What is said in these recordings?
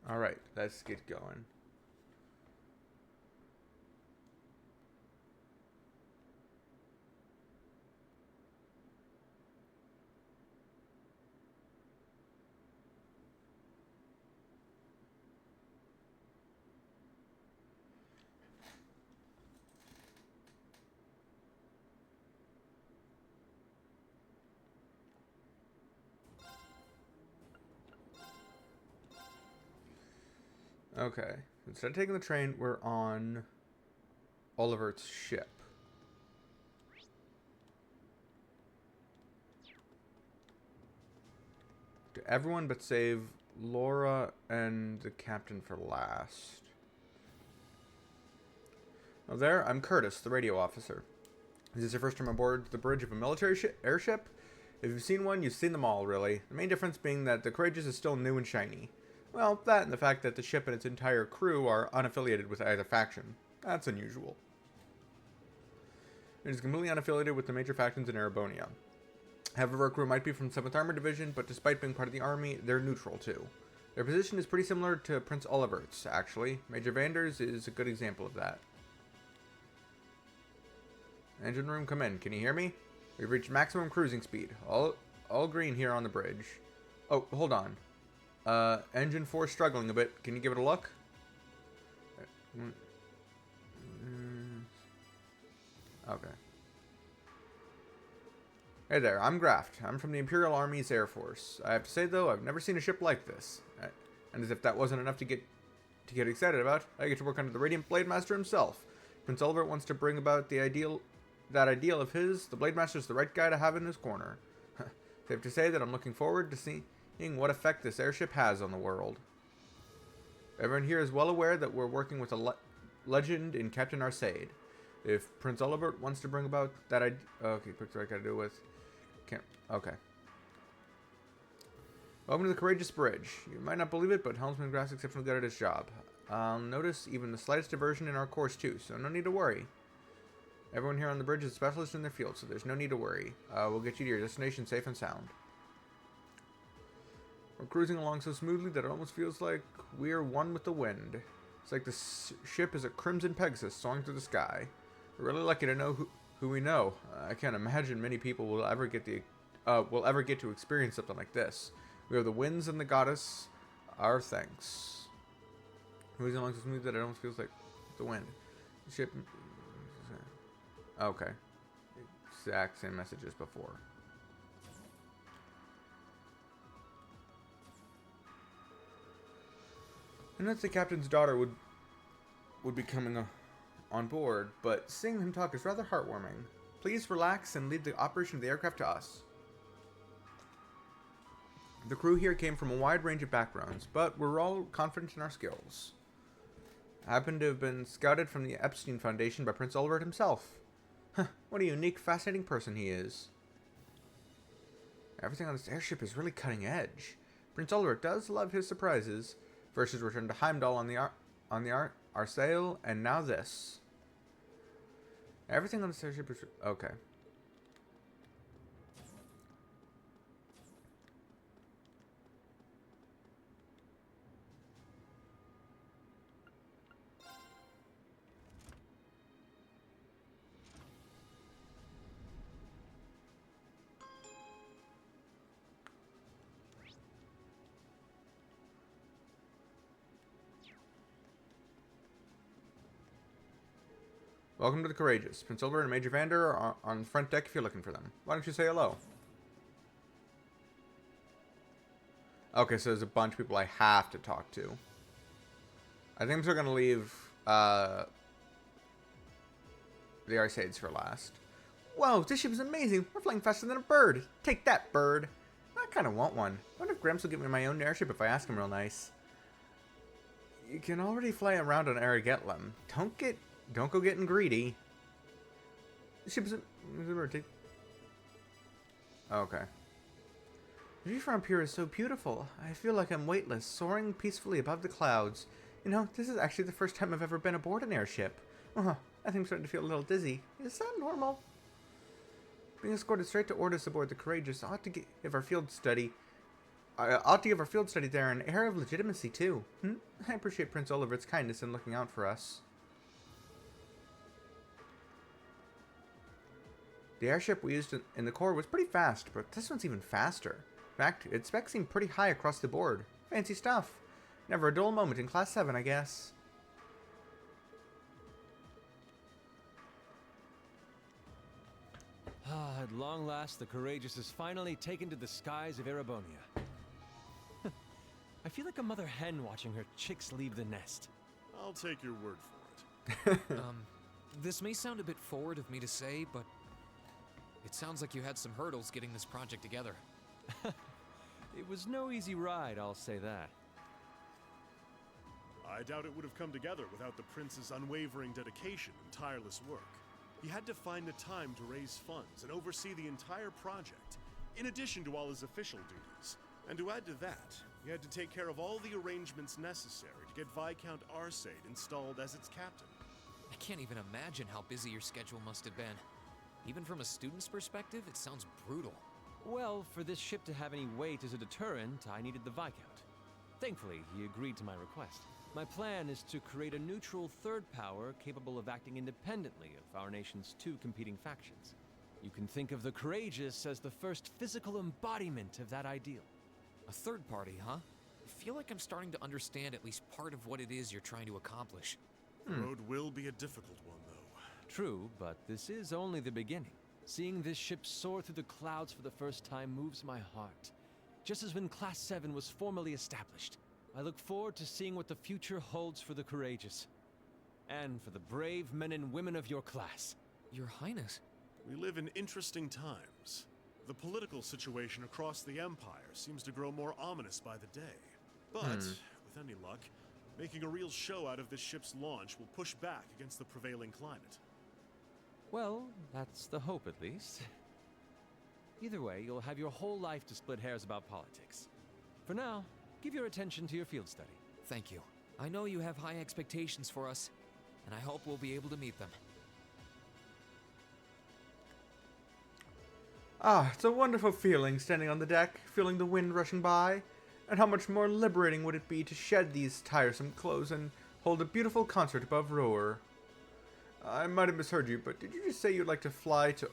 Alright, let's get going. Okay. Instead of taking the train, we're on Oliver's ship. To everyone but save Laura and the captain for last. Oh, there, I'm Curtis, the radio officer. Is this your first time aboard the bridge of a military airship? If you've seen one, you've seen them all, really. The main difference being that the Courageous is still new and shiny. Well, that and the fact that the ship and its entire crew are unaffiliated with either faction. That's unusual. It is completely unaffiliated with the major factions in Erebonia. However, our crew might be from 7th Armored Division, but despite being part of the army, they're neutral too. Their position is pretty similar to Prince Olivert's, actually. Major Vander's is a good example of that. Engine room, come in. Can you hear me? We've reached maximum cruising speed. All green here on the bridge. Oh, hold on. Engine 4 struggling a bit. Can you give it a look? Okay. Hey there, I'm Graft. I'm from the Imperial Army's Air Force. I have to say, though, I've never seen a ship like this. And as if that wasn't enough to get excited about, I get to work under the Radiant Blade Master himself. Prince Albert wants to bring about that ideal of his. The Blade Master's the right guy to have in his corner. Safe to say that I'm looking forward to seeing what effect this airship has on the world. Everyone here is well aware that we're working with a legend in Captain Arcade. If Prince Albert wants to bring about that idea... Okay, pick the right guy to do it with. Can't... Okay. Welcome to the Courageous Bridge. You might not believe it, but Helmsman Graff's exceptionally good at his job. I'll notice even the slightest diversion in our course too, so no need to worry. Everyone here on the bridge is a specialist in their field, so there's no need to worry. We'll get you to your destination safe and sound. We're cruising along so smoothly that it almost feels like we're one with the wind. It's like the ship is a crimson Pegasus soaring through the sky. We're really lucky to know who we know. I can't imagine many people will ever get to experience something like this. We have the winds and the goddess. Our thanks. Cruising along so smooth that it almost feels like the wind. The ship. Okay. Exact same message as before. I know that the captain's daughter would be coming on board, but seeing him talk is rather heartwarming. Please relax and leave the operation of the aircraft to us. The crew here came from a wide range of backgrounds, but we're all confident in our skills. I happen to have been scouted from the Epstein Foundation by Prince Albert himself. Huh, what a unique, fascinating person he is. Everything on this airship is really cutting edge. Prince Albert does love his surprises. First his return to Heimdall on the Arsail, and now this. Everything on this airship is... Okay. Welcome to the Courageous. Prince Albert and Major Vander are on the front deck if you're looking for them. Why don't you say hello? Okay, so there's a bunch of people I have to talk to. I think I'm still going to leave the Arcades for last. Whoa, this ship is amazing. We're flying faster than a bird. Take that, bird. I kind of want one. I wonder if Gramps will give me my own airship if I ask him real nice. You can already fly around on Aragetlem. Don't go getting greedy. The ship is okay. The view from up here is so beautiful. I feel like I'm weightless, soaring peacefully above the clouds. You know, this is actually the first time I've ever been aboard an airship. I think I'm starting to feel a little dizzy. Is that normal? Being escorted straight to orders aboard the Courageous ought to give our field study I ought to give our field study there an air of legitimacy, too. I appreciate Prince Oliver's kindness in looking out for us. The airship we used in the core was pretty fast, but this one's even faster. In fact, its specs seem pretty high across the board. Fancy stuff. Never a dull moment in Class 7, I guess. At long last, the Courageous is finally taken to the skies of Erebonia. I feel like a mother hen watching her chicks leave the nest. I'll take your word for it. This may sound a bit forward of me to say, but it sounds like you had some hurdles getting this project together. It was no easy ride, I'll say that. I doubt it would have come together without the Prince's unwavering dedication and tireless work. He had to find the time to raise funds and oversee the entire project, in addition to all his official duties. And to add to that, he had to take care of all the arrangements necessary to get Viscount Arcade installed as its captain. I can't even imagine how busy your schedule must have been. Even from a student's perspective, it sounds brutal. Well, for this ship to have any weight as a deterrent, I needed the Viscount. Thankfully, he agreed to my request. My plan is to create a neutral third power capable of acting independently of our nation's two competing factions. You can think of the Courageous as the first physical embodiment of that ideal. A third party, huh? I feel like I'm starting to understand at least part of what it is you're trying to accomplish. The road will be a difficult one, though. True, but this is only the beginning. Seeing this ship soar through the clouds for the first time moves my heart. Just as when Class 7 was formally established. I look forward to seeing what the future holds for the Courageous. And for the brave men and women of your class. Your Highness. We live in interesting times. The political situation across the Empire seems to grow more ominous by the day. But, with any luck, making a real show out of this ship's launch will push back against the prevailing climate. Well, that's the hope at least. Either way, you'll have your whole life to split hairs about politics. For now, give your attention to your field study. Thank you. I know you have high expectations for us, and I hope we'll be able to meet them. Ah, it's a wonderful feeling standing on the deck, feeling the wind rushing by. And how much more liberating would it be to shed these tiresome clothes and hold a beautiful concert above Roer? I might have misheard you, but did you just say you'd like to fly to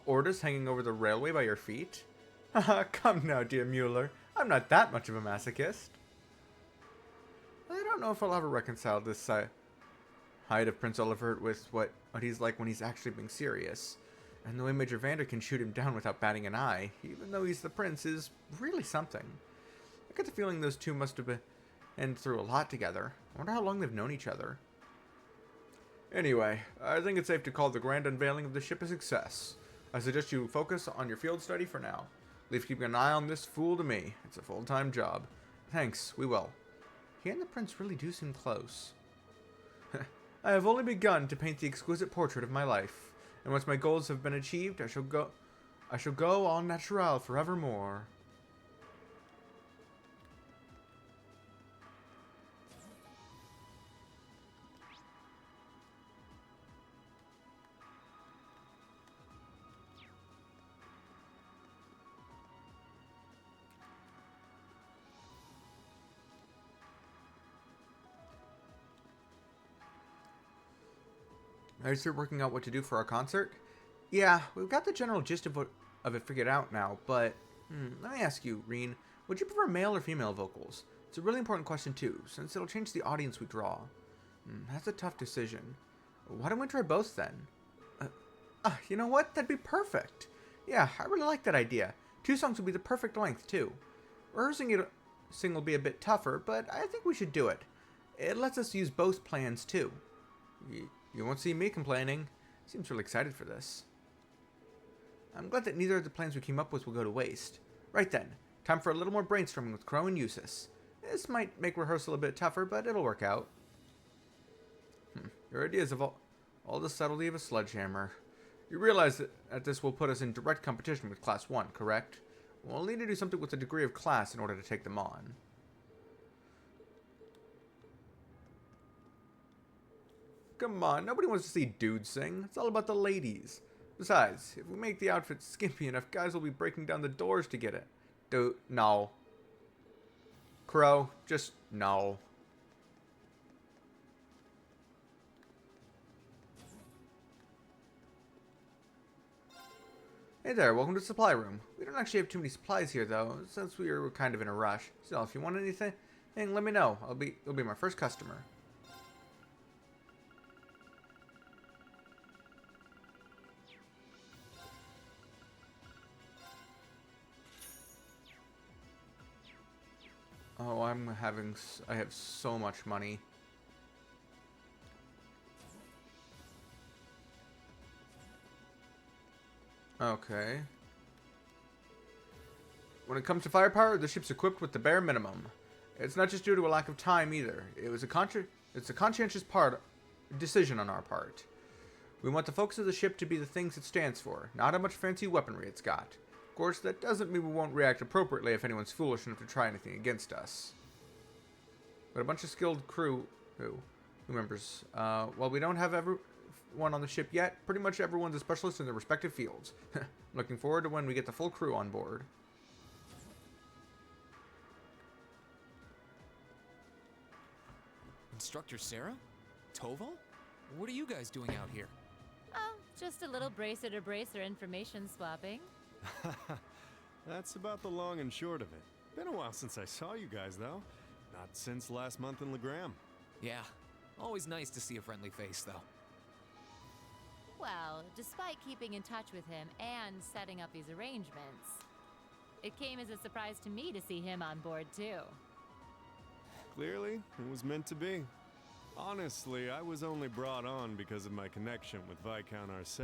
Ordis hanging over the railway by your feet? Haha, come now, dear Mueller. I'm not that much of a masochist. I don't know if I'll ever reconcile this height of Prince Oliver with what he's like when he's actually being serious. And the way Major Vander can shoot him down without batting an eye, even though he's the prince, is really something. I get the feeling those two must have been through a lot together. I wonder how long they've known each other. Anyway, I think it's safe to call the grand unveiling of the ship a success. I suggest you focus on your field study for now. Leave keeping an eye on this fool to me. It's a full-time job. Thanks, we will. He and the prince really do seem close. I have only begun to paint the exquisite portrait of my life, and once my goals have been achieved, I shall go en naturel forevermore. Are you still working out what to do for our concert? Yeah, we've got the general gist of it figured out now, but let me ask you, Reen, would you prefer male or female vocals? It's a really important question too, since it'll change the audience we draw. That's a tough decision. Why don't we try both then? You know what? That'd be perfect. Yeah, I really like that idea. 2 songs would be the perfect length too. Rehearsing it will be a bit tougher, but I think we should do it. It lets us use both plans too. You won't see me complaining. Seems really excited for this. I'm glad that neither of the plans we came up with will go to waste. Right then, time for a little more brainstorming with Crow and Eustace. This might make rehearsal a bit tougher, but it'll work out. Your ideas of all the subtlety of a sledgehammer. You realize that this will put us in direct competition with Class 1, correct? We'll need to do something with a degree of class in order to take them on. Come on, nobody wants to see dudes sing. It's all about the ladies. Besides, if we make the outfit skimpy enough, guys will be breaking down the doors to get it. No. Crow, just no. Hey there, welcome to the supply room. We don't actually have too many supplies here, though, since we were kind of in a rush. So if you want anything, let me know. You'll be my first customer. Oh, I have so much money. Okay. When it comes to firepower, the ship's equipped with the bare minimum. It's not just due to a lack of time either. It's a conscientious decision on our part. We want the focus of the ship to be the things it stands for, not how much fancy weaponry it's got. Of course, that doesn't mean we won't react appropriately if anyone's foolish enough to try anything against us. But a bunch of skilled crew members. While we don't have everyone on the ship yet, pretty much everyone's a specialist in their respective fields. Looking forward to when we get the full crew on board. Instructor Sarah? Toval? What are you guys doing out here? Oh, just a little bracer-to-bracer information swapping. That's about the long and short of it. Been a while since I saw you guys, though. Not since last month in Legram. Yeah, always nice to see a friendly face, though. Well, despite keeping in touch with him and setting up these arrangements, it came as a surprise to me to see him on board, too. Clearly, it was meant to be. Honestly, I was only brought on because of my connection with Viscount Arce.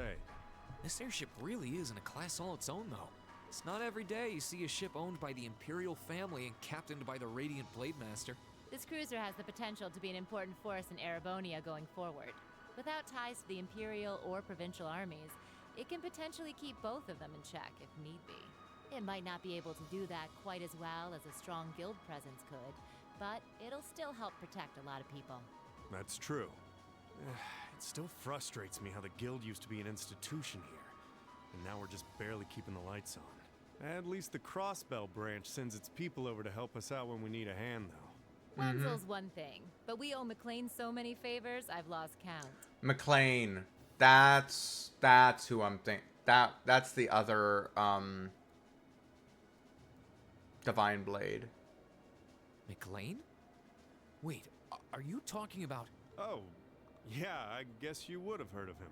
This airship really is in a class all its own, though. It's not every day you see a ship owned by the Imperial family and captained by the Radiant Blade Master. This cruiser has the potential to be an important force in Erebonia going forward. Without ties to the Imperial or Provincial armies, it can potentially keep both of them in check if need be. It might not be able to do that quite as well as a strong guild presence could, but it'll still help protect a lot of people. That's true. It still frustrates me how the guild used to be an institution here, and now we're just barely keeping the lights on. At least the Crossbell branch sends its people over to help us out when we need a hand, though. Wenzel's one thing, but we owe McLean so many favors, I've lost count. McLean. That's who I'm thinking. That's the other Divine Blade. McLean? Wait, are you talking about... Oh, yeah, I guess you would have heard of him.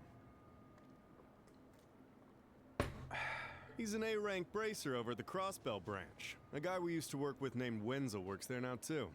He's an A-rank bracer over at the Crossbell branch. A guy we used to work with named Wenzel works there now, too.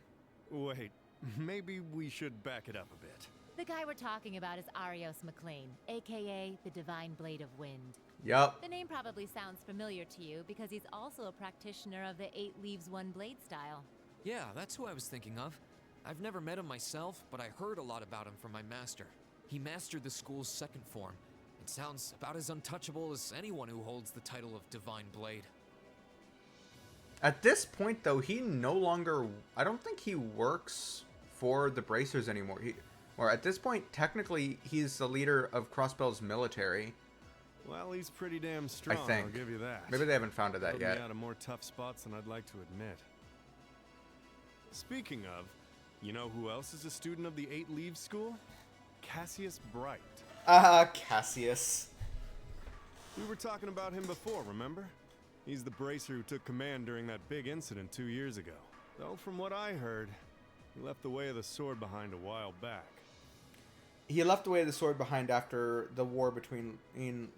Wait, maybe we should back it up a bit. The guy we're talking about is Arios McLean, aka the Divine Blade of Wind. Yup. The name probably sounds familiar to you because he's also a practitioner of the 8 Leaves 1 Blade style. Yeah, that's who I was thinking of. I've never met him myself, but I heard a lot about him from my master. He mastered the school's second form. It sounds about as untouchable as anyone who holds the title of Divine Blade. At this point, though, he no longer... I don't think he works for the Bracers anymore. Or at this point, technically, he's the leader of Crossbell's military. Well, he's pretty damn strong, I think. I'll give you that. Maybe they haven't found that Put yet. me out of more tough spots than I'd like to admit. Speaking of, you know who else is a student of the 8 Leaves School? Cassius Bright. Cassius. We were talking about him before, remember? He's the bracer who took command during that big incident 2 years ago. Though from what I heard, he left the way of the sword behind a while back. He left the way of the sword behind after the war between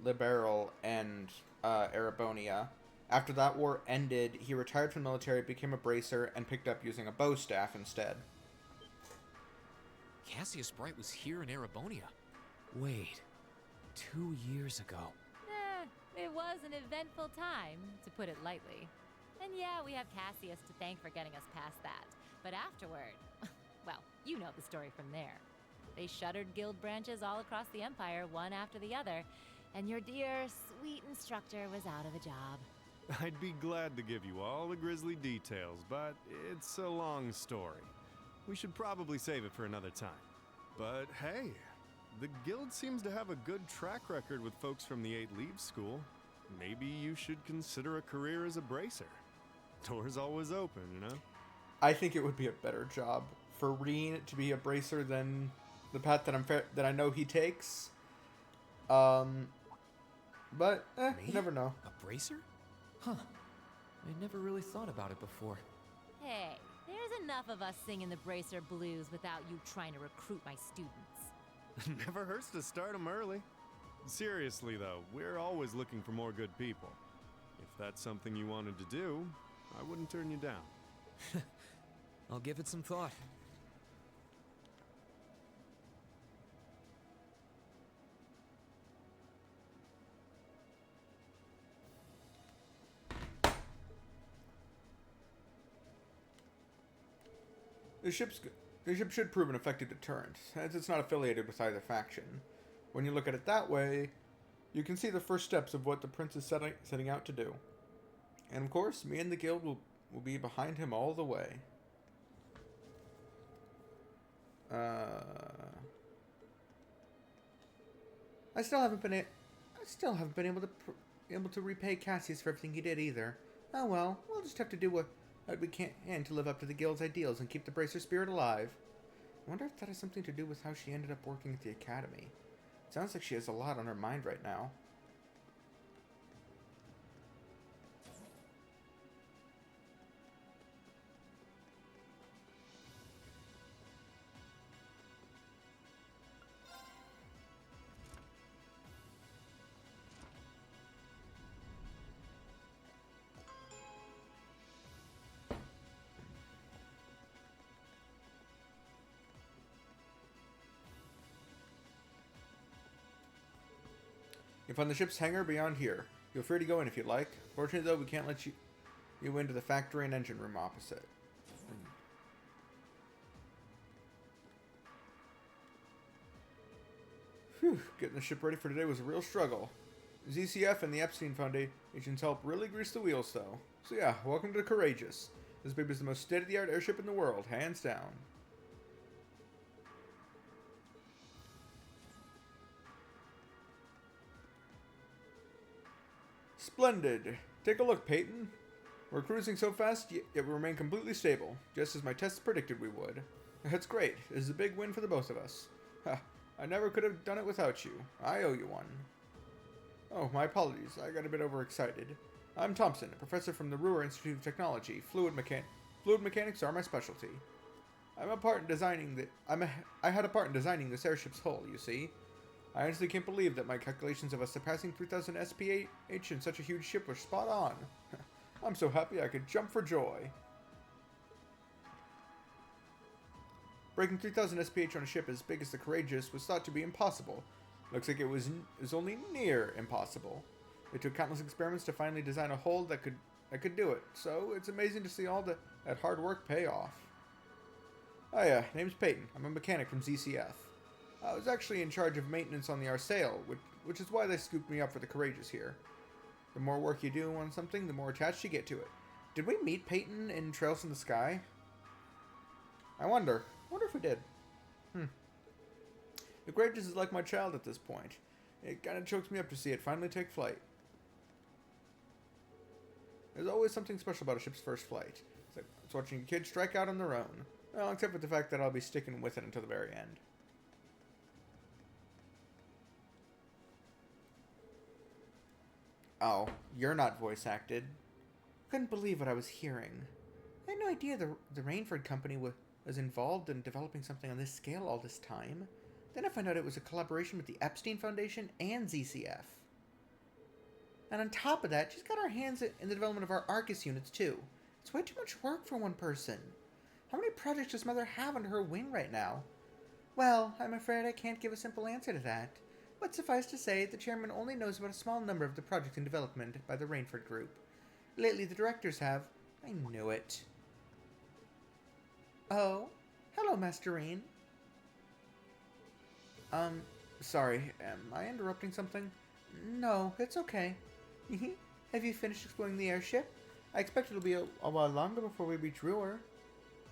Liberal and Erebonia. After that war ended, he retired from the military, became a bracer, and picked up using a bow staff instead. Cassius Bright was here in Erebonia. Wait, 2 years ago. It was an eventful time, to put it lightly. And yeah, we have Cassius to thank for getting us past that. But afterward, well, you know the story from there. They shuttered guild branches all across the Empire, one after the other, and your dear, sweet instructor was out of a job. I'd be glad to give you all the grisly details, but it's a long story. We should probably save it for another time. But hey, the guild seems to have a good track record with folks from the 8 Leaves School. Maybe you should consider a career as a bracer. Door's always open, you know? I think it would be a better job for Reen to be a bracer than the path that I know he takes. But you never know. A bracer? Huh. I never really thought about it before. Hey, there's enough of us singing the Bracer Blues without you trying to recruit my students. Never hurts to start them early. Seriously, though, we're always looking for more good people. If that's something you wanted to do, I wouldn't turn you down. I'll give it some thought. The ship should prove an effective deterrent, as it's not affiliated with either faction. When you look at it that way, you can see the first steps of what the prince is setting out to do. And of course, me and the guild will be behind him all the way. I still haven't been able to repay Cassius for everything he did either. Oh well, we'll just have to do what we can to live up to the guild's ideals and keep the bracer spirit alive. I wonder if that has something to do with how she ended up working at the academy. It sounds like she has a lot on her mind right now. You'll find the ship's hangar beyond here. Feel free to go in if you'd like. Fortunately, though, we can't let you into the factory and engine room opposite. Phew, getting the ship ready for today was a real struggle. ZCF and the Epstein Foundation's help really greased the wheels, though. So yeah, welcome to the Courageous. This baby is the most state-of-the-art airship in the world, hands down. Splendid. Take a look, Peyton. We're cruising so fast, yet we remain completely stable, just as my tests predicted we would. That's great. This is a big win for the both of us. Ha, I never could have done it without you. I owe you one. Oh, my apologies. I got a bit overexcited. I'm Thompson, a professor from the Ruhr Institute of Technology. Fluid mechanics are my specialty. I had a part in designing this airship's hull, you see. I honestly can't believe that my calculations of us surpassing 3,000 SPH in such a huge ship were spot on. I'm so happy I could jump for joy. Breaking 3,000 SPH on a ship as big as the Courageous was thought to be impossible. Looks like it was only near impossible. It took countless experiments to finally design a hull that could do it. So it's amazing to see all that hard work pay off. Oh yeah, name's Peyton. I'm a mechanic from ZCF. I was actually in charge of maintenance on the Arsail, which is why they scooped me up for the Courageous here. The more work you do on something, the more attached you get to it. Did we meet Peyton in Trails in the Sky? I wonder if we did. The Courageous is like my child at this point. It kind of chokes me up to see it finally take flight. There's always something special about a ship's first flight. It's watching kids strike out on their own. Well, except for the fact that I'll be sticking with it until the very end. Oh, you're not voice acted. Couldn't believe what I was hearing. I had no idea the Rainford Company was involved in developing something on this scale all this time. Then I found out it was a collaboration with the Epstein Foundation and ZCF. And on top of that, she's got her hands in the development of our Arcus units too. It's way too much work for one person. How many projects does Mother have under her wing right now? Well, I'm afraid I can't give a simple answer to that. But suffice to say, the chairman only knows about a small number of the projects in development by the Rainford Group. Lately, the directors have. I knew it. Oh, hello, Master Rain. Sorry, am I interrupting something? No, it's okay. Have you finished exploring the airship? I expect it'll be a while longer before we reach Ruhr.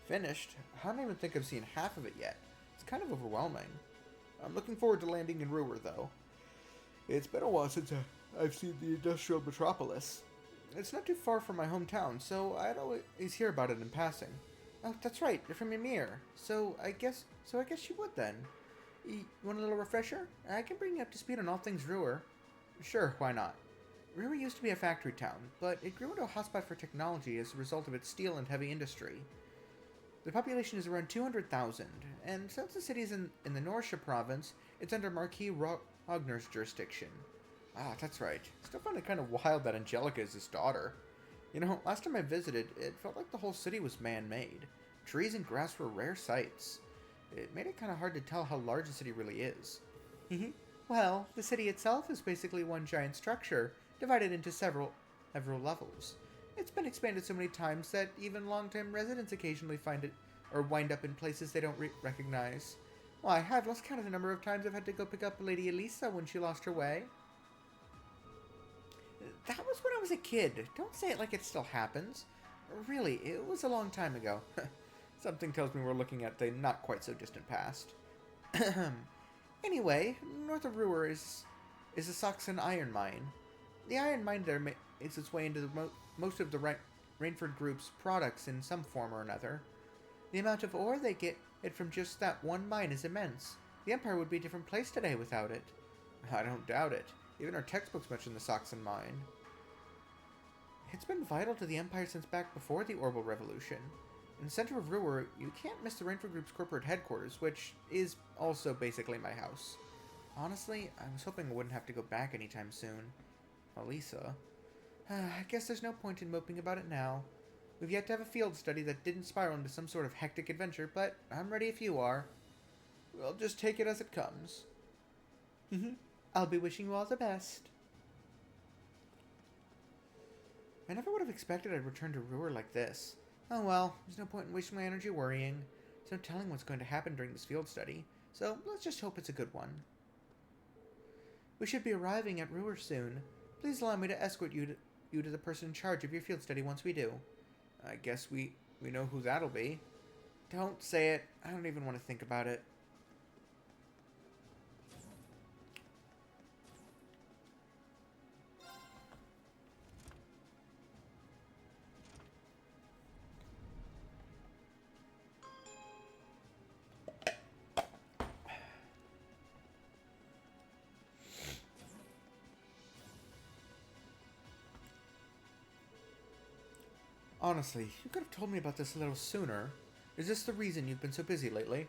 Finished? I don't even think I've seen half of it yet. It's kind of overwhelming. I'm looking forward to landing in Ruhr, though. It's been a while since I've seen the industrial metropolis. It's not too far from my hometown, so I'd always hear about it in passing. Oh, that's right. You're from Ymir. So I guess you would then. You want a little refresher? I can bring you up to speed on all things Ruhr. Sure, why not? Ruhr used to be a factory town, but it grew into a hotspot for technology as a result of its steel and heavy industry. The population is around 200,000, and since the city is in the Norsha province, it's under Marquis Ragner's jurisdiction. Ah, that's right. Still find it kind of wild that Angelica is his daughter. You know, last time I visited, it felt like the whole city was man-made. Trees and grass were rare sights. It made it kind of hard to tell how large the city really is. Well, the city itself is basically one giant structure, divided into several levels. It's been expanded so many times that even long-time residents occasionally find it or wind up in places they don't recognize. Why, I've lost count of the number of times I've had to go pick up Lady Elisa when she lost her way. That was when I was a kid. Don't say it like it still happens. Really, it was a long time ago. Something tells me we're looking at the not-quite-so-distant past. Anyway, north of Ruhr is a Saxon iron mine. The iron mine there makes its way into most of the Rainford Group's products in some form or another. The amount of ore they get from just that one mine is immense. The Empire would be a different place today without it. I don't doubt it. Even our textbooks mention the Saxon mine. It's been vital to the Empire since back before the Orbital Revolution. In the center of Ruhr, you can't miss the Rainford Group's corporate headquarters, which is also basically my house. Honestly, I was hoping I wouldn't have to go back anytime soon. Elisa. I guess there's no point in moping about it now. We've yet to have a field study that didn't spiral into some sort of hectic adventure, but I'm ready if you are. We'll just take it as it comes. I'll be wishing you all the best. I never would have expected I'd return to Ruhr like this. Oh well, there's no point in wasting my energy worrying. There's no telling what's going to happen during this field study, so let's just hope it's a good one. We should be arriving at Ruhr soon. Please allow me to escort you to the person in charge of your field study once we do. I guess we know who that'll be. Don't say it. I don't even want to think about it. Honestly, you could have told me about this a little sooner. Is this the reason you've been so busy lately?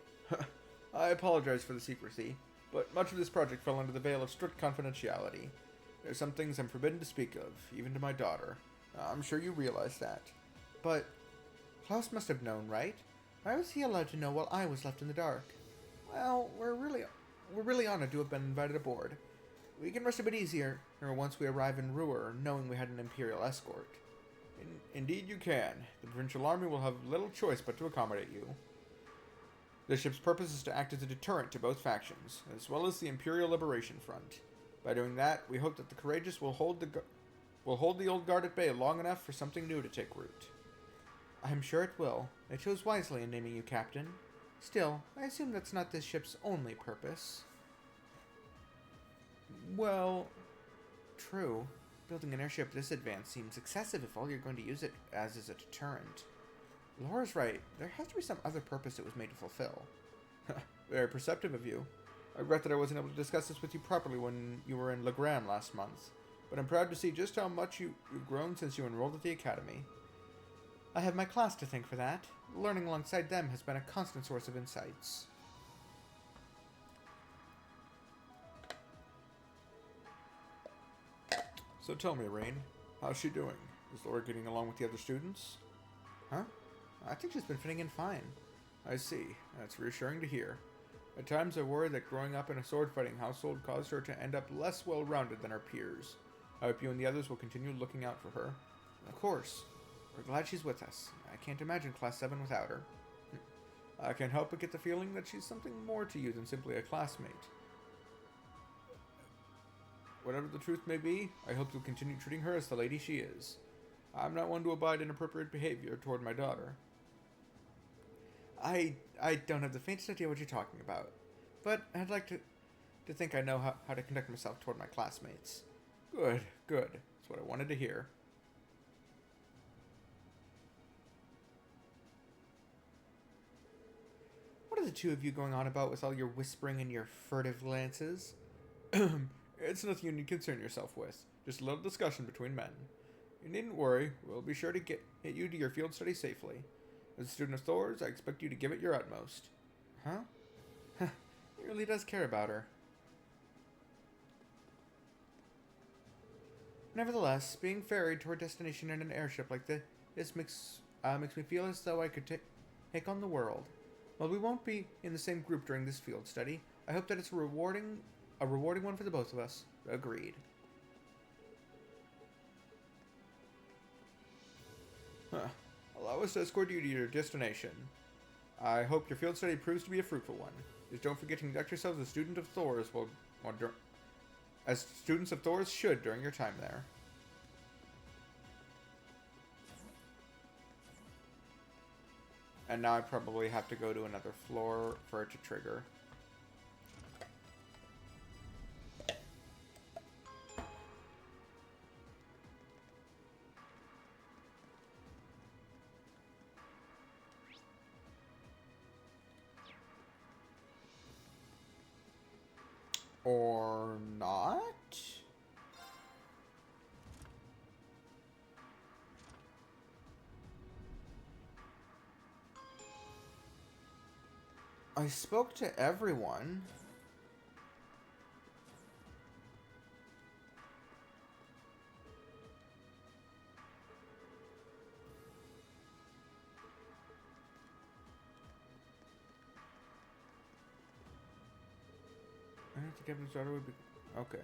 I apologize for the secrecy, but much of this project fell under the veil of strict confidentiality. There's some things I'm forbidden to speak of, even to my daughter. I'm sure you realize that. But Klaus must have known, right? Why was he allowed to know while I was left in the dark? Well, we're really honored to have been invited aboard. We can rest a bit easier once we arrive in Ruhr, knowing we had an Imperial escort. Indeed you can. The Provincial Army will have little choice but to accommodate you. The ship's purpose is to act as a deterrent to both factions, as well as the Imperial Liberation Front. By doing that, we hope that the courageous will hold the old guard at bay long enough for something new to take root. I'm sure it will. I chose wisely in naming you captain. Still, I assume that's not this ship's only purpose. Well, true. Building an airship this advanced seems excessive if all you're going to use it as is a deterrent. Laura's right. There has to be some other purpose it was made to fulfill. Very perceptive of you. I regret that I wasn't able to discuss this with you properly when you were in Legram last month, but I'm proud to see just how much you've grown since you enrolled at the Academy. I have my class to thank for that. Learning alongside them has been a constant source of insights. So tell me, Rain, how's she doing? Is Laura getting along with the other students? Huh? I think she's been fitting in fine. I see. That's reassuring to hear. At times I worry that growing up in a sword-fighting household caused her to end up less well-rounded than her peers. I hope you and the others will continue looking out for her. Of course. We're glad she's with us. I can't imagine Class 7 without her. I can't help but get the feeling that she's something more to you than simply a classmate. Whatever the truth may be, I hope you'll continue treating her as the lady she is. I'm not one to abide inappropriate behavior toward my daughter. I don't have the faintest idea what you're talking about, but I'd like to think I know how to conduct myself toward my classmates. Good. That's what I wanted to hear. the two of you going on about with all your whispering and your furtive glances? It's nothing you need to concern yourself with. Just a little discussion between men. You needn't worry. We'll be sure to get you to your field study safely. As a student of Thor's, I expect you to give it your utmost. Huh? He really does care about her. Nevertheless, being ferried to our destination in an airship like this makes me feel as though I could take on the world. While we won't be in the same group during this field study, I hope that it's a rewarding one for the both of us. Agreed. Allow us to escort you to your destination. I hope your field study proves to be a fruitful one. Just don't forget to conduct yourselves as a student of Thor's as students of Thor's should during your time there. And now I probably have to go to another floor for it to trigger. Or not? I spoke to everyone. I think Kevin's daughter would be okay.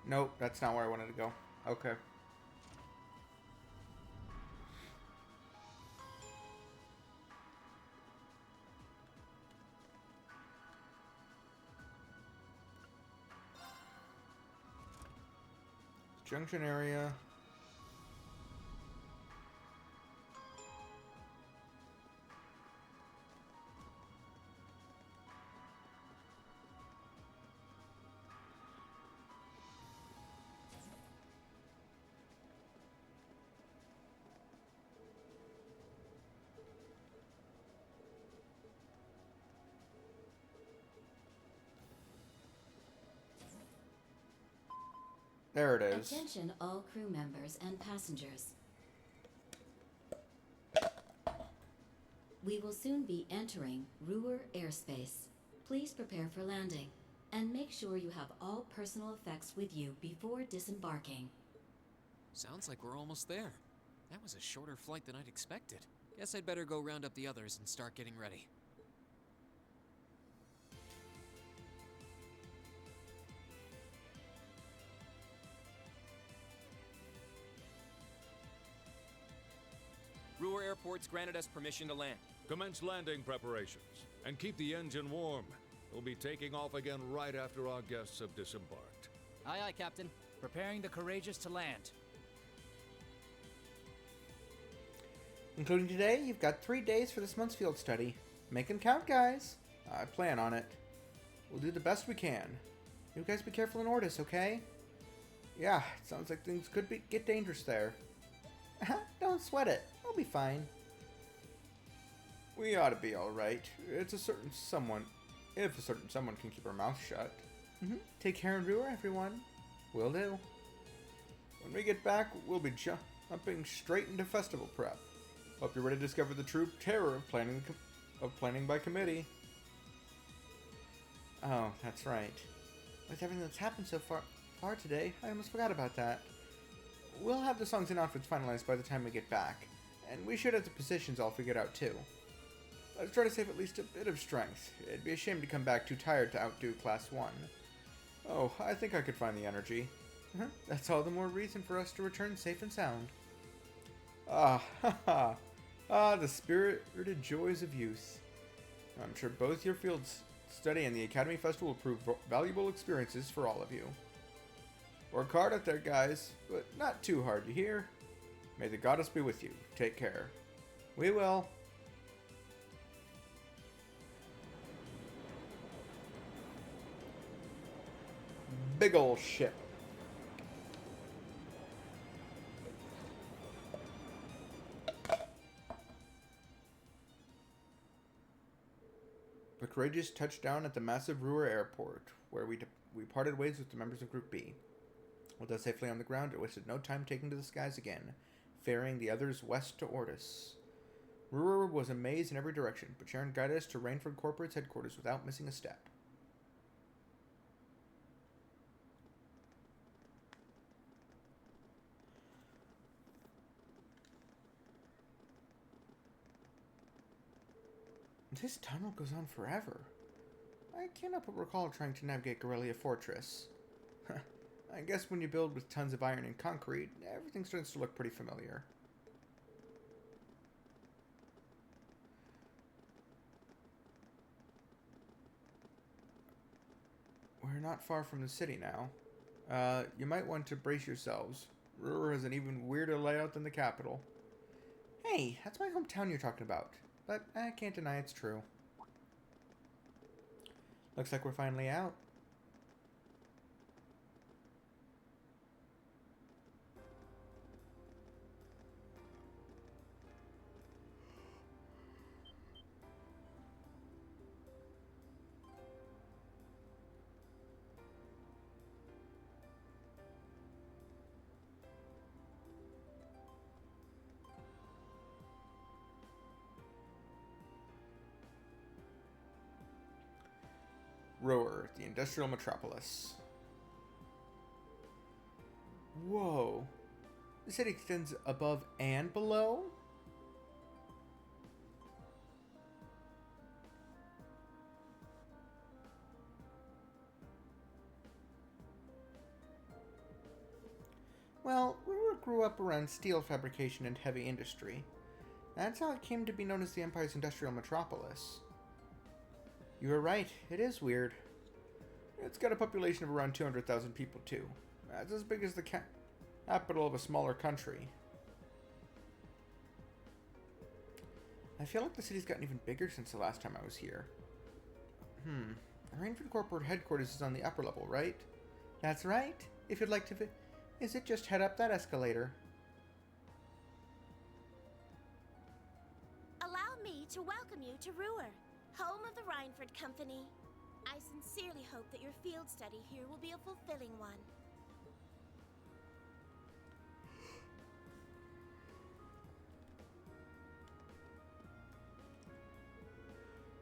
Nope, that's not where I wanted to go. Okay. Junction area. There it is. Attention all crew members and passengers. We will soon be entering Ruhr airspace. Please prepare for landing, and make sure you have all personal effects with you before disembarking. Sounds like we're almost there. That was a shorter flight than I'd expected. Guess I'd better go round up the others and start getting ready. Ruhr Airport's granted us permission to land. Commence landing preparations, and keep the engine warm. We'll be taking off again right after our guests have disembarked. Aye, aye, Captain. Preparing the Courageous to land. Including today, you've got 3 days for this month's field study. Make 'em count, guys. I plan on it. We'll do the best we can. You guys be careful in Ordis, okay? Yeah, it sounds like things could get dangerous there. Don't sweat it. We'll be fine. We ought to be alright. If a certain someone can keep her mouth shut. Take care in Ruhr, everyone. Will do. When we get back, we'll be jumping straight into festival prep. Hope you're ready to discover the true terror of planning by committee. Oh, that's right. With everything that's happened so far today, I almost forgot about that. We'll have the songs and outfits finalized by the time we get back, and we should have the positions all figured out too. Let's try to save at least a bit of strength. It'd be a shame to come back too tired to outdo Class 1. Oh, I think I could find the energy. That's all the more reason for us to return safe and sound. The spirited joys of youth. I'm sure both your field study and the Academy Festival will prove valuable experiences for all of you. Work hard out there, guys, but not too hard, you hear? May the goddess be with you. Take care. We will. Big ol' ship. The Courageous touched down at the massive Ruhr airport, where we parted ways with the members of Group B. With us safely on the ground, it wasted no time taking to the skies again, ferrying the others west to Ortis. Ruhr was a maze in every direction, but Sharon guided us to Rainford Corporate's headquarters without missing a step. This tunnel goes on forever. I can't help but recall trying to navigate Guerrilla Fortress. I guess when you build with tons of iron and concrete, everything starts to look pretty familiar. We're not far from the city now. You might want to brace yourselves. Ruhr has an even weirder layout than the capital. Hey, that's my hometown you're talking about. But I can't deny it's true. Looks like we're finally out. Ruhr, the industrial metropolis. Whoa. The city extends above and below? Well, Ruhr grew up around steel fabrication and heavy industry. That's how it came to be known as the Empire's industrial metropolis. You were right, it is weird. It's got a population of around 200,000 people too. That's as big as the capital of a smaller country. I feel like the city's gotten even bigger since the last time I was here. The Rainford Corporate headquarters is on the upper level, right? That's right. If you'd like to visit, just head up that escalator. Allow me to welcome you to Ruhr, home of the Rainford Company. I sincerely hope that your field study here will be a fulfilling one.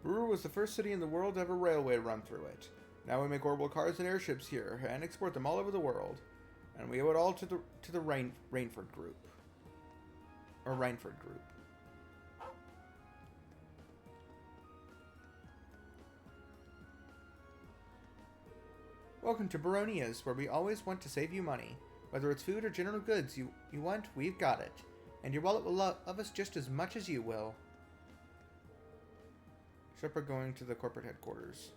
Ruhr was the first city in the world to have a railway run through it. Now we make orbital cars and airships here and export them all over the world. And we owe it all to the Rainford Group. Or Rainford Group. Welcome to Baronia's, where we always want to save you money. Whether it's food or general goods you want, we've got it. And your wallet will love us just as much as you will. Ship are going to the corporate headquarters.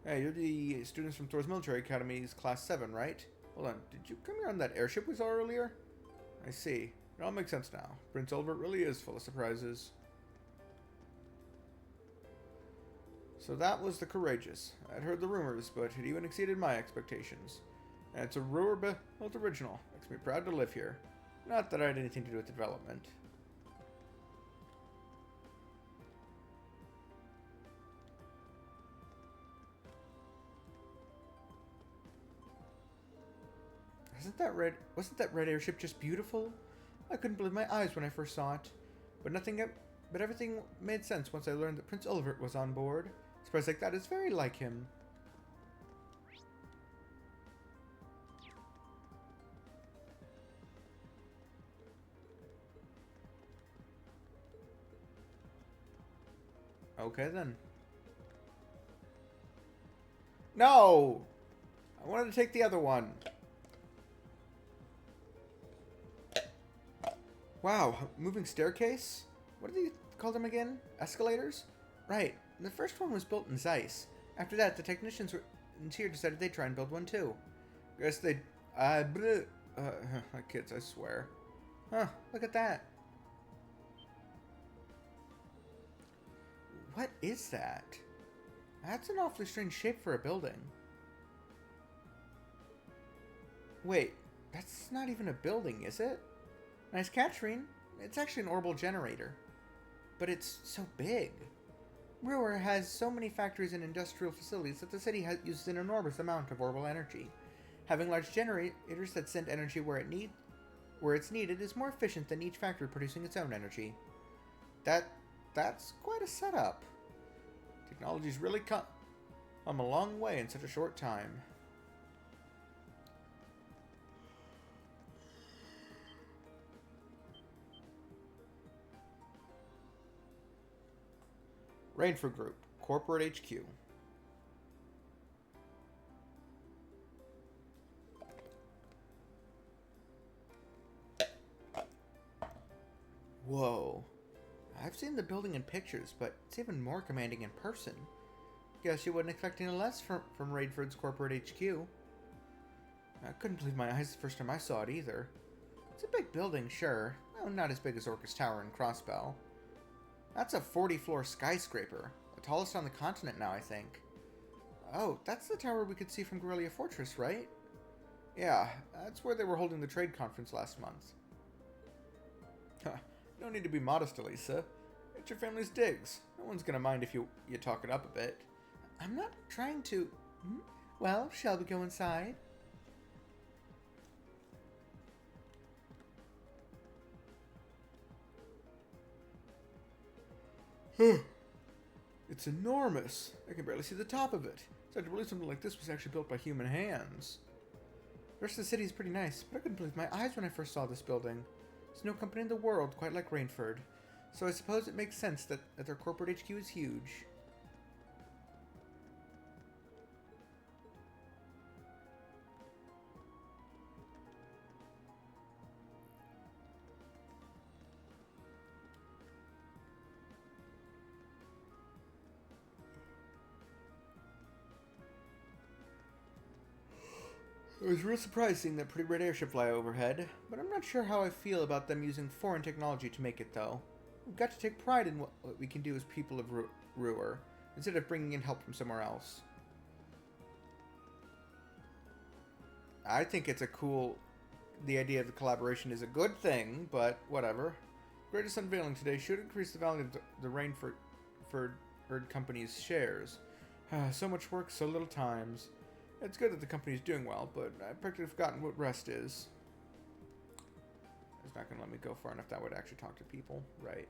Hey, you're the students from Thor's Military Academy's Class 7, right? Hold on, did you come here on that airship we saw earlier? I see. It all makes sense now. Prince Albert really is full of surprises. So that was the Courageous. I'd heard the rumors, but it even exceeded my expectations. And it's a Ruhr-built original. Makes me proud to live here. Not that I had anything to do with the development. Wasn't that red airship just beautiful? I couldn't believe my eyes when I first saw it. But everything made sense once I learned that Prince Ulvert was on board. A surprise like that is very like him. Okay then. No! I wanted to take the other one. Wow, moving staircase? What do they call them again? Escalators? Right. The first one was built in Zeiss. After that, the technicians students here decided they'd try and build one too. Guess they... kids, I swear. Huh, look at that. What is that? That's an awfully strange shape for a building. Wait, that's not even a building, is it? Nice catch, Reen. It's actually an orbital generator. But it's so big. Ruhr has so many factories and industrial facilities that the city uses an enormous amount of orbital energy. Having large generators that send energy where it's needed is more efficient than each factory producing its own energy. That's quite a setup. Technology's really come a long way in such a short time. Rainford Group, Corporate HQ. Whoa. I've seen the building in pictures, but it's even more commanding in person. Guess you wasn't expecting less from Rainford's Corporate HQ. I couldn't believe my eyes the first time I saw it either. It's a big building, sure. No, not as big as Orcus Tower and Crossbell. That's a 40-floor skyscraper. The tallest on the continent now, I think. Oh, that's the tower we could see from Guerrilla Fortress, right? Yeah, that's where they were holding the trade conference last month. Huh. No need to be modest, Elisa. It's your family's digs. No one's gonna mind if you talk it up a bit. I'm not trying to... Well, shall we go inside? It's enormous. I can barely see the top of it. It's hard to believe something like this was actually built by human hands. The rest of the city is pretty nice, but I couldn't believe my eyes when I first saw this building. There's no company in the world quite like Rainford, so I suppose it makes sense that their corporate HQ is huge. It was real surprised seeing that pretty red airship fly overhead, but I'm not sure how I feel about them using foreign technology to make it, though. We've got to take pride in what we can do as people of Ruhr, instead of bringing in help from somewhere else. I think it's the idea of the collaboration is a good thing, but whatever. Greatest unveiling today should increase the value of the Rainford Company's shares. So much work, so little times. It's good that the company's doing well, but I've practically forgotten what rest is. It's not going to let me go far enough that would actually talk to people. Right.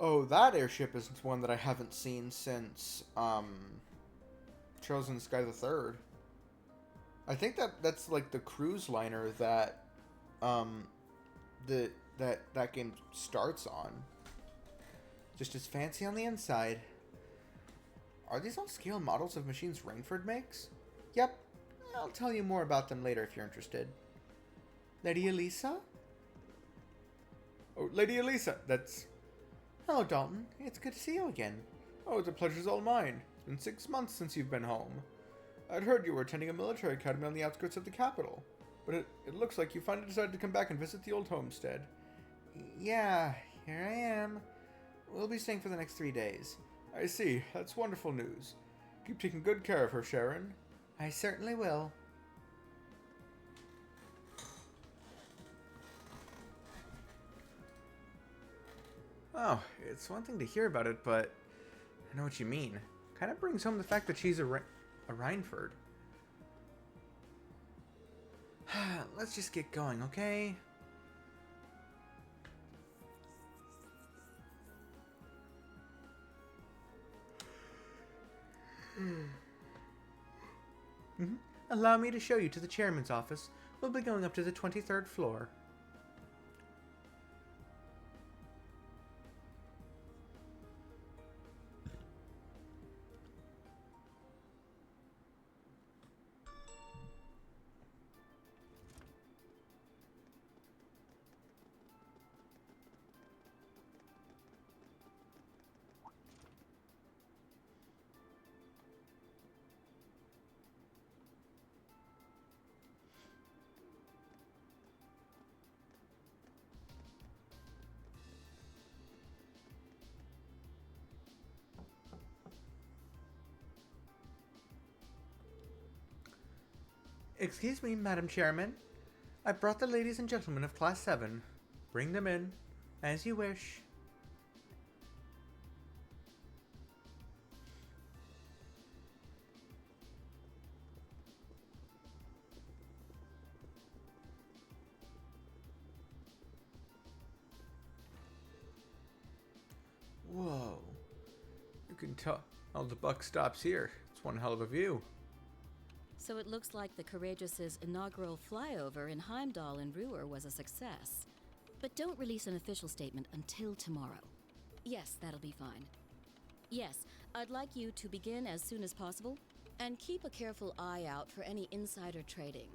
Oh, that airship is one that I haven't seen since, Chosen Sky the Third. I think that's like the cruise liner that, that game starts on. Just as fancy on the inside. Are these all scale models of machines Rainford makes? Yep. I'll tell you more about them later if you're interested. Lady Elisa? Oh, Lady Elisa, that's... Hello, Dalton. It's good to see you again. Oh, the pleasure's all mine. It's been 6 months since you've been home. I'd heard you were attending a military academy on the outskirts of the capital, but it looks like you finally decided to come back and visit the old homestead. Yeah, here I am. We'll be staying for the next 3 days. I see. That's wonderful news. Keep taking good care of her, Sharon. I certainly will. Oh, it's one thing to hear about it, but I know what you mean. Kind of brings home the fact that she's a Rainford. Let's just get going, okay? Allow me to show you to the chairman's office. We'll be going up to the 23rd floor. Excuse me, Madam Chairman. I brought the ladies and gentlemen of Class 7. Bring them in, as you wish. Whoa. You can tell the buck stops here. It's one hell of a view. So it looks like the Courageous' inaugural flyover in Heimdall and Ruhr was a success. But don't release an official statement until tomorrow. Yes, that'll be fine. Yes, I'd like you to begin as soon as possible, and keep a careful eye out for any insider trading.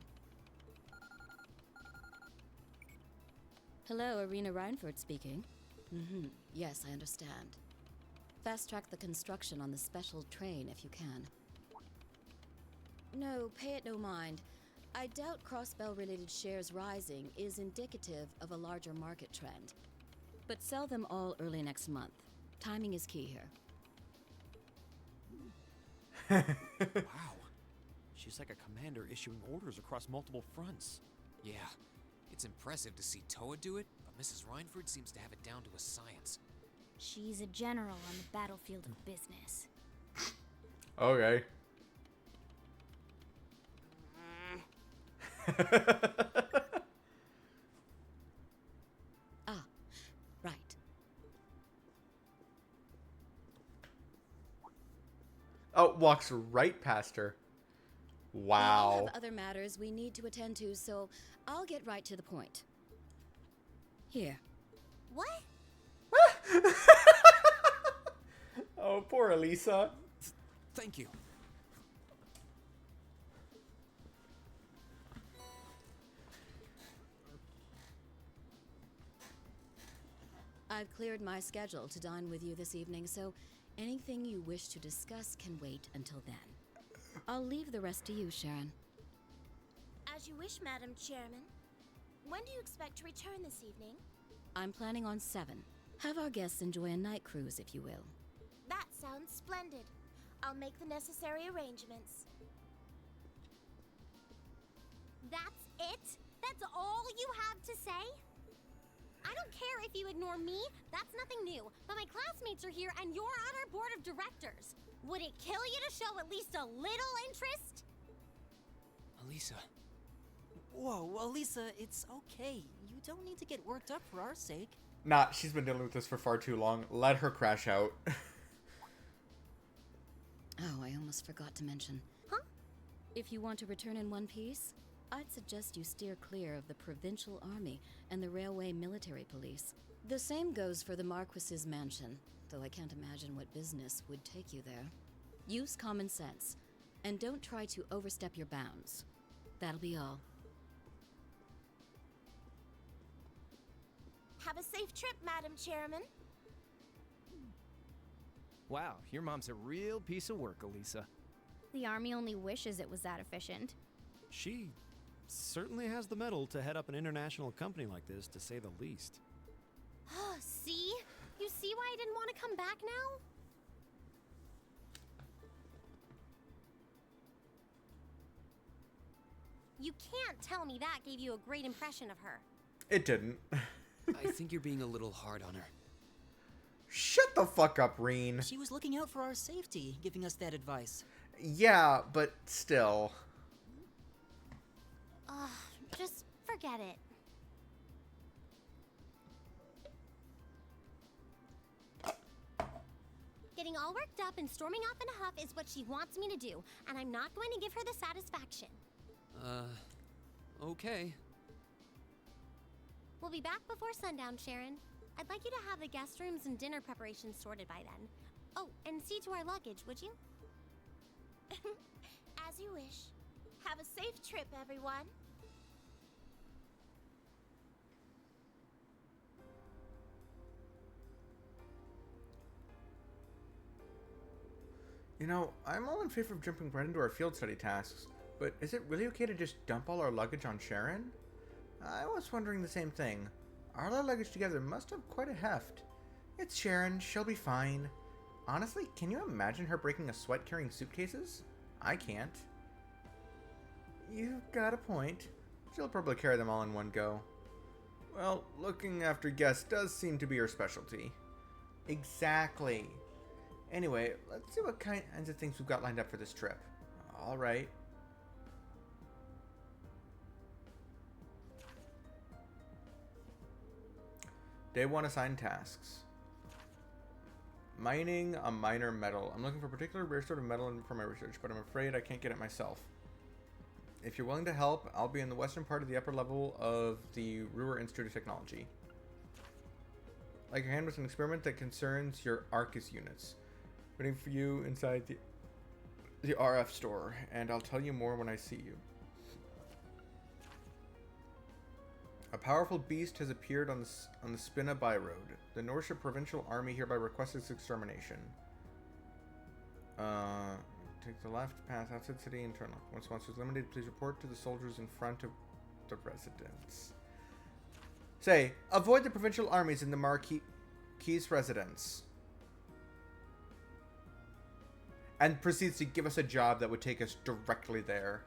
Hello, Irina Reinford speaking. Yes, I understand. Fast-track the construction on the special train if you can. No, pay it no mind. I doubt Crossbell-related shares rising is indicative of a larger market trend. But sell them all early next month. Timing is key here. Wow. She's like a commander issuing orders across multiple fronts. Yeah, it's impressive to see Toa do it, but Mrs. Reinford seems to have it down to a science. She's a general on the battlefield of business. Okay. Right. Oh, walks right past her. We all Wow. have other matters we need to attend to, so I'll get right to the point. Here. What? Oh, poor Elisa. Thank you. I've cleared my schedule to dine with you this evening, so anything you wish to discuss can wait until then. I'll leave the rest to you, Sharon. As you wish, Madam Chairman. When do you expect to return this evening? I'm planning on 7. Have our guests enjoy a night cruise, if you will. That sounds splendid. I'll make the necessary arrangements. That's it? That's all you have to say? I don't care if you ignore me, that's nothing new. But my classmates are here and you're on our board of directors. Would it kill you to show at least a little interest? Elisa. Whoa, Elisa, it's okay. You don't need to get worked up for our sake. Nah, she's been dealing with this for far too long. Let her crash out. Oh, I almost forgot to mention. Huh? If you want to return in one piece, I'd suggest you steer clear of the Provincial Army and the Railway Military Police. The same goes for the Marquis's mansion, though I can't imagine what business would take you there. Use common sense, and don't try to overstep your bounds. That'll be all. Have a safe trip, Madam Chairman. Wow, your mom's a real piece of work, Elisa. The Army only wishes it was that efficient. She certainly has the mettle to head up an international company like this, to say the least. See? You see why I didn't want to come back now? You can't tell me that gave you a great impression of her. It didn't. I think you're being a little hard on her. Shut the fuck up, Reen. She was looking out for our safety, giving us that advice. Yeah, but still. Just forget it. Getting all worked up and storming off in a huff is what she wants me to do, and I'm not going to give her the satisfaction. Okay. We'll be back before sundown, Sharon. I'd like you to have the guest rooms and dinner preparations sorted by then. Oh, and see to our luggage, would you? As you wish. Have a safe trip, everyone. You know, I'm all in favor of jumping right into our field study tasks, but is it really okay to just dump all our luggage on Sharon? I was wondering the same thing. All our luggage together must have quite a heft. It's Sharon, she'll be fine. Honestly, can you imagine her breaking a sweat carrying suitcases? I can't. You've got a point. She'll probably carry them all in one go. Well, looking after guests does seem to be her specialty. Exactly. Anyway, let's see what kinds of things we've got lined up for this trip. Alright. Day 1 assigned tasks. Mining a minor metal. I'm looking for a particular rare sort of metal for my research, but I'm afraid I can't get it myself. If you're willing to help, I'll be in the western part of the upper level of the Ruhr Institute of Technology. Like your hand with an experiment that concerns your Arcus units. Waiting for you inside the RF store, and I'll tell you more when I see you. A powerful beast has appeared on the Spina Byroad. The Norcia Provincial Army hereby requests its extermination. Take the left, pass outside city, and turn left. Once monsters limited, please report to the soldiers in front of the residence. Say, avoid the provincial armies in the Marquis residence. And proceeds to give us a job that would take us directly there.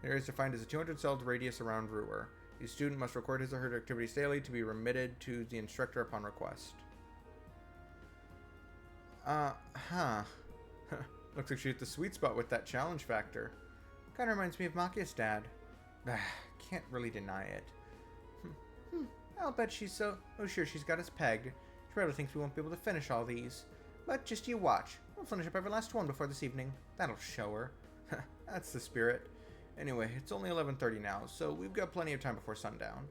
The area defined as a 200-celled radius around Ruhr. The student must record his or her activities daily to be remitted to the instructor upon request. Looks like she hit the sweet spot with that challenge factor. Kinda reminds me of Makia's dad. Can't really deny it. I'll bet she's so... Oh, sure, she's got us pegged. She probably thinks we won't be able to finish all these. But just you watch. We'll finish up every last one before this evening. That'll show her. That's the spirit. Anyway, it's only 11:30 now, so we've got plenty of time before sundown.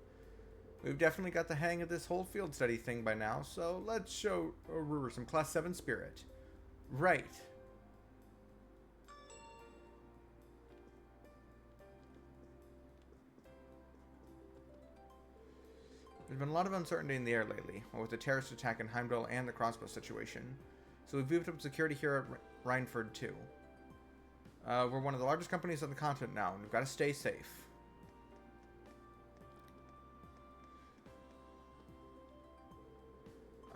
We've definitely got the hang of this whole field study thing by now, so let's show Ruhr some Class 7 spirit. Right. There's been a lot of uncertainty in the air lately, with the terrorist attack in Heimdall and the crossbow situation. So we've moved up security here at Rhineford too. We're one of the largest companies on the continent now, and we've got to stay safe.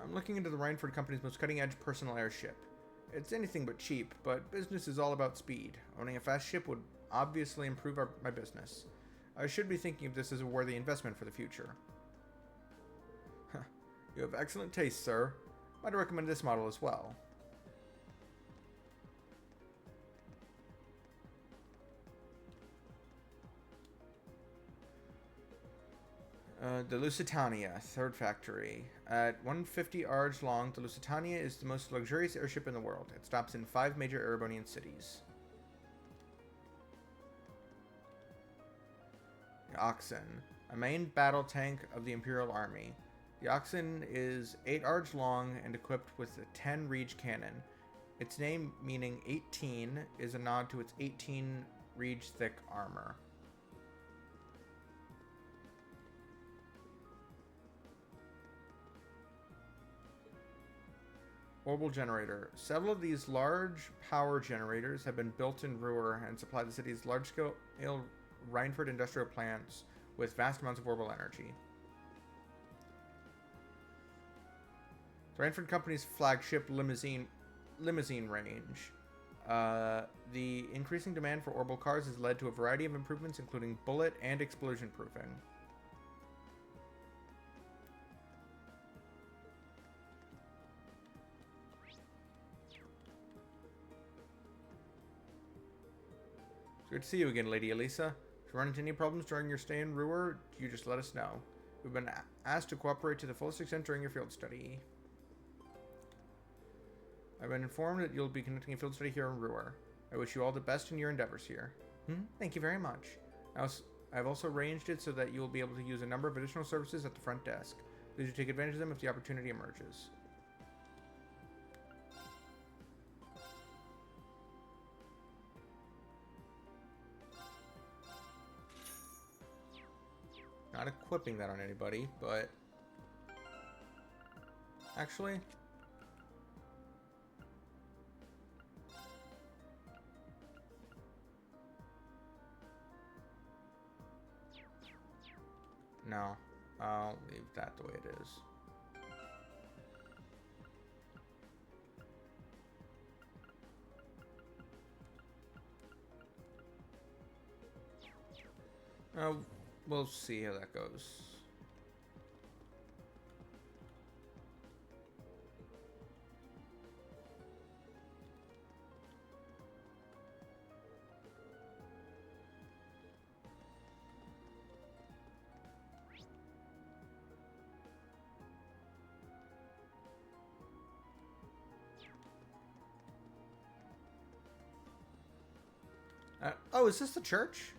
I'm looking into the Rhineford company's most cutting-edge personal airship. It's anything but cheap, but business is all about speed. Owning a fast ship would obviously improve my business. I should be thinking of this as a worthy investment for the future. You have excellent taste, sir. I'd recommend this model as well. The Lusitania, 3rd factory. At 150 ards long, the Lusitania is the most luxurious airship in the world. It stops in 5 major Erebonian cities. The Oxen, a main battle tank of the Imperial Army. The Oxen is 8 ards long and equipped with a 10 Reach cannon. Its name, meaning 18, is a nod to its 18 Reach thick armor. Orbital generator. Several of these large power generators have been built in Ruhr and supply the city's large-scale Rhineford industrial plants with vast amounts of orbital energy. The Rhineford Company's flagship limousine range. The increasing demand for orbital cars has led to a variety of improvements, including bullet and explosion proofing. It's good to see you again, Lady Elisa. If you run into any problems during your stay in Ruhr, you just let us know. We've been asked to cooperate to the fullest extent during your field study. I've been informed that you'll be conducting a field study here in Ruhr. I wish you all the best in your endeavors here. Thank you very much. I've also arranged it so that you will be able to use a number of additional services at the front desk. Please do take advantage of them if the opportunity emerges. Not equipping that on anybody, but... Actually... No, I'll leave that the way it is. We'll see how that goes. Oh, is this the church?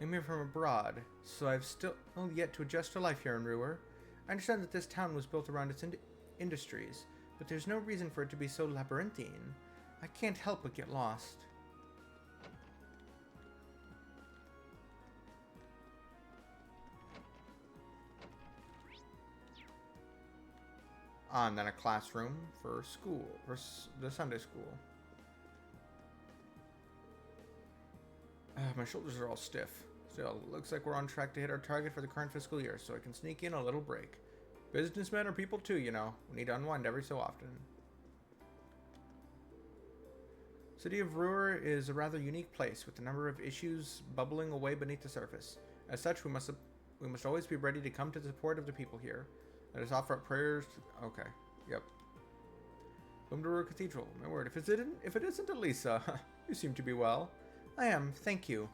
I'm here from abroad, so I've still yet to adjust to life here in Ruhr. I understand that this town was built around its industries, but there's no reason for it to be so labyrinthine. I can't help but get lost. And then a classroom for school, for the Sunday school. My shoulders are all stiff. Still, looks like we're on track to hit our target for the current fiscal year, so I can sneak in a little break. Businessmen are people too, you know. We need to unwind every so often. City of Ruhr is a rather unique place, with a number of issues bubbling away beneath the surface. As such, we must always be ready to come to the support of the people here. Let us offer up prayers to... Okay. Yep. Welcome to Ruhr Cathedral. My word, if it isn't Elisa, you seem to be well. I am, thank you.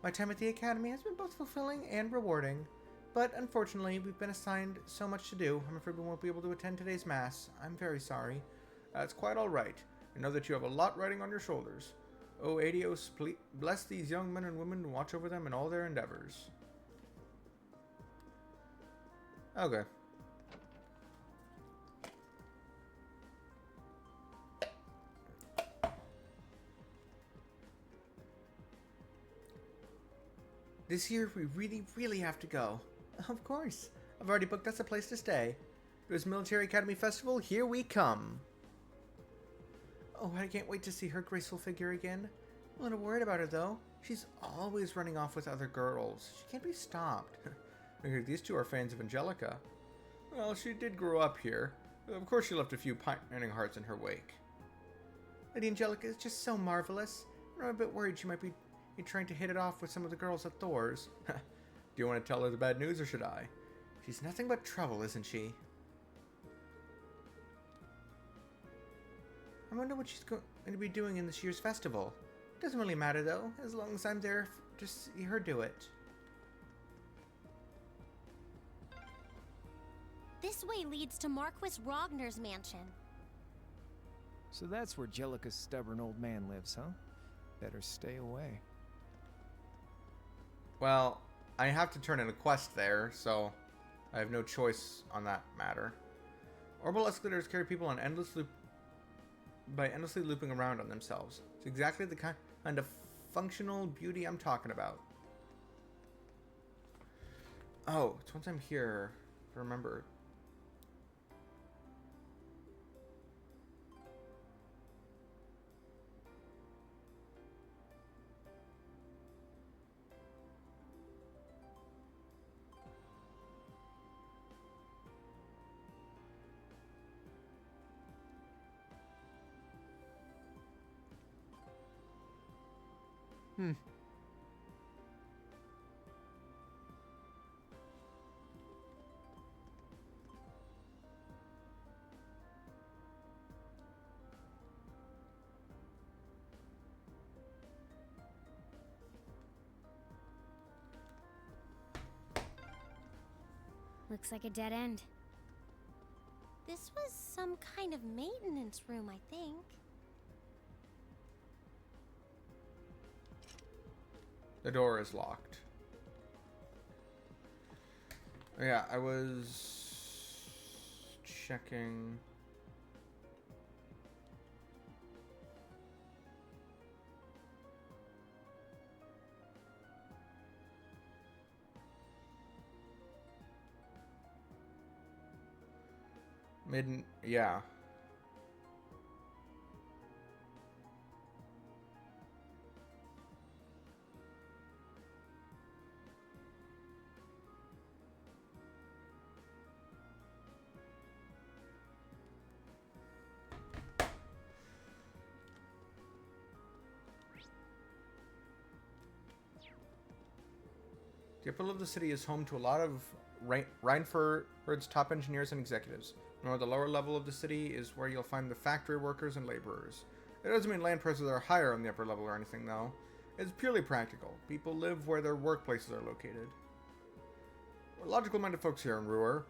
My time at the Academy has been both fulfilling and rewarding. But unfortunately, we've been assigned so much to do. I'm afraid we won't be able to attend today's Mass. I'm very sorry. That's quite alright. I know that you have a lot riding on your shoulders. Oh, Adios, please bless these young men and women and watch over them in all their endeavors. Okay. This year, we really have to go. Of course. I've already booked us a place to stay. There's Military Academy Festival. Here we come. Oh, I can't wait to see her graceful figure again. I'm a little worried about her, though. She's always running off with other girls. She can't be stopped. I hear these two are fans of Angelica. Well, she did grow up here. Of course she left a few pining hearts in her wake. Lady Angelica is just so marvelous. I'm a bit worried she might be trying to hit it off with some of the girls at Thor's. Do you want to tell her the bad news, or should I? She's nothing but trouble, isn't she? I wonder what she's going to be doing in this year's festival. Doesn't really matter, though, as long as I'm there to see her do it. This way leads to Marquis Rogner's mansion. So that's where Jellica's stubborn old man lives, huh? Better stay away. Well, I have to turn in a quest there, so I have no choice on that matter. Orbital escalators carry people on by endlessly looping around on themselves. It's exactly the kind of functional beauty I'm talking about. Oh, it's once I'm here. Remember. Looks like a dead end. This was some kind of maintenance room, I think. The door is locked. Oh, yeah, I was checking. Yeah. The upper level of the city is home to a lot of Reinford's top engineers and executives. Nor the lower level of the city is where you'll find the factory workers and laborers. It doesn't mean land prices are higher on the upper level or anything, though. It's purely practical. People live where their workplaces are located. We're logical-minded folks here in Ruhr.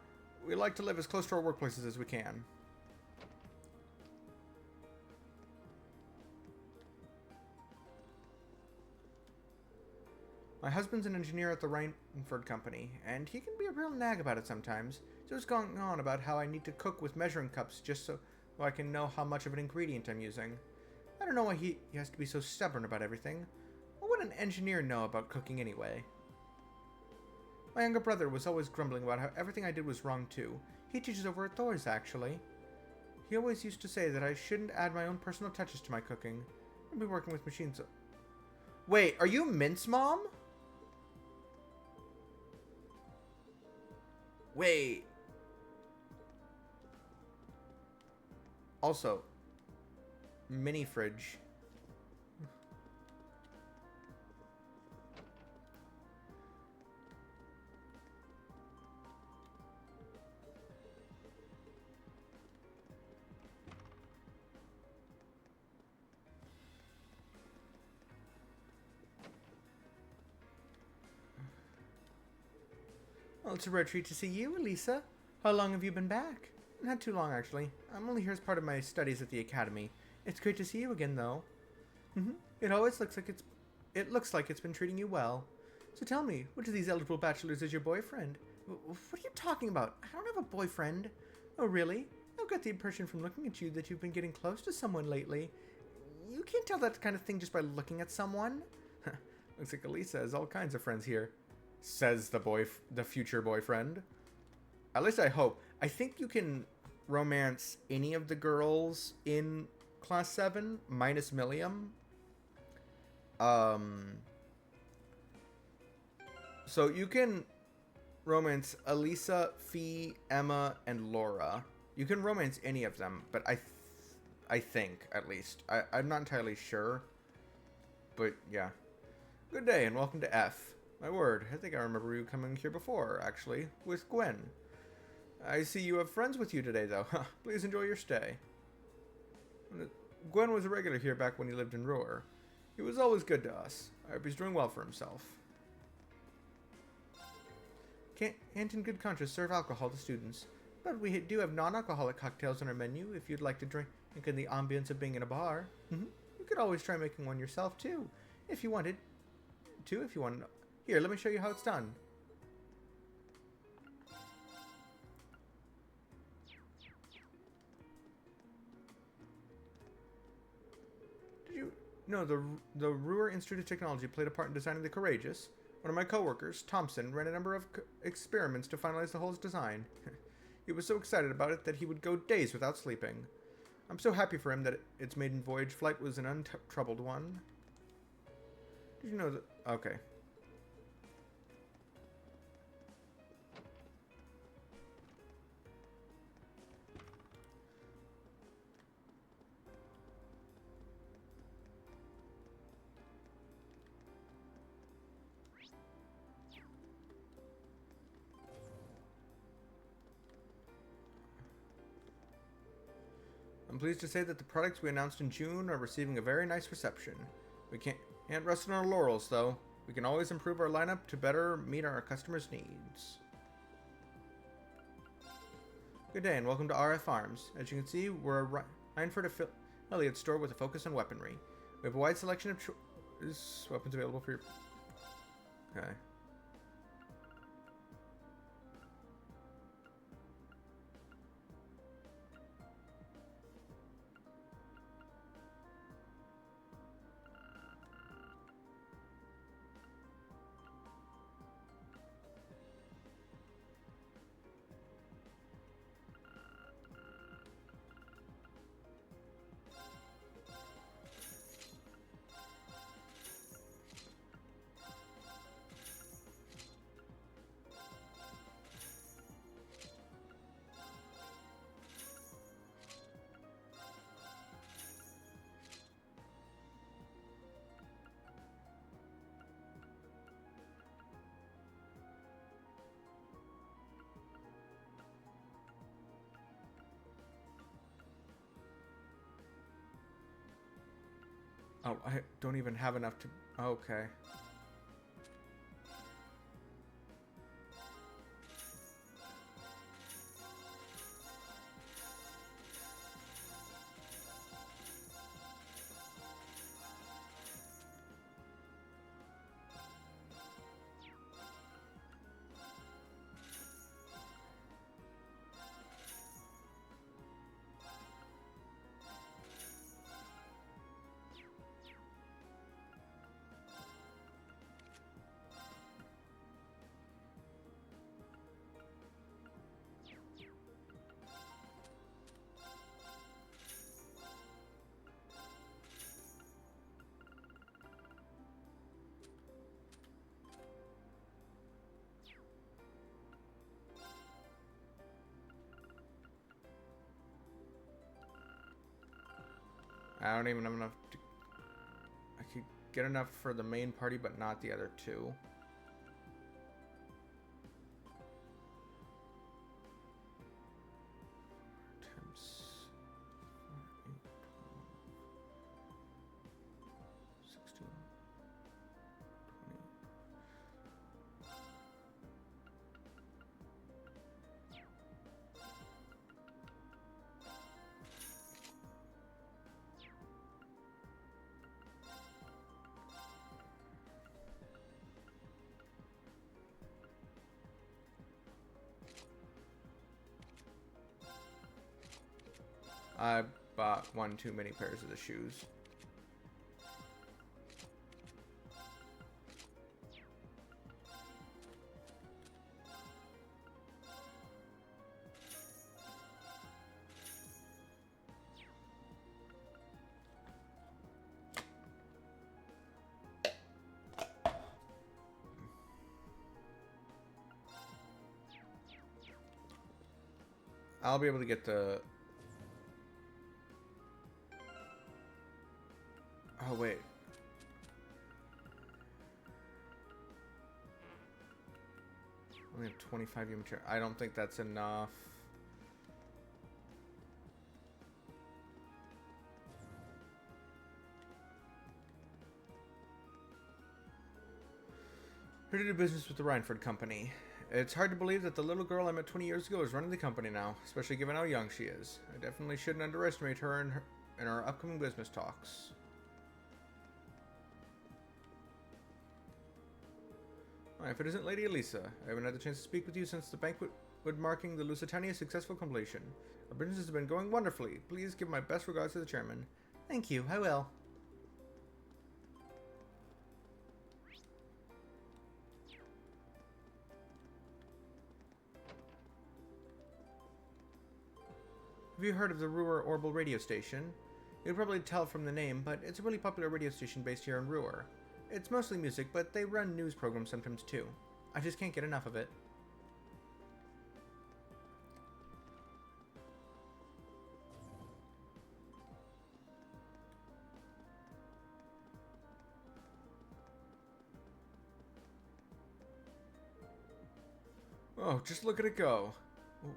We like to live as close to our workplaces as we can. My husband's an engineer at the Reinford company, and he can be a real nag about it sometimes. So it's going on about how I need to cook with measuring cups just so I can know how much of an ingredient I'm using. I don't know why he has to be so stubborn about everything. What would an engineer know about cooking anyway? My younger brother was always grumbling about how everything I did was wrong too. He teaches over at Thor's, actually. He always used to say that I shouldn't add my own personal touches to my cooking. I'd be working with machines. Wait, are you Mint's mom? Wait. Also, mini fridge. Well, it's a rare treat to see you, Elisa. How long have you been back? Not too long, actually. I'm only here as part of my studies at the academy. It's great to see you again, though. It always looks like it's been treating you well. So tell me, which of these eligible bachelors is your boyfriend? What are you talking about? I don't have a boyfriend. Oh, really? I've got the impression from looking at you that you've been getting close to someone lately. You can't tell that kind of thing just by looking at someone. Looks like Elisa has all kinds of friends here, says the future boyfriend. At least I hope. I think you can romance any of the girls in Class 7, minus Milliam. So you can romance Elisa, Fee, Emma, and Laura. You can romance any of them, but I think, at least. I'm not entirely sure. But, yeah. Good day, and welcome to F. My word, I think I remember you coming here before, actually, with Gwen. I see you have friends with you today, though. Please enjoy your stay. Gwen was a regular here back when he lived in Ruhr. He was always good to us. I hope he's doing well for himself. Can't in good conscience serve alcohol to students, but we do have non-alcoholic cocktails on our menu if you'd like to drink in the ambience of being in a bar. You could always try making one yourself, too, if you wanted to. Here, let me show you how it's done. No, the Ruhr Institute of Technology played a part in designing the Courageous. One of my coworkers, Thompson, ran a number of experiments to finalize the whole design. He was so excited about it that he would go days without sleeping. I'm so happy for him that its maiden voyage flight was an untroubled one. Did you know that? Okay. I'm pleased to say that the products we announced in June are receiving a very nice reception. We can't rest on our laurels, though. We can always improve our lineup to better meet our customers' needs. Good day and welcome to RF Arms. As you can see, we're a Reinford affiliate store with a focus on weaponry. We have a wide selection of weapons available for your... Okay. Oh, I don't even have enough to... Okay. I don't even have enough to... I could get enough for the main party, but not the other two. Times 4, 8, 12, 16, 20. I bought one too many pairs of the shoes. I'll be able to get the... Oh, wait. Only have 25 human material. I don't think that's enough. Here to do business with the Reinford Company. It's hard to believe that the little girl I met 20 years ago is running the company now, especially given how young she is. I definitely shouldn't underestimate her in our upcoming business talks. If it isn't Lady Elisa, I haven't had the chance to speak with you since the banquet marking the Lusitania's successful completion. Our business has been going wonderfully. Please give my best regards to the chairman. Thank you, I will. Have you heard of the Ruhr Orbital radio station? You'd probably tell from the name, but it's a really popular radio station based here in Ruhr. It's mostly music, but they run news programs sometimes too. I just can't get enough of it. Oh, just look at it go.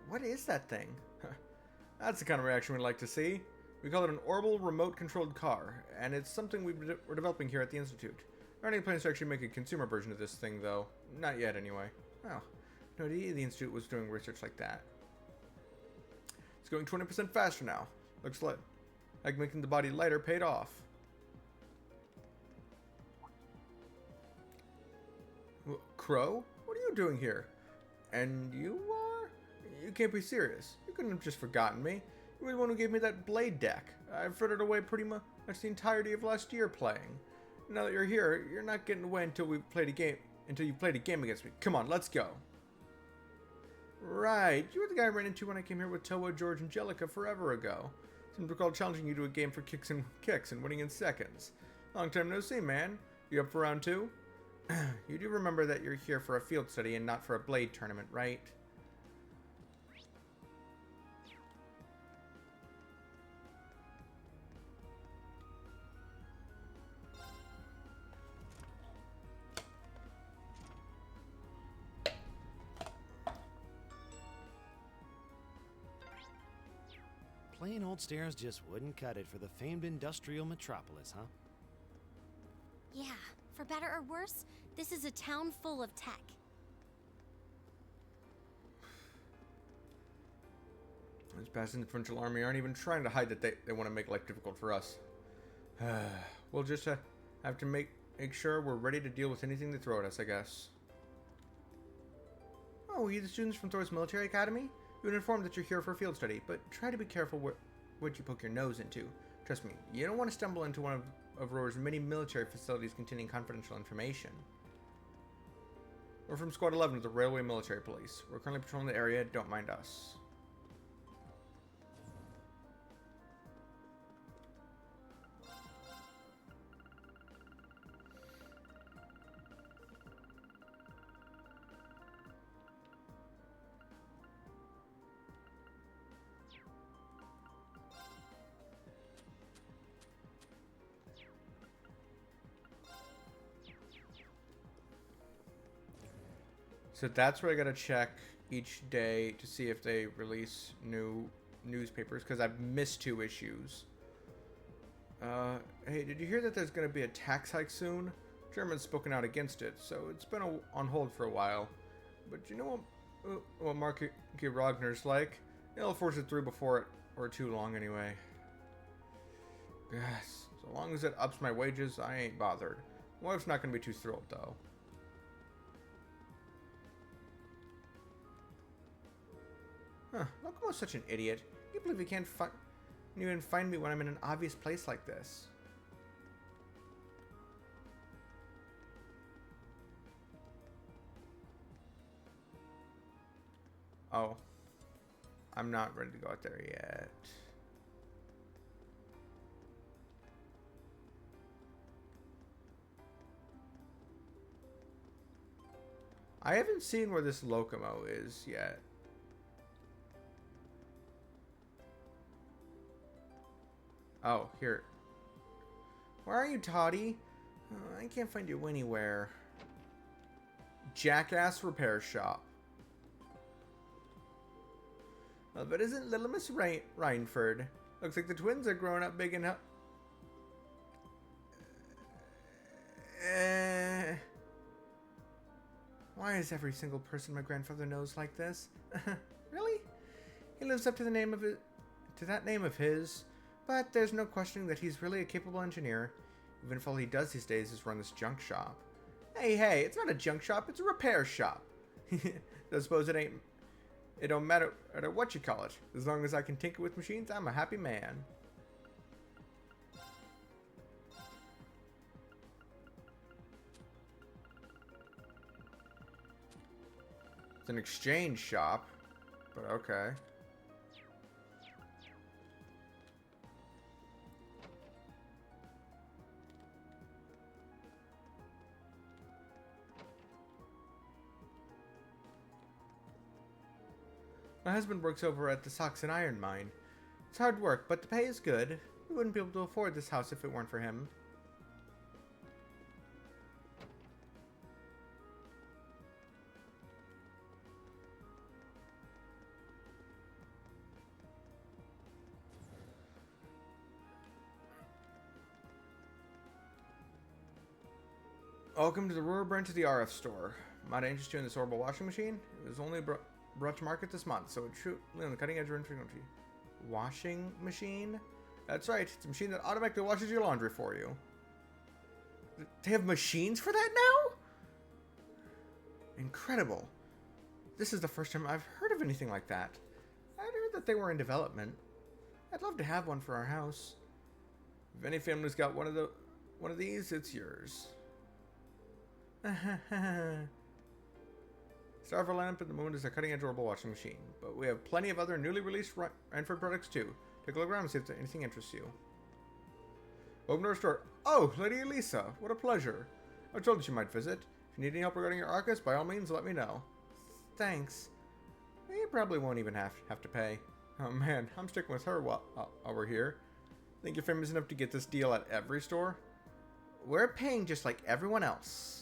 What is that thing? That's the kind of reaction we'd like to see. We call it an orbital remote-controlled car, and it's something we're developing here at the Institute. There aren't any plans to actually make a consumer version of this thing, though. Not yet, anyway. Oh, no idea the Institute was doing research like that. going 20% faster now. Looks like making the body lighter paid off. Crow? What are you doing here? And you are? You can't be serious. You couldn't have just forgotten me. You were the one who gave me that blade deck. I've frittered away pretty much the entirety of last year playing. Now that you're here, you're not getting away until you've played a game against me. Come on, let's go. Right, you were the guy I ran into when I came here with Toa, George, and Jellica forever ago. Seems to recall challenging you to a game for kicks and winning in seconds. Long time no see, man. You up for round 2? You do remember that you're here for a field study and not for a blade tournament, right? Plain old stairs just wouldn't cut it for the famed industrial metropolis, huh? Yeah, for better or worse, this is a town full of tech. Those bastards in the provincial army aren't even trying to hide that they want to make life difficult for us. We'll just have to make sure we're ready to deal with anything they throw at us, I guess. Oh, are you the students from Thor's Military Academy? You've been informed that you're here for a field study, but try to be careful what you poke your nose into. Trust me, you don't want to stumble into one of Roar's many military facilities containing confidential information. We're from Squad 11 of the Railway Military Police. We're currently patrolling the area, don't mind us. So that's where I gotta check each day to see if they release new newspapers, because I've missed 2 issues. Hey, did you hear that there's gonna be a tax hike soon? German's spoken out against it, so it's been on hold for a while. But you know what Mark Rogner's like? He'll force it through before it or too long anyway. Yes, so long as it ups my wages, I ain't bothered. My wife's not gonna be too thrilled though. Huh, Locomo's such an idiot. Can you believe he can't even find me when I'm in an obvious place like this? Oh. I'm not ready to go out there yet. I haven't seen where this Locomo is yet. Oh, here. Where are you, Toddy? I can't find you anywhere. Jackass Repair Shop. Well, if it isn't Little Miss Rhineford. Looks like the twins are growing up big enough. Why is every single person my grandfather knows like this? Really? He lives up to the name of it, to that name of his. But there's no questioning that he's really a capable engineer. Even if all he does these days is run this junk shop. Hey, it's not a junk shop, it's a repair shop. I suppose it don't matter what you call it. As long as I can tinker with machines, I'm a happy man. It's an exchange shop, but okay. My husband works over at the Saxon Iron Mine. It's hard work, but the pay is good. We wouldn't be able to afford this house if it weren't for him. Welcome to the rural branch of the RF store. Might I interest you in this orbital washing machine? It was only brought to market this month, so it's truly on the cutting edge of technology. washing machine? That's right, it's a machine that automatically washes your laundry for you. They have machines for that now? Incredible. This is the first time I've heard of anything like that. I'd heard that they were in development. I'd love to have one for our house. If any family's got one of these, it's yours. Star of a Lamp and the Moon is a cutting-edge orbital washing machine, but we have plenty of other newly released Ranford products too. Take a look around and see if anything interests you. Welcome to our store. Oh, Lady Elisa, what a pleasure. I told you she might visit. If you need any help regarding your Arcus, by all means, let me know. Thanks. You probably won't even have to pay. Oh man, I'm sticking with her while we're here. Think you're famous enough to get this deal at every store? We're paying just like everyone else.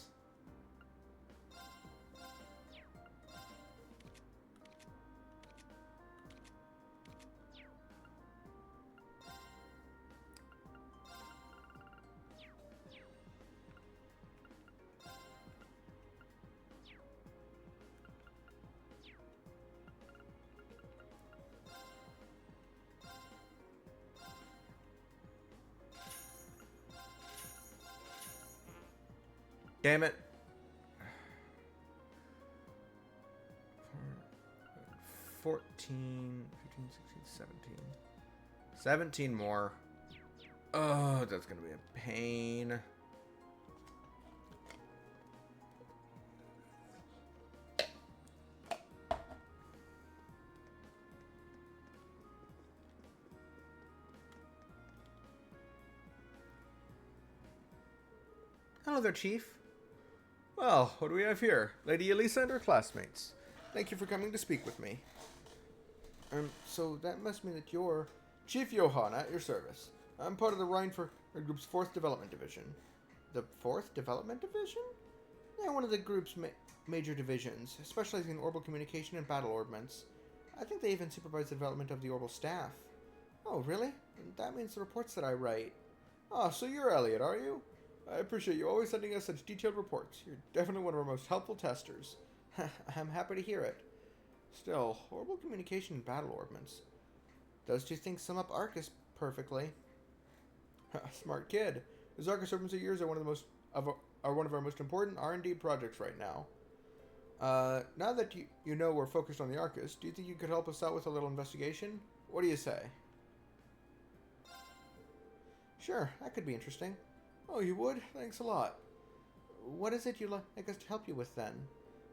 Damn it. 14, 15, 16, 17. 17 more. Oh, that's going to be a pain. Hello there, Chief. Well, what do we have here? Lady Elisa and her classmates. Thank you for coming to speak with me. So that must mean that you're Chief Johann at your service. I'm part of the Rhineford Group's 4th Development Division. The 4th Development Division? Yeah, one of the group's major divisions, specializing in orbital communication and battle ordnance. I think they even supervise the development of the orbital staff. Oh, really? That means the reports that I write. Oh, so you're Elliot, are you? I appreciate you always sending us such detailed reports. You're definitely one of our most helpful testers. I'm happy to hear it. Still, orbital communication and battle ordnance. Those two things sum up Arcus perfectly. Smart kid. Those Arcus ordnance of yours are one of our most important R&D projects right now. Now that you know we're focused on the Arcus, do you think you could help us out with a little investigation? What do you say? Sure, that could be interesting. Oh, you would? Thanks a lot. What is it you'd like us to help you with, then?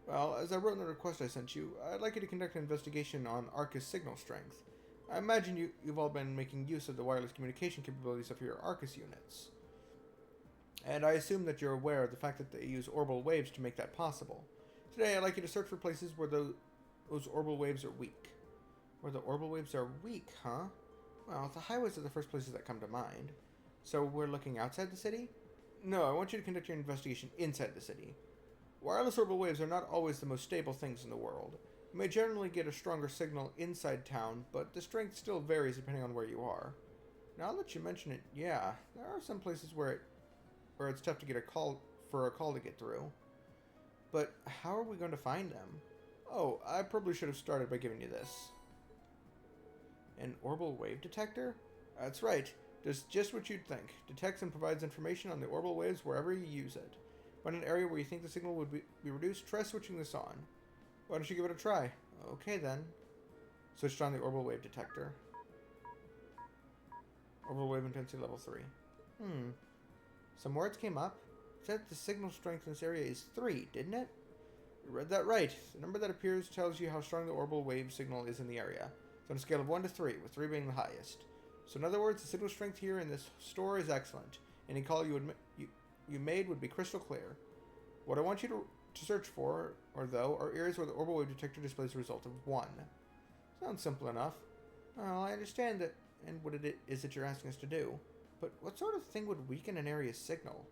Well, as I wrote in the request I sent you, I'd like you to conduct an investigation on Arcus signal strength. I imagine you've all been making use of the wireless communication capabilities of your Arcus units. And I assume that you're aware of the fact that they use orbital waves to make that possible. Today, I'd like you to search for places where those orbital waves are weak. Where the orbital waves are weak, huh? Well, the highways are the first places that come to mind. So we're looking outside the city? No, I want you to conduct your investigation inside the city. Wireless orbital waves are not always the most stable things in the world. You may generally get a stronger signal inside town, but the strength still varies depending on where you are. Now that you mention it, yeah, there are some places where it's tough to get a call to get through. But how are we going to find them? Oh, I probably should have started by giving you this. An orbital wave detector? That's right. Does just what you'd think. Detects and provides information on the orbital waves wherever you use it. Find an area where you think the signal would be reduced, try switching this on. Why don't you give it a try? Okay then. Switched on the orbital wave detector. Orbital wave intensity level 3. Some words came up. It said the signal strength in this area is 3, didn't it? You read that right. The number that appears tells you how strong the orbital wave signal is in the area. It's on a scale of 1 to 3, with 3 being the highest. So in other words, the signal strength here in this store is excellent. Any call you made would be crystal clear. What I want you to search for, are areas where the orbital wave detector displays a result of 1. Sounds simple enough. Well, I understand that and what it is that you're asking us to do. But what sort of thing would weaken an area's signal?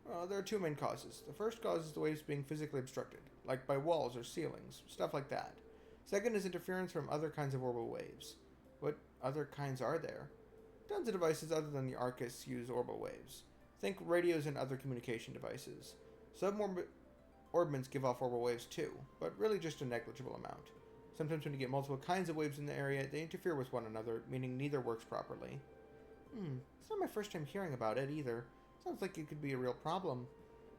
Well, there are 2 main causes. The first cause is the waves being physically obstructed, like by walls or ceilings, stuff like that. Second is interference from other kinds of orbital waves. What other kinds are there? Tons of devices other than the Arcus use orbital waves. Think radios and other communication devices. Some orbments give off orbital waves too, but really just a negligible amount. Sometimes when you get multiple kinds of waves in the area, they interfere with one another, meaning neither works properly. It's not my first time hearing about it either. Sounds like it could be a real problem.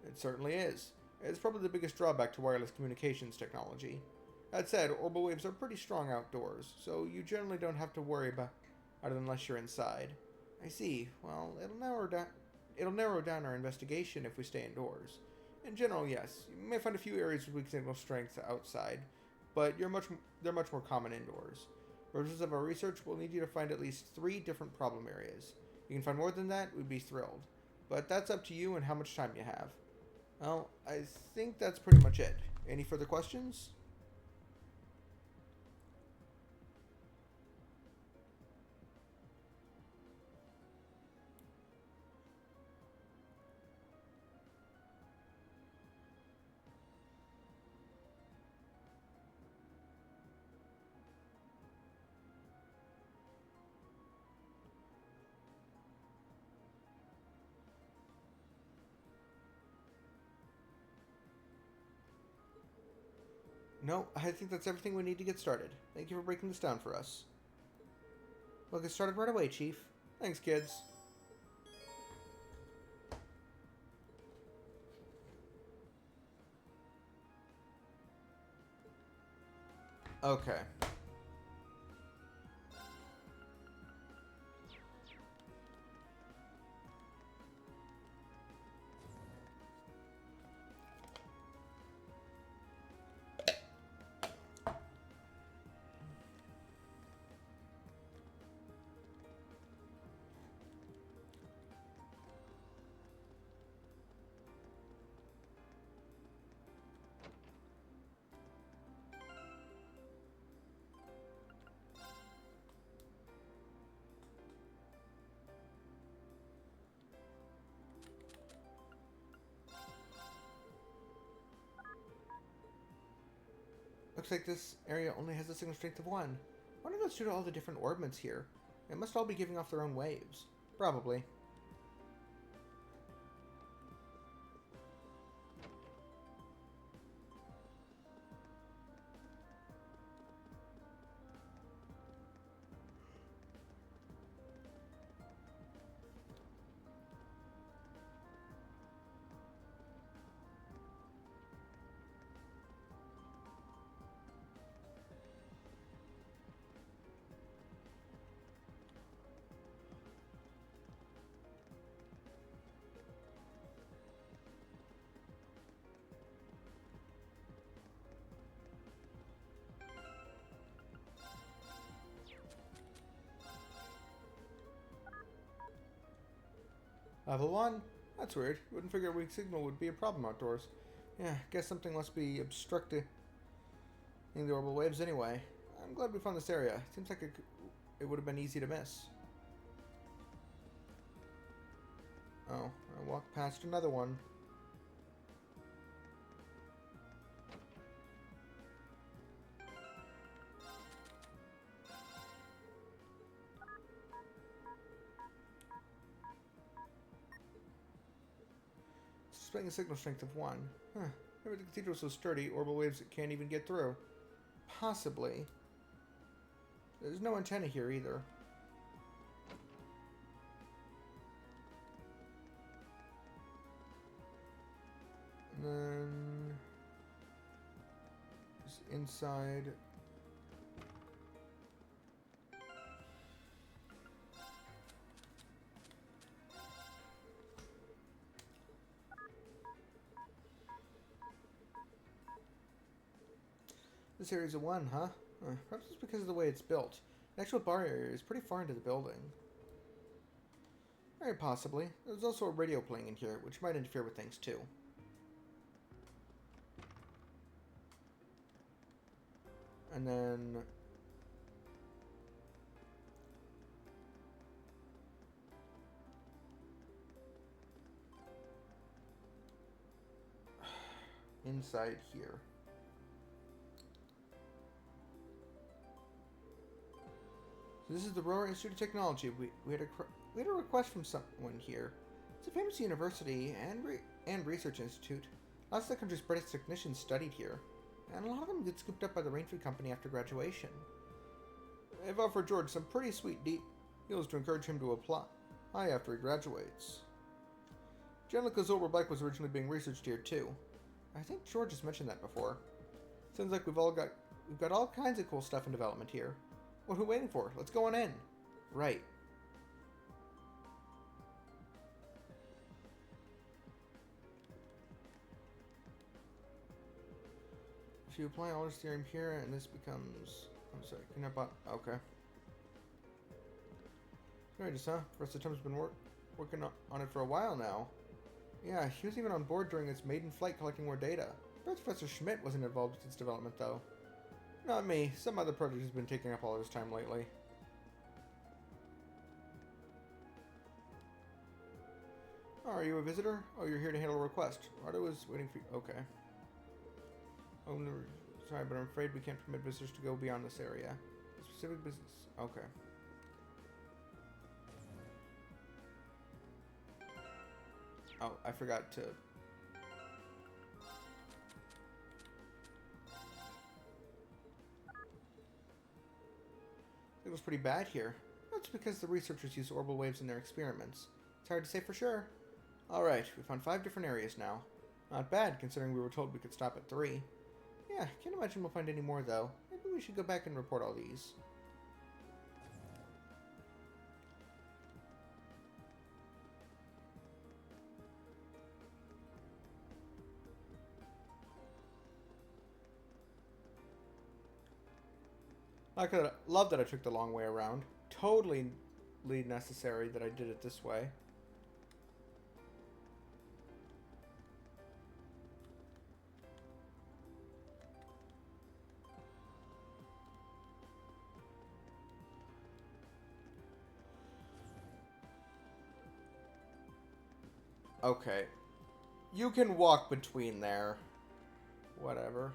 It certainly is. It's probably the biggest drawback to wireless communications technology. That said, orbital waves are pretty strong outdoors, so you generally don't have to worry about it unless you're inside. I see. Well, it'll narrow down our investigation if we stay indoors. In general, yes, you may find a few areas with weak signal strength outside, but they're much more common indoors. For purposes of our research, we'll need you to find at least 3 different problem areas. If you can find more than that, we'd be thrilled. But that's up to you and how much time you have. Well, I think that's pretty much it. Any further questions? No, I think that's everything we need to get started. Thank you for breaking this down for us. We'll get started right away, Chief. Thanks, kids. Okay. Looks like this area only has a signal strength of 1. I wonder if that's due to all the different orbits here. They must all be giving off their own waves. Probably. Level 1? That's weird. You wouldn't figure a weak signal would be a problem outdoors. Yeah, guess something must be obstructing the orbital waves anyway. I'm glad we found this area. Seems like it would have been easy to miss. Oh, I walked past another one. Displaying a signal strength of 1. Huh. Maybe the cathedral's so sturdy, orbital waves it can't even get through. Possibly. There's no antenna here either. And then just inside. This area's a 1, huh? Perhaps it's because of the way it's built. The actual bar area is pretty far into the building. Very possibly. There's also a radio playing in here, which might interfere with things too. And then inside here. So this is the Roar Institute of Technology. We had a request from someone here. It's a famous university and research institute. Lots of the country's brightest technicians studied here. and a lot of them get scooped up by the Raintree Company after graduation. They've offered George some pretty sweet deals to encourage him to apply after he graduates. Jellicoe's Orbital Bike was originally being researched here too. I think George has mentioned that before. Sounds like we've got all kinds of cool stuff in development here. What are we waiting for? Let's go on in. Right. If you apply Alder's theorem here, and this becomes... I'm sorry, can I okay. Gorgeous, huh? Professor Tom's been working on it for a while now. Yeah, he was even on board during its maiden flight collecting more data. Professor Schmidt wasn't involved with its development, though. Not me. Some other project has been taking up all his time lately. Oh, are you a visitor? Oh, you're here to handle a request. Rado was waiting for you. Okay. Oh, no, sorry, but I'm afraid we can't permit visitors to go beyond this area. A specific business. Okay. Oh, I forgot to... It was pretty bad here. That's because the researchers use orbital waves in their experiments. It's hard to say for sure. Alright, we found 5 different areas now. Not bad, considering we were told we could stop at 3. Yeah, can't imagine we'll find any more, though. Maybe we should go back and report all these. I could love that I took the long way around. Totally necessary that I did it this way. Okay. You can walk between there. Whatever.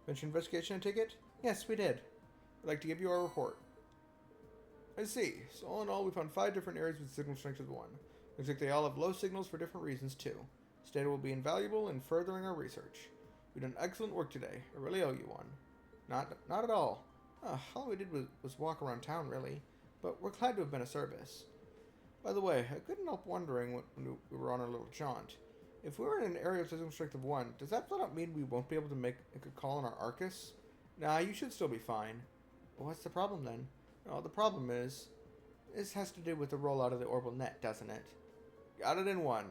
Finish investigation, I take it? Yes, we did. I'd like to give you our report. I see. So all in all, we found 5 different areas with signal strength of 1. Looks like they all have low signals for different reasons, too. This data will be invaluable in furthering our research. You've done excellent work today. I really owe you one. Not at all. All we did was walk around town, really. But we're glad to have been of service. By the way, I couldn't help wondering when we were on our little jaunt. If we were in an area of signal strength of 1, does that flat out mean we won't be able to make a call on our Arcus? Nah, you should still be fine. Well, what's the problem then? No, the problem is... This has to do with the rollout of the orbital net, doesn't it? Got it in 1.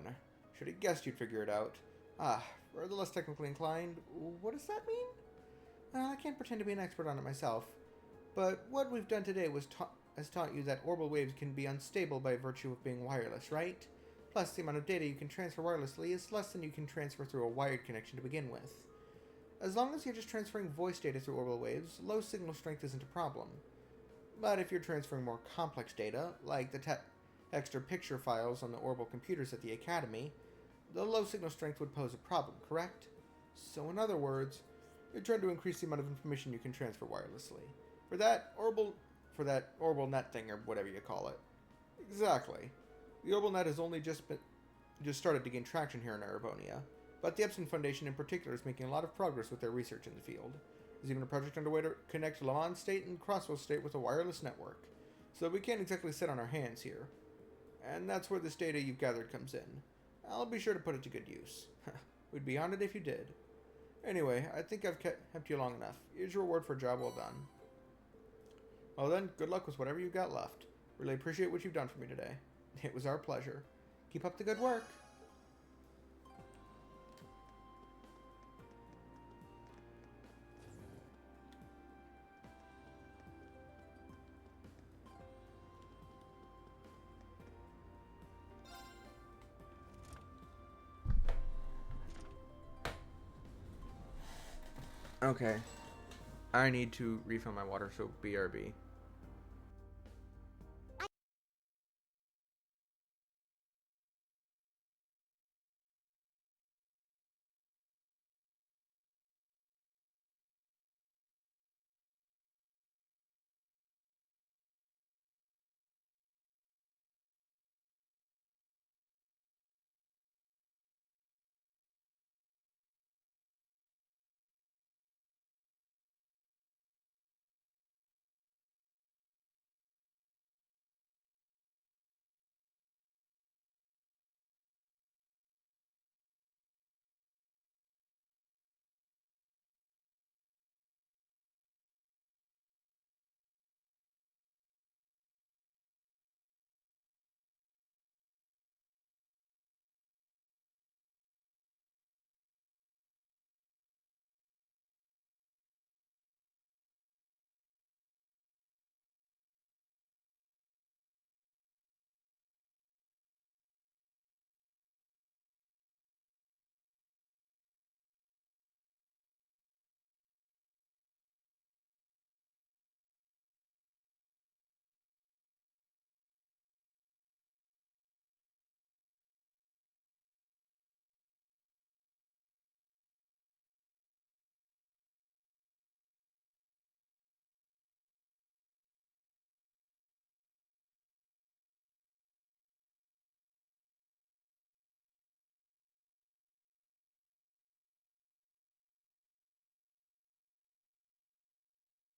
Should have guessed you'd figure it out. For the less technically inclined, what does that mean? Well, I can't pretend to be an expert on it myself. But what we've done today has taught you that orbital waves can be unstable by virtue of being wireless, right? Plus, the amount of data you can transfer wirelessly is less than you can transfer through a wired connection to begin with. As long as you're just transferring voice data through orbital waves, low signal strength isn't a problem. But if you're transferring more complex data, like the text or picture files on the orbital computers at the Academy, the low signal strength would pose a problem, correct? So in other words, you're trying to increase the amount of information you can transfer wirelessly. For that orbital net thing, or whatever you call it. Exactly. The orbital net has only just started to gain traction here in Erebonia, but the Epson Foundation in particular is making a lot of progress with their research in the field. There's even a project underway to connect Lamont State and Crossville State with a wireless network, so we can't exactly sit on our hands here. And that's where this data you've gathered comes in. I'll be sure to put it to good use. We'd be honored if you did. Anyway, I think I've kept you long enough. Here's your reward for a job well done. Well then, good luck with whatever you've got left. Really appreciate what you've done for me today. It was our pleasure. Keep up the good work. Okay. I need to refill my water, so BRB.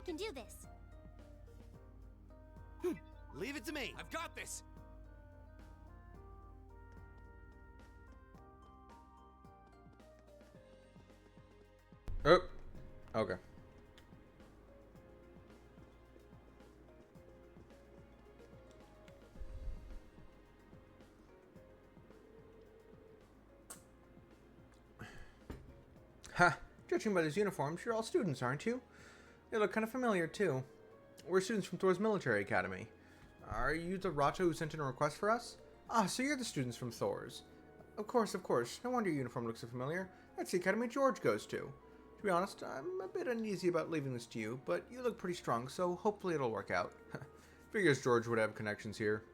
Can do this. Leave it to me. I've got this! Oh, okay. Ha! Judging by these uniforms, you're all students, aren't you? They look kind of familiar, too. We're students from Thor's military academy. Are you the Rata who sent in a request for us? Ah, so you're the students from Thor's. Of course, of course. No wonder your uniform looks so familiar. That's the academy George goes to. To be honest, I'm a bit uneasy about leaving this to you, but you look pretty strong, so hopefully it'll work out. Figures George would have connections here.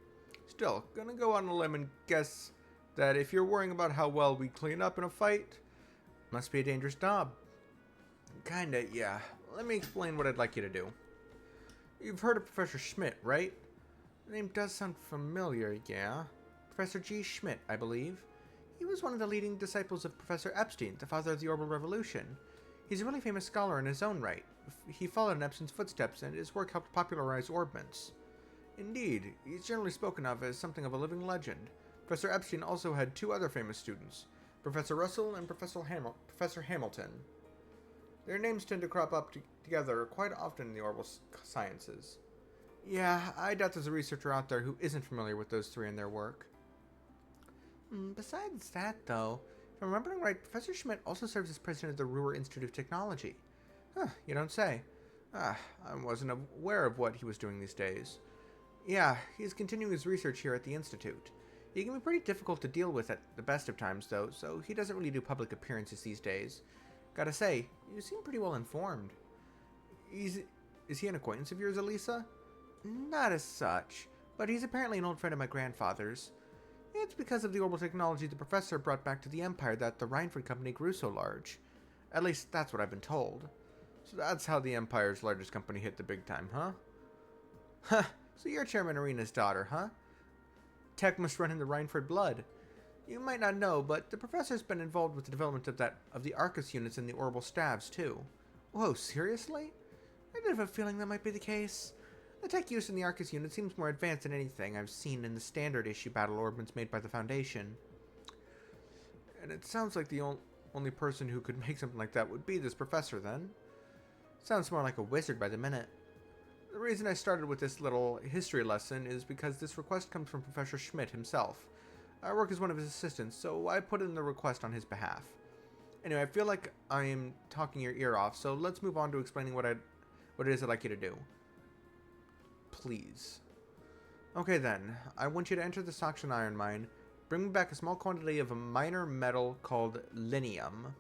Still, gonna go on a limb and guess that if you're worrying about how well we clean up in a fight, must be a dangerous job. Kinda, yeah. Let me explain what I'd like you to do. You've heard of Professor Schmidt, right? The name does sound familiar, yeah. Professor G. Schmidt, I believe. He was one of the leading disciples of Professor Epstein, the father of the Orbital Revolution. He's a really famous scholar in his own right. He followed in Epstein's footsteps, and his work helped popularize orbments. Indeed, he's generally spoken of as something of a living legend. Professor Epstein also had two other famous students, Professor Russell and Professor Hamilton. Their names tend to crop up together quite often in the orbital sciences. Yeah, I doubt there's a researcher out there who isn't familiar with those three and their work. Besides that, though, if I'm remembering right, Professor Schmidt also serves as president of the Ruhr Institute of Technology. Huh, you don't say. I wasn't aware of what he was doing these days. Yeah, he's continuing his research here at the Institute. He can be pretty difficult to deal with at the best of times, though, so he doesn't really do public appearances these days. Gotta say, you seem pretty well informed. Is he an acquaintance of yours, Elisa? Not as such, but he's apparently an old friend of my grandfather's. It's because of the orbital technology the professor brought back to the Empire that the Rhineford Company grew so large. At least, that's what I've been told. So that's how the Empire's largest company hit the big time, huh? Huh, so you're Chairman Arena's daughter, huh? Tech must run in the Rhineford blood. You might not know, but the professor's been involved with the development of the Arcus units and the orbital stabs, too. Whoa, seriously? I did have a feeling that might be the case. The tech used in the Arcus unit seems more advanced than anything I've seen in the standard issue battle orbments made by the Foundation. And it sounds like the only person who could make something like that would be this professor, then. Sounds more like a wizard by the minute. The reason I started with this little history lesson is because this request comes from Professor Schmidt himself. I work as one of his assistants, so I put in the request on his behalf. Anyway, I feel like I am talking your ear off, so let's move on to explaining what it is I'd like you to do. Please. Okay then, I want you to enter the Saxon iron mine, bring me back a small quantity of a minor metal called linium.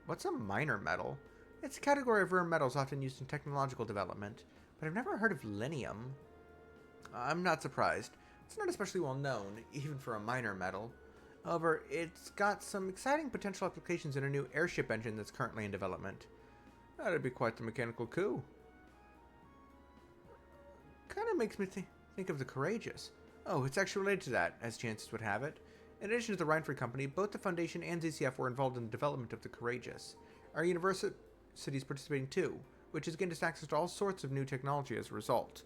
What's a minor metal? It's a category of rare metals often used in technological development, but I've never heard of linium. I'm not surprised. It's not especially well known, even for a minor metal. However, it's got some exciting potential applications in a new airship engine that's currently in development. That'd be quite the mechanical coup. Kinda makes me think of the Courageous. Oh, it's actually related to that, as chances would have it. In addition to the Rhineford Company, both the Foundation and ZCF were involved in the development of the Courageous. Our university is participating too, which has gained us access to all sorts of new technology as a result.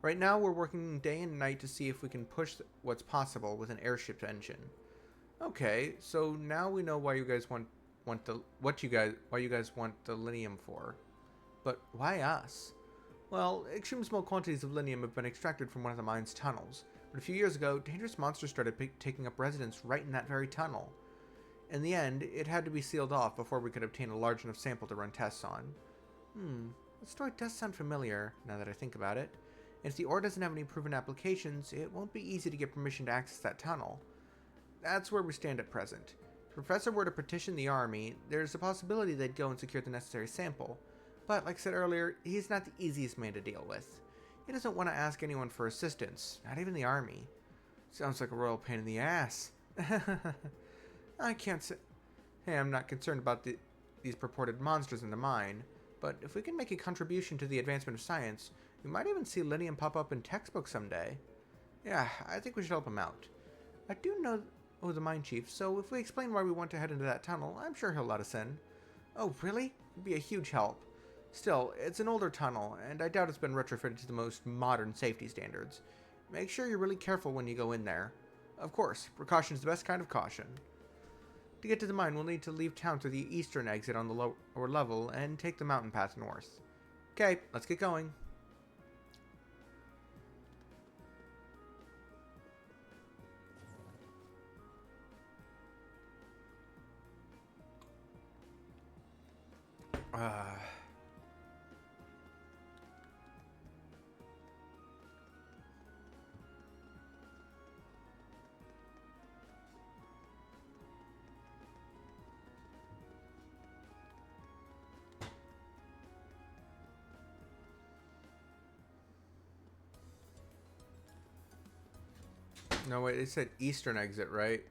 Right now, we're working day and night to see if we can push what's possible with an airship engine. Okay, so now we know why you guys want the linium for. But why us? Well, extreme small quantities of linium have been extracted from one of the mine's tunnels, but a few years ago, dangerous monsters started taking up residence right in that very tunnel. In the end, it had to be sealed off before we could obtain a large enough sample to run tests on. The story does sound familiar, now that I think about it. And if the ore doesn't have any proven applications, it won't be easy to get permission to access that tunnel. That's where we stand at present. If the professor were to petition the army, there's a possibility they'd go and secure the necessary sample. But, like I said earlier, he's not the easiest man to deal with. He doesn't want to ask anyone for assistance, not even the army. Sounds like a royal pain in the ass. I can't say I'm not concerned about these purported monsters in the mine, but if we can make a contribution to the advancement of science, we might even see linium pop up in textbooks someday. Yeah, I think we should help him out. I do know the mine chief, so if we explain why we want to head into that tunnel, I'm sure he'll let us in. Oh, really? It'd be a huge help. Still, it's an older tunnel, and I doubt it's been retrofitted to the most modern safety standards. Make sure you're really careful when you go in there. Of course, precaution is the best kind of caution. To get to the mine, we'll need to leave town through the eastern exit on the lower level and take the mountain path north. Okay, let's get going. No, wait, it said eastern exit, right?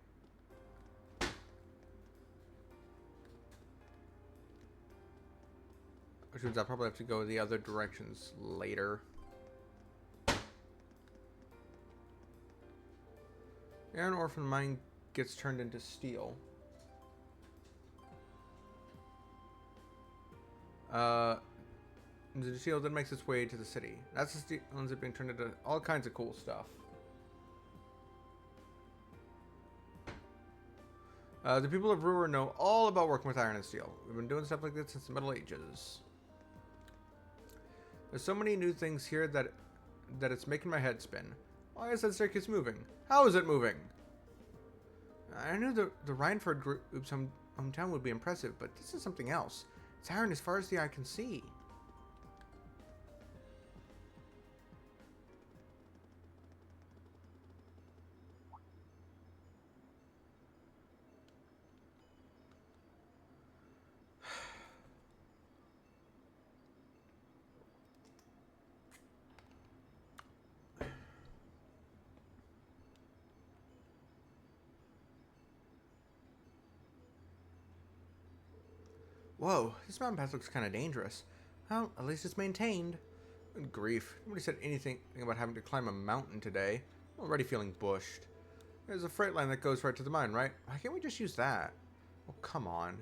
Which means I'll probably have to go the other directions later. Iron ore from the mine gets turned into steel. The steel then makes its way to the city. That's the steel ends up being turned into all kinds of cool stuff. The people of Ruhr know all about working with iron and steel. We've been doing stuff like this since the Middle Ages. There's so many new things here that it's making my head spin. Why is that staircase moving? How is it moving? I knew the Reinford group's hometown would be impressive, but this is something else. It's iron as far as the eye can see. Whoa, this mountain path looks kind of dangerous. Well, at least it's maintained. Good grief. Nobody said anything about having to climb a mountain today. I'm already feeling bushed. There's a freight line that goes right to the mine, right? Why can't we just use that? Oh, come on.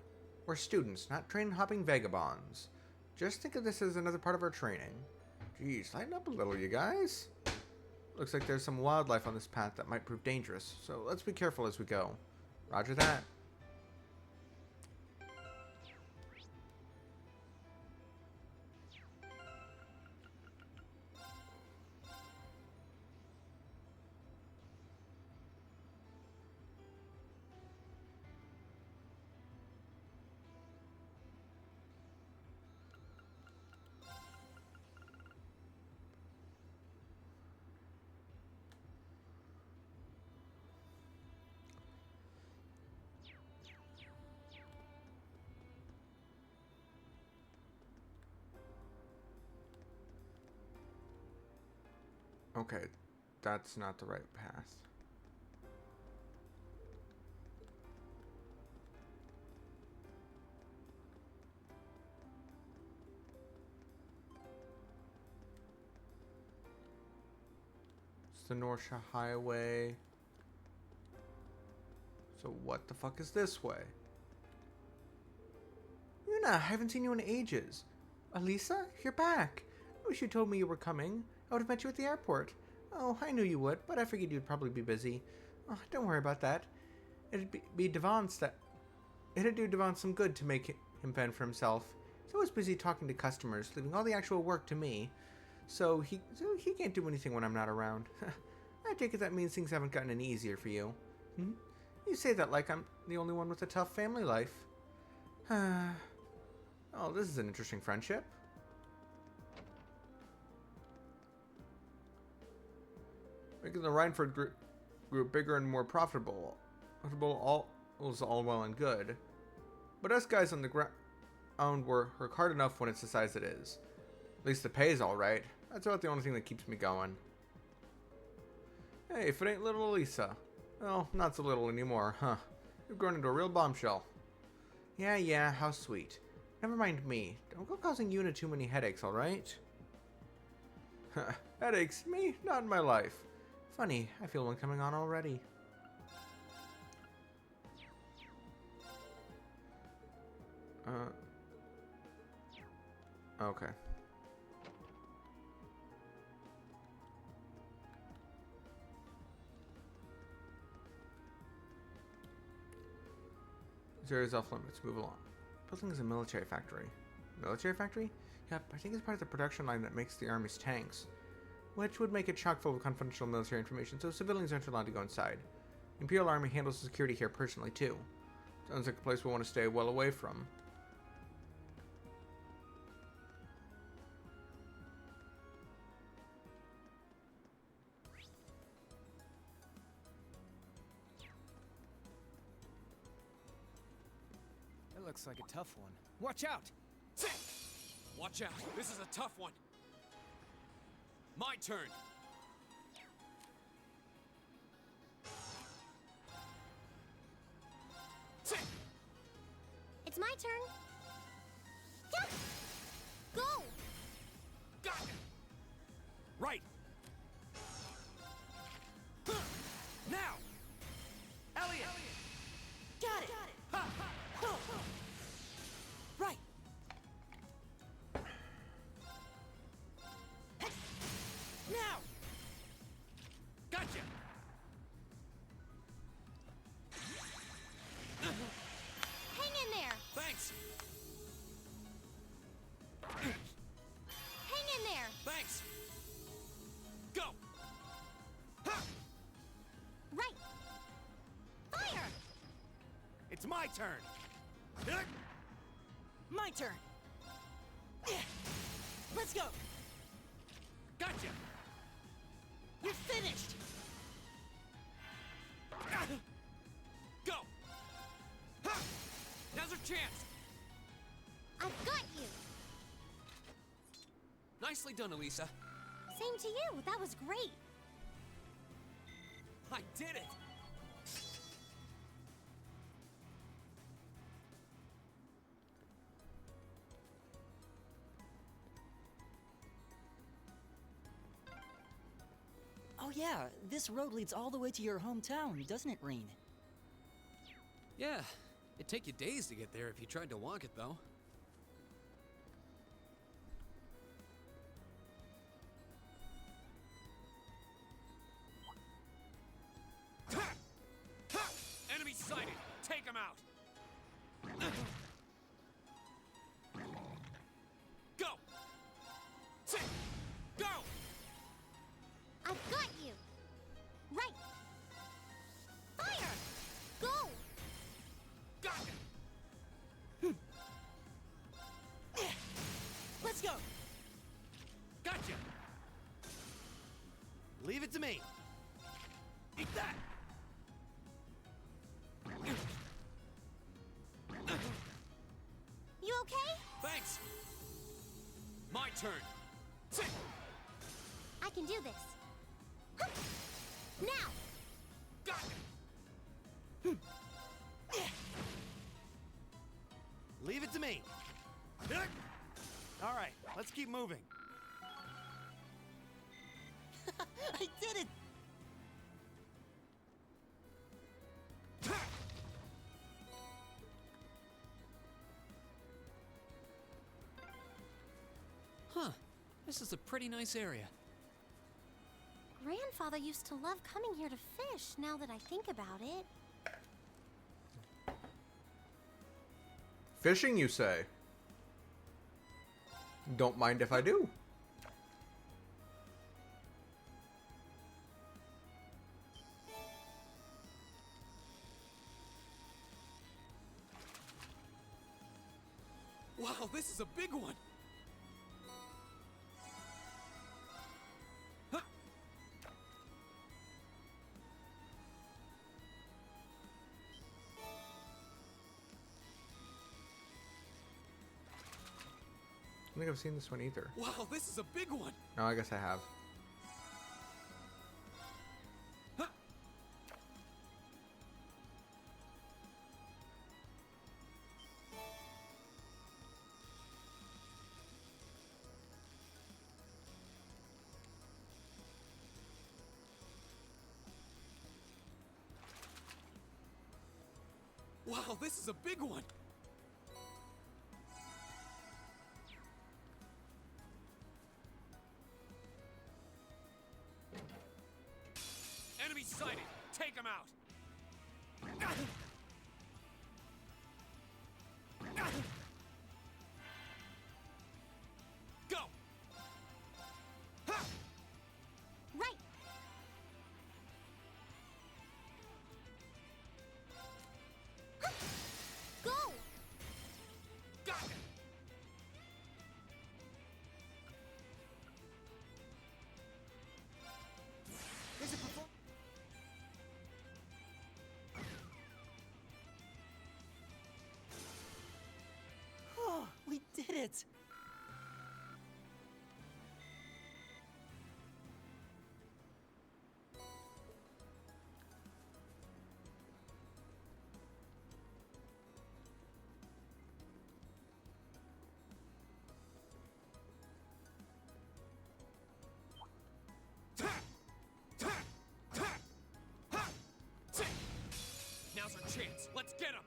We're students, not train-hopping vagabonds. Just think of this as another part of our training. Geez, lighten up a little, you guys. Looks like there's some wildlife on this path that might prove dangerous, so let's be careful as we go. Roger that. Okay, that's not the right path. It's the North Shore Highway. So what the fuck is this way? Yuna, I haven't seen you in ages. Elisa, you're back. I wish you told me you were coming. I would have met you at the airport. Oh, I knew you would, but I figured you'd probably be busy. Oh, don't worry about that. It'd do Devon some good to make him fend for himself. He's always busy talking to customers, leaving all the actual work to me. So he can't do anything when I'm not around. I take it that means things haven't gotten any easier for you. Hmm? You say that like I'm the only one with a tough family life. Oh, this is an interesting friendship. Making the Reinford group bigger and more profitable was all well and good. But us guys on the ground work hard enough when it's the size it is. At least the pay's alright. That's about the only thing that keeps me going. Hey, if it ain't little Elisa. Well, not so little anymore, huh? You've grown into a real bombshell. Yeah, how sweet. Never mind me. Don't go causing Yuna too many headaches, alright? Headaches? Me? Not in my life. Funny, I feel one coming on already. Okay. This area is off limits. Move along. Building is a military factory. Military factory? Yep, I think it's part of the production line that makes the army's tanks. Which would make it chock full of confidential military information, so civilians aren't allowed to go inside. The Imperial Army handles the security here personally, too. Sounds like a place we want to stay well away from. That looks like a tough one. Watch out! Watch out, this is a tough one. My turn. It's my turn. Yeah. Go! Got it. Right. Now! Elliot! Got it! Right! Now! Gotcha! Hang in there! Thanks! Hang in there! Thanks! Go! Ha! Right! Fire! It's my turn. My turn! Let's go! Gotcha! You're finished! Go! Ha! Now's our chance! I've got you! Nicely done, Elisa. Same to you. That was great. I did it! Oh yeah, this road leads all the way to your hometown, doesn't it, Reen? Yeah, it'd take you days to get there if you tried to walk it, though. Ha! Ha! Enemy sighted! Take him out! Go! Sit! Go! I've got you. Right. Fire! Go! Got it! Let's go! Gotcha! Leave it to me. Eat that! You okay? Thanks! My turn! Sit! I can do this. Huh. Now! Got it! Leave it to me. All right, let's keep moving. I did it! Huh. This is a pretty nice area. Grandfather used to love coming here to fish, now that I think about it. Fishing, you say? Don't mind if I do. Wow, this is a big one! Huh. I don't think I've seen this one either. Wow, this is a big one! No, I guess I have. Huh. Wow, this is a big one! sighted! Take him out! Go! Right. Go. Got it! There's a perform- Oh, we did it! Now's our chance. Let's get him!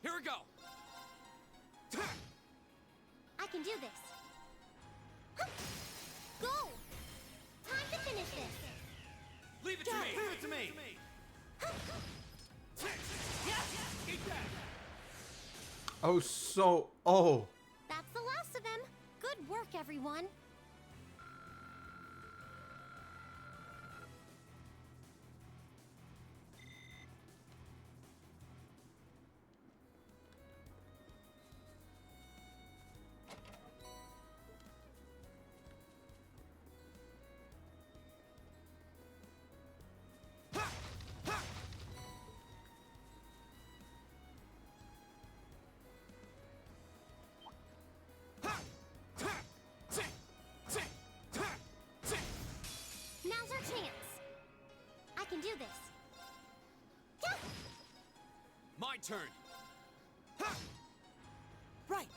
Here we go! I can do this. Go. Time to finish this. Leave it to me! Leave it to me! Eat that! Oh, so... Oh. That's the last of them. Good work, everyone. Now's our chance. I can do this. Yeah. My turn! Right!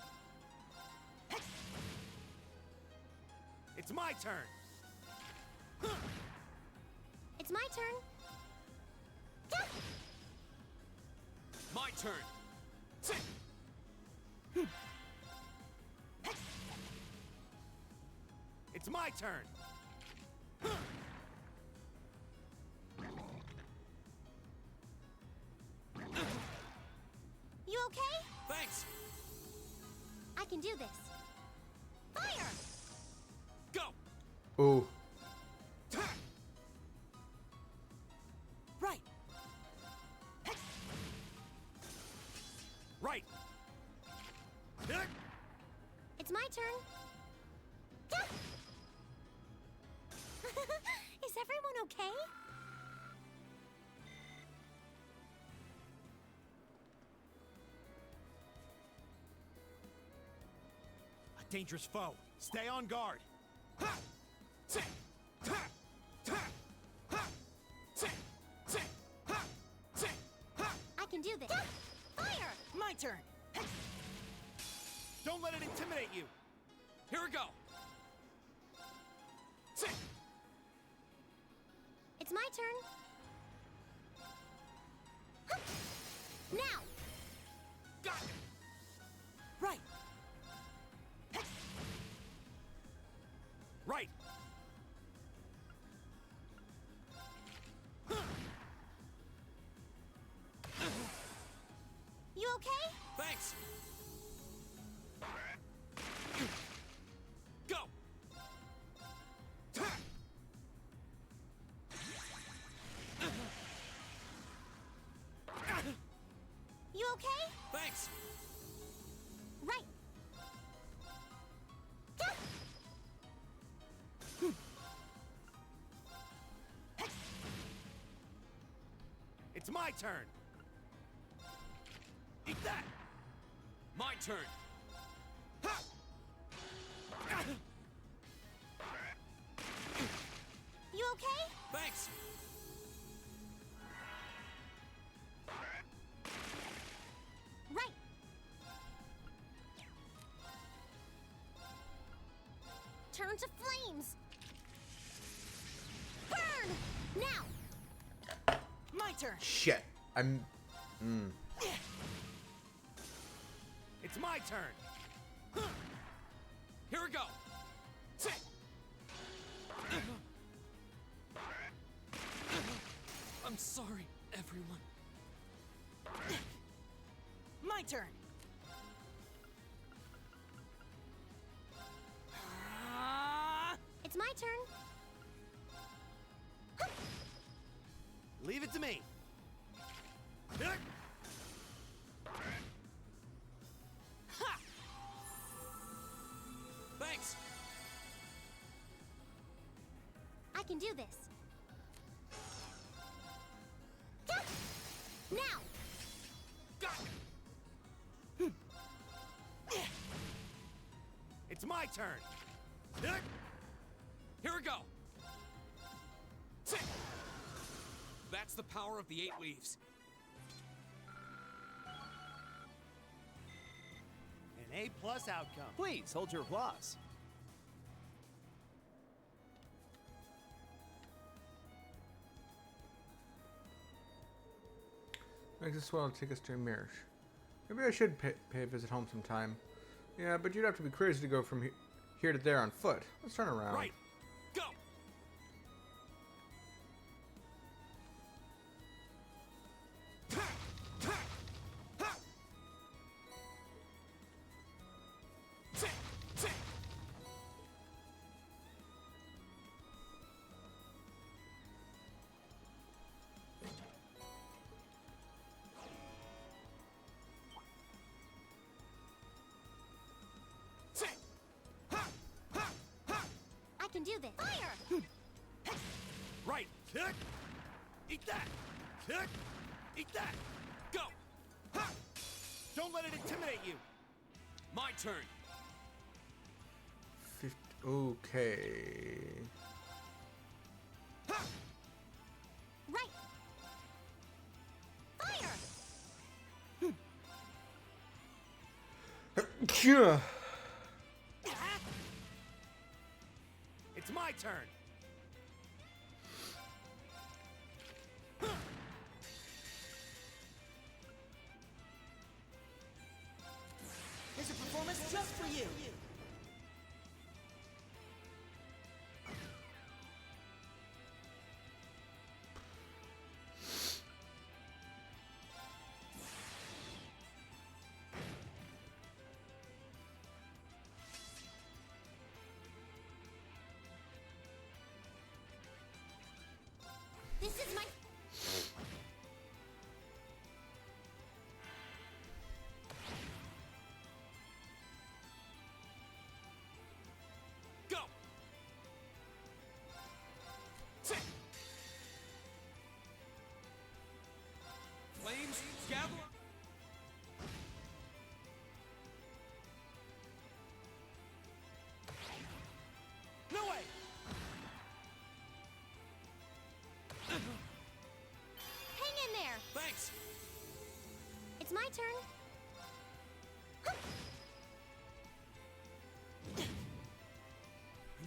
It's my turn! It's my turn. Yeah. My turn! It's my turn! You okay? Thanks! I can do this. Fire! Go! Ooh. Right! Right! It's my turn. Yeah. Is everyone okay? A dangerous foe. Stay on guard. I can do this. Fire! My turn! Don't let it intimidate you. Here we go! It's my turn. Now! Got it! Right! Right! You okay? Thanks! Go! You okay? Thanks! Right. It's my turn. Eat that! My turn! You okay? Thanks! Right. Turn to flames. Burn! Now! My turn! Shit. I'm... It's my turn. Here we go! I'm sorry, everyone. My turn. It's my turn. Leave it to me. Ha! Thanks. I can do this. Now! It's my turn. Here we go. That's the power of the 8 leaves. An A+ outcome. Please hold your applause. Makes us well to take us to Mirage. Maybe I should pay a visit home sometime. Yeah, but you'd have to be crazy to go from here to there on foot. Let's turn around. Right. Go. I can do this. Fire! Right. Kick. Eat that. Kick. Eat that. Go. Don't let it intimidate you. My turn. Okay. Right! Fire! It's my turn. Here's a performance just for you. This is my... Go. Flames gather. No way. Hang in there! Thanks. It's my turn.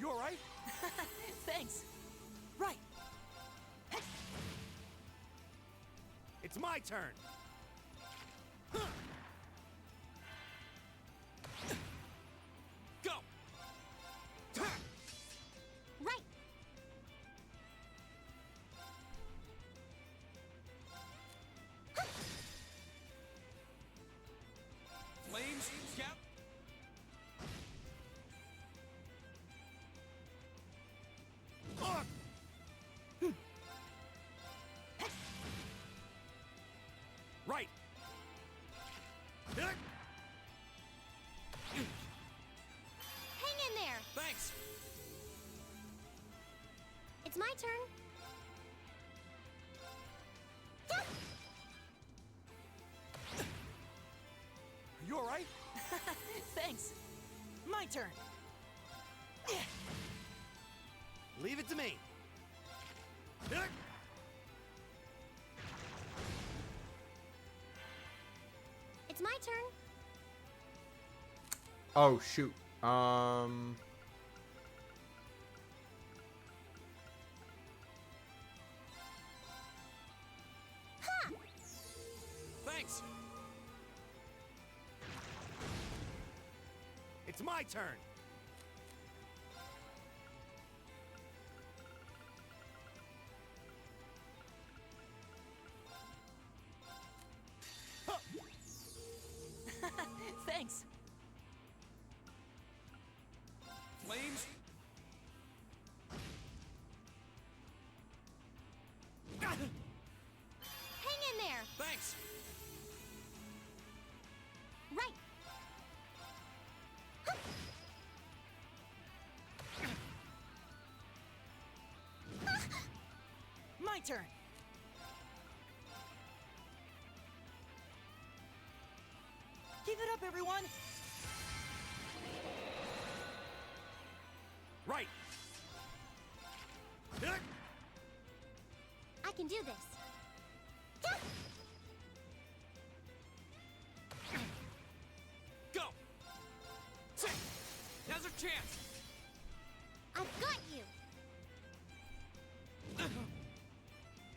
You all right? Thanks. Right. It's my turn. Go. Right! Flames gather. Right. Kick. Hang in there! Thanks. It's my turn. You all right? Thanks. My turn. Leave it to me. Kick. It's my turn. Oh shoot. Thanks. It's my turn. flames? Hang in there! Thanks! Right! My turn. Keep it up, everyone. Right! I can do this. Go! Sit! Now's our chance! I've got you!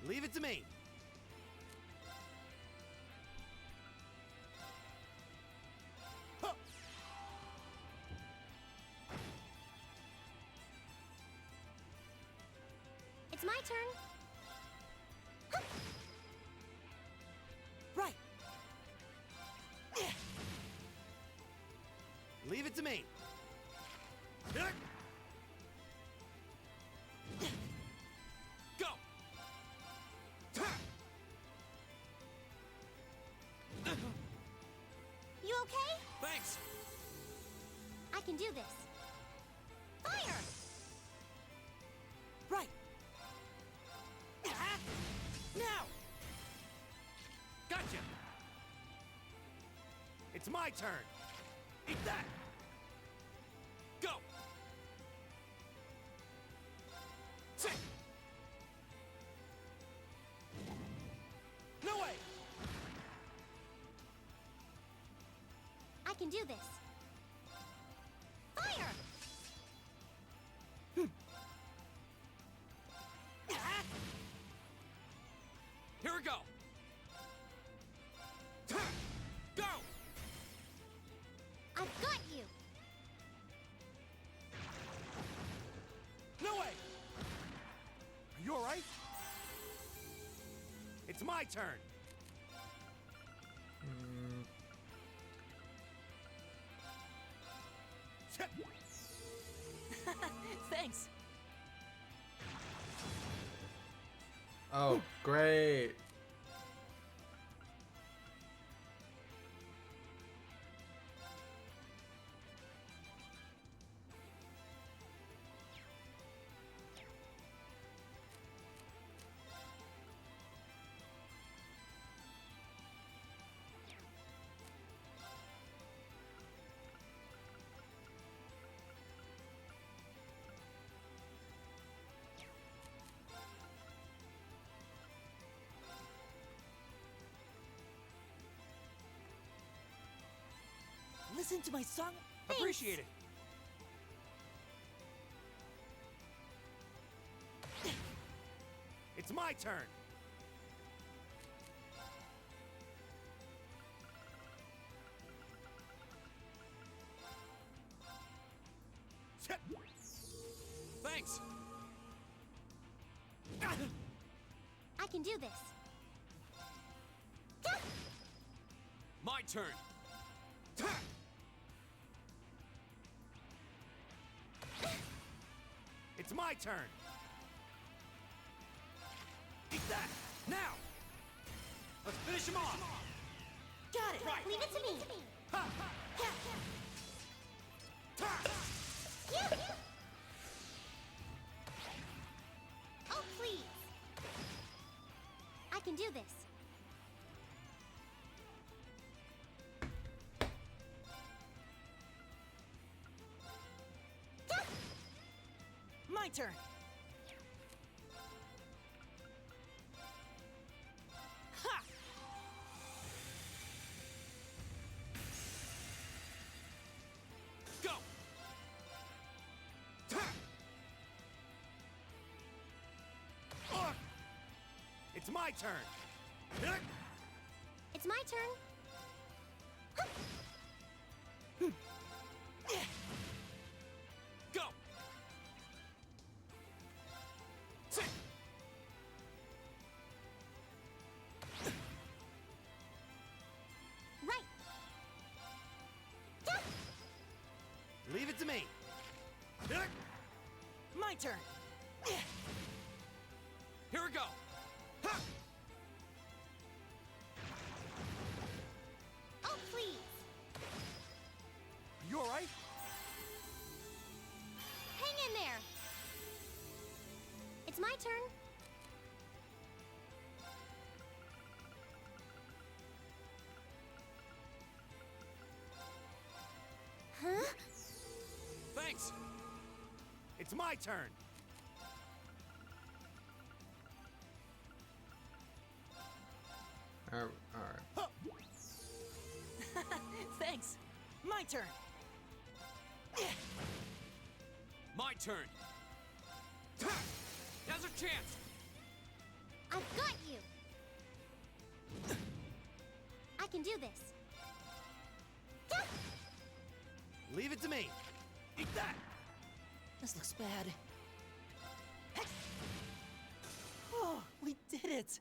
Leave it to me. Huh. It's my turn. Right. Leave it to me. Go! You okay? Thanks! I can do this. Fire! Right. Now. Gotcha! It's my turn. Eat that! Go! Sit! No way! I can do this. Fire! Here we go! Go! I've got you! No way! Are you alright? It's my turn. Thanks. Oh, great. Listen to my song. Appreciate it. It's my turn. Thanks! I can do this. My turn! It's my turn. Eat that! Now! Let's finish him off! Got it. Right! Leave it to me. Ha! Yeah. Oh, please. I can do this. My turn. Ha! Go! It's my turn. It's my turn. Go! Sit! Right. Leave it to me. My turn. Here we go. Ha! Oh, please. You alright? Hang in there. It's my turn. Huh? Thanks. It's my turn. All right. Thanks. My turn. My turn. Now's our chance. I've got you. I can do this. Leave it to me. Eat that. This looks bad. Oh, we did it.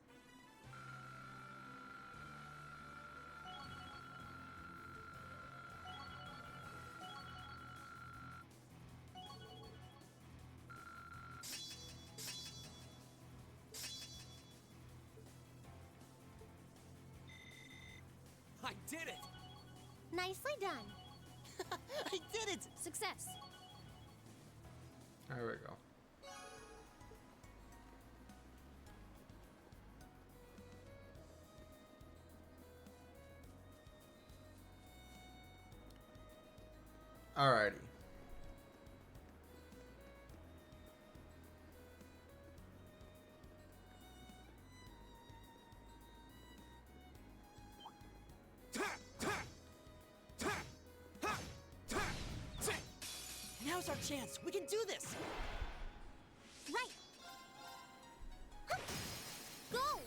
I did it. Nicely done. I did it. Success. There we go. Alrighty. Now's our chance. We can do this. Right. Huh. Go.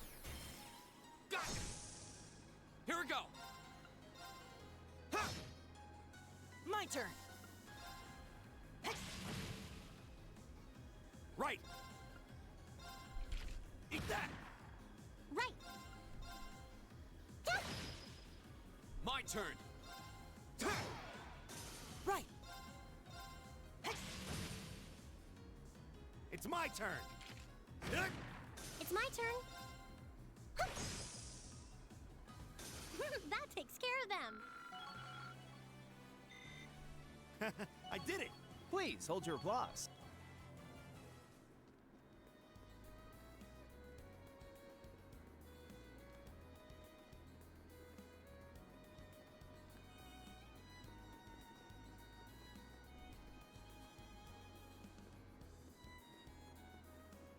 Got it. Here we go. Ha! My turn. Right. Eat that. Right. My turn. Right. It's my turn. It's my turn. Huh. That takes care of them. I did it. Please hold your applause.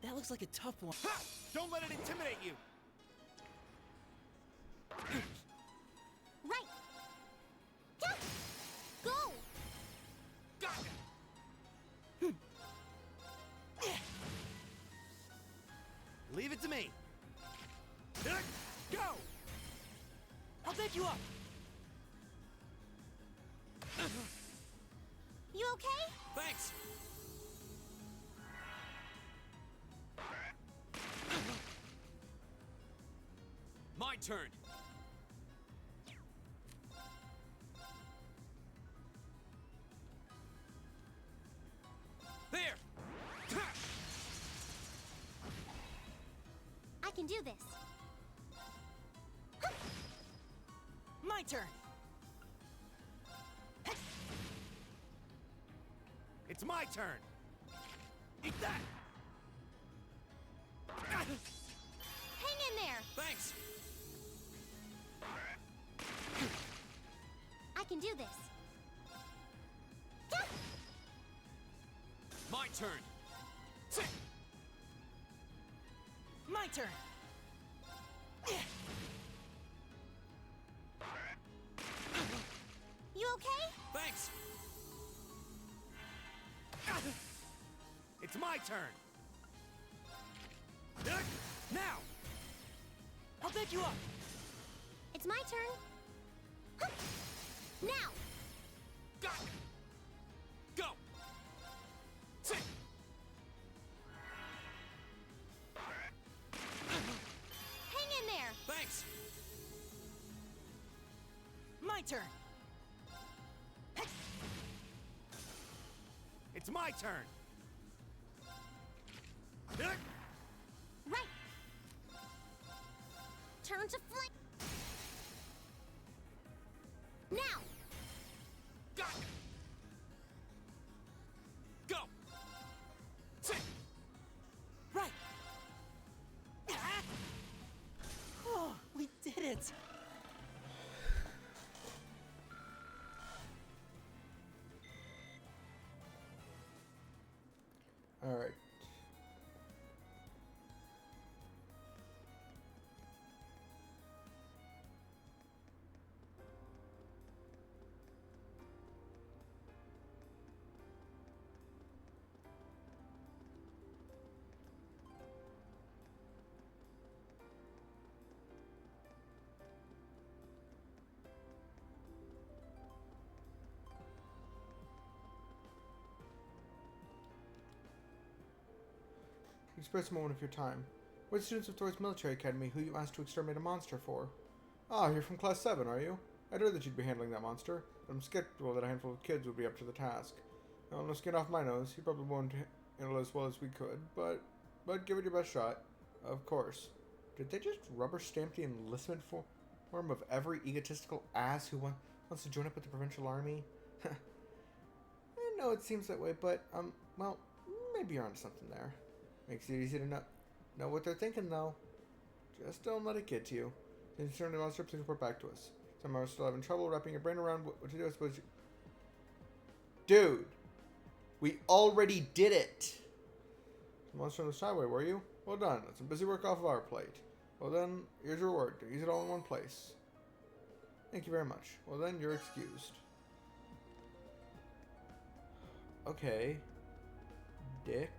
That looks like a tough one. Ha! Don't let it intimidate you. Right. Go. Got it. Leave it to me. Go. I'll back you up. You okay? Thanks. My turn. There. I can do this. My turn. It's my turn. Eat that. Hang in there. Thanks. I can do this. My turn. My turn. You okay? Thanks. It's my turn. Now. I'll back you up. It's my turn. Now. Got it. Go. Hang in there. Thanks. My turn. It's my turn. Right. Turn to flame. Now. Got Go. Sit. Right. Oh, we did it. All right. Express a moment of your time. We're the students of Thor's military academy who you asked to exterminate a monster for. Ah, you're from Class 7, are you? I'd heard that you'd be handling that monster, but I'm skeptical that a handful of kids would be up to the task. Well, no skin off my nose. You probably won't handle it as well as we could, but give it your best shot. Of course. Did they just rubber stamp the enlistment form of every egotistical ass who wants to join up with the provincial army? I know it seems that way, but, well, maybe you're onto something there. Makes it easy to know what they're thinking, though. Just don't let it get to you. If you turn the monster, please report back to us. Somehow we're still having trouble wrapping your brain around what to do. I suppose you... Dude! We already did it! The monster on the skyway, were you? Well done. That's some busy work off of our plate. Well then, here's your reward. Use it all in one place. Thank you very much. Well then, you're excused. Okay. Dick.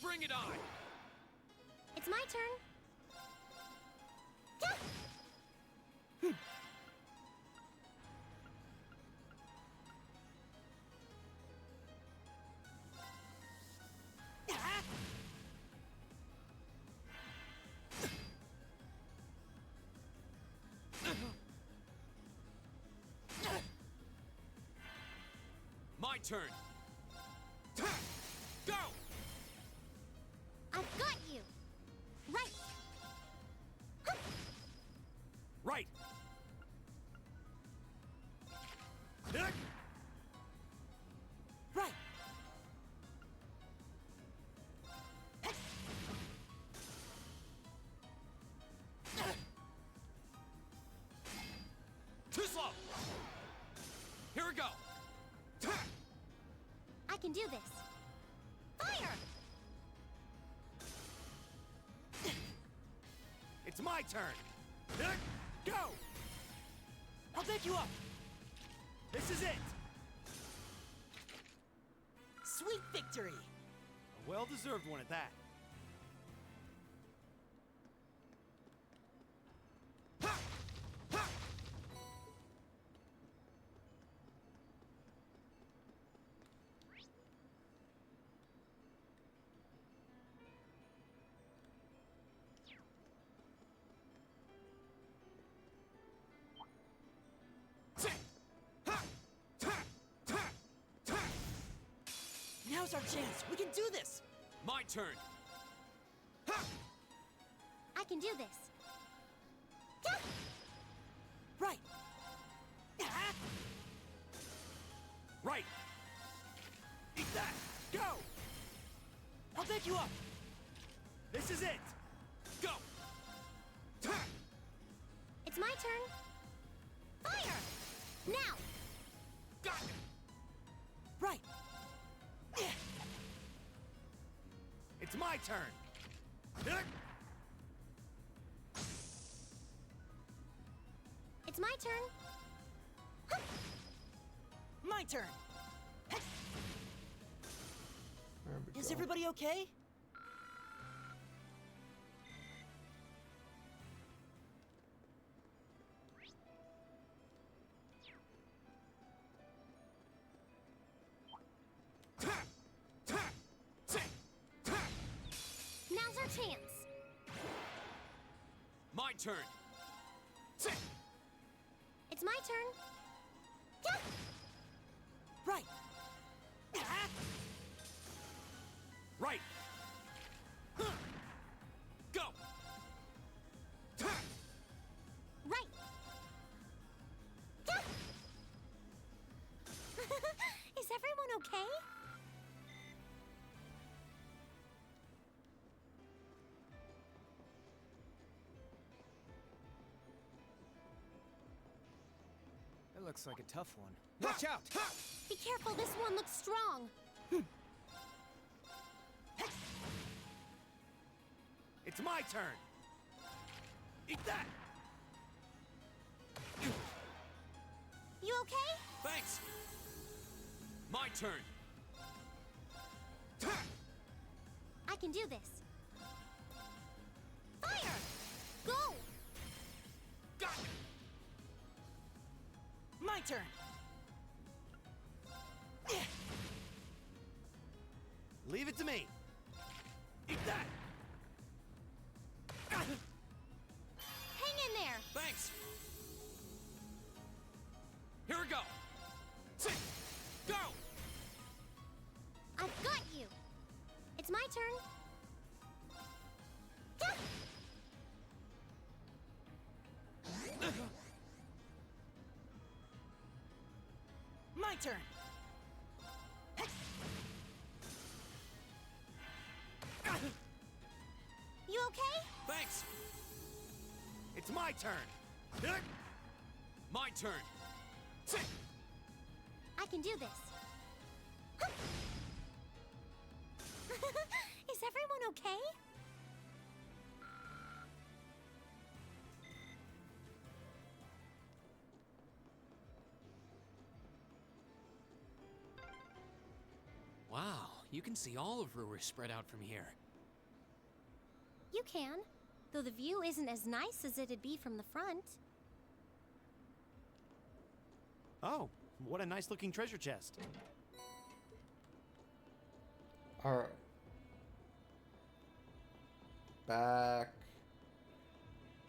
Bring it on! It's my turn. My turn! Go! I've got you. Right. Right. Right. Too slow! Here we go! I can do this. Fire! It's my turn. Go! I'll pick you up. This is it. Sweet victory. A well-deserved one at that. Now's our chance. We can do this. My turn! I can do this. Right. pick you up! This is it! Go! It's my turn. Fire! Now! Got it! Right! It's my turn! It's my turn. My turn! There we Is go. everybody okay? Now's our chance. My turn! It's my turn. Yeah. Right! Right! Go! Right. Yeah. Is everyone okay? That looks like a tough one. Watch out! Be careful, this one looks strong. It's my turn! Eat that! You okay? Thanks! My turn! I can do this. Fire! Go! Got it! My turn! Leave it to me! Eat that! Hang in there! Thanks! Here we go! Go! I've got you! It's my turn. Yeah. My turn! You okay? Thanks! It's my turn! My turn! I can do this. Is everyone okay? Wow, you can see all of Ruhr spread out from here. You can, though the view isn't as nice as it'd be from the front. Oh, what a nice looking treasure chest. Alright. Back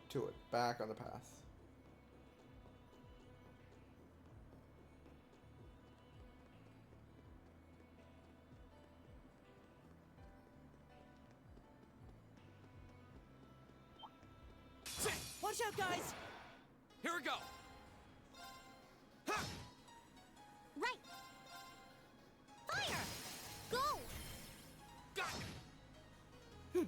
to it. Back on the path. Watch out, guys! Here we go! Right! Fire! Go! Got it!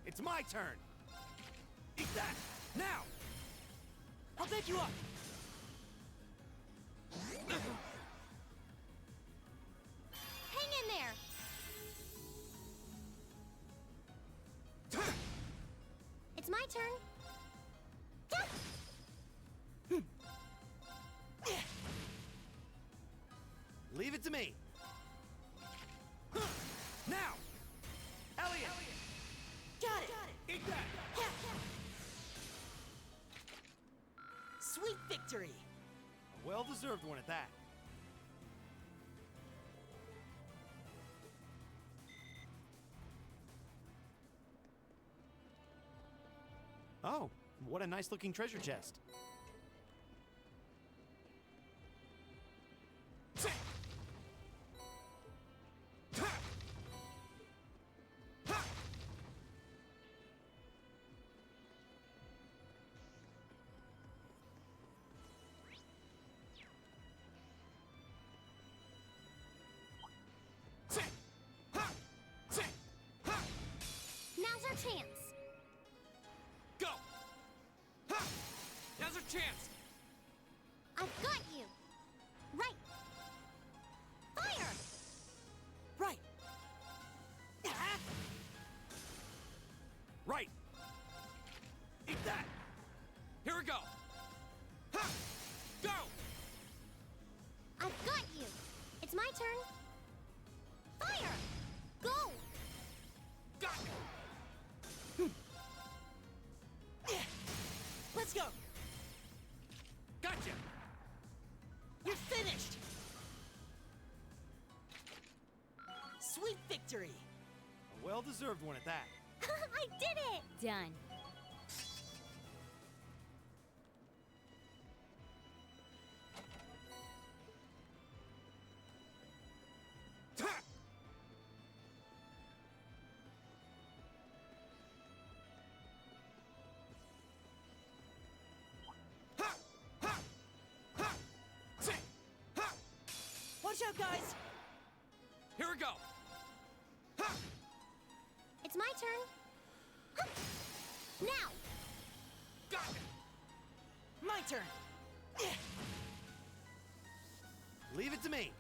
It's my turn! Eat that! Now! I'll pick you up! Hang in there! It's my turn. Leave it to me! Now! Elliot! Got it! Eat that! Sweet victory! A well-deserved one at that. Oh, what a nice looking treasure chest. chance! I've got you! Right! Fire! Right! Right! Eat that! Here we go! Ha! Go! I've got you! It's my turn! Fire! Go! Got Let's go! Gotcha! You're finished! Sweet victory! A well-deserved one at that. I did it! Done. Watch out, guys! Here we go! It's my turn! Huh. Now! Got it! My turn! Leave it to me.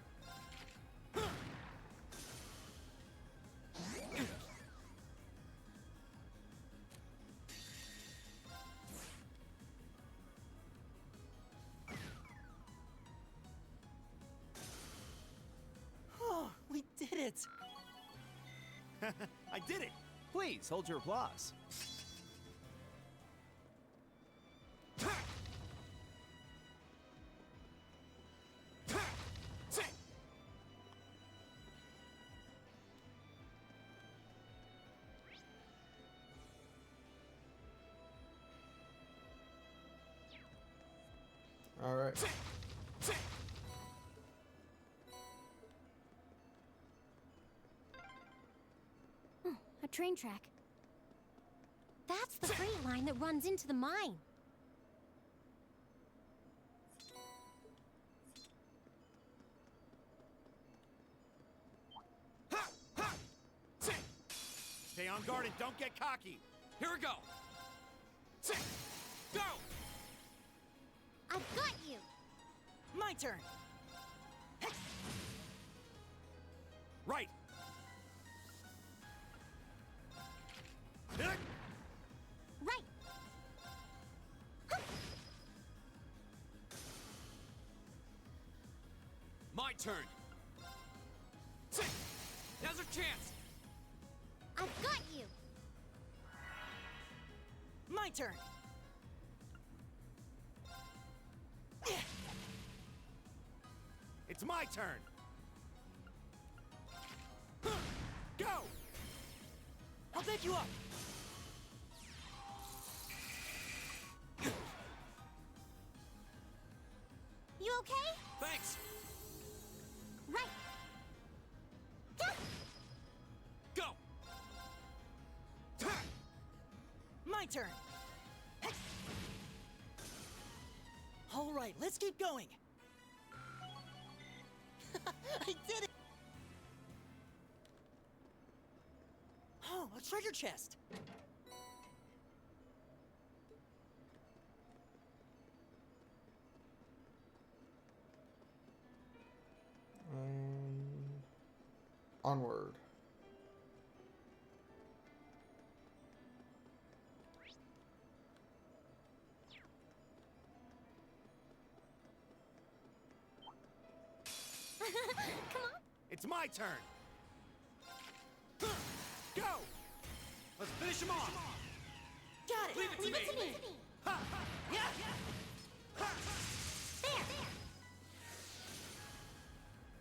Oh, we did it! I did it. Please hold your applause. All right. A train track. That's the freight line that runs into the mine. Stay on guard and don't get cocky. Here we go! Go! I've got you! My turn! Right. Right! Huh. My turn! Now's our chance! I've got you! My turn! It's my turn. Go. I'll bed you up! You okay? Thanks! Right! Huh. Go! My turn! All right, let's keep going! I did it! Oh, a treasure chest! Onward. Come on! It's my turn. Go. Let's finish him off. Got it! Leave it to Leave me! it to me! Yeah! There!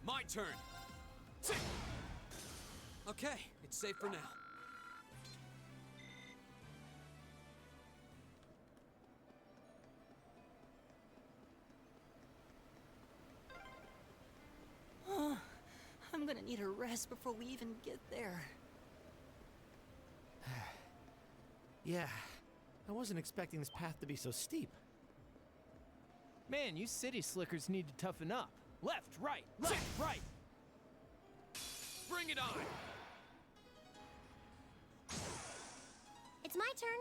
My turn. Okay, it's safe for now. Oh, I'm gonna need a rest before we even get there. Yeah, I wasn't expecting this path to be so steep. Man, you city slickers need to toughen up. Left, right, right. Bring it on! It's my turn!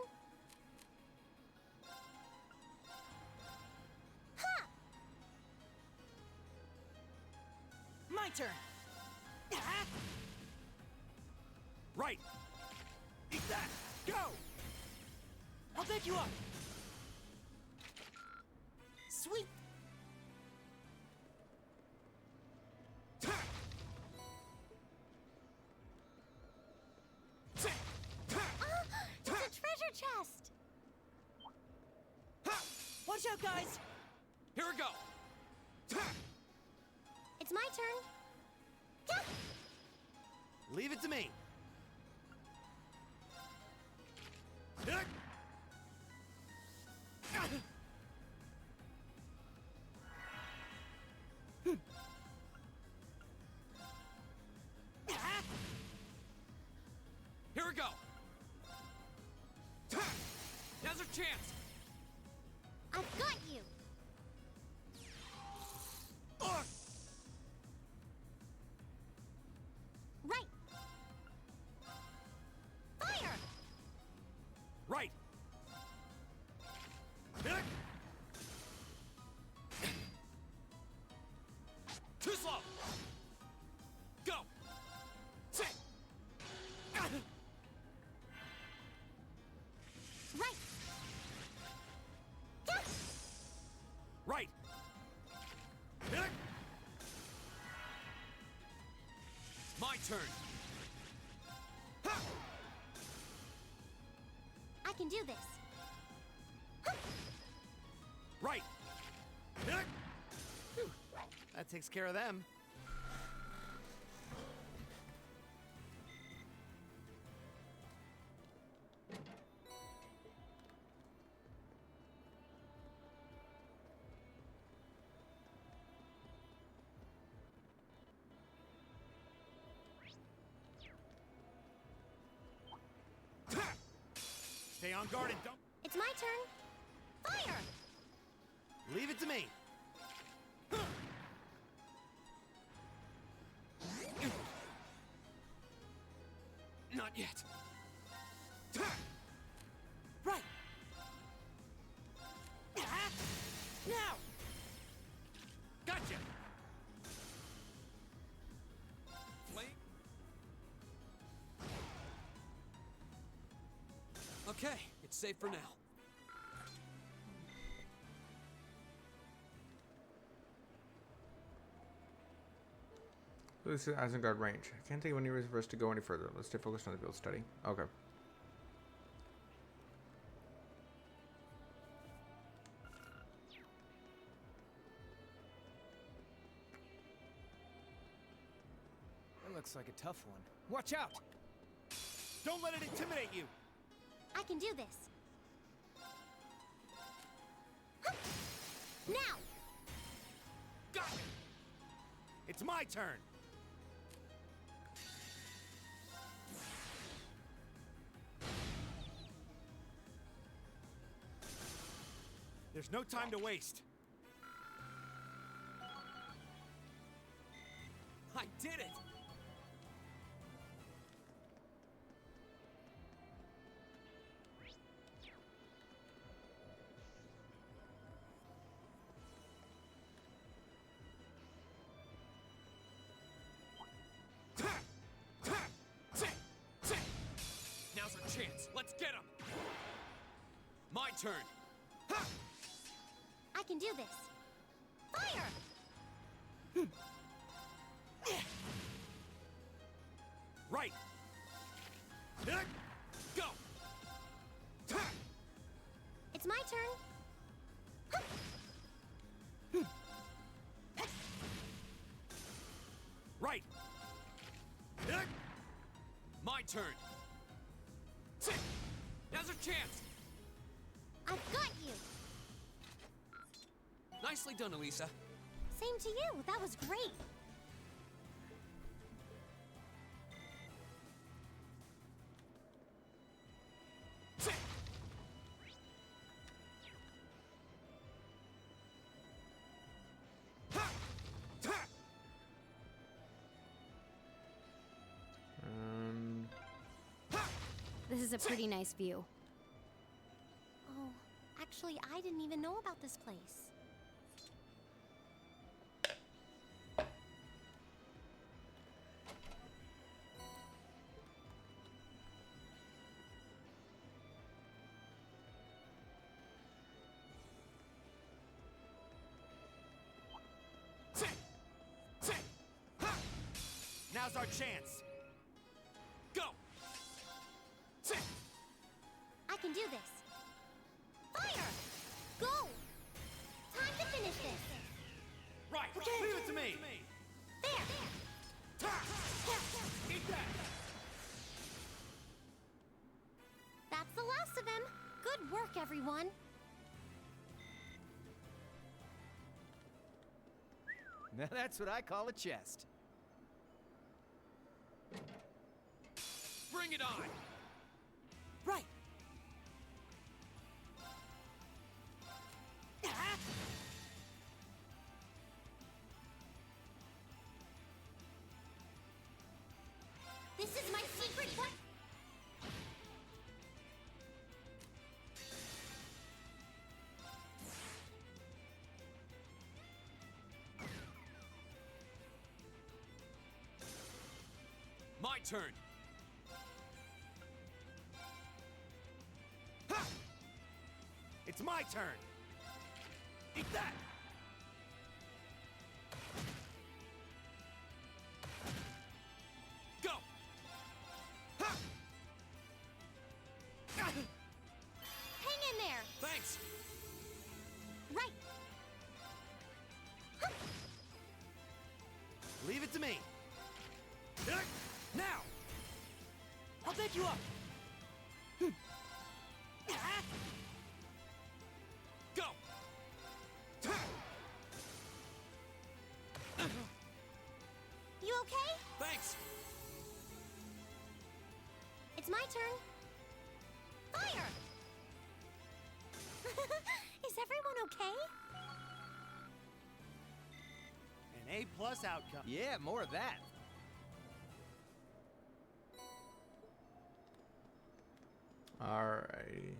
turn. Right. Eat that. Go. I'll pick you up. Sweet. It's a treasure chest. Watch out, guys. Here we go. It's my turn. Leave it to me. Here we go. Now's our chance. I've got you. Right. Fire. Right. Too slow. Go. Right. Right. My turn. I can do this. Right. That takes care of them. Stay on guard and don't. It's my turn. Fire. Leave it to me. Not yet. Right. Now. Gotcha. Flame. Okay, it's safe for now. This hasn't got range. I can't think of any reason for us to go any further. Let's stay focused on the field study. Okay. That looks like a tough one. Watch out! Don't let it intimidate you. I can do this. Now. Got it. It's my turn. There's no time to waste. I did it! Now's our chance. Let's get him. My turn. I can do this. Fire. Right. Go. It's my turn. Right. My turn. Now's our chance. I've got you. Nicely done, Elisa. Same to you. That was great. This is a pretty nice view. Oh, actually, I didn't even know about this place. Now's our chance. Go! I can do this. Fire! Go! Time to finish this. Right, leave it to me. There! Eat that! That's the last of them. Good work, everyone. Now that's what I call a chest. Bring it on! Right. This is my secret weapon. My turn! Ha! It's my turn. Eat that! Go! Ha! Hang in there. Thanks! Right. Leave it to me. Now! I'll pick you up. Go! You okay? Thanks! It's my turn. Fire! Is everyone okay? An A+ outcome. Yeah, more of that. Alrighty.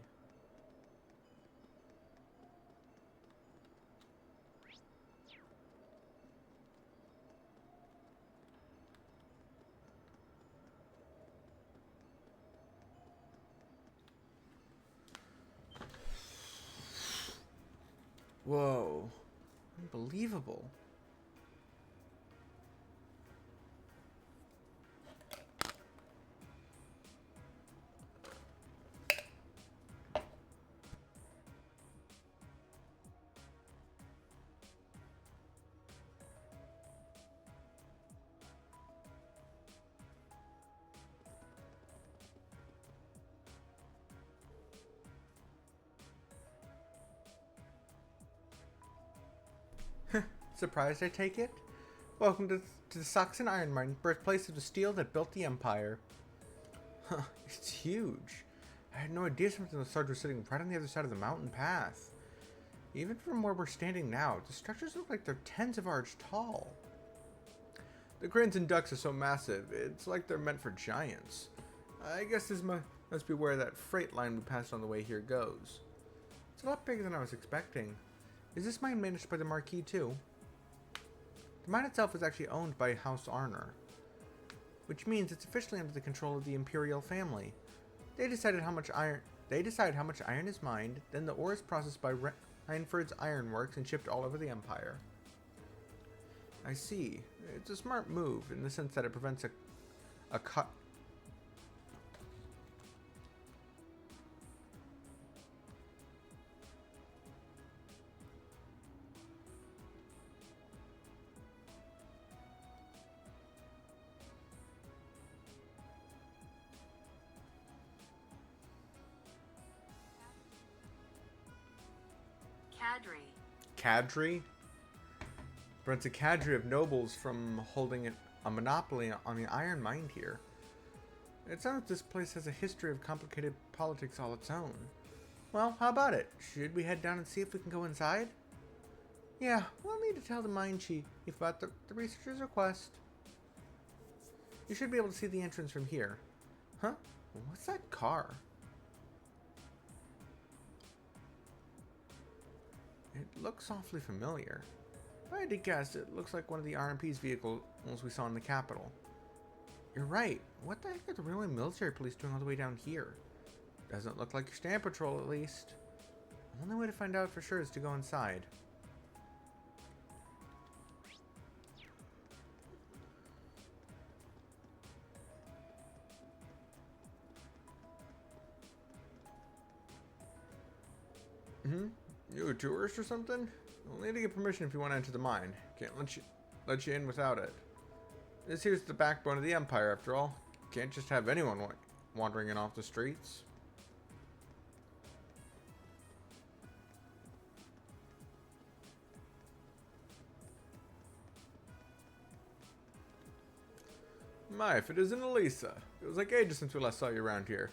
Whoa. Unbelievable. Surprised, I take it? Welcome to the Saxon Iron Mine, birthplace of the steel that built the Empire. Huh, it's huge. I had no idea some of the stars were sitting right on the other side of the mountain path. Even from where we're standing now, the structures look like they're tens of arch tall. The cranes and ducts are so massive, it's like they're meant for giants. I guess this must be where that freight line we passed on the way here goes. It's a lot bigger than I was expecting. Is this mine managed by the Marquis too? The mine itself is actually owned by House Arner, which means it's officially under the control of the Imperial family. They decide how much iron is mined, then the ore is processed by Reinford's Ironworks and shipped all over the Empire. I see. It's a smart move in the sense that it prevents a cut. Cadre? Prevents a cadre of nobles from holding a monopoly on the iron mine here. It sounds like this place has a history of complicated politics all its own. Well, how about it? Should we head down and see if we can go inside? Yeah, we'll need to tell the mine chief about the researcher's request. You should be able to see the entrance from here. Huh? What's that car? It looks awfully familiar. If I had to guess, it looks like one of the RMP's vehicles we saw in the capital. You're right. What the heck are the railway military police doing all the way down here? Doesn't look like your stand patrol, at least. The only way to find out for sure is to go inside. You a tourist or something? You'll need to get permission if you want to enter the mine. Can't let you in without it. This here's the backbone of the Empire, after all. Can't just have anyone wandering in off the streets. My, if it isn't Elisa. It was like ages since we last saw you around here.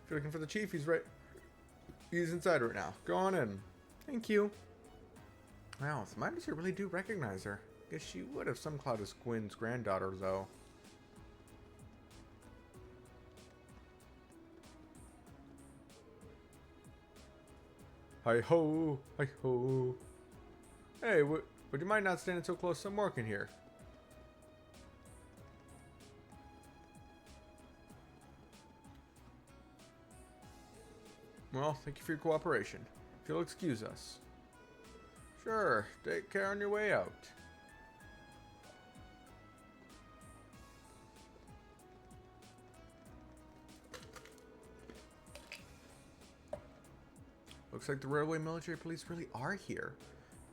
If you're looking for the chief, he's inside right now. Go on in. Thank you. Wow, the miners here really do recognize her. Guess she would if some cloud is Gwen's granddaughter, though. Hi-ho, hi-ho. Hey, would you mind not standing so close? I'm working here. Well, thank you for your cooperation. If you'll excuse us. Sure, take care on your way out. Looks like the railway military police really are here.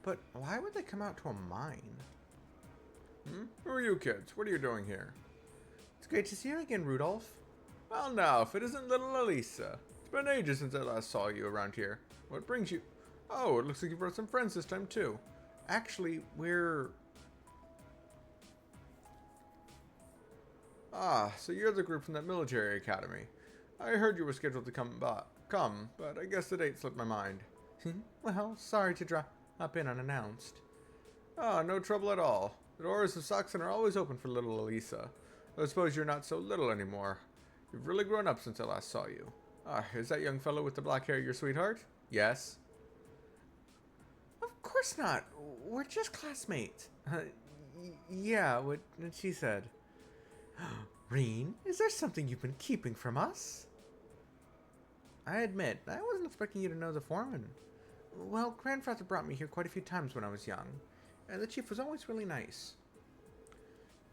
But why would they come out to a mine? Who are you kids? What are you doing here? It's great to see you again, Rudolph. Well now, if it isn't little Elisa. It's been ages since I last saw you around here. What brings you... Oh, it looks like you brought some friends this time too. Actually, we're... Ah, so you're the group from that military academy. I heard you were scheduled to come, but I guess the date slipped my mind. Well, sorry to drop in unannounced. Ah, no trouble at all. The doors of Saxon are always open for little Elisa. I suppose you're not so little anymore. You've really grown up since I last saw you. Ah, is that young fellow with the black hair your sweetheart? Yes. Of course not. We're just classmates. Yeah, what she said. Reen, is there something you've been keeping from us? I admit, I wasn't expecting you to know the foreman. Well, grandfather brought me here quite a few times when I was young, and the chief was always really nice.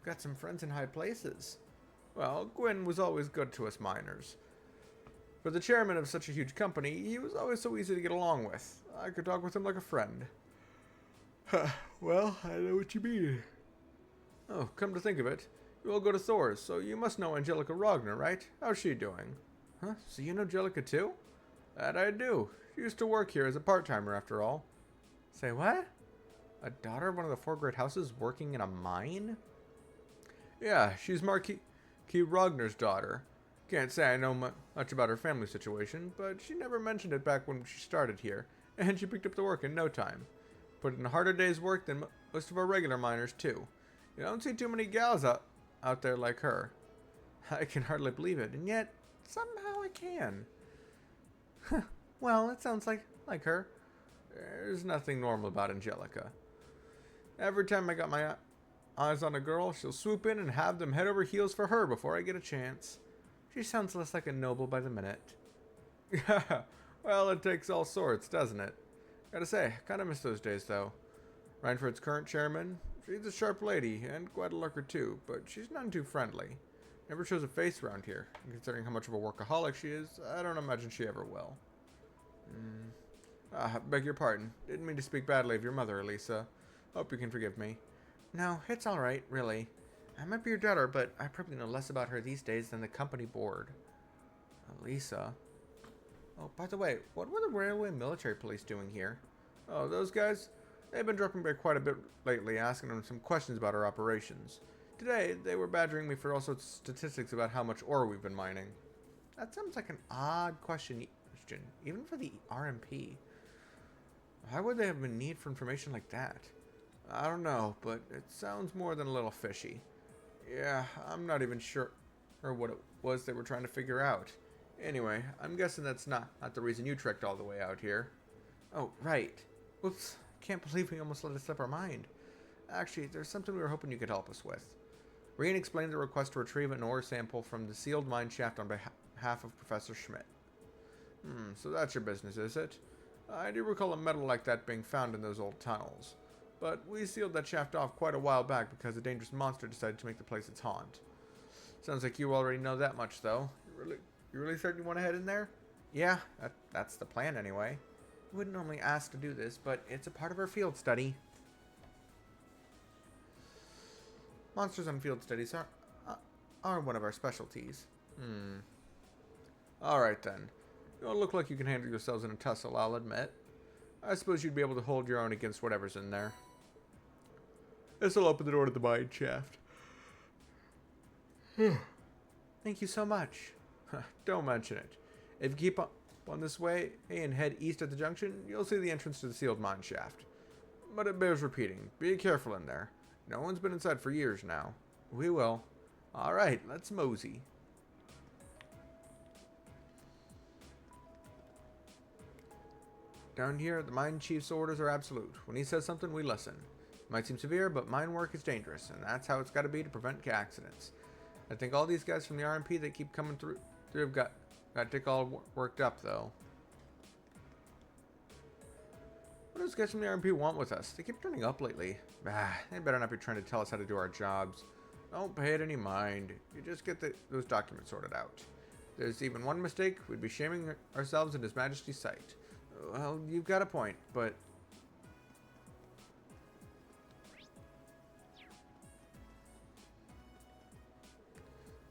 Got some friends in high places. Well, Gwen was always good to us miners. For the chairman of such a huge company, he was always so easy to get along with. I could talk with him like a friend. Well, I know what you mean. Oh, come to think of it, you all go to Thor's, so you must know Angelica Rogner, right? How's she doing? Huh? So you know Angelica too? That I do. She used to work here as a part-timer after all. Say what? A daughter of one of the 4 great houses working in a mine? Yeah, she's Marquis Rogner's daughter. Can't say I know much about her family situation, but she never mentioned it back when she started here, and she picked up the work in no time. Put in a harder day's work than most of our regular miners, too. You don't see too many gals out there like her. I can hardly believe it, and yet, somehow I can. Well, it sounds like her. There's nothing normal about Angelica. Every time I got my eyes on a girl, she'll swoop in and have them head over heels for her before I get a chance. She sounds less like a noble by the minute. Well, it takes all sorts, doesn't it? Gotta say, kind of miss those days, though. Reinford's current chairman, she's a sharp lady, and quite a lurker, too, but she's none too friendly. Never shows a face around here, and considering how much of a workaholic she is, I don't imagine she ever will. Beg your pardon. Didn't mean to speak badly of your mother, Elisa. Hope you can forgive me. No, it's alright, really. I might be your daughter, but I probably know less about her these days than the company board. Elisa. Oh, by the way, what were the railway military police doing here? Oh, those guys? They've been dropping by quite a bit lately, asking them some questions about our operations. Today, they were badgering me for all sorts of statistics about how much ore we've been mining. That sounds like an odd question, even for the RMP. Why would they have a need for information like that? I don't know, but it sounds more than a little fishy. Yeah, I'm not even sure what it was they were trying to figure out. Anyway, I'm guessing that's not the reason you trekked all the way out here. Oh, right. Whoops, can't believe we almost let it slip our mind. Actually, there's something we were hoping you could help us with. Reen explained the request to retrieve an ore sample from the sealed mine shaft on behalf of Professor Schmidt. So that's your business, is it? I do recall a metal like that being found in those old tunnels. But we sealed that shaft off quite a while back because a dangerous monster decided to make the place its haunt. Sounds like you already know that much, though. You really certain you want to head in there? Yeah, that's the plan anyway. wouldn't normally ask to do this, but it's a part of our field study. Monsters on field studies are one of our specialties. Alright then. You don't look like you can handle yourselves in a tussle, I'll admit. I suppose you'd be able to hold your own against whatever's in there. This'll open the door to the mine shaft. Thank you so much. Don't mention it. If you keep on this way and head east at the junction, you'll see the entrance to the sealed mine shaft. But it bears repeating. Be careful in there. No one's been inside for years now. We will. Alright, let's mosey. Down here, the mine chief's orders are absolute. When he says something, we listen. It might seem severe, but mine work is dangerous, and that's how it's got to be to prevent accidents. I think all these guys from the RMP that keep coming through have got Dick all worked up, though. What do those guys from the RMP want with us? They keep turning up lately. They better not be trying to tell us how to do our jobs. Don't pay it any mind. You just get those documents sorted out. If there's even one mistake, we'd be shaming ourselves in His Majesty's sight. Well, you've got a point, but...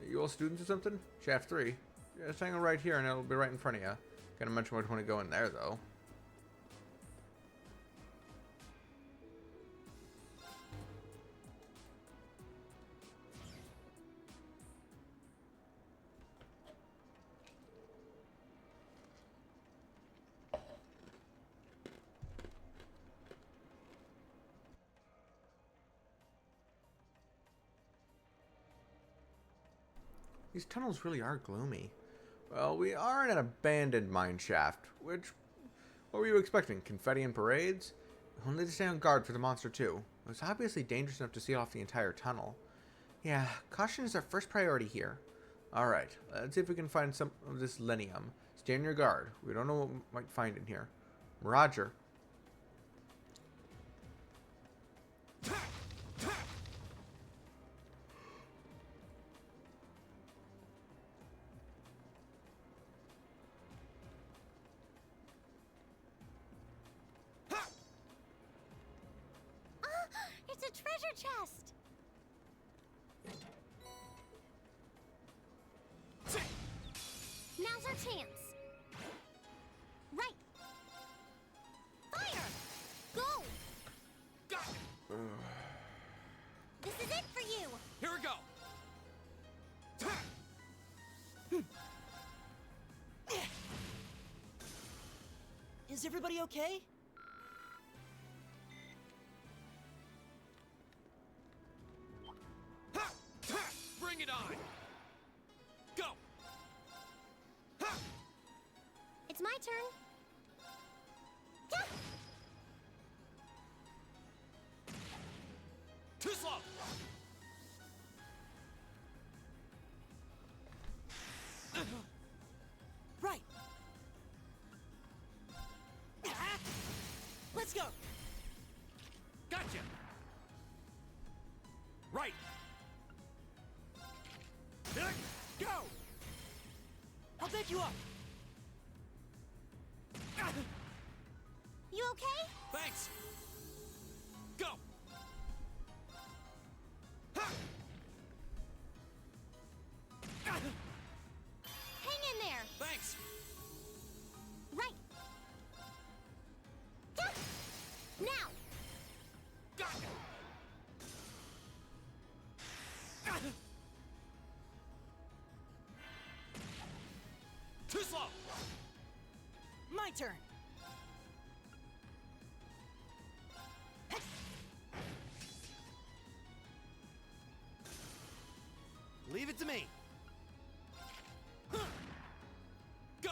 Are you all students or something? Shaft 3. Just hang on right here and it'll be right in front of you. Gotta mention which one to go in there, though. These tunnels really are gloomy. Well, we are in an abandoned mine shaft, which... What were you expecting? Confetti and parades? We'll need to stay on guard for the monster, too. It was obviously dangerous enough to seal off the entire tunnel. Yeah, caution is our first priority here. Alright, let's see if we can find some of this linium. Stay on your guard. We don't know what we might find in here. Roger. It's a treasure chest! Now's our chance. Right. Fire! Go! Got it! This is it for you! Here we go! Is everybody okay? Bring it on! Go! It's my turn. Yeah. Too slow! Right. Let's go. Gotcha! Right! Go! I'll pick you up. You okay? Thanks! Go! Hang in there. Thanks! Right. Yeah. Now. Got it! Too slow! My turn. Leave it to me. Go!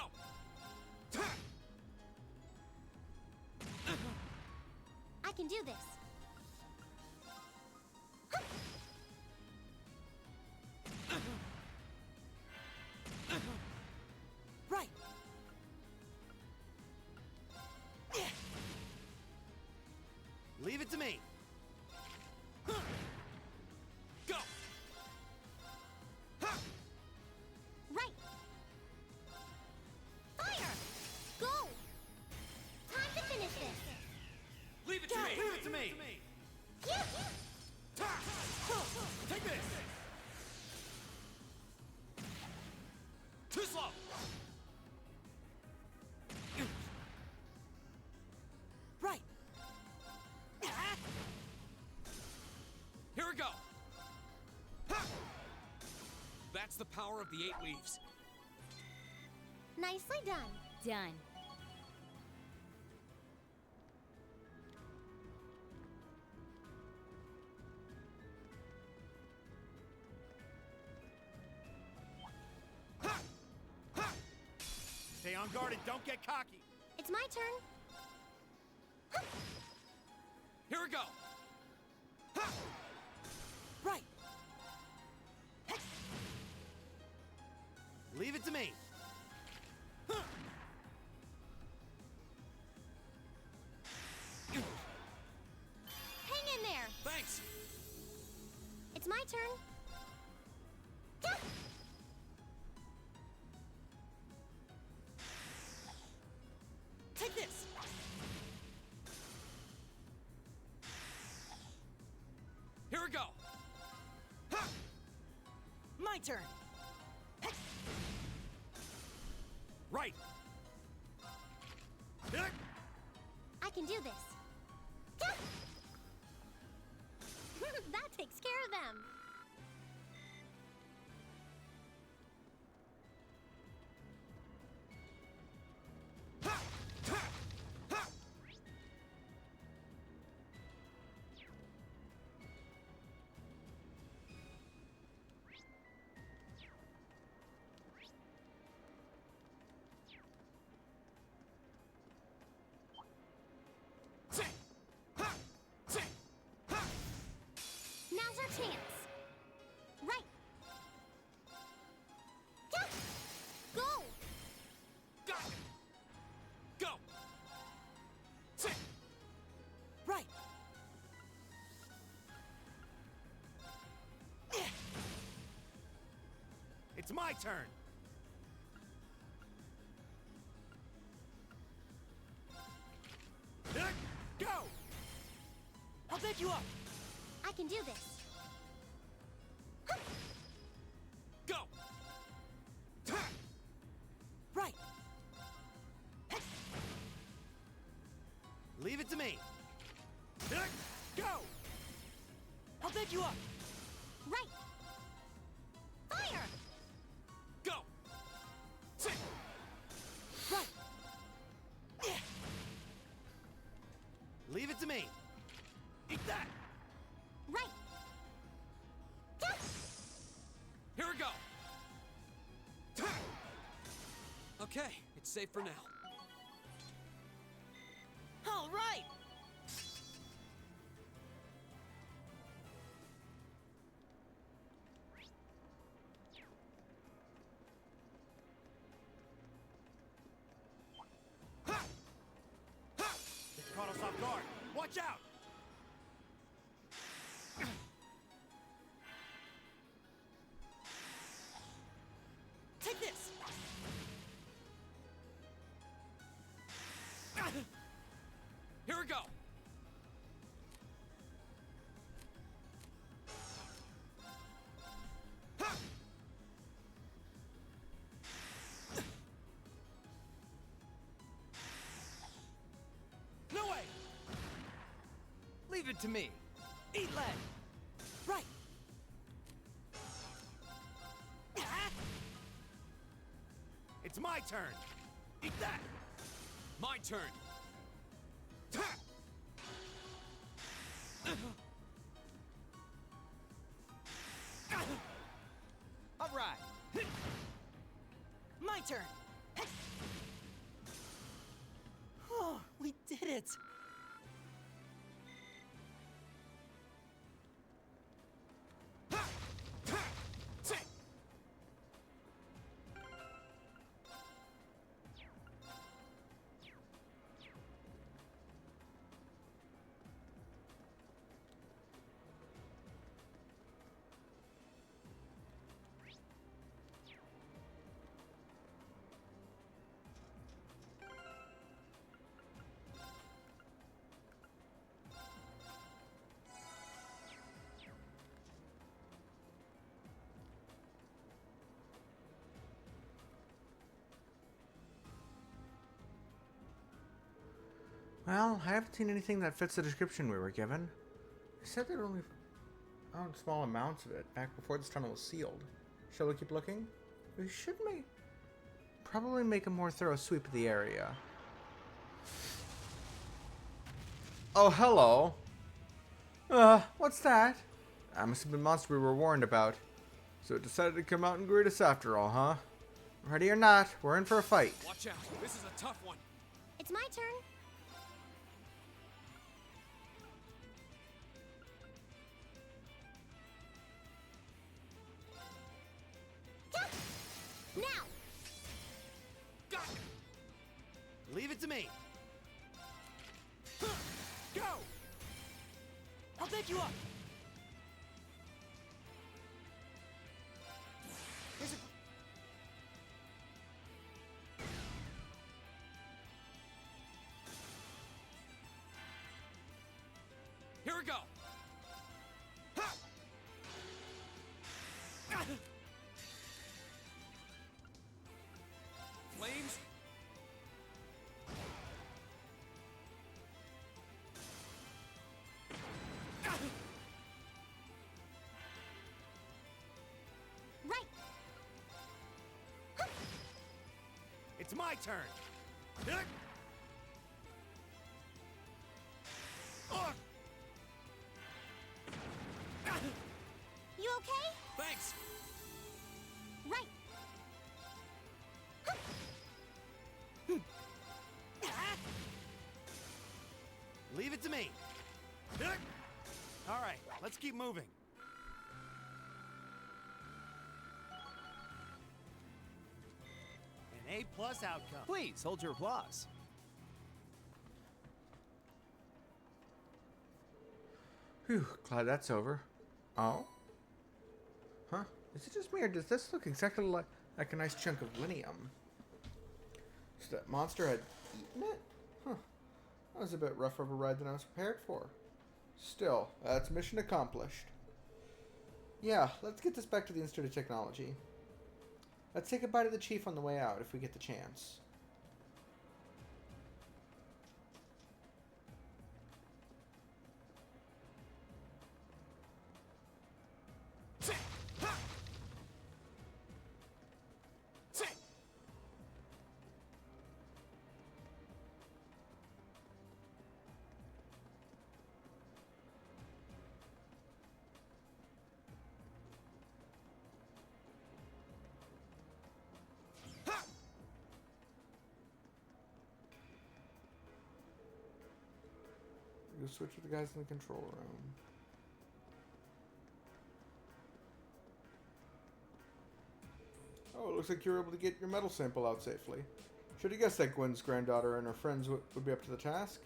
I can do this. Right. Leave it to me. Go! Right. Fire. Go. Time to me! Take this! Too slow! Right! Here we go! That's the power of the 8 leaves. Nicely done. Done. Stay on guard and don't get cocky. It's my turn. Here we go! Right! Leave it to me. Hang in there. Thanks! It's my turn. Take this! Here we go! My turn. Right. I can do this. That takes care of them. Now's our chance. Right. Go! Got it! Go! Right. It's my turn. Go! I'll pick you up. I can do this. Go! Right. Leave it to me. Go! I'll pick you up. Right. Fire! Go! Right. Leave it to me. Eat that! Right. Here we go! Okay, it's safe for now. All right. They caught us off guard. Watch out! Take this. Here we go! No way. Leave it to me. Eat leg. Right. It's my turn. Eat that! My turn! All right. My turn. Oh, we did it. Well, I haven't seen anything that fits the description we were given. They said they'd only found small amounts of it back before this tunnel was sealed. Shall we keep looking? We should probably make a more thorough sweep of the area. Oh, hello. What's that? That must have been the monster we were warned about. So it decided to come out and greet us after all, huh? Ready or not, we're in for a fight. Watch out. This is a tough one. It's my turn. Now! Got it. Leave it to me. Go! I'll take you up. There's a... Here we go. Ha! Flames. Right! It's my turn. You okay? Thanks. Right! Leave it to me. All right, let's keep moving. An A+ outcome. Please hold your applause. Whew, glad that's over. Oh? Huh? Is it just me, or does this look exactly like a nice chunk of linium? So that monster had eaten it? Huh. That was a bit rough of a ride than I was prepared for. Still, that's mission accomplished. Yeah, let's get this back to the Institute of Technology. Let's say goodbye to the Chief on the way out, if we get the chance. Go switch with the guys in the control room. Oh, it looks like you were able to get your metal sample out safely. Should have guessed that Gwen's granddaughter and her friends would be up to the task.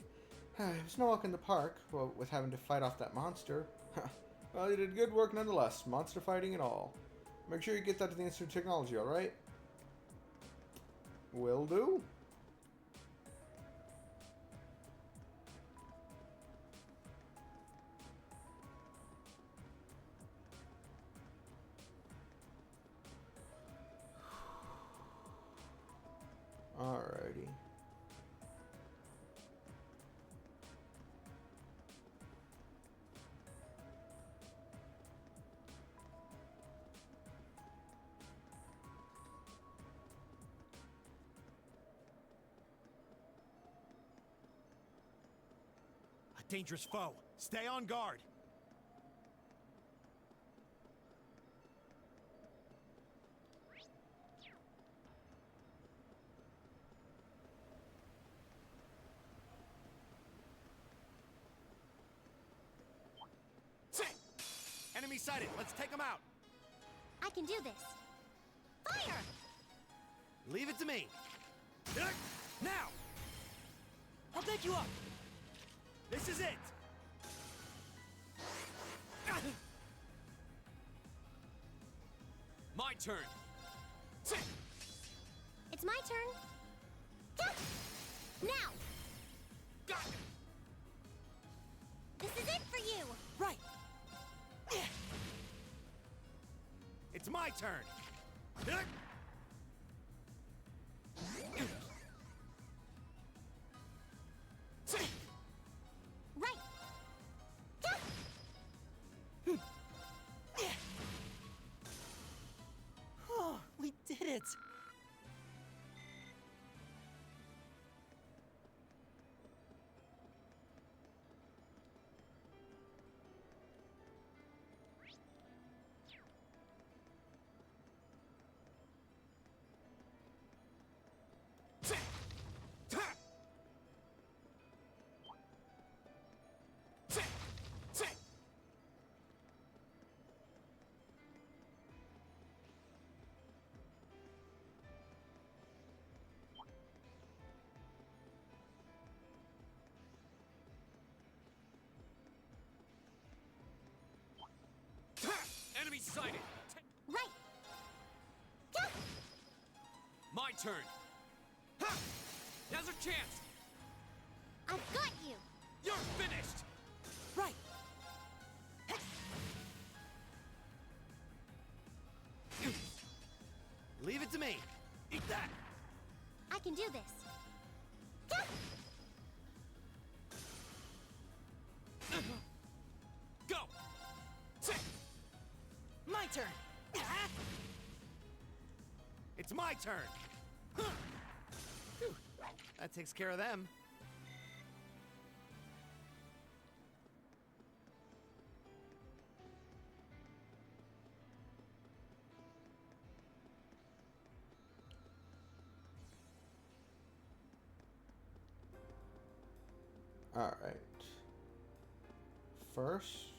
It was no walk in the park, well, with having to fight off that monster. Well, you did good work nonetheless, monster fighting and all. Make sure you get that to the Institute of Technology, alright? Will do. Alrighty. A dangerous foe. Stay on guard. Enemy sighted. Let's take them out. I can do this. Fire! Leave it to me. Now! I'll take you up. This is it. My turn. It's my turn. Now! Got it. This is it for you! Right. It's my turn. excited. Right. My turn. Ha! Now's your chance. I've got you. You're finished. Right. Leave it to me. Eat that. I can do this. Go. My turn. It's my turn. Phew. That takes care of them. All right. First,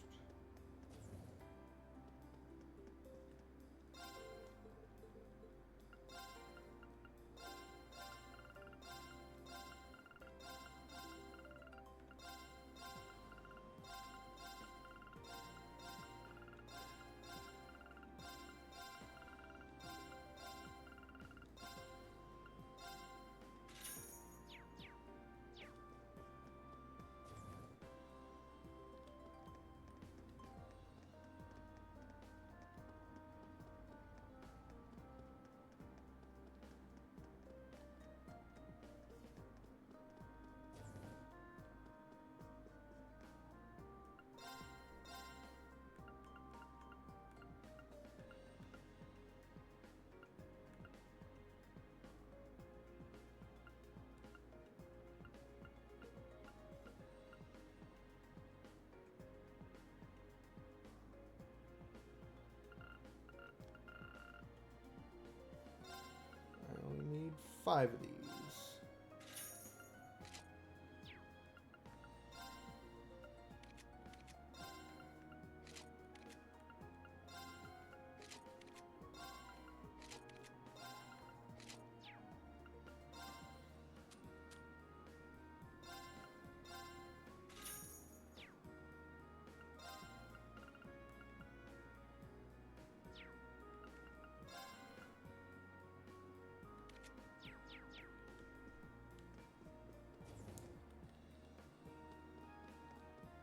I only need 5 of these.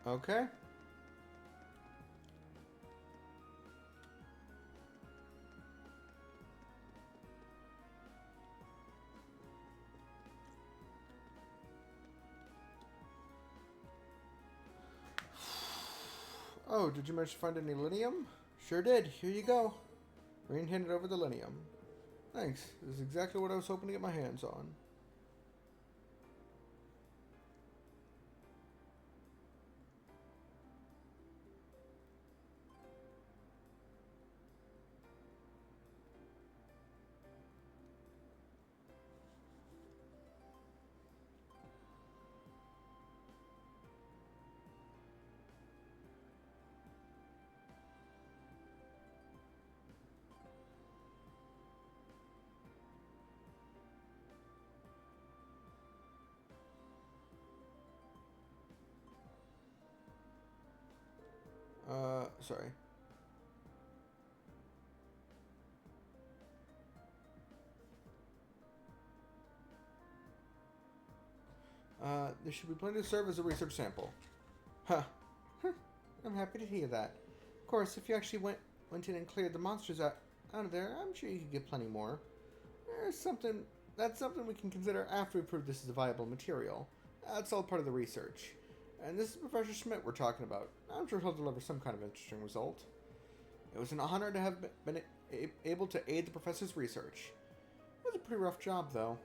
Okay. Oh, did you manage to find any linium? Sure did. Here you go. Rain handed over the linium. Thanks. This is exactly what I was hoping to get my hands on. Sorry. There should be plenty to serve as a research sample. Huh. I'm happy to hear that. Of course, if you actually went in and cleared the monsters out of there, I'm sure you could get plenty more. That's something we can consider after we prove this is a viable material. That's all part of the research. And this is Professor Schmidt we're talking about. I'm sure he'll deliver some kind of interesting result. It was an honor to have been able to aid the professor's research. It was a pretty rough job, though.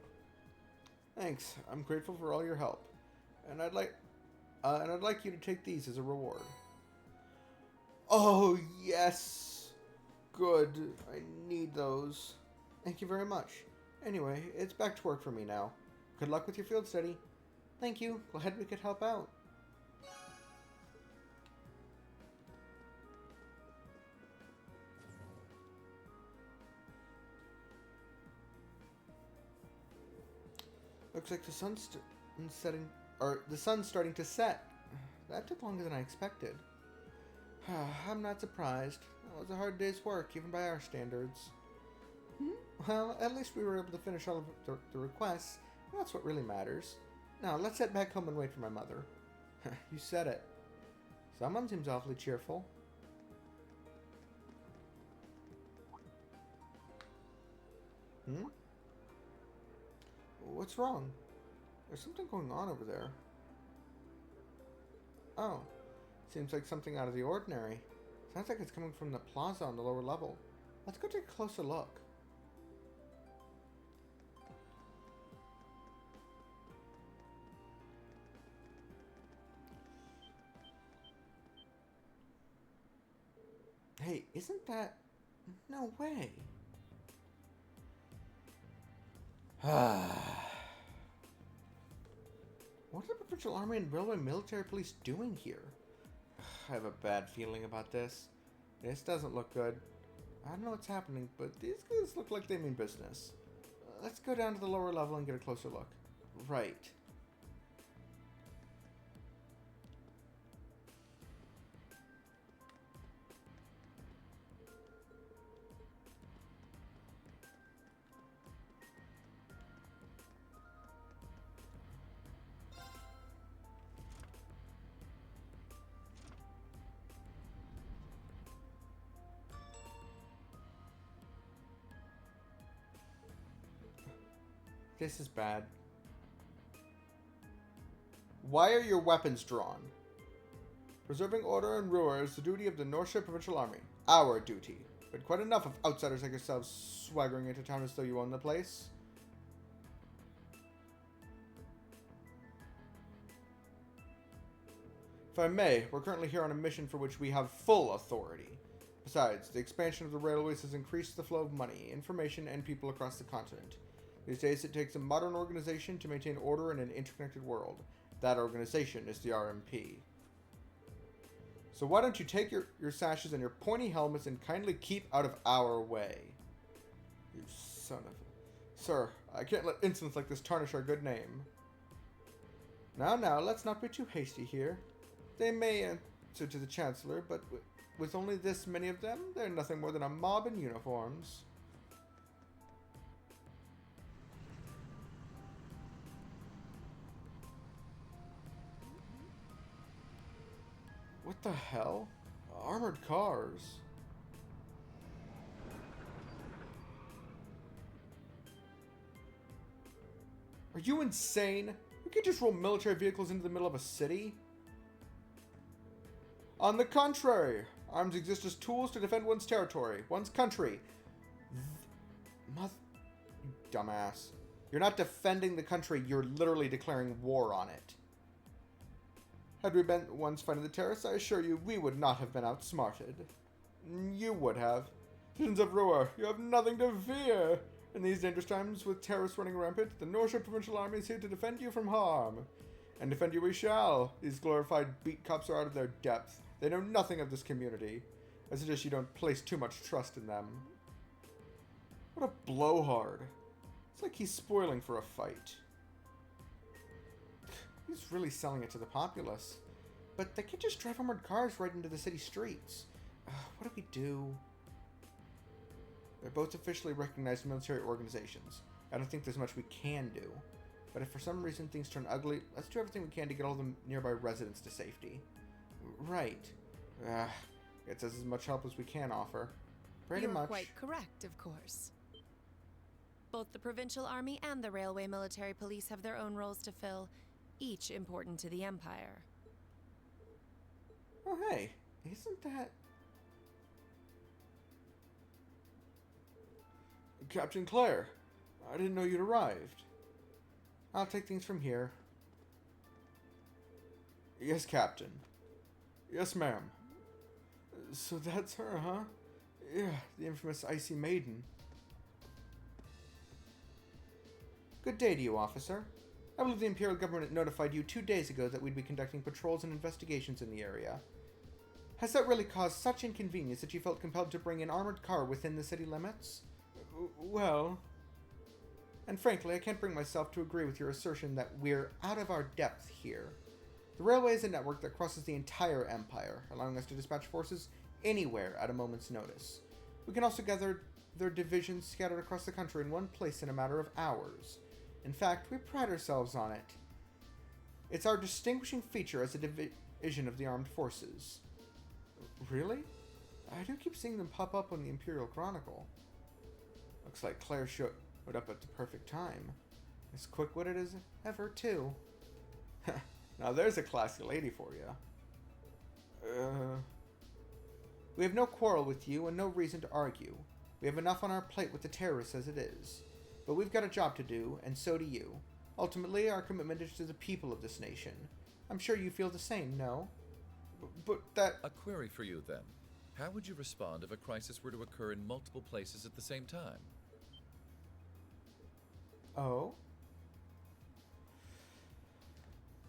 Thanks. I'm grateful for all your help. And I'd like you to take these as a reward. Oh, yes. Good. I need those. Thank you very much. Anyway, it's back to work for me now. Good luck with your field study. Thank you. Glad we could help out. Looks like the sun's starting to set. That took longer than I expected. I'm not surprised. That was a hard day's work, even by our standards. Well, at least we were able to finish all of the requests. That's what really matters. Now, let's head back home and wait for my mother. You said it. Someone seems awfully cheerful. What's wrong? There's something going on over there. Oh, seems like something out of the ordinary. Sounds like it's coming from the plaza on the lower level. Let's go take a closer look. Hey, isn't that... No way. What are the Provincial Army and Railway Military Police doing here? I have a bad feeling about this. This doesn't look good. I don't know what's happening, but these guys look like they mean business. Let's go down to the lower level and get a closer look. Right. This is bad. Why are your weapons drawn? Preserving order and rule is the duty of the Northshire Provincial Army. Our duty. But quite enough of outsiders like yourselves swaggering into town as though you own the place. If I may, we're currently here on a mission for which we have full authority. Besides, the expansion of the railways has increased the flow of money, information, and people across the continent. These days, it takes a modern organization to maintain order in an interconnected world. That organization is the RMP. So why don't you take your sashes and your pointy helmets and kindly keep out of our way? You son of a... Sir, I can't let incidents like this tarnish our good name. Now, let's not be too hasty here. They may answer to the Chancellor, but with only this many of them, they're nothing more than a mob in uniforms. What the hell? Armored cars. Are you insane? You can't just roll military vehicles into the middle of a city. On the contrary, arms exist as tools to defend one's territory, one's country. You dumbass. You're not defending the country, you're literally declaring war on it. Had we been once fighting the terrorists, I assure you, we would not have been outsmarted. You would have. Citizens of Ruhr, you have nothing to fear. In these dangerous times, with terrorists running rampant, the Northshire Provincial Army is here to defend you from harm. And defend you we shall. These glorified beat cops are out of their depth. They know nothing of this community. I suggest you don't place too much trust in them. What a blowhard. It's like he's spoiling for a fight. He's really selling it to the populace. But they can't just drive armored cars right into the city streets. What do we do? They're both officially recognized military organizations. I don't think there's much we can do. But if for some reason things turn ugly, let's do everything we can to get all the nearby residents to safety. Right. It's as much help as we can offer. Pretty much. You're quite correct, of course. Both the Provincial Army and the Railway Military Police have their own roles to fill, each important to the Empire. Oh hey, isn't that... Captain Claire, I didn't know you'd arrived. I'll take things from here. Yes, Captain. Yes, ma'am. So that's her, huh? Yeah, the infamous Icy Maiden. Good day to you, officer. I believe the Imperial government notified you 2 days ago that we'd be conducting patrols and investigations in the area. Has that really caused such inconvenience that you felt compelled to bring an armored car within the city limits? Well... And frankly, I can't bring myself to agree with your assertion that we're out of our depth here. The railway is a network that crosses the entire empire, allowing us to dispatch forces anywhere at a moment's notice. We can also gather their divisions scattered across the country in one place in a matter of hours. In fact, we pride ourselves on it. It's our distinguishing feature as a division of the armed forces. Really? I do keep seeing them pop up on the Imperial Chronicle. Looks like Claire showed up at the perfect time. As quick-witted as ever, too. Now there's a classy lady for you. We have no quarrel with you and no reason to argue. We have enough on our plate with the terrorists as it is. But we've got a job to do, and so do you. Ultimately, our commitment is to the people of this nation. I'm sure you feel the same, no? But that... A query for you, then. How would you respond if a crisis were to occur in multiple places at the same time? Oh?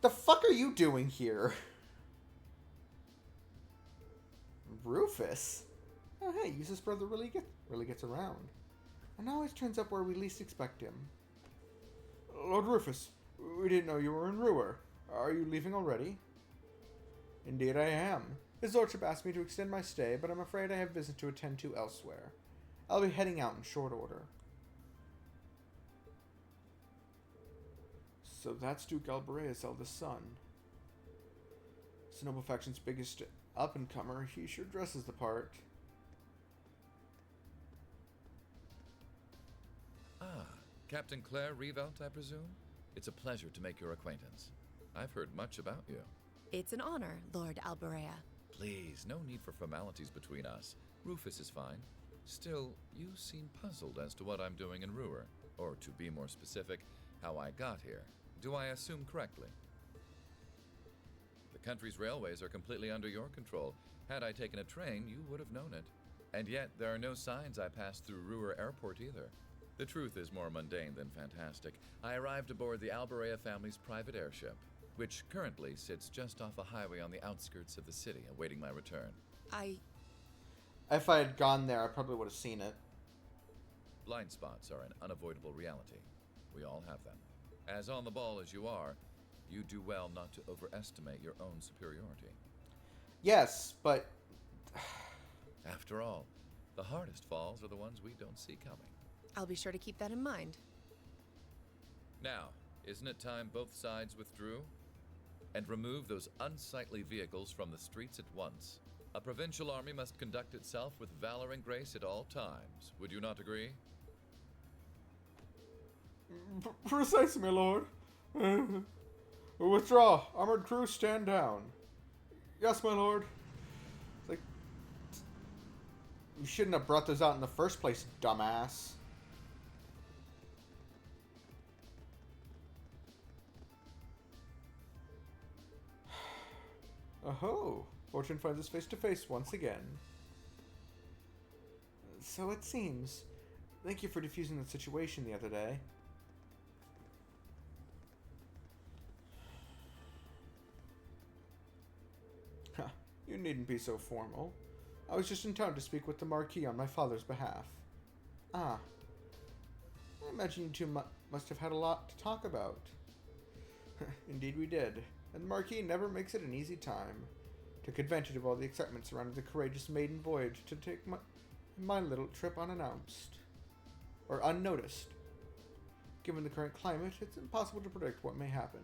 The fuck are you doing here? Rufus? Oh hey, Yusa's brother really gets around. And always turns up where we least expect him. Lord Rufus, we didn't know you were in Ruhr. Are you leaving already? Indeed I am. His lordship asked me to extend my stay, but I'm afraid I have business to attend to elsewhere. I'll be heading out in short order. So that's Duke Albarea's eldest son. It's Noble Faction's biggest up-and-comer. He sure dresses the part. Ah, Captain Claire Revault, I presume? It's a pleasure to make your acquaintance. I've heard much about you. It's an honor, Lord Albarea. Please, no need for formalities between us. Rufus is fine. Still, you seem puzzled as to what I'm doing in Ruhr. Or, to be more specific, how I got here. Do I assume correctly? The country's railways are completely under your control. Had I taken a train, you would have known it. And yet, there are no signs I passed through Ruhr Airport either. The truth is more mundane than fantastic. I arrived aboard the Albarea family's private airship, which currently sits just off a highway on the outskirts of the city, awaiting my return. If I had gone there, I probably would have seen it. Blind spots are an unavoidable reality. We all have them. As on the ball as you are, you do well not to overestimate your own superiority. Yes, but... After all, the hardest falls are the ones we don't see coming. I'll be sure to keep that in mind. Now, isn't it time both sides withdrew? And remove those unsightly vehicles from the streets at once? A provincial army must conduct itself with valor and grace at all times. Would you not agree? Precisely, my lord. Withdraw. Armored crew, stand down. Yes, my lord. It's like... You shouldn't have brought those out in the first place, dumbass. Oh, fortune finds us face to face once again. So it seems. Thank you for defusing the situation the other day. Huh, you needn't be so formal. I was just in town to speak with the Marquis on my father's behalf. Ah. I imagine you two must have had a lot to talk about. Indeed we did. And the Marquis never makes it an easy time. Took advantage of all the excitement surrounding the courageous maiden voyage to take my little trip unannounced. Or unnoticed. Given the current climate, it's impossible to predict what may happen,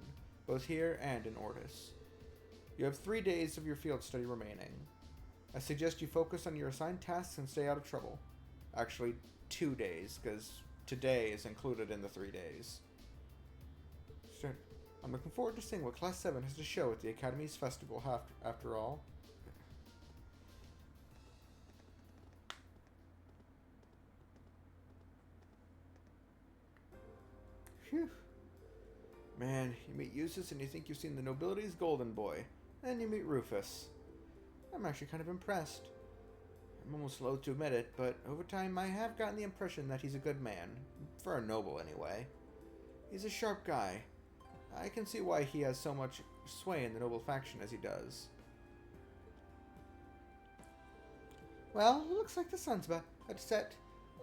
both here and in Ortis. You have 3 days of your field study remaining. I suggest you focus on your assigned tasks and stay out of trouble. Actually, 2 days, because today is included in the 3 days. I'm looking forward to seeing what Class 7 has to show at the Academy's festival after all. Phew. Man, you meet Eustace and you think you've seen the nobility's golden boy. Then you meet Rufus. I'm actually kind of impressed. I'm almost loath to admit it, but over time I have gotten the impression that he's a good man. For a noble, anyway. He's a sharp guy. I can see why he has so much sway in the noble faction as he does. Well, it looks like the sun's about to set.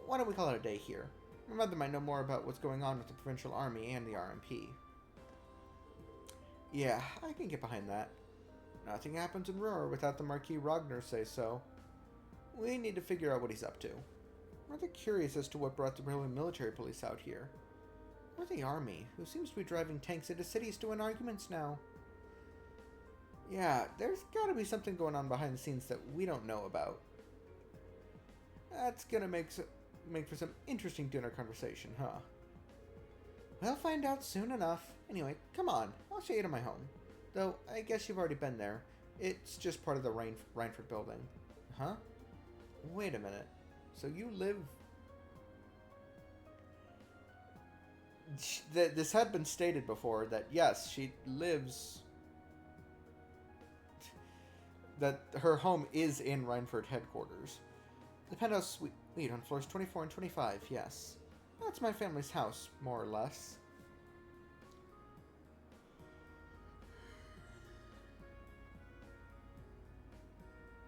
Why don't we call it a day here? My mother might know more about what's going on with the provincial army and the RMP. Yeah, I can get behind that. Nothing happens in Roar without the Marquis Ragnar say so. We need to figure out what he's up to. I'm rather curious as to what brought the railway military police out here. Or the army, who seems to be driving tanks into cities to win arguments now. Yeah, there's gotta be something going on behind the scenes that we don't know about. That's gonna make for some interesting dinner conversation, huh? We'll find out soon enough. Anyway, come on, I'll show you to my home. Though, I guess you've already been there. It's just part of the Rhineford building. Huh? Wait a minute. So you live... This had been stated before that, yes, she lives... that her home is in Rhineford headquarters. The penthouse suite on floors 24 and 25, yes. That's my family's house, more or less.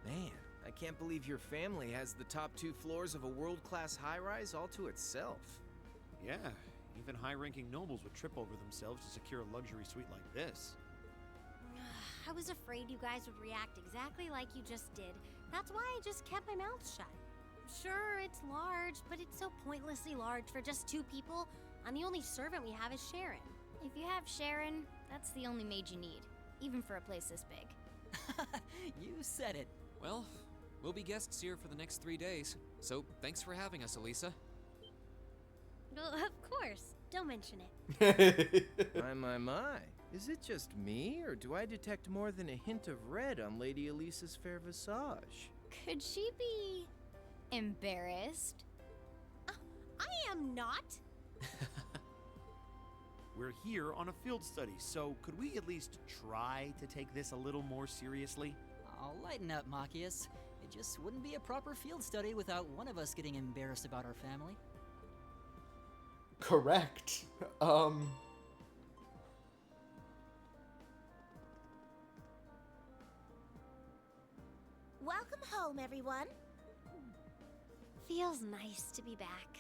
Man, I can't believe your family has the top 2 floors of a world-class high-rise all to itself. Yeah, even high-ranking nobles would trip over themselves to secure a luxury suite like this. I was afraid you guys would react exactly like you just did. That's why I just kept my mouth shut. Sure, it's large, but it's so pointlessly large for just 2 people. And the only servant we have is Sharon. If you have Sharon, that's the only maid you need, even for a place this big. You said it. Well, we'll be guests here for the next 3 days, so thanks for having us, Elisa. Well, of course. Don't mention it. My. Is it just me, or do I detect more than a hint of red on Lady Elisa's fair visage? Could she be embarrassed? I am not. We're here on a field study, so could we at least try to take this a little more seriously? I'll lighten up, Machias. It just wouldn't be a proper field study without one of us getting embarrassed about our family. Correct. Welcome home, everyone. Feels nice to be back.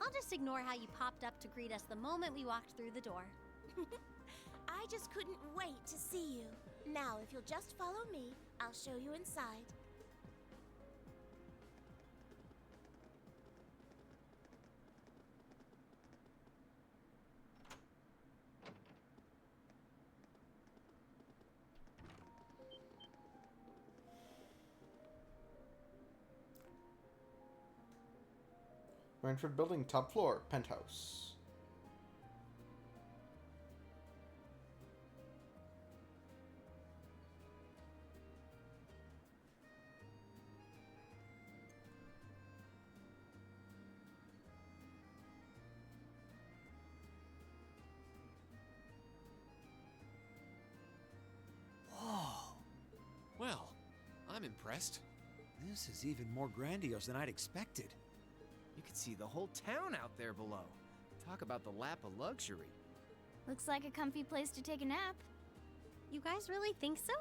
I'll just ignore how you popped up to greet us the moment we walked through the door. I just couldn't wait to see you. Now, if you'll just follow me, I'll show you inside. Rhineford building, top floor, penthouse. Whoa! Well, I'm impressed. This is even more grandiose than I'd expected. You can see the whole town out there below. Talk about the lap of luxury. Looks like a comfy place to take a nap. You guys really think so?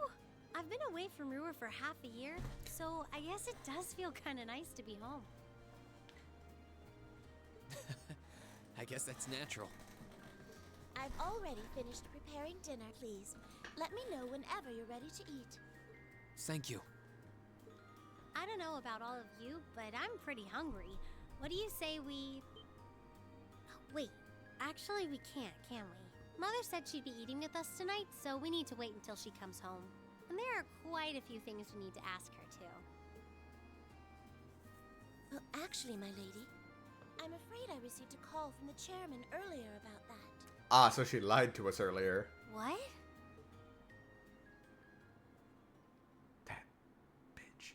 I've been away from Ruhr for half a year, so I guess it does feel kind of nice to be home. I guess that's natural. I've already finished preparing dinner, please. Let me know whenever you're ready to eat. Thank you. I don't know about all of you, but I'm pretty hungry. What do you say we... Wait, actually we can't, can we? Mother said she'd be eating with us tonight, so we need to wait until she comes home. And there are quite a few things we need to ask her, too. Well, actually, my lady, I'm afraid I received a call from the chairman earlier about that. Ah, so she lied to us earlier. What? That bitch.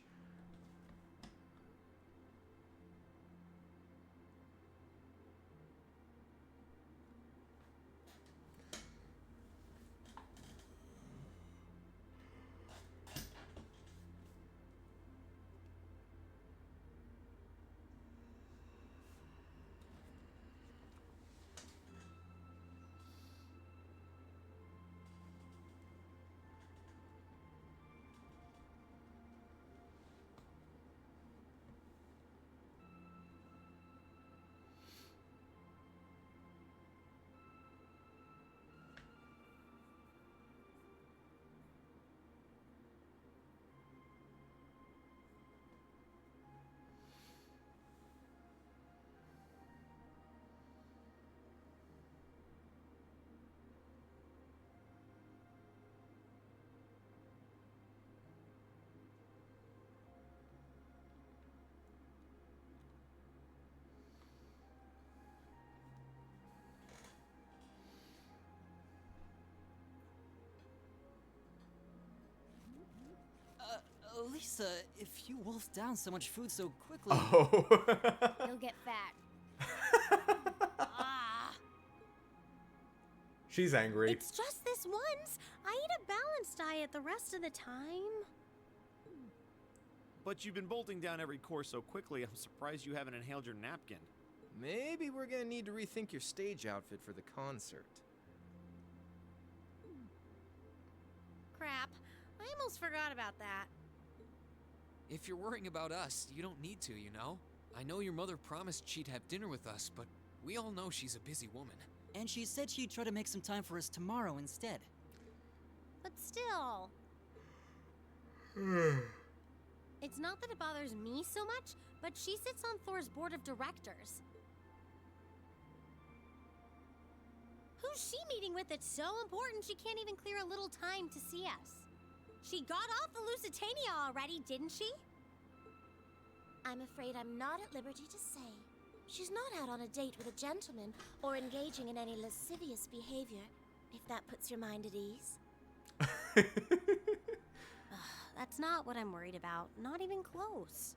Lisa, if you wolf down so much food so quickly... Oh. You'll get fat. She's angry. It's just this once. I eat a balanced diet the rest of the time. But you've been bolting down every course so quickly, I'm surprised you haven't inhaled your napkin. Maybe we're gonna need to rethink your stage outfit for the concert. Crap. I almost forgot about that. If you're worrying about us, you don't need to, you know? I know your mother promised she'd have dinner with us, but we all know she's a busy woman. And she said she'd try to make some time for us tomorrow instead. But still. It's not that it bothers me so much, but she sits on Thor's board of directors. Who's she meeting with that's so important she can't even clear a little time to see us? She got off the Lusitania already, didn't she? I'm afraid I'm not at liberty to say. She's not out on a date with a gentleman or engaging in any lascivious behavior, if that puts your mind at ease. That's not what I'm worried about. Not even close.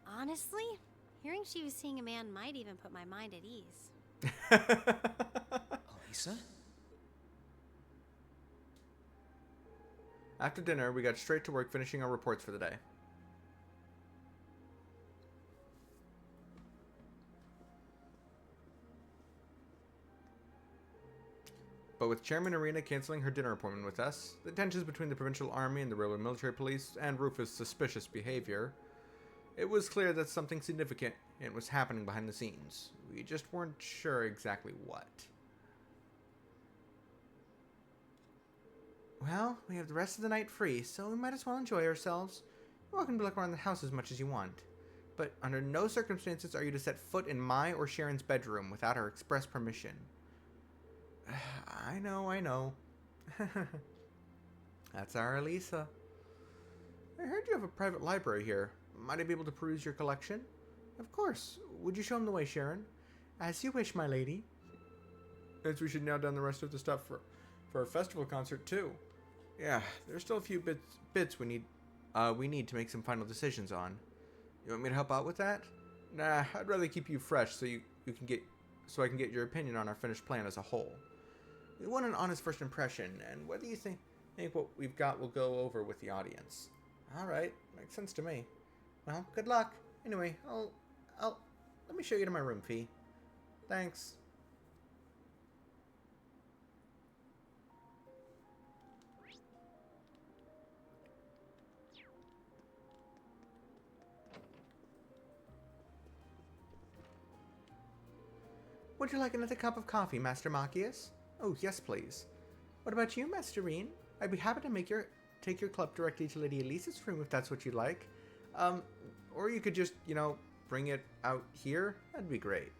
Honestly, hearing she was seeing a man might even put my mind at ease. Elisa? After dinner, we got straight to work finishing our reports for the day. But with Chairman Arena canceling her dinner appointment with us, the tensions between the Provincial Army and the Railway Military Police, and Rufus' suspicious behavior, it was clear that something significant was happening behind the scenes. We just weren't sure exactly what. Well, we have the rest of the night free, so we might as well enjoy ourselves. You're welcome to look around the house as much as you want. But under no circumstances are you to set foot in my or Sharon's bedroom without our express permission. I know. That's our Elisa. I heard you have a private library here. Might I be able to peruse your collection? Of course. Would you show him the way, Sharon? As you wish, my lady. As we should nail down the rest of the stuff for our festival concert, too. Yeah, there's still a few bits we need to make some final decisions on. You want me to help out with that? Nah, I'd rather keep you fresh so I can get your opinion on our finished plan as a whole. We want an honest first impression, and whether you think what we've got will go over with the audience. Alright, makes sense to me. Well, good luck. Anyway, let me show you to my room, Fee. Thanks. Would you like another cup of coffee, Master Machias? Oh, yes, please. What about you, Master Reen? I'd be happy to take your club directly to Lady Elisa's room if that's what you'd like. Or you could just, bring it out here. That'd be great.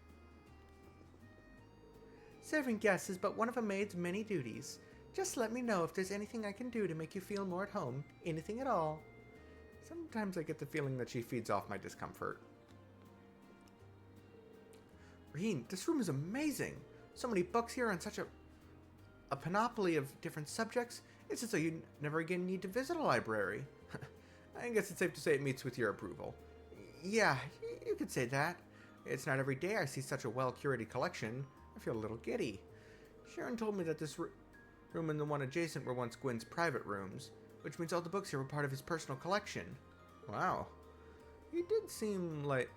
Serving guests is but one of a maid's many duties. Just let me know if there's anything I can do to make you feel more at home. Anything at all. Sometimes I get the feeling that she feeds off my discomfort. Reen, this room is amazing. So many books here on such a panoply of different subjects. It's as though you never again need to visit a library. I guess it's safe to say it meets with your approval. Yeah, you could say that. It's not every day I see such a well-curated collection. I feel a little giddy. Sharon told me that this room and the one adjacent were once Gwyn's private rooms, which means all the books here were part of his personal collection. Wow. He did seem like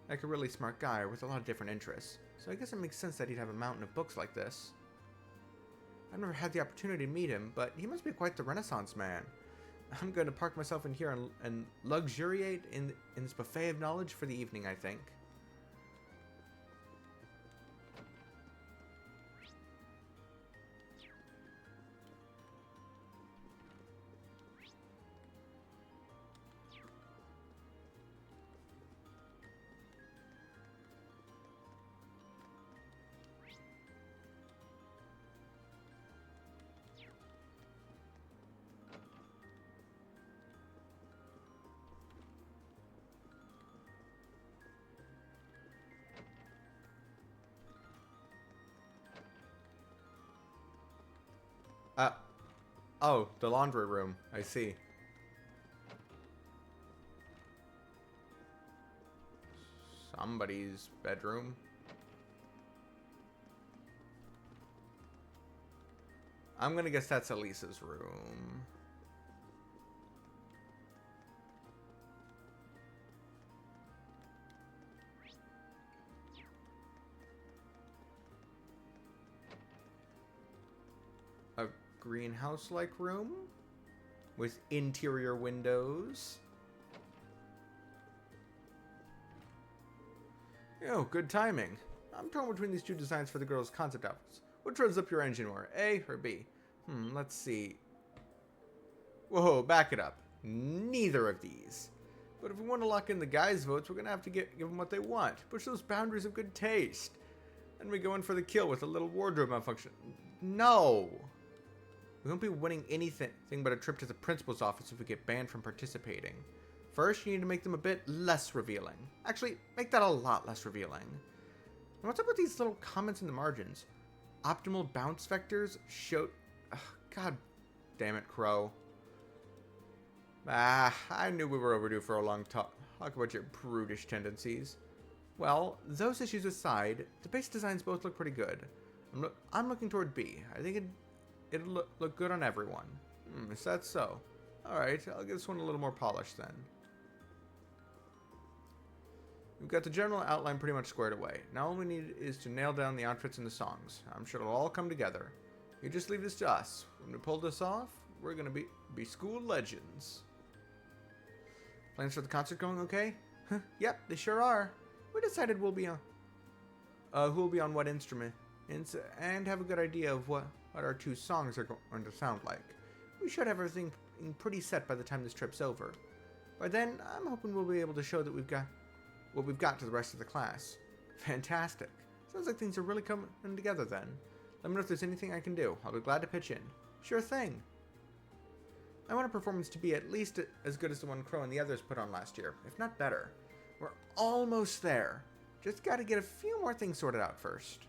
a really smart guy with a lot of different interests, so I guess it makes sense that he'd have a mountain of books like this. I've never had the opportunity to meet him, but he must be quite the Renaissance man. I'm going to park myself in here and luxuriate in this buffet of knowledge for the evening, I think. Oh, the laundry room. I see. Somebody's bedroom. I'm gonna guess that's Elisa's room. A greenhouse-like room with interior windows. Oh, good timing. I'm torn between these two designs for the girls' concept outfits. Which revs up your engine more, A or B? Let's see. Whoa, back it up. Neither of these. But if we want to lock in the guys' votes, we're going to have to give them what they want. Push those boundaries of good taste. And we go in for the kill with a little wardrobe malfunction. No! We won't be winning anything but a trip to the principal's office if we get banned from participating. First, you need to make them a bit less revealing. Actually, make that a lot less revealing. And what's up with these little comments in the margins? Optimal bounce vectors show... Ugh, God damn it, Crow. I knew we were overdue for a long talk about your prudish tendencies. Well, those issues aside, the base designs both look pretty good. I'm looking toward B. I think it'll look good on everyone. Is that so? Alright, I'll give this one a little more polished then. We've got the general outline pretty much squared away. Now all we need is to nail down the outfits and the songs. I'm sure it'll all come together. You just leave this to us. When we pull this off, we're gonna be school legends. Plans for the concert going okay? Yep, they sure are. We decided we'll be on who'll be on what instrument, and have a good idea of what our two songs are going to sound like. We should have everything pretty set by the time this trip's over. By then, I'm hoping we'll be able to show that we've got what we've got to the rest of the class. Fantastic. Sounds like things are really coming together then. Let me know if there's anything I can do. I'll be glad to pitch in. Sure thing. I want a performance to be at least as good as the one Crow and the others put on last year, if not better. We're almost there. Just gotta get a few more things sorted out first.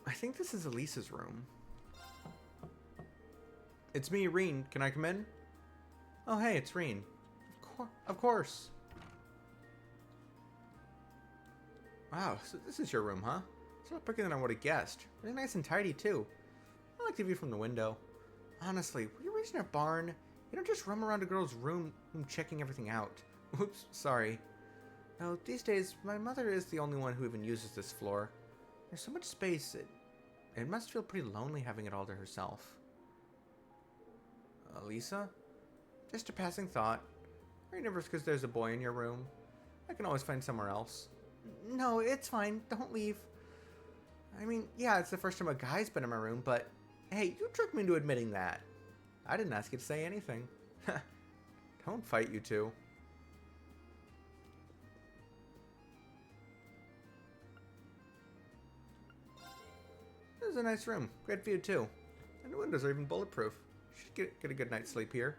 I think this is Elisa's room. It's me, Reen. Can I come in? Oh, hey, it's Reen. Of course. Wow, so this is your room, huh? It's a lot bigger than I would have guessed. Really nice and tidy, too. I like the view from the window. Honestly, were you raised in a barn? You don't just roam around a girl's room checking everything out. Oops, sorry. No, these days, my mother is the only one who even uses this floor. There's so much space, it must feel pretty lonely having it all to herself. Lisa? Just a passing thought. Are you nervous because there's a boy in your room? I can always find somewhere else. No, it's fine. Don't leave. I mean, yeah, it's the first time a guy's been in my room, but hey, you tricked me into admitting that. I didn't ask you to say anything. Don't fight, you two. This is a nice room. Great view, too. And the windows are even bulletproof. Should get a good night's sleep here.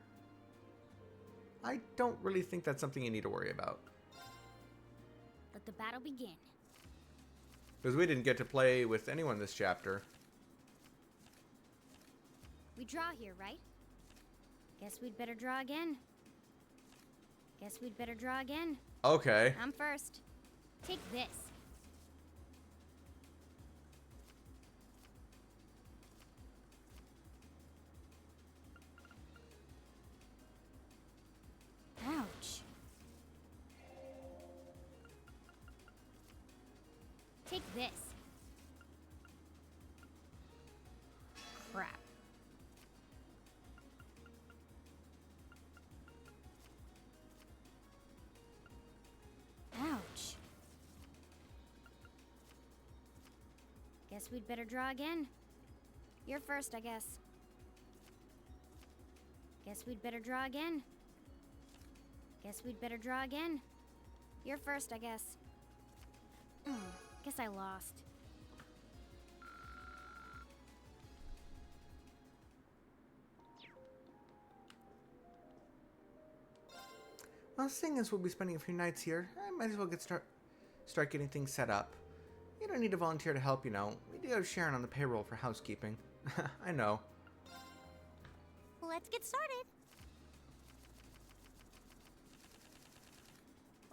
I don't really think that's something you need to worry about. Let the battle begin. Because we didn't get to play with anyone this chapter. We draw here, right? Guess we'd better draw again. Guess we'd better draw again. Okay. I'm first. Take this. Ouch. Take this. Crap. Ouch. Guess we'd better draw again. You're first, I guess. Guess we'd better draw again. Guess we'd better draw again. You're first, I guess. Guess I lost. Well, seeing as we'll be spending a few nights here, I might as well start getting things set up. You don't need to volunteer to help, you know. We do have Sharon on the payroll for housekeeping. I know. Let's get started.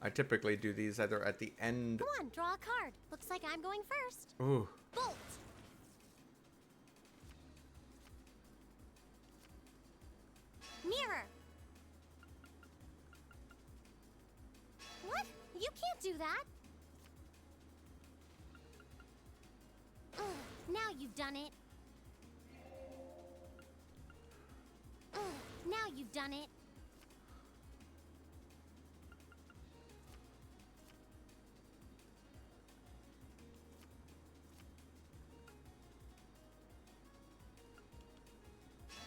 I typically do these either at the end. Come on, draw a card. Looks like I'm going first. Ooh. Bolt. Mirror. What? You can't do that. Ugh, now you've done it. Ugh, now you've done it.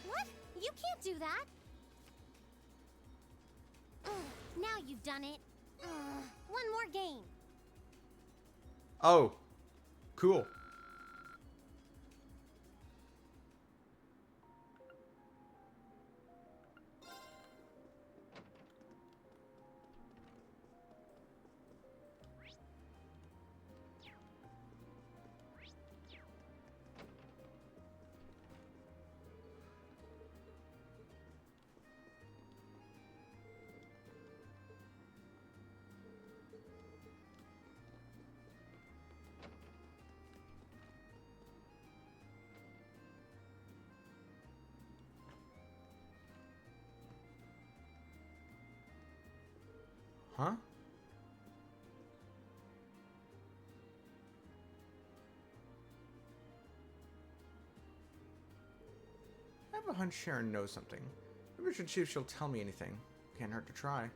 What? You can't do that. Ugh, now you've done it. One more game. Oh. Cool. Huh? I have a hunch Sharon knows something. Maybe we should see if she'll tell me anything. Can't hurt to try.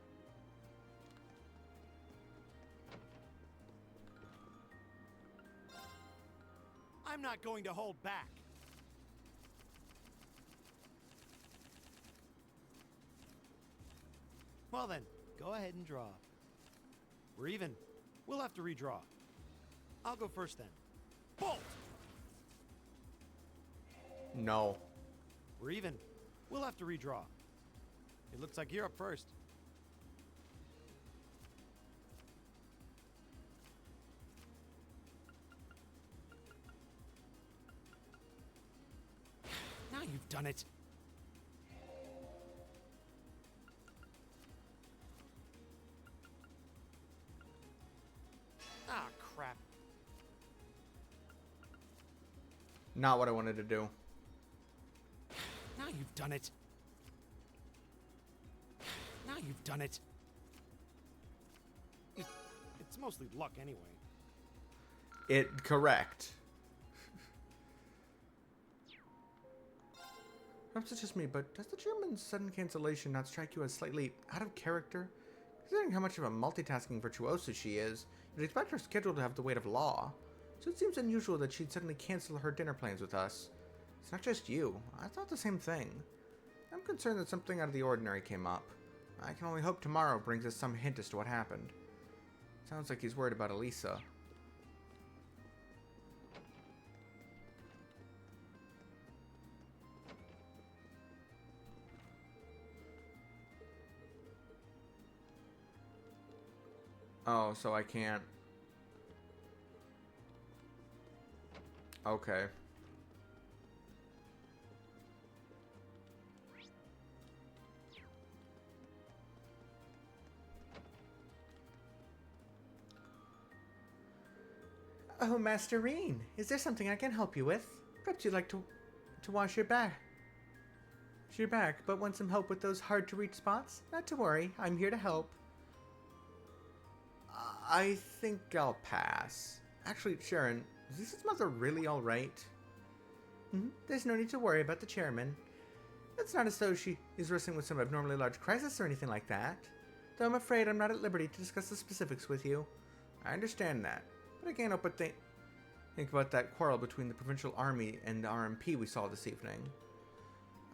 I'm not going to hold back. Well then, go ahead and draw. We're even. We'll have to redraw. I'll go first then. Bolt! No. We're even. We'll have to redraw. It looks like you're up first. Now you've done it. Ah, crap. Not what I wanted to do. Now you've done it. Now you've done it. It's mostly luck anyway. Correct. Perhaps it's just me, but does the chairman's sudden cancellation not strike you as slightly out of character? Considering how much of a multitasking virtuoso she is, you'd expect her schedule to have the weight of law. So it seems unusual that she'd suddenly cancel her dinner plans with us. It's not just you. I thought the same thing. I'm concerned that something out of the ordinary came up. I can only hope tomorrow brings us some hint as to what happened. Sounds like he's worried about Elisa. Oh, so I can't. Okay. Oh, Master Reen, is there something I can help you with? Perhaps you'd like to wash your back. But want some help with those hard-to-reach spots? Not to worry, I'm here to help. I think I'll pass. Actually, Sharon, is Lisa's mother really alright? There's no need to worry about the chairman. It's not as though she is wrestling with some abnormally large crisis or anything like that. Though I'm afraid I'm not at liberty to discuss the specifics with you. I understand that, but I can't help but think about that quarrel between the Provincial Army and the RMP we saw this evening.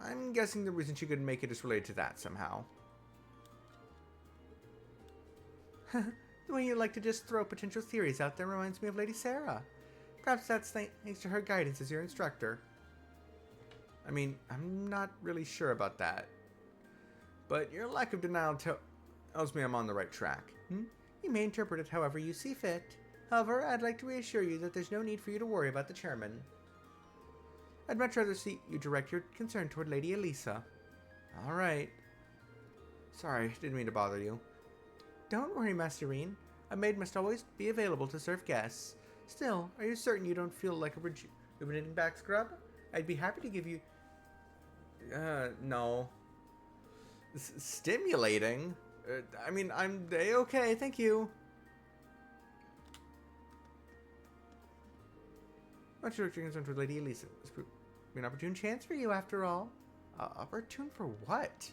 I'm guessing the reason she couldn't make it is related to that somehow. The The way you like to just throw potential theories out there reminds me of Lady Sarah. Perhaps that's thanks to her guidance as your instructor. I mean, I'm not really sure about that. But your lack of denial tells me I'm on the right track. You may interpret it however you see fit. However, I'd like to reassure you that there's no need for you to worry about the chairman. I'd much rather see you direct your concern toward Lady Elisa. Alright. Sorry, didn't mean to bother you. Don't worry, Master Reen. A maid must always be available to serve guests. Still, are you certain you don't feel like a rejuvenating back scrub? I'd be happy to give you... no. Stimulating? I mean, I'm okay, thank you. Much your concern for Lady Elisa. This would be an opportune chance for you, after all. Opportune for what?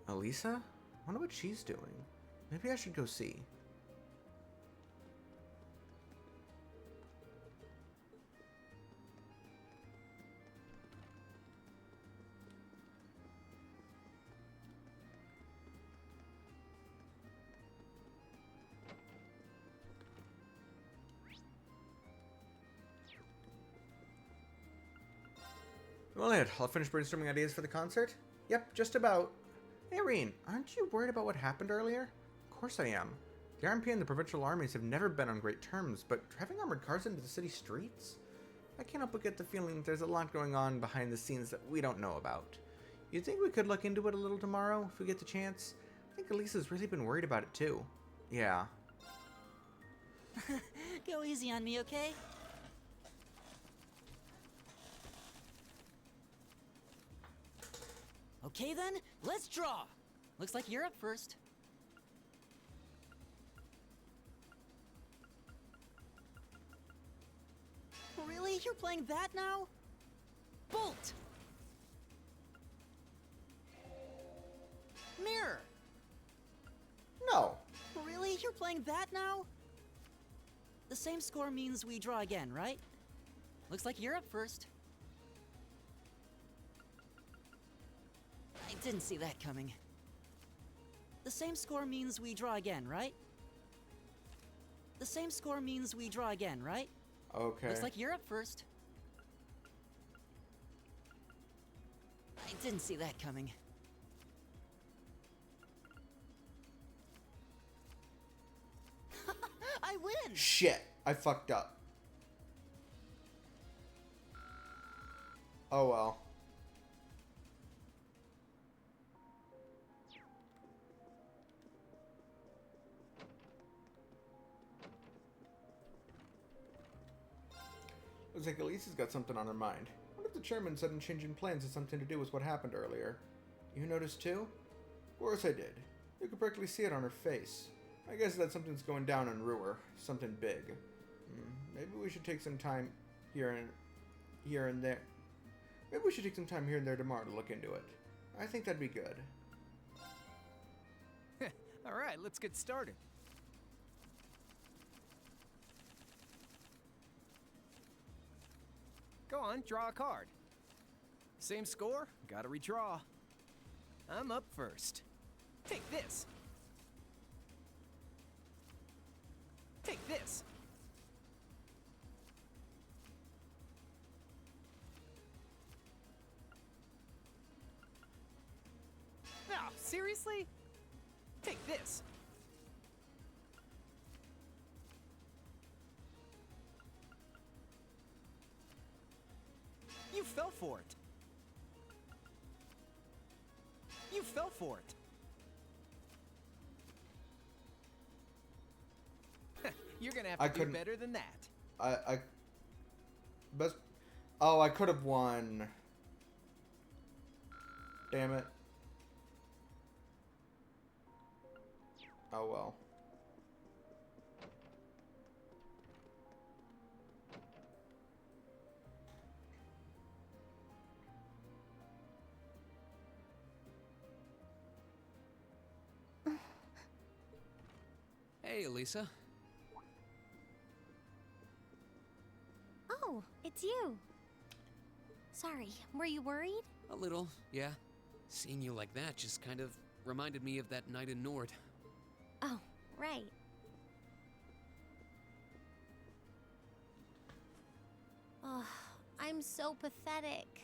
Elisa? Wonder what she's doing. Maybe I should go see. Well, I'll finish brainstorming ideas for the concert. Yep, just about. Hey, Reen, aren't you worried about what happened earlier? Of course I am. The RMP and the provincial armies have never been on great terms, but driving armored cars into the city streets? I can't help but get the feeling that there's a lot going on behind the scenes that we don't know about. You think we could look into it a little tomorrow, if we get the chance? I think Elisa's really been worried about it, too. Yeah. Go easy on me, okay? Okay then, let's draw! Looks like you're up first. Really? You're playing that now? Bolt! Mirror! No. Really? You're playing that now? The same score means we draw again, right? Looks like you're up first. I didn't see that coming. The same score means we draw again, right? The same score means we draw again, right? Okay. Looks like you're up first. I didn't see that coming. I win! Shit, I fucked up. Oh well. Looks like Elisa's got something on her mind. What if the chairman's sudden change in plans has something to do with what happened earlier? You noticed too? Of course I did. You could practically see it on her face. I guess that something's going down in Ruhr. Something big. Maybe we should take some time here and there. Maybe we should take some time here and there tomorrow to look into it. I think that'd be good. Alright, let's get started. Go on, draw a card. Same score, gotta redraw. I'm up first. Take this. Take this. No, seriously? Take this. You fell for it. You fell for it. You're gonna have to do better than that. Best. Oh, I could have won. Damn it. Oh well. Hey, Elisa. Oh, it's you. Sorry, were you worried? A little, yeah. Seeing you like that just kind of reminded me of that night in Nord. Oh, right. Oh, I'm so pathetic.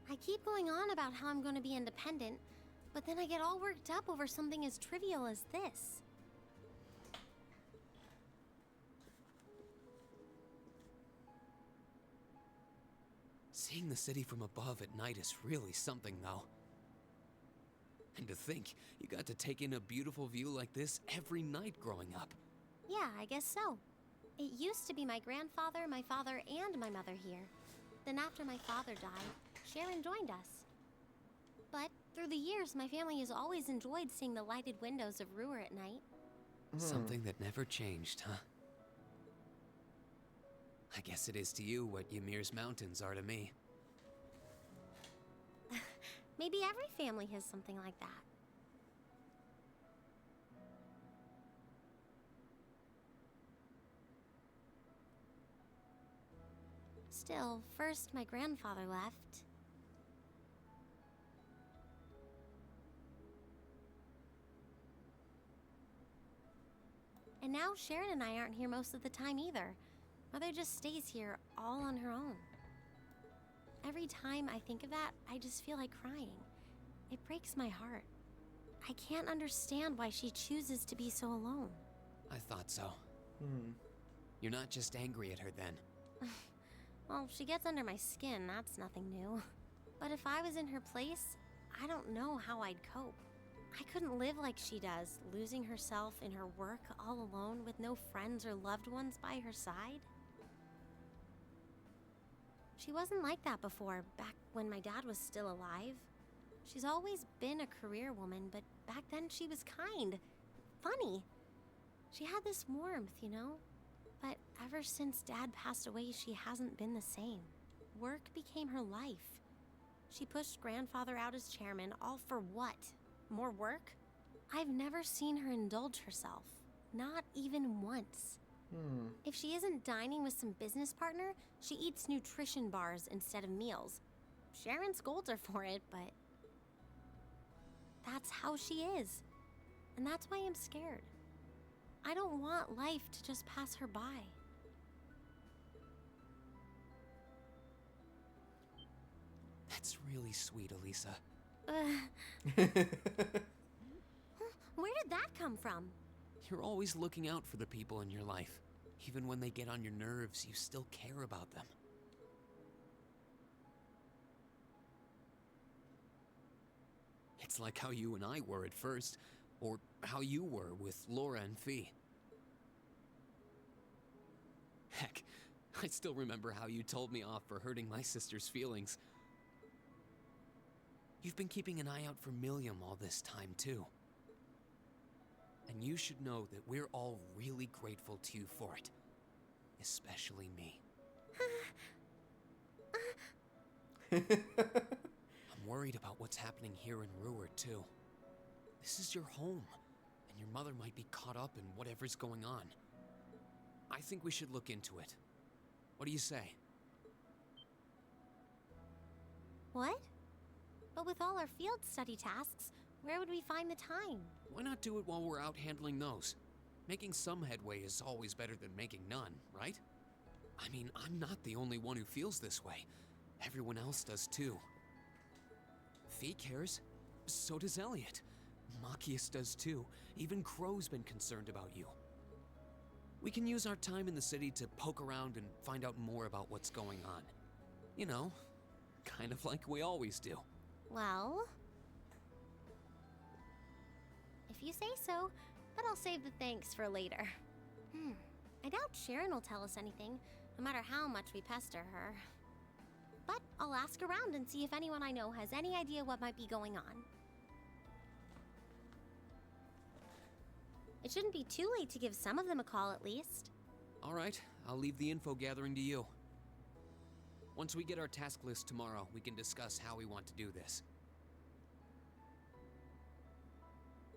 I keep going on about how I'm going to be independent, but then I get all worked up over something as trivial as this. Seeing the city from above at night is really something, though. And to think, you got to take in a beautiful view like this every night growing up. Yeah, I guess so. It used to be my grandfather, my father, and my mother here. Then after my father died, Sharon joined us. But through the years, my family has always enjoyed seeing the lighted windows of Ruhr at night. Something that never changed, huh? I guess it is to you what Ymir's mountains are to me. Maybe every family has something like that. Still, first my grandfather left. And now Sharon and I aren't here most of the time either. Mother just stays here all on her own. Every time I think of that, I just feel like crying. It breaks my heart. I can't understand why she chooses to be so alone. I thought so. You're not just angry at her then. Well, she gets under my skin, that's nothing new. But if I was in her place, I don't know how I'd cope. I couldn't live like she does, losing herself in her work all alone with no friends or loved ones by her side. She wasn't like that before, back when my dad was still alive. She's always been a career woman, but back then she was kind, funny. She had this warmth, you know? But ever since Dad passed away, she hasn't been the same. Work became her life. She pushed Grandfather out as chairman, all for what? More work? I've never seen her indulge herself. Not even once. If she isn't dining with some business partner, she eats nutrition bars instead of meals. Sharon scolds her for it, but that's how she is. And that's why I'm scared. I don't want life to just pass her by. That's really sweet, Elisa. Where did that come from? You're always looking out for the people in your life. Even when they get on your nerves, you still care about them. It's like how you and I were at first, or how you were with Laura and Fee. Heck, I still remember how you told me off for hurting my sister's feelings. You've been keeping an eye out for Milliam all this time, too. And you should know that we're all really grateful to you for it. Especially me. I'm worried about what's happening here in Ruhr, too. This is your home, and your mother might be caught up in whatever's going on. I think we should look into it. What do you say? What? But with all our field study tasks, where would we find the time? Why not do it while we're out handling those? Making some headway is always better than making none, right? I mean, I'm not the only one who feels this way. Everyone else does too. Fee cares. So does Elliot. Machias does too. Even Crow's been concerned about you. We can use our time in the city to poke around and find out more about what's going on. You know, kind of like we always do. Well, if you say so, but I'll save the thanks for later. I doubt Sharon will tell us anything, no matter how much we pester her. But I'll ask around and see if anyone I know has any idea what might be going on. It shouldn't be too late to give some of them a call at least. All right, I'll leave the info gathering to you. Once we get our task list tomorrow, we can discuss how we want to do this.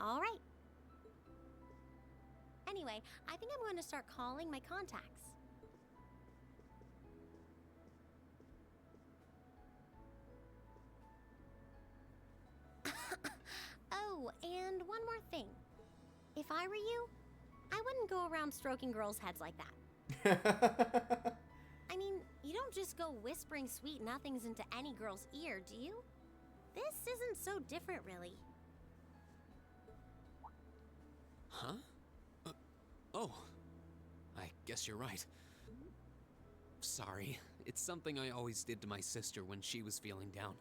All right. Anyway, I think I'm going to start calling my contacts. Oh, and one more thing. If I were you, I wouldn't go around stroking girls' heads like that. I mean, you don't just go whispering sweet nothings into any girl's ear, do you? This isn't so different, really. Huh? Oh. I guess you're right. Sorry. It's something I always did to my sister when she was feeling down.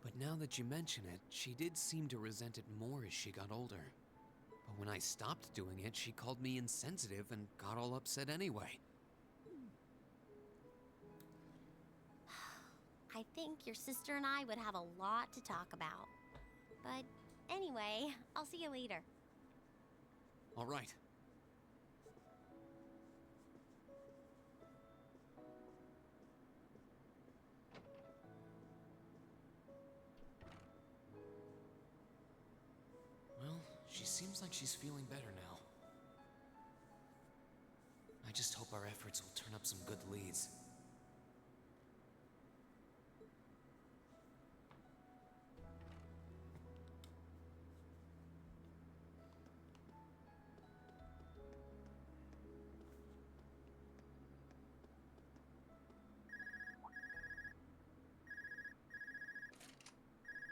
But now that you mention it, she did seem to resent it more as she got older. But when I stopped doing it, she called me insensitive and got all upset anyway. I think your sister and I would have a lot to talk about. But anyway, I'll see you later. All right. Well, she seems like she's feeling better now. I just hope our efforts will turn up some good leads.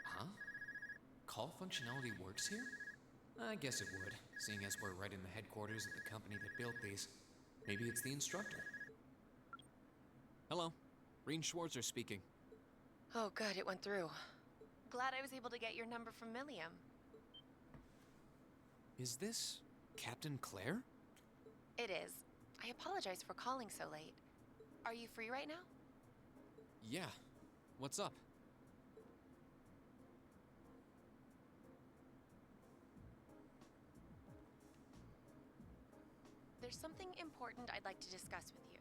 Huh? Call functionality works here? I guess it would, seeing as we're right in the headquarters of the company that built these. Maybe it's the instructor. Hello, Reen Schwarzer speaking. Oh, good, it went through. Glad I was able to get your number from Milliam. Is this Captain Claire? It is. I apologize for calling so late. Are you free right now? Yeah. What's up? There's something important I'd like to discuss with you.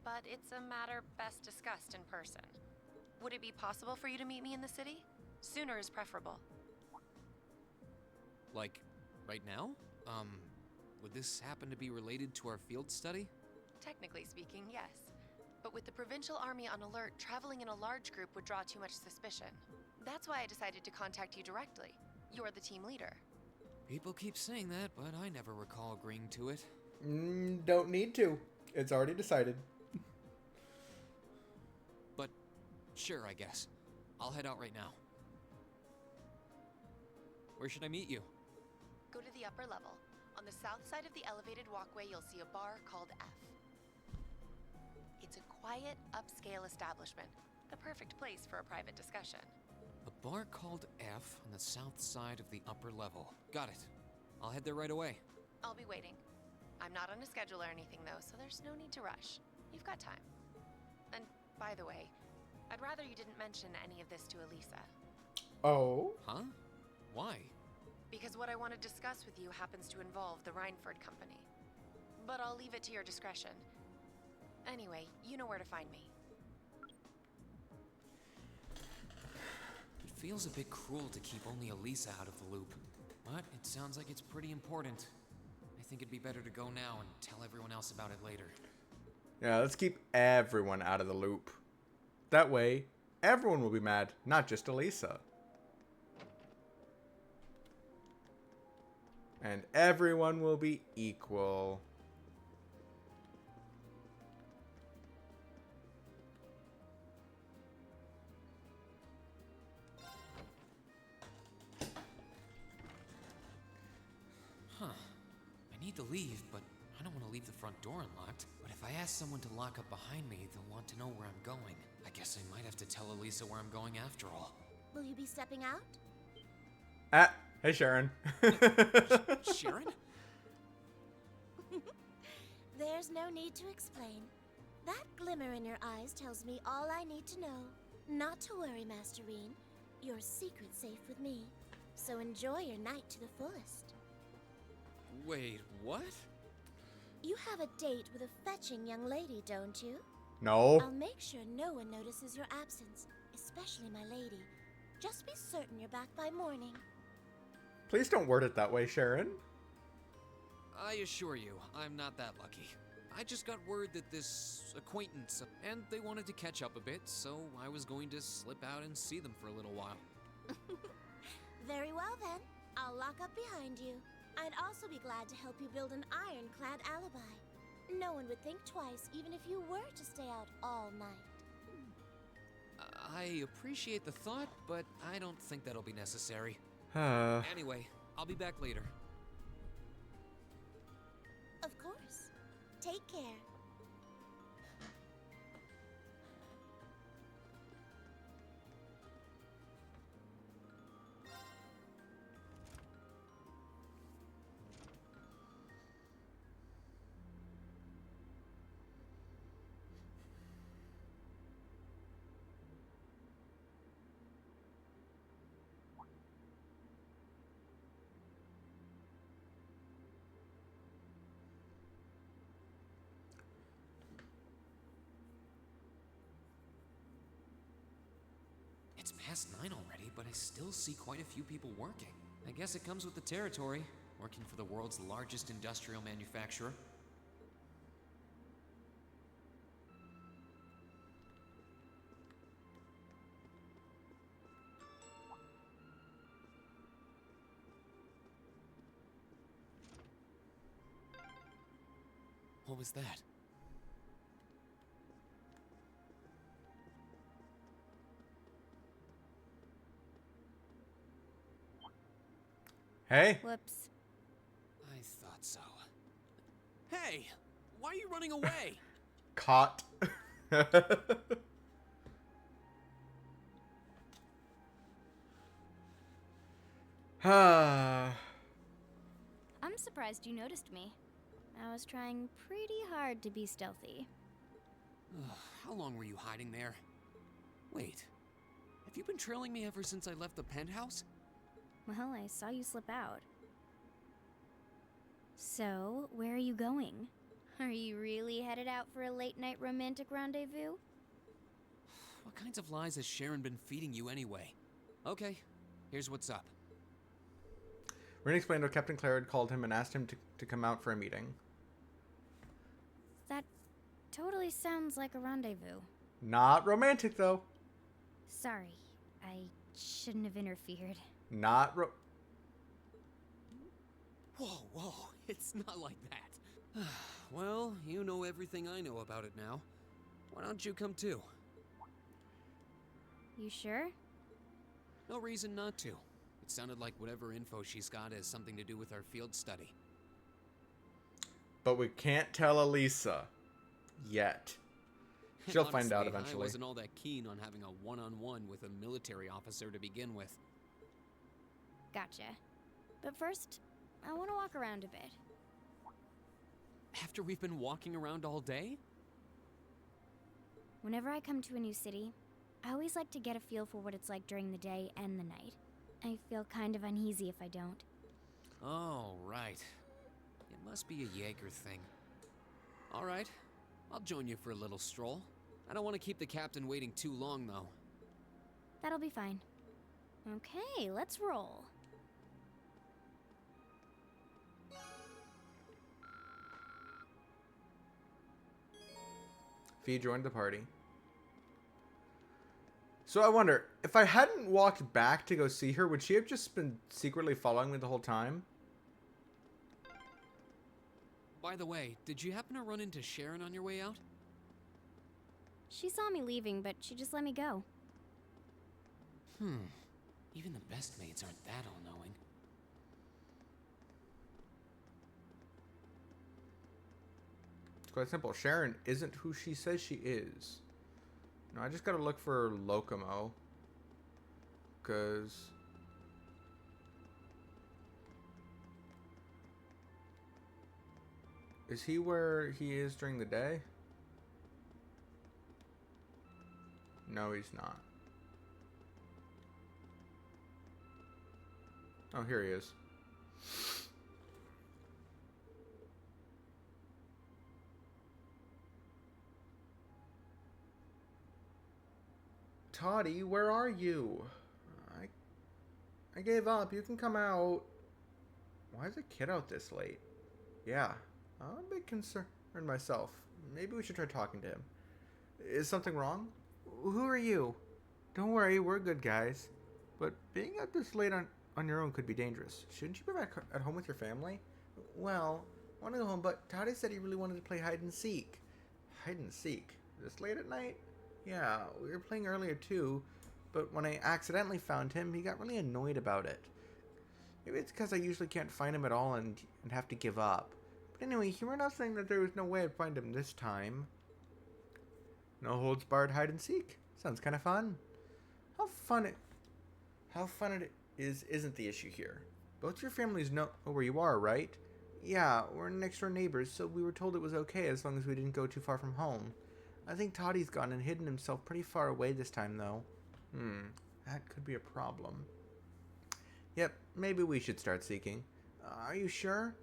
But it's a matter best discussed in person. Would it be possible for you to meet me in the city? Sooner is preferable. Like, right now? Would this happen to be related to our field study? Technically speaking, yes. But with the Provincial Army on alert, traveling in a large group would draw too much suspicion. That's why I decided to contact you directly. You're the team leader. People keep saying that, but I never recall agreeing to it. Don't need to. It's already decided. But sure, I guess. I'll head out right now. Where should I meet you? Go to the upper level. On the south side of the elevated walkway, you'll see a bar called F. It's a quiet, upscale establishment. The perfect place for a private discussion. A bar called F on the south side of the upper level. Got it. I'll head there right away. I'll be waiting. I'm not on a schedule or anything, though, so there's no need to rush. You've got time. And by the way, I'd rather you didn't mention any of this to Elisa. Oh? Huh? Why? Because what I want to discuss with you happens to involve the Rhineford Company. But I'll leave it to your discretion. Anyway, you know where to find me. It feels a bit cruel to keep only Elisa out of the loop, but it sounds like it's pretty important. I think it'd be better to go now and tell everyone else about it later. Yeah, let's keep everyone out of the loop. That way, everyone will be mad, not just Elisa. And everyone will be equal. Huh. I need to leave, but I don't want to leave the front door unlocked. But if I ask someone to lock up behind me, they'll want to know where I'm going. I guess I might have to tell Elisa where I'm going after all. Will you be stepping out? Hey, Sharon. Sharon? There's no need to explain. That glimmer in your eyes tells me all I need to know. Not to worry, Master Reen. Your secret's safe with me. So enjoy your night to the fullest. Wait, what? You have a date with a fetching young lady, don't you? No. I'll make sure no one notices your absence, especially my lady. Just be certain you're back by morning. Please don't word it that way, Sharon. I assure you, I'm not that lucky. I just got word that this acquaintance, and they wanted to catch up a bit, so I was going to slip out and see them for a little while. Very well then. I'll lock up behind you. I'd also be glad to help you build an ironclad alibi. No one would think twice, even if you were to stay out all night. I appreciate the thought, but I don't think that'll be necessary. Anyway, I'll be back later. Of course. Take care. It's past 9 already, but I still see quite a few people working. I guess it comes with the territory, working for the world's largest industrial manufacturer. What was that? Hey? Whoops. I thought so. Hey! Why are you running away? Caught. I'm surprised you noticed me. I was trying pretty hard to be stealthy. How long were you hiding there? Wait, have you been trailing me ever since I left the penthouse? Well, I saw you slip out. So, where are you going? Are you really headed out for a late-night romantic rendezvous? What kinds of lies has Sharon been feeding you anyway? Okay, here's what's up. Rin explained how Captain Claire had called him and asked him to come out for a meeting. That totally sounds like a rendezvous. Not romantic, though. Sorry, I shouldn't have interfered. Not Whoa, it's not like that. Well, you know everything I know about it now. Why don't you come too? You sure? No reason not to. It sounded like whatever info she's got has something to do with our field study. But we can't tell Elisa. Yet. She'll find out Honestly, eventually. I wasn't all that keen on having a one-on-one with a military officer to begin with. Gotcha. But first, I want to walk around a bit. After we've been walking around all day? Whenever I come to a new city, I always like to get a feel for what it's like during the day and the night. I feel kind of uneasy if I don't. Oh, right. It must be a Jaeger thing. All right, I'll join you for a little stroll. I don't want to keep the captain waiting too long, though. That'll be fine. Okay, let's roll. Fee joined the party. So I wonder, if I hadn't walked back to go see her, would she have just been secretly following me the whole time? By the way, did you happen to run into Sharon on your way out? She saw me leaving, but she just let me go. Even the best maids aren't that all-knowing. It's quite simple. Sharon isn't who she says she is. No, I just gotta look for Locomo. Because... is he where he is during the day? No, he's not. Oh, here he is. Toddy, where are you? I gave up. You can come out. Why is the kid out this late? Yeah, I'm a bit concerned myself. Maybe we should try talking to him. Is something wrong? Who are you? Don't worry, we're good guys. But being out this late on your own could be dangerous. Shouldn't you be back at home with your family? Well, I want to go home, but Toddy said he really wanted to play hide and seek. Hide and seek? This late at night? Yeah, we were playing earlier too, but when I accidentally found him, he got really annoyed about it. Maybe it's because I usually can't find him at all and have to give up. But anyway, he ran off saying that there was no way I'd find him this time. No holds barred hide and seek. Sounds kind of fun. How fun it is isn't the issue here. Both your families know where you are, right? Yeah, we're next door neighbors, so we were told it was okay as long as we didn't go too far from home. I think Toddy's gone and hidden himself pretty far away this time, though. That could be a problem. Yep, maybe we should start seeking. Are you sure?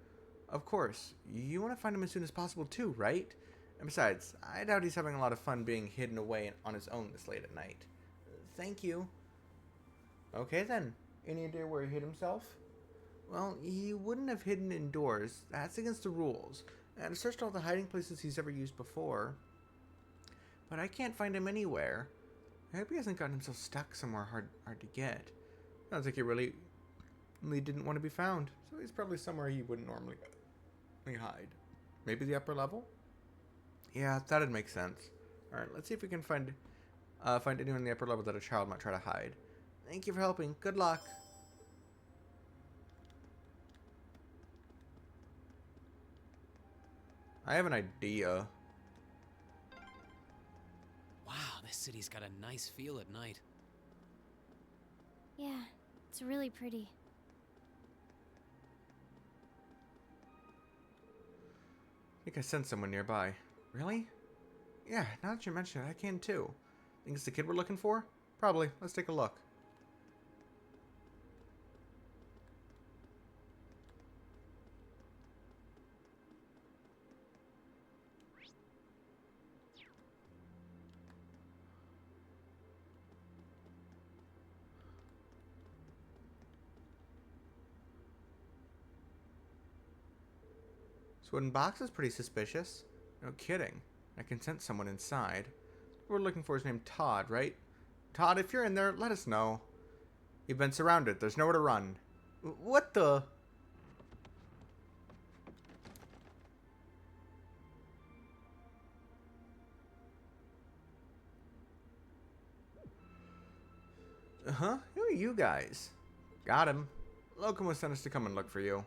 Of course. You want to find him as soon as possible too, right? And besides, I doubt he's having a lot of fun being hidden away on his own this late at night. Thank you. Okay then. Any idea where he hid himself? Well, he wouldn't have hidden indoors. That's against the rules. And I've searched all the hiding places he's ever used before. But I can't find him anywhere. I hope he hasn't gotten himself stuck somewhere hard to get. Sounds like he really didn't want to be found. So he's probably somewhere he wouldn't normally hide. Maybe the upper level? Yeah, that'd make sense. Alright, let's see if we can find anyone in the upper level that a child might try to hide. Thank you for helping. Good luck. I have an idea. Wow, this city's got a nice feel at night. Yeah, it's really pretty. I think I sense someone nearby. Really? Yeah, now that you mention it, I can too. Think it's the kid we're looking for? Probably. Let's take a look. This wooden box is pretty suspicious. No kidding. I can sense someone inside. What we're looking for is named Todd, right? Todd, if you're in there, let us know. You've been surrounded. There's nowhere to run. What the? Huh? Who are you guys? Got him. Locum was sent us to come and look for you.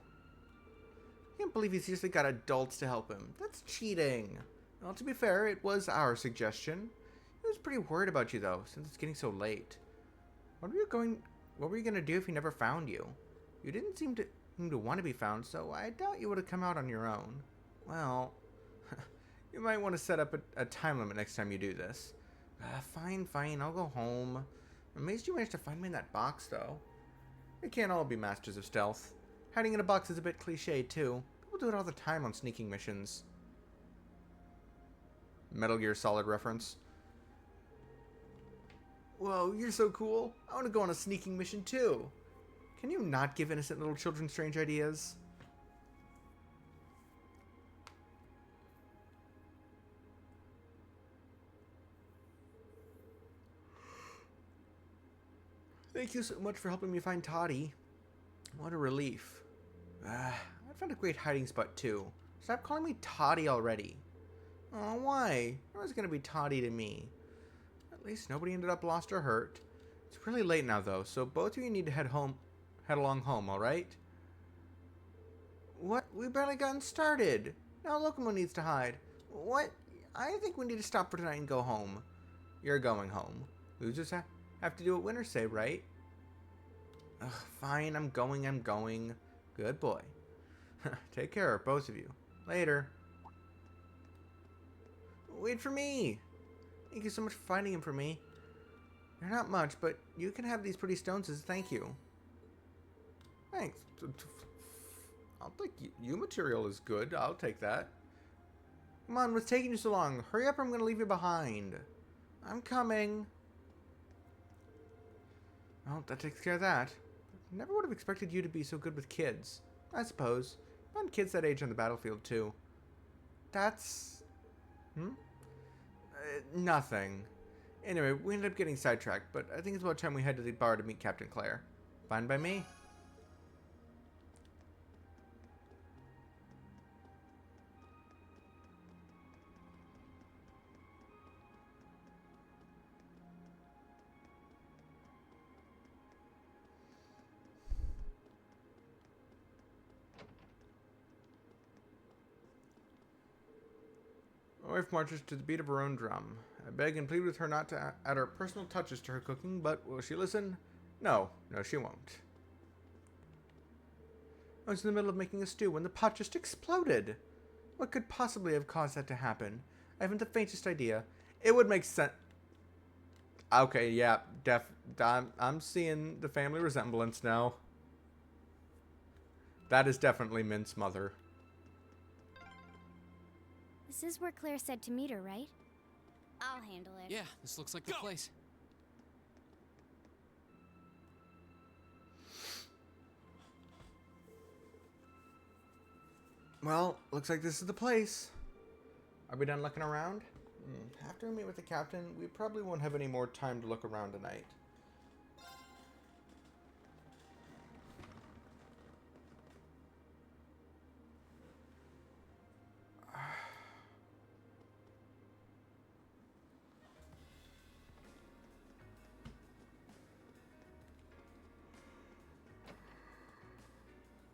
Can't believe he's seriously got adults to help him. That's cheating. Well, to be fair, it was our suggestion. He was pretty worried about you, though, since it's getting so late. What were you gonna do if he never found you? You didn't seem to want to be found, so I doubt you would have come out on your own. Well, you might want to set up a time limit next time you do this. Fine, I'll go home. I'm amazed you managed to find me in that box, though. We can't all be masters of stealth. Hiding in a box is a bit cliche, too. People do it all the time on sneaking missions. Metal Gear Solid reference. Whoa, you're so cool. I want to go on a sneaking mission, too. Can you not give innocent little children strange ideas? Thank you so much for helping me find Toddy. What a relief. I found a great hiding spot too. Stop calling me Toddy already. Oh, why? It was gonna be Toddy to me. At least nobody ended up lost or hurt. It's really late now though, so both of you need to head along home, alright? What? We barely gotten started. Now Locomo needs to hide. What? I think we need to stop for tonight and go home. You're going home. Losers have to do what winners say, right? Ugh, fine, I'm going. Good boy. Take care, both of you. Later. Wait for me! Thank you so much for finding him for me. They're not much, but you can have these pretty stones as thank you. Thanks. I'll take you material is good. I'll take that. Come on, what's taking you so long? Hurry up or I'm going to leave you behind. I'm coming. Well, that takes care of that. Never would have expected you to be so good with kids. I suppose. found kids that age on the battlefield too. That's... nothing. Anyway, we ended up getting sidetracked, but I think it's about time we head to the bar to meet Captain Claire. Fine by me. My wife marches to the beat of her own drum. I beg and plead with her not to add her personal touches to her cooking, but will she listen? No, she won't. I was in the middle of making a stew when the pot just exploded. What could possibly have caused that to happen? I haven't the faintest idea. It would make sense. Okay, yeah, I'm seeing the family resemblance now. That is definitely Mint's mother. This is where Claire said to meet her, right? I'll handle it. Yeah, this looks like the place. Well, looks like this is the place. Are we done looking around? After we meet with the captain, we probably won't have any more time to look around tonight.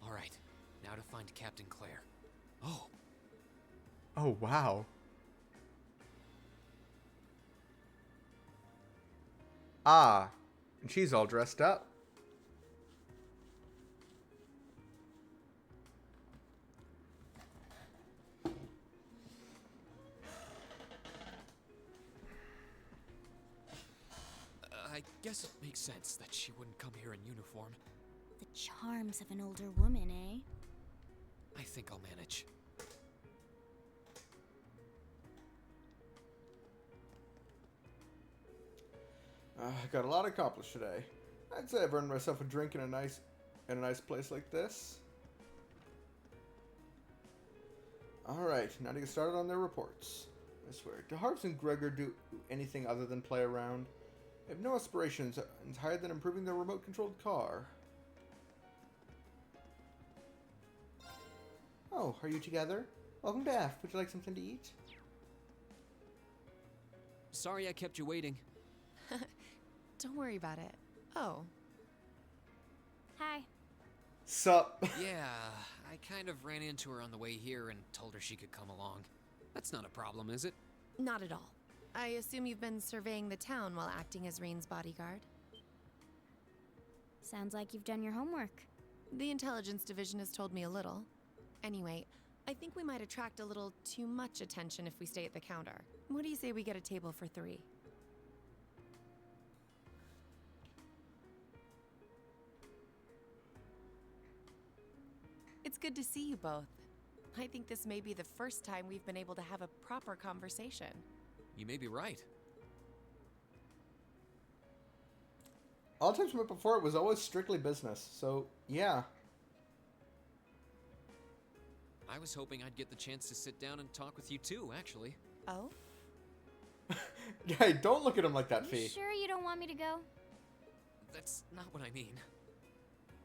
All right, now to find Captain Claire. Oh, wow. Ah, and she's all dressed up. I guess it makes sense that she wouldn't come here in uniform. The charms of an older woman, eh? I think I'll manage. I got a lot accomplished today. I'd say I've earned myself a drink in a nice place like this. Alright, now to get started on their reports. I swear, do Harps and Gregor do anything other than play around? They have no aspirations higher than improving their remote-controlled car. Oh, are you together? Welcome to F. Would you like something to eat? Sorry I kept you waiting. Don't worry about it. Oh. Hi. Sup? Yeah, I kind of ran into her on the way here and told her she could come along. That's not a problem, is it? Not at all. I assume you've been surveying the town while acting as Rain's bodyguard? Sounds like you've done your homework. The intelligence division has told me a little. Anyway, I think we might attract a little too much attention if we stay at the counter. What do you say we get a table for 3? It's good to see you both. I think this may be the first time we've been able to have a proper conversation. You may be right. All the times we met before, it was always strictly business, so yeah. I was hoping I'd get the chance to sit down and talk with you too, actually. Oh? Hey, don't look at him like that, You Fee. sure you don't want me to go? That's not what I mean.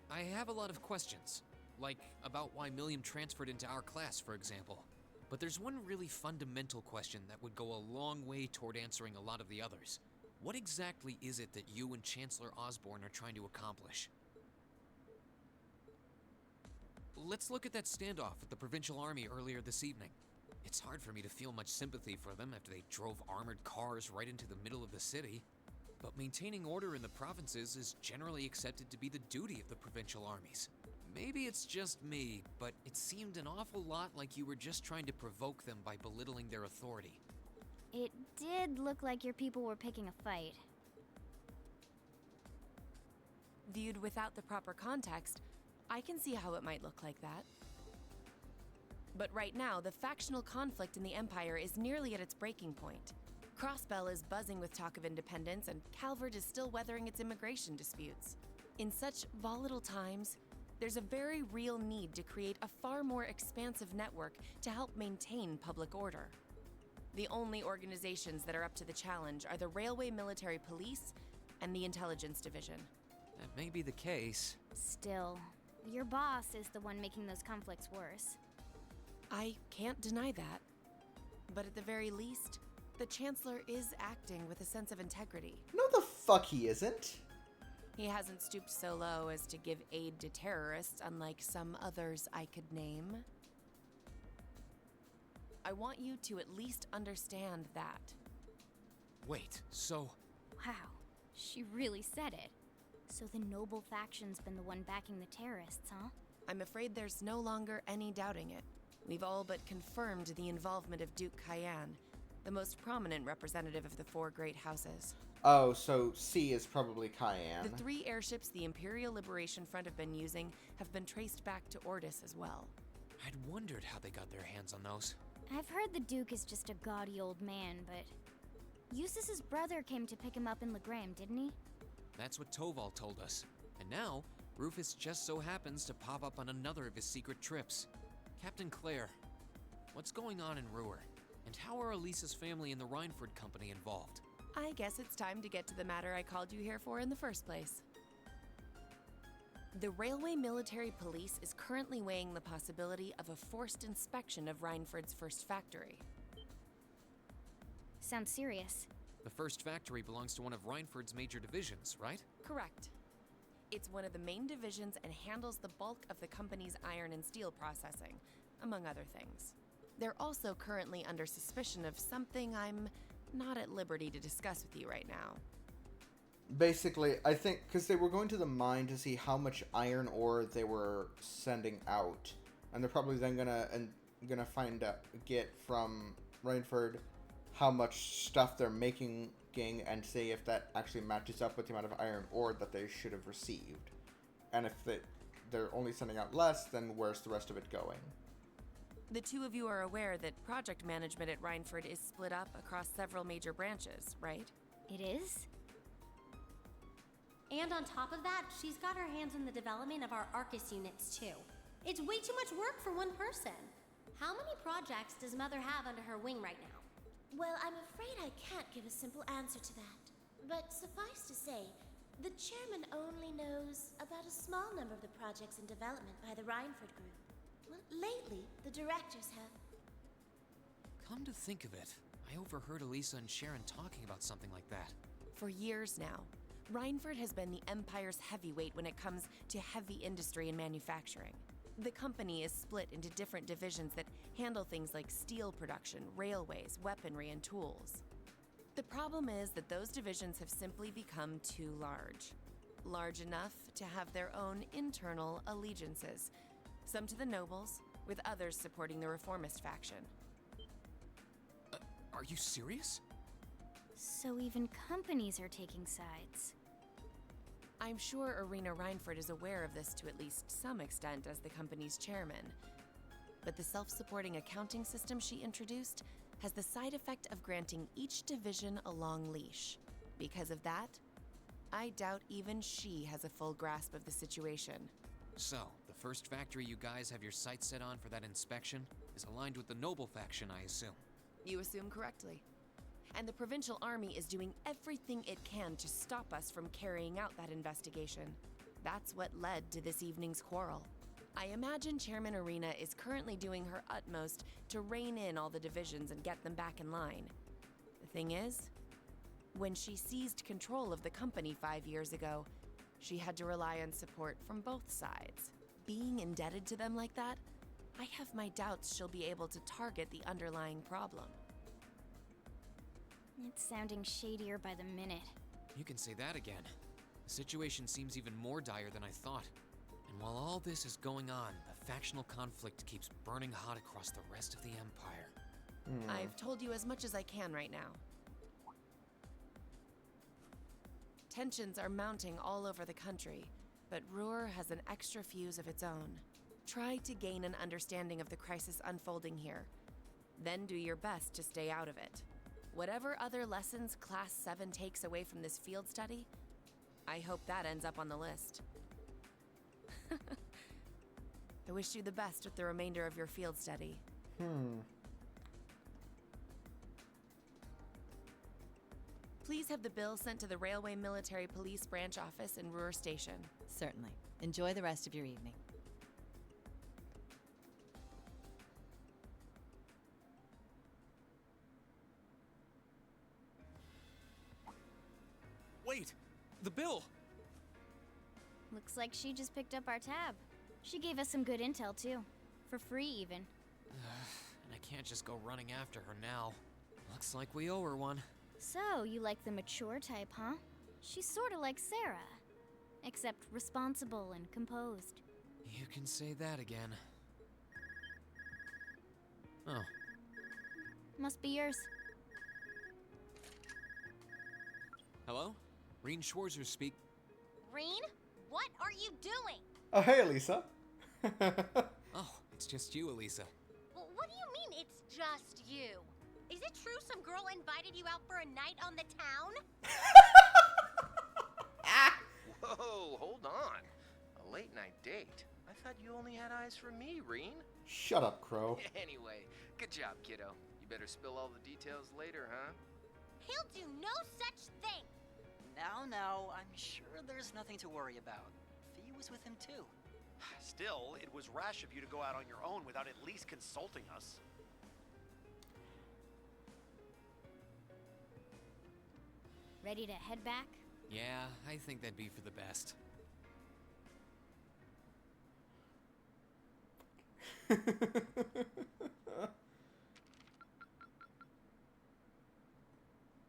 I have a lot of questions. Like, about why Milliam transferred into our class, for example. But there's one really fundamental question that would go a long way toward answering a lot of the others. What exactly is it that you and Chancellor Osborne are trying to accomplish? Let's look at that standoff with the Provincial Army earlier this evening. It's hard for me to feel much sympathy for them after they drove armored cars right into the middle of the city. But maintaining order in the provinces is generally accepted to be the duty of the provincial armies. Maybe it's just me, but it seemed an awful lot like you were just trying to provoke them by belittling their authority. It did look like your people were picking a fight. Viewed without the proper context, I can see how it might look like that. But right now, the factional conflict in the Empire is nearly at its breaking point. Crossbell is buzzing with talk of independence, and Calvert is still weathering its immigration disputes. In such volatile times, There's a very real need to create a far more expansive network to help maintain public order. The only organizations that are up to the challenge are the Railway Military Police and the Intelligence Division. That may be the case. Still, your boss is the one making those conflicts worse. I can't deny that. But at the very least, the Chancellor is acting with a sense of integrity. No, the fuck he isn't. He hasn't stooped so low as to give aid to terrorists, unlike some others I could name. I want you to at least understand that. Wait, so... Wow, she really said it. So the noble faction's been the one backing the terrorists, huh? I'm afraid there's no longer any doubting it. We've all but confirmed the involvement of Duke Cayenne, the most prominent representative of the four great houses. Oh, so C is probably Cayenne. The 3 airships the Imperial Liberation Front have been using have been traced back to Ordis as well. I'd wondered how they got their hands on those. I've heard the Duke is just a gaudy old man, but... Eustace's brother came to pick him up in Legram, didn't he? That's what Toval told us. And now, Rufus just so happens to pop up on another of his secret trips. Captain Claire, what's going on in Ruhr? And how are Elisa's family and the Rhineford Company involved? I guess it's time to get to the matter I called you here for in the first place. The Railway Military Police is currently weighing the possibility of a forced inspection of Rhineford's first factory. Sounds serious. The first factory belongs to one of Rhineford's major divisions, right? Correct. It's one of the main divisions and handles the bulk of the company's iron and steel processing, among other things. They're also currently under suspicion of something I'm not at liberty to discuss with you right now. Basically, I think, because they were going to the mine to see how much iron ore they were sending out, and they're probably then gonna find out, get from Rhineford how much stuff they're making and see if that actually matches up with the amount of iron ore that they should have received. And if they're only sending out less, then where's the rest of it going? The two of you are aware that project management at Rhineford is split up across several major branches, right? It is? And on top of that, she's got her hands in the development of our Arcus units too. It's way too much work for one person. How many projects does Mother have under her wing right now? Well, I'm afraid I can't give a simple answer to that. But suffice to say, the chairman only knows about a small number of the projects in development by the Rhineford Group. Well, lately, the directors have. Come to think of it, I overheard Elisa and Sharon talking about something like that. For years now, Rhineford has been the Empire's heavyweight when it comes to heavy industry and manufacturing. The company is split into different divisions that handle things like steel production, railways, weaponry, and tools. The problem is that those divisions have simply become too large. Large enough to have their own internal allegiances, some to the nobles, with others supporting the reformist faction. Are you serious? So even companies are taking sides. I'm sure Irina Rhineford is aware of this to at least some extent as the company's chairman. But the self-supporting accounting system she introduced has the side effect of granting each division a long leash. Because of that, I doubt even she has a full grasp of the situation. So, the first factory you guys have your sights set on for that inspection is aligned with the noble faction, I assume. You assume correctly. And the provincial army is doing everything it can to stop us from carrying out that investigation. That's what led to this evening's quarrel. I imagine Chairman Irina is currently doing her utmost to rein in all the divisions and get them back in line. The thing is, when she seized control of the company 5 years ago, she had to rely on support from both sides. Being indebted to them like that, I have my doubts she'll be able to target the underlying problem. It's sounding shadier by the minute. You can say that again. The situation seems even more dire than I thought. And while all this is going on, the factional conflict keeps burning hot across the rest of the Empire. I've told you as much as I can right now. Tensions are mounting all over the country, but Ruhr has an extra fuse of its own. Try to gain an understanding of the crisis unfolding here. Then do your best to stay out of it. Whatever other lessons Class 7 takes away from this field study, I hope that ends up on the list. I wish you the best with the remainder of your field study. Please have the bill sent to the Railway Military Police Branch Office in Ruhr Station. Certainly. Enjoy the rest of your evening. Wait! The bill! Looks like she just picked up our tab. She gave us some good intel, too. For free, even. And I can't just go running after her now. Looks like we owe her one. So, you like the mature type, huh? She's sorta like Sarah. Except responsible and composed. You can say that again. Oh. Must be yours. Hello? Reen Schwarzer speak. Reen, what are you doing? Oh, hey, Elisa. Oh, it's just you, Elisa. Well, what do you mean it's just you? Is it true some girl invited you out for a night on the town? Whoa, hold on. A late night date? I thought you only had eyes for me, Reen. Shut up, Crow. Anyway, good job, kiddo. You better spill all the details later, huh? He'll do no such thing. Now, I'm sure there's nothing to worry about. Fee was with him too. Still, it was rash of you to go out on your own without at least consulting us. Ready to head back? Yeah, I think that'd be for the best.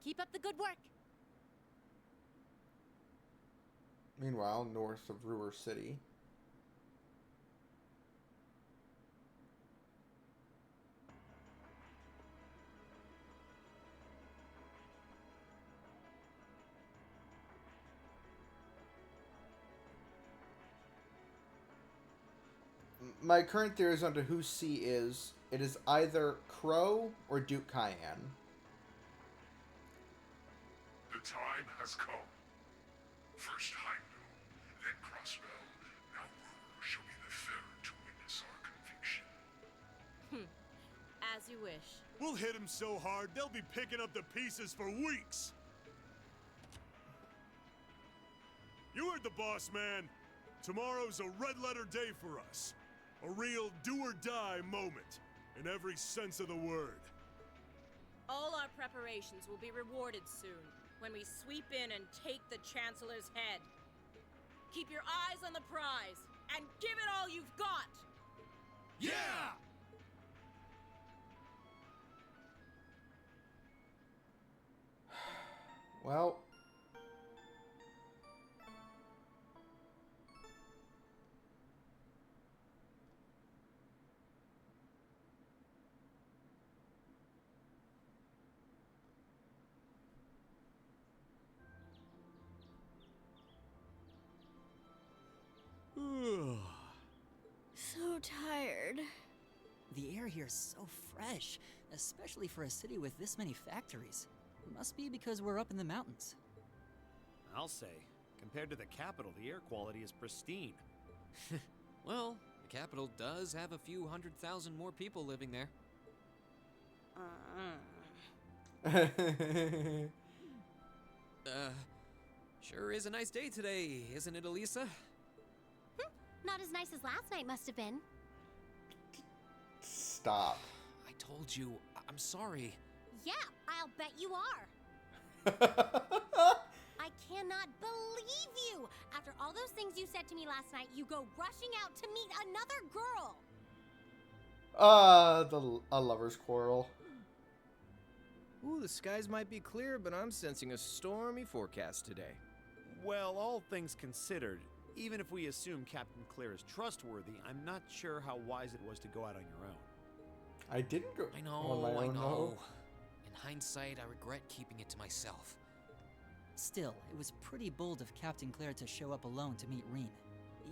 Keep up the good work. Meanwhile, north of Ruhr City. My current theories onto who C is, it is either Crow or Duke Cayenne. The time has come. First Heimdall, then Crossbell, now Ruhr shall be the third to witness our conviction. As you wish. We'll hit him so hard, they'll be picking up the pieces for weeks. You heard the boss, man. Tomorrow's a red-letter day for us. A real do-or-die moment, in every sense of the word. All our preparations will be rewarded soon, when we sweep in and take the Chancellor's head. Keep your eyes on the prize, and give it all you've got! Yeah! Well... So tired. The air here is so fresh, especially for a city with this many factories. It must be because we're up in the mountains. I'll say, compared to the capital, the air quality is pristine. Well, the capital does have a few 100,000 more people living there. Sure is a nice day today, isn't it, Elisa? Not as nice as last night must have been. Stop. I told you, I'm sorry. Yeah, I'll bet you are. I cannot believe you! After all those things you said to me last night, you go rushing out to meet another girl! A lover's quarrel. Ooh, the skies might be clear, but I'm sensing a stormy forecast today. Well, all things considered, even if we assume Captain Claire is trustworthy, I'm not sure how wise it was to go out on your own. I didn't go I on know, my I own, know. though. In hindsight, I regret keeping it to myself. Still, it was pretty bold of Captain Claire to show up alone to meet Reen.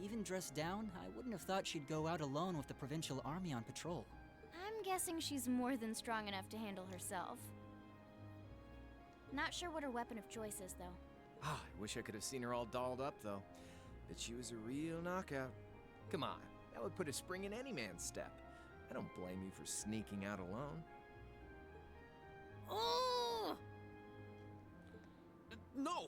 Even dressed down, I wouldn't have thought she'd go out alone with the Provincial Army on patrol. I'm guessing she's more than strong enough to handle herself. Not sure what her weapon of choice is, though. Ah, I wish I could have seen her all dolled up, though. But she was a real knockout. Come on, That would put a spring in any man's step. I don't blame you for sneaking out alone. Oh! No!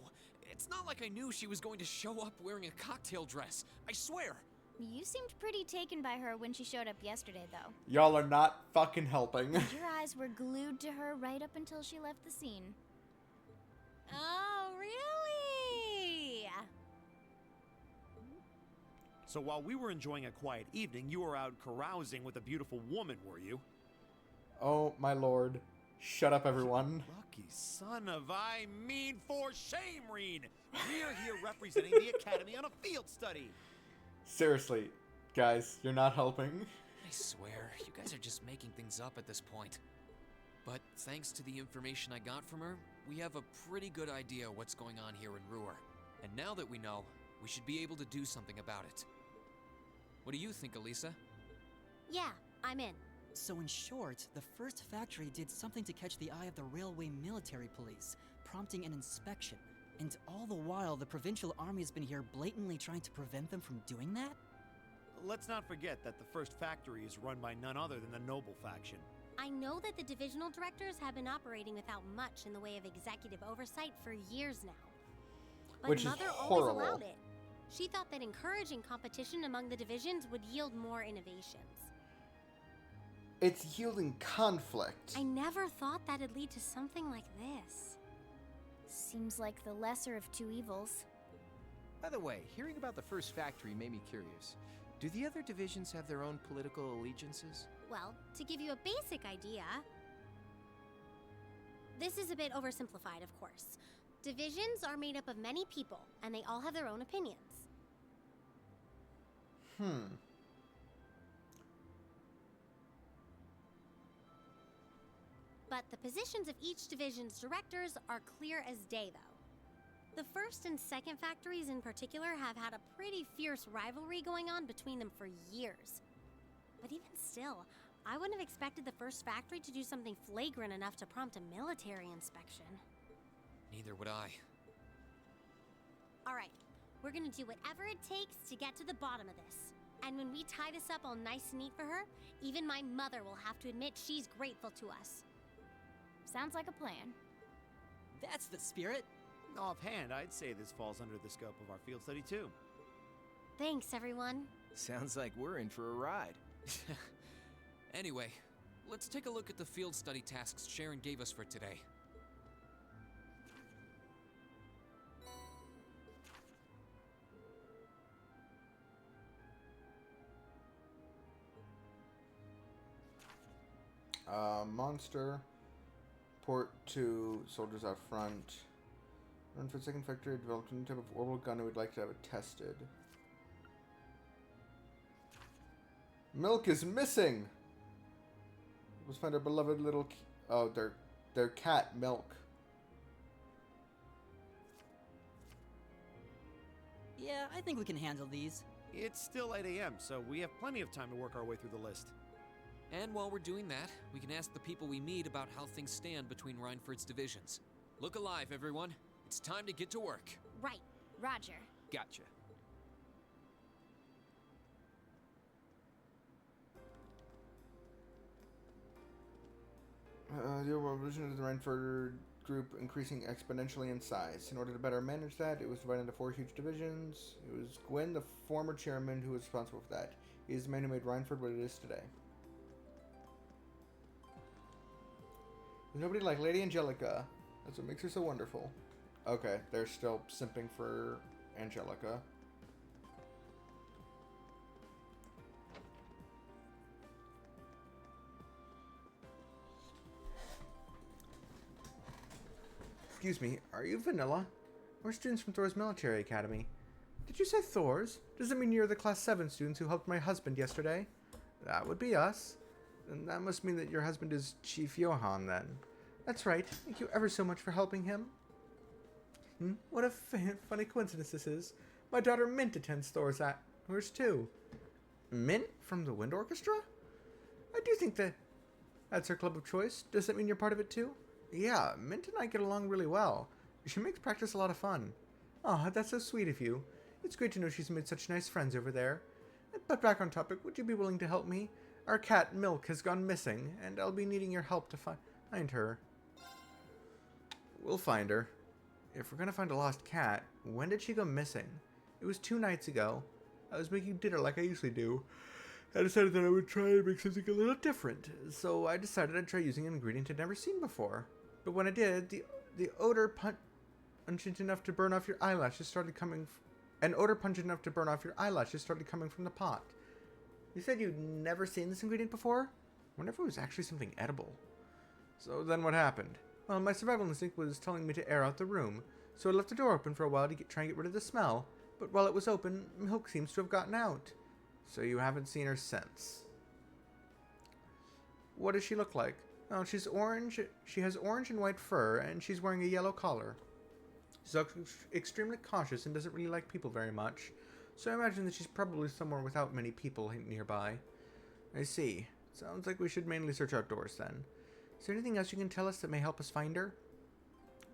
It's not like I knew she was going to show up wearing a cocktail dress. I swear! You seemed pretty taken by her when she showed up yesterday, though. Y'all are not fucking helping. Your eyes were glued to her right up until she left the scene. Oh, really? So while we were enjoying a quiet evening, you were out carousing with a beautiful woman, were you? Oh, my lord. Shut up, everyone. Lucky son of I mean for shame, Reen! We're here representing the Academy on a field study! Seriously, guys, you're not helping. I swear, you guys are just making things up at this point. But thanks to the information I got from her, we have a pretty good idea what's going on here in Ruhr. And now that we know, we should be able to do something about it. What do you think, Elisa? Yeah, I'm in. So in short, the first factory did something to catch the eye of the railway military police, prompting an inspection. And all the while, the provincial army has been here blatantly trying to prevent them from doing that? Let's not forget that the first factory is run by none other than the Noble faction. I know that the divisional directors have been operating without much in the way of executive oversight for years now. But Which is Mother horrible. always allowed it. She thought that encouraging competition among the divisions would yield more innovations. It's yielding conflict. I never thought that'd lead to something like this. Seems like the lesser of two evils. By the way, hearing about the first factory made me curious. Do the other divisions have their own political allegiances? Well, to give you a basic idea, this is a bit oversimplified, of course. Divisions are made up of many people, and they all have their own opinions. But the positions of each division's directors are clear as day, though. The first and second factories in particular have had a pretty fierce rivalry going on between them for years. But even still, I wouldn't have expected the first factory to do something flagrant enough to prompt a military inspection. Neither would I. Alright, we're gonna do whatever it takes to get to the bottom of this. And when we tie this up all nice and neat for her, even my mother will have to admit she's grateful to us. Sounds like a plan. That's the spirit. Offhand, I'd say this falls under the scope of our field study too. Thanks, everyone. Sounds like we're in for a ride. Anyway, let's take a look at the field study tasks Sharon gave us for today. Monster. Port to soldiers out front. Run for second factory, developed a new type of orbital gun and we'd like to have it tested. Milk is missing! Let's find our beloved little... Oh, their cat, Milk. Yeah, I think we can handle these. It's still 8 a.m., so we have plenty of time to work our way through the list. And while we're doing that, we can ask the people we meet about how things stand between Reinford's divisions. Look alive, everyone. It's time to get to work. Right. Roger. Gotcha. The overall vision of the Reinford group increasing exponentially in size. In order to better manage that, it was divided into 4 huge divisions. It was Gwen, the former chairman, who was responsible for that. He is the man who made Reinford what it is today. There's nobody like Lady Angelica. That's what makes her so wonderful. Okay, they're still simping for Angelica. Excuse me, are you Vanilla? We're students from Thor's Military Academy. Did you say Thor's? Does it mean you're the Class 7 students who helped my husband yesterday? That would be us. Then that must mean that your husband is Chief Johann, then. That's right. Thank you ever so much for helping him. What a funny coincidence this is. My daughter Mint attends Thor's too. Mint from the Wind Orchestra? I do think that's her club of choice. Does that mean you're part of it too? Yeah, Mint and I get along really well. She makes practice a lot of fun. Oh, that's so sweet of you. It's great to know she's made such nice friends over there. But back on topic, would you be willing to help me? Our cat, Milk, has gone missing, and I'll be needing your help to find her. We'll find her. If we're gonna find a lost cat, when did she go missing? It was 2 nights ago. I was making dinner like I usually do. I decided that I would try and make something a little different, so I decided I'd try using an ingredient I'd never seen before. But when I did, the odor pungent enough to burn off your eyelashes started coming. An odor pungent enough to burn off your eyelashes started coming from the pot. You said you'd never seen this ingredient before? I wonder if it was actually something edible. So then what happened? Well, my survival instinct was telling me to air out the room, so I left the door open for a while to try and get rid of the smell. But while it was open, Milk seems to have gotten out. So you haven't seen her since. What does she look like? Oh, she's orange. She has orange and white fur, and she's wearing a yellow collar. She's extremely cautious and doesn't really like people very much, so I imagine that she's probably somewhere without many people nearby. I see. Sounds like we should mainly search outdoors then. Is there anything else you can tell us that may help us find her?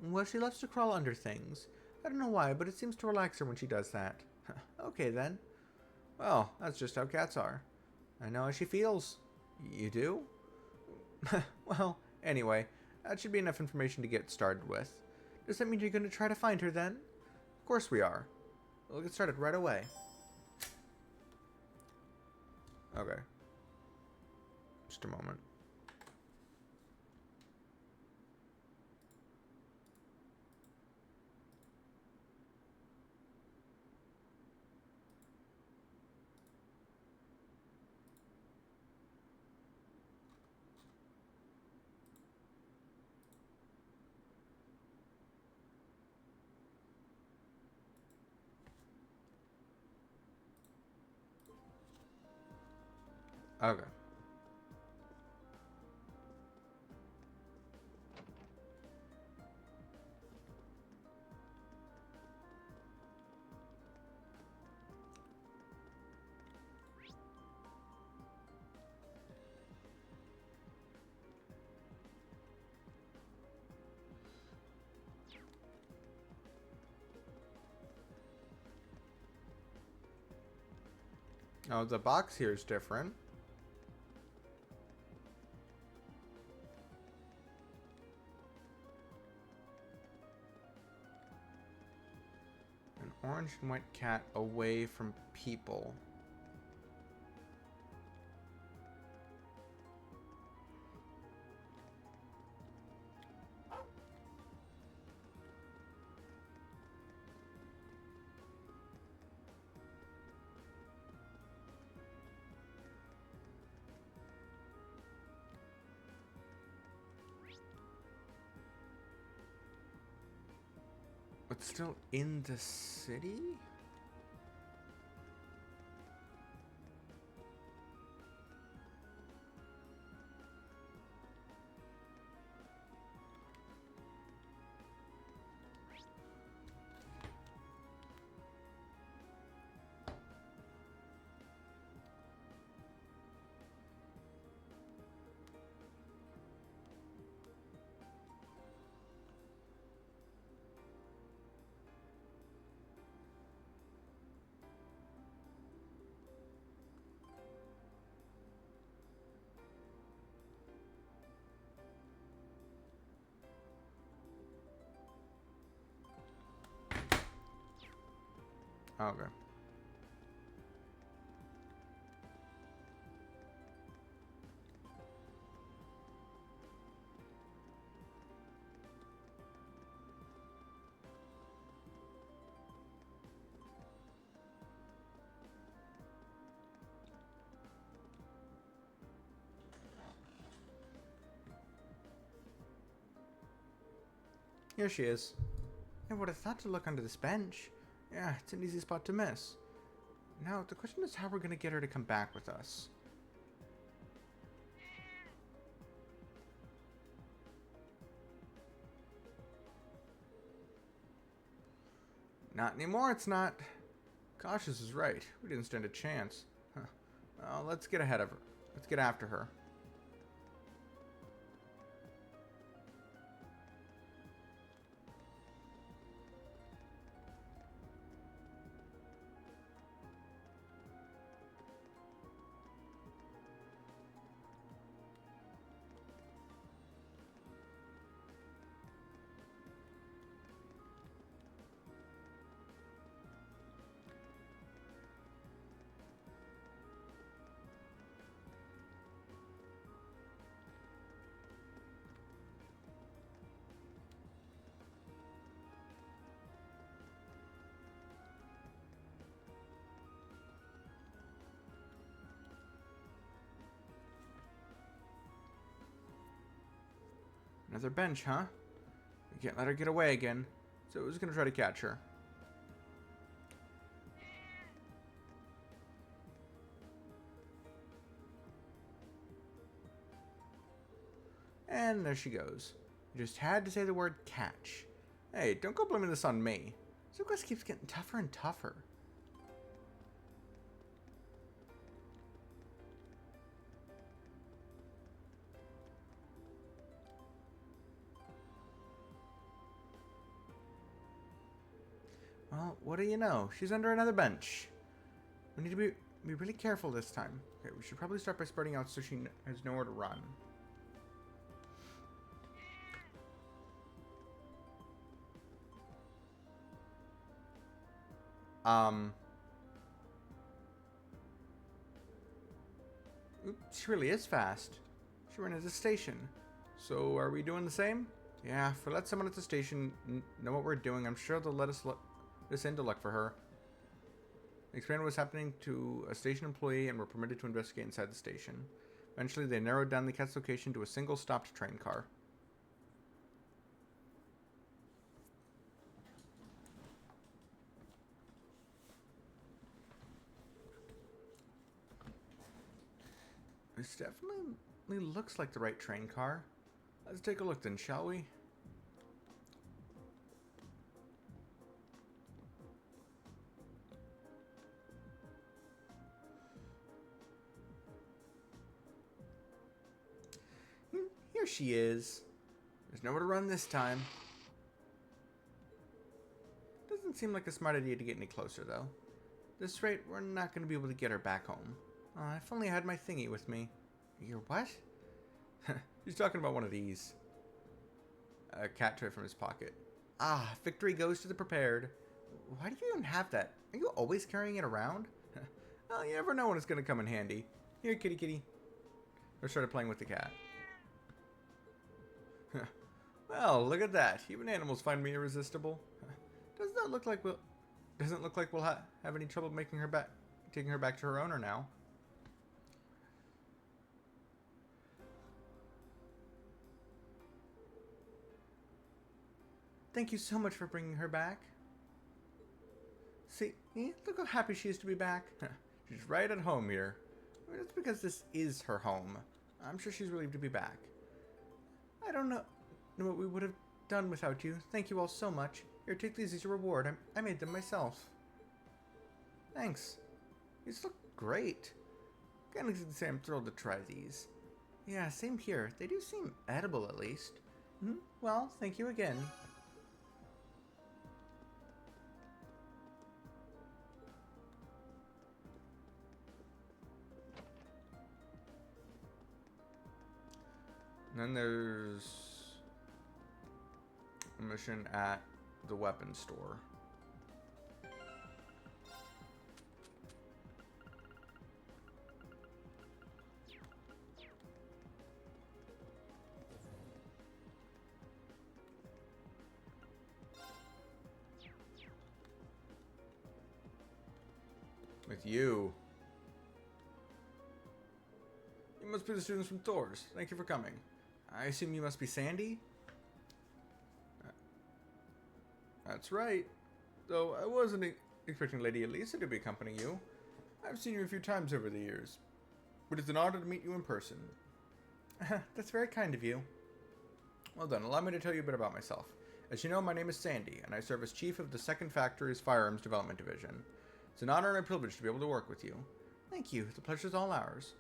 Well, she loves to crawl under things. I don't know why, but it seems to relax her when she does that. Okay then. Well, that's just how cats are. I know how she feels. You do? Well, anyway, that should be enough information to get started with. Does that mean you're going to try to find her then? Of course we are. We'll get started right away. Okay. Just a moment. Okay. Oh, the box here is different. An orange and white cat away from people. But still in the city? Okay. Here she is. I would have thought to look under this bench. Yeah, it's an easy spot to miss. Now, the question is how we're going to get her to come back with us. Not anymore, it's not. Cautious is right. We didn't stand a chance. Huh. Well, let's get ahead of her. Let's get after her. Another bench, huh? We can't let her get away again, so who's gonna try to catch her? And there she goes. You just had to say the word catch. Hey, don't go blaming this on me. This quest keeps getting tougher and tougher. Well, what do you know? She's under another bench. We need to be really careful this time. Okay, we should probably start by spreading out so she has nowhere to run. She really is fast. She ran at the station. So are we doing the same? Yeah, if we let someone at the station know what we're doing, I'm sure they'll let us in to look for her. Explained what was happening to a station employee and were permitted to investigate inside the station. Eventually, they narrowed down the cat's location to a single stopped train car. This definitely looks like the right train car. Let's take a look then, shall we? Here she is. There's nowhere to run this time. Doesn't seem like a smart idea to get any closer, though. At this rate, we're not going to be able to get her back home. If only I had my thingy with me. Your what? He's talking about one of these. A cat toy from his pocket. Ah, victory goes to the prepared. Why do you even have that? Are you always carrying it around? Well, you never know when it's going to come in handy. Here, kitty kitty. Or started playing with the cat. Well, look at that. Even animals find me irresistible. Doesn't look like we'll have any trouble taking her back to her owner now. Thank you so much for bringing her back. See, look how happy she is to be back. She's right at home here. I mean, that's because this is her home. I'm sure she's relieved to be back. I don't know what we would have done without you. Thank you all so much. Here, take these as your reward. I made them myself. Thanks. These look great. Can't exactly say I'm thrilled to try these. Yeah, same here. They do seem edible at least. Well, thank you again. And then there's a mission at the weapons store. With you. You must be the students from Thor's. Thank you for coming. I assume you must be Sandy? That's right. Though I wasn't expecting Lady Elisa to be accompanying you. I've seen you a few times over the years. But it's an honor to meet you in person. That's very kind of you. Well then, allow me to tell you a bit about myself. As you know, my name is Sandy, and I serve as Chief of the 2nd Factory's Firearms Development Division. It's an honor and a privilege to be able to work with you. Thank you. The pleasure's all ours.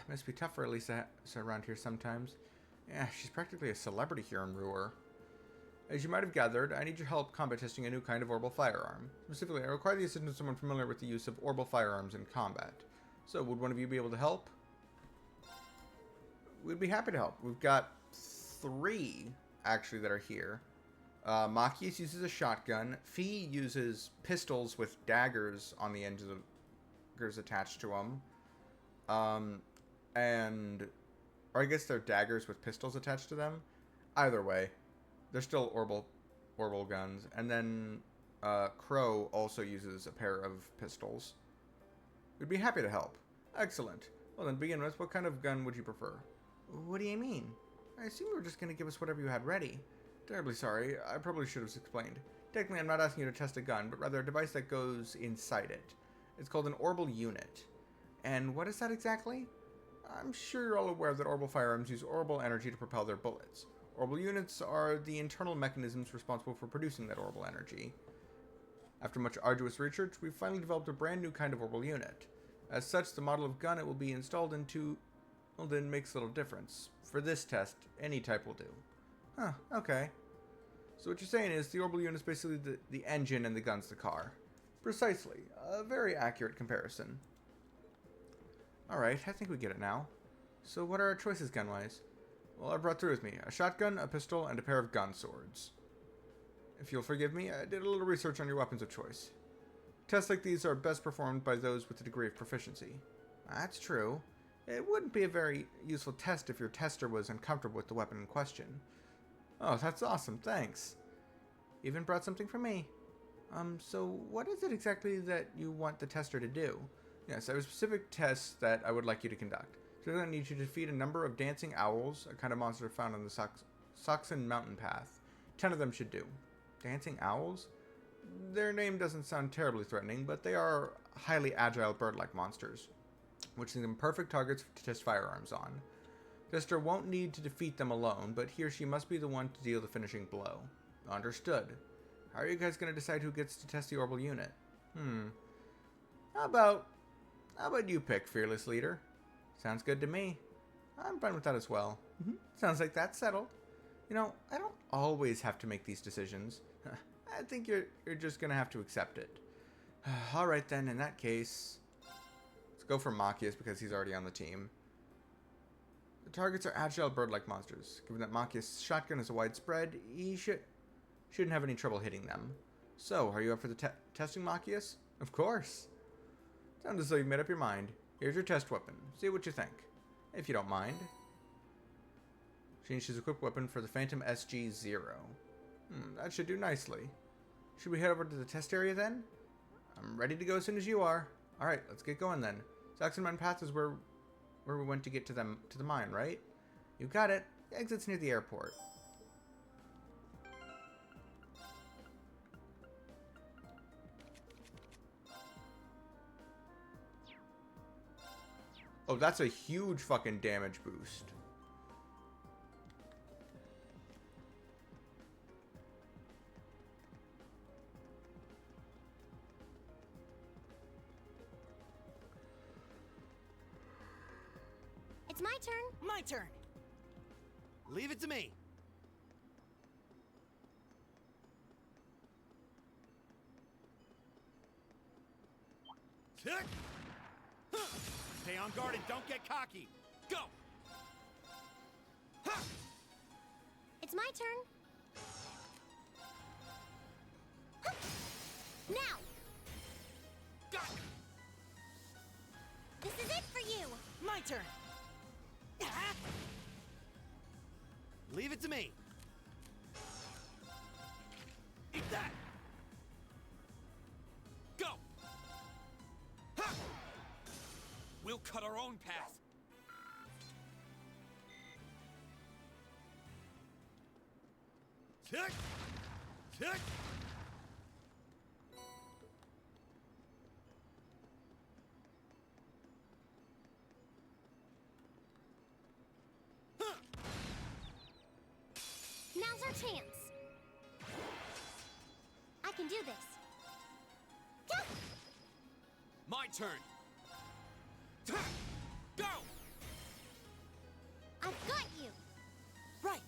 Must be tough for Elisa around here sometimes. Yeah, she's practically a celebrity here in Ruhr. As you might have gathered, I need your help combat testing a new kind of orbital firearm. Specifically, I require the assistance of someone familiar with the use of orbital firearms in combat. So, would one of you be able to help? We'd be happy to help. We've got 3, actually, that are here. Machias uses a shotgun. Fee uses pistols with daggers on the ends of the daggers attached to them. Or I guess they're daggers with pistols attached to them. Either way, they're still orbital guns. And then Crow also uses a pair of pistols. We'd be happy to help. Excellent. Well then, begin with, what kind of gun would you prefer? What do you mean? I assume you were just going to give us whatever you had ready. Terribly sorry, I probably should have explained. Technically, I'm not asking you to test a gun, but rather a device that goes inside it. It's called an orbital unit. And what is that exactly? I'm sure you're all aware that orbital firearms use orbital energy to propel their bullets. Orbital units are the internal mechanisms responsible for producing that orbital energy. After much arduous research, we've finally developed a brand new kind of orbital unit. As such, the model of gun it will be installed into, well, then makes little difference. For this test, any type will do. Huh, okay. So what you're saying is the orbital unit is basically the engine and the gun's the car. Precisely. A very accurate comparison. Alright, I think we get it now. So what are our choices gun-wise? Well, I brought through with me a shotgun, a pistol, and a pair of gun swords. If you'll forgive me, I did a little research on your weapons of choice. Tests like these are best performed by those with a degree of proficiency. That's true. It wouldn't be a very useful test if your tester was uncomfortable with the weapon in question. Oh, that's awesome, thanks. Even brought something for me. So what is it exactly that you want the tester to do? Yes, I have specific tests that I would like you to conduct. So I'm going to need you to defeat a number of dancing owls, a kind of monster found on the Saxon mountain path. 10 of them should do. Dancing owls? Their name doesn't sound terribly threatening, but they are highly agile bird-like monsters, which make them perfect targets to test firearms on. Tester won't need to defeat them alone, but he or she must be the one to deal the finishing blow. Understood. How are you guys going to decide who gets to test the orbital unit? How about you pick, fearless leader? Sounds good to me. I'm fine with that as well. Sounds like that's settled. You know, I don't always have to make these decisions. I think you're just going to have to accept it. Alright then, in that case, let's go for Machias because he's already on the team. The targets are agile bird-like monsters. Given that Machias' shotgun is a widespread, he shouldn't have any trouble hitting them. So, are you up for the testing, Machias? Of course. Sounds as though you've made up your mind. Here's your test weapon. See what you think. If you don't mind. Change his equipped weapon for the Phantom SG-0. That should do nicely. Should we head over to the test area then? I'm ready to go as soon as you are. Alright, let's get going then. Saxon Mountain Path is where we went to get to the mine, right? You got it. The exit's near the airport. Oh, that's a huge fucking damage boost. It's my turn. My turn. Leave it to me. Stay on guard and don't get cocky. Go! It's my turn. Now! This is it for you! My turn. Leave it to me. Eat that! Go! Ha! We'll cut our own path. Kick! Kick! Now's our chance. I can do this. Gah! My turn. Go! I've got you. Right.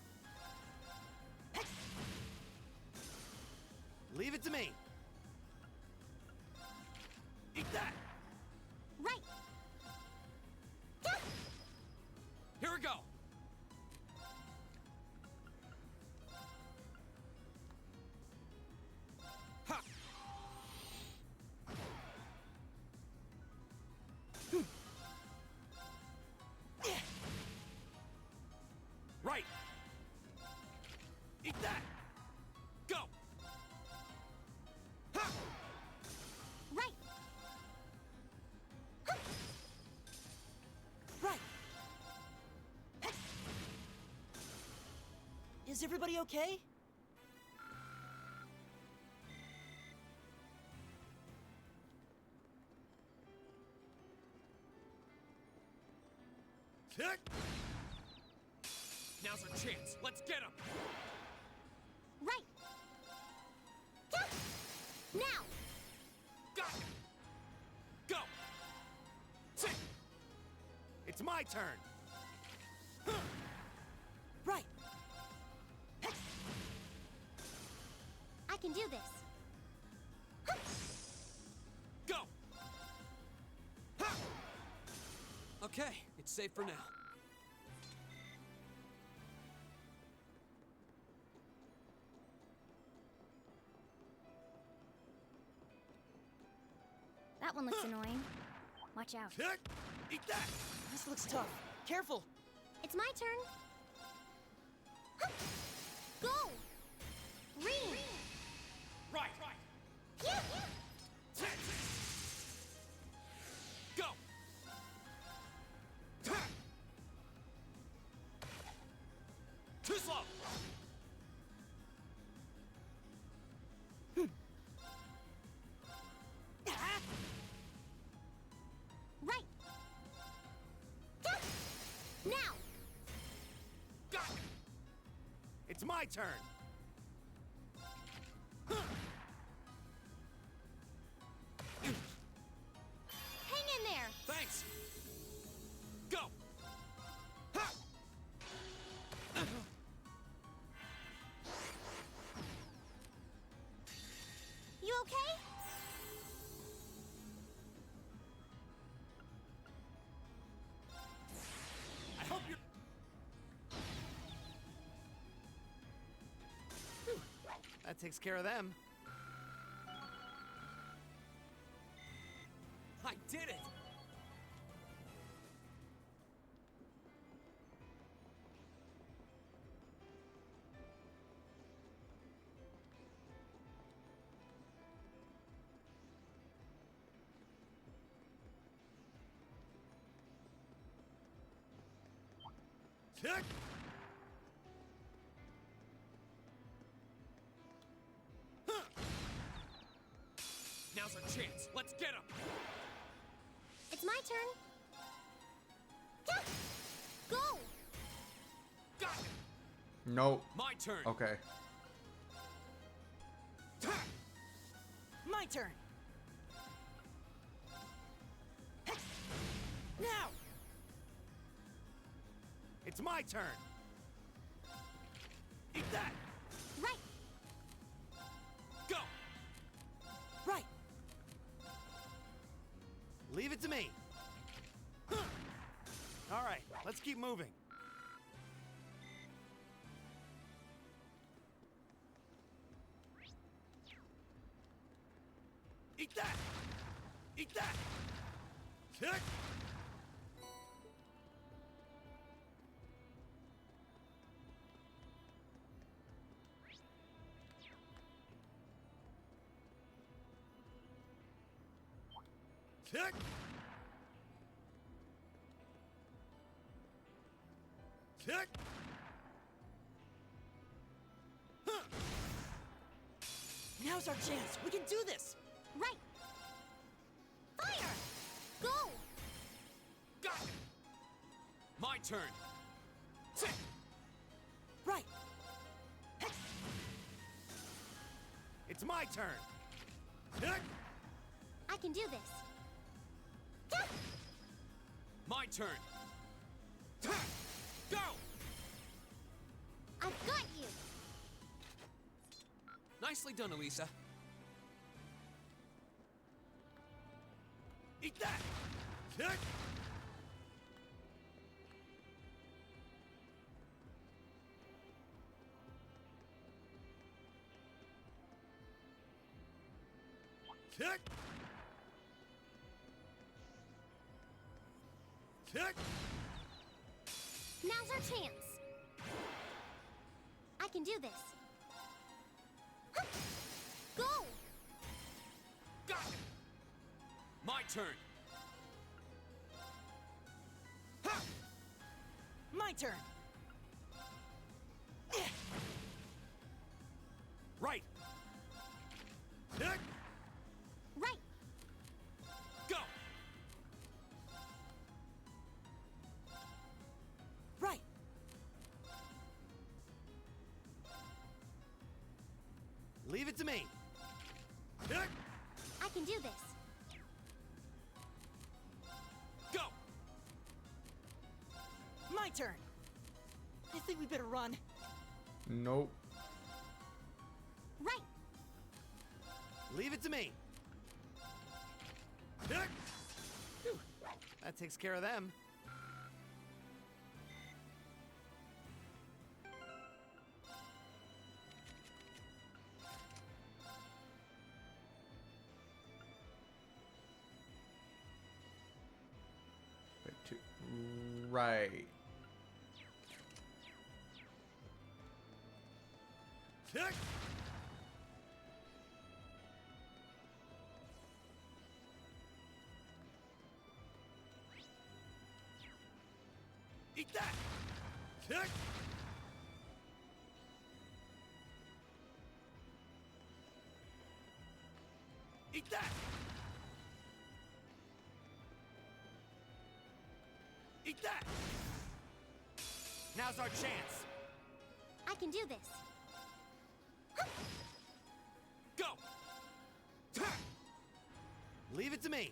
Leave it to me. Eat that! Right. Gah! Here we go! Ha! Right! Eat that! Go! Is everybody okay? Now's our chance. Let's get him. Right. Now. Go. It's my turn. Right. I can do this. Go. Okay, it's safe for now. That one looks annoying. Watch out. Eat that! This looks tough. Careful. It's my turn. Go. Ring. Right. Yeah. Go. Too slow. Right. Now. It's my turn. Hang in there. Thanks. Go. You okay? I hope you're... Whew. That takes care of them. I did it! Kick! Now's our chance. Let's get him. It's my turn. Go. Nope. My turn. Okay. My turn. Now. It's my turn. Eat that! Right. Go. Right. Leave it to me. All right, let's keep moving. Eat that! Eat that! Kick! Kick! Kick! Now's our chance. We can do this. Right. Fire. Go. My turn. Right. It's my turn. Kick! I can do this. My turn. Go. I've got you. Nicely done, Elisa. Eat that! Kick! Kick! Kick! Now's our chance. I can do this. Go. My turn. My turn. Right. Right. Go. Right. Leave it to me. I can do this. Go. My turn. I think we better run. Nope. Right. Leave it to me. Phew. That takes care of them. Wait, two. Right. Eat that! Eat that! Eat that! Now's our chance! I can do this. Go! Leave it to me.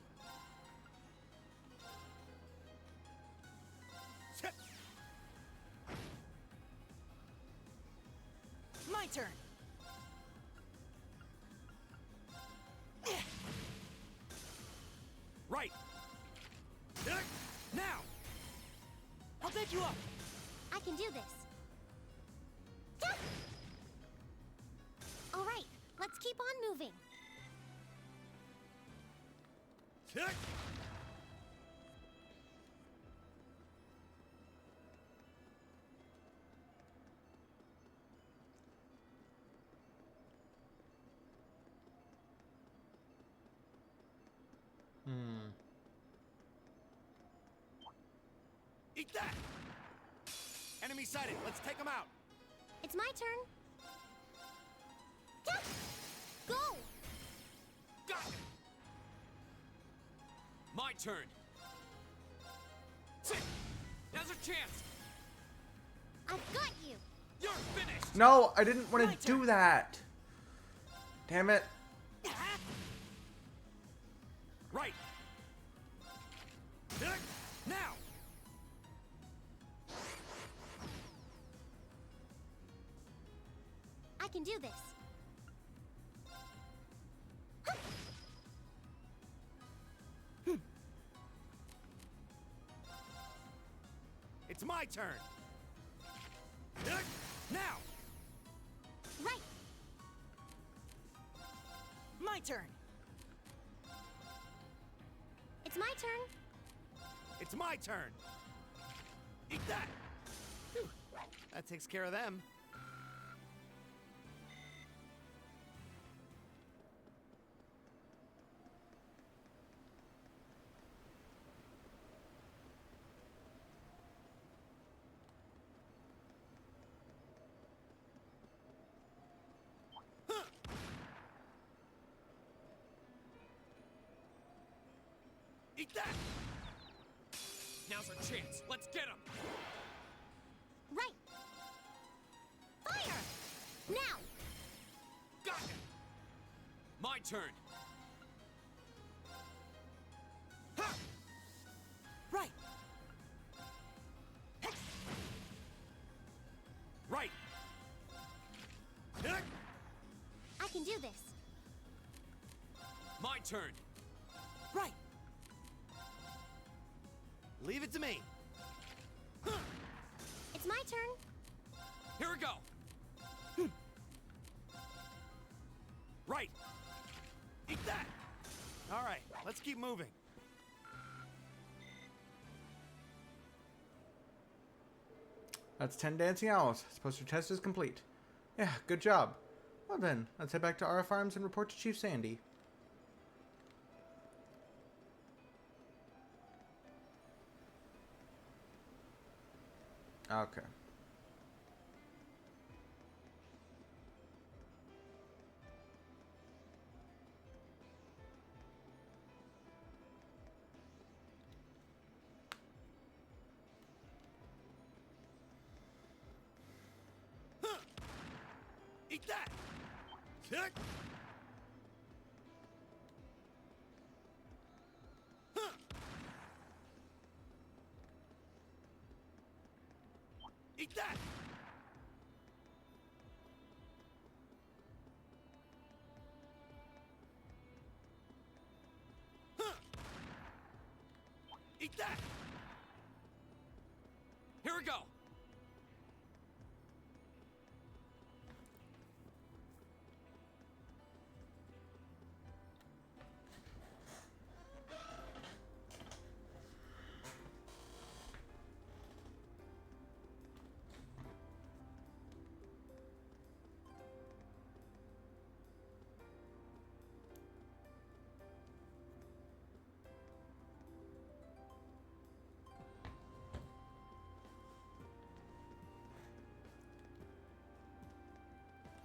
My turn. Right. Now. I'll pick you up. I can do this. All right, let's keep on moving. Eat that! Enemy sighted. Let's take them out. It's my turn. Go! Got it. My turn. Sit. Now's our chance. I've got you. You're finished. No, I didn't want to do that. Damn it. Right. Now. I can do this. It's my turn. Now. Right. My turn. It's my turn. It's my turn. Eat that. Whew. That takes care of them. Eat that! Now's our chance. Let's get him! Right. Fire! Now! Got him! My turn. Ha! Right. Right. I can do this. My turn. Right. Leave it to me. It's my turn. Here we go. Right. Eat that. All right, let's keep moving. That's 10 dancing owls. Supposed to test is complete. Yeah, good job. Well then, let's head back to RF Farms and report to Chief Sandy. Okay. Eat that! Kick! Huh. Eat that! Huh. Eat that! Here we go!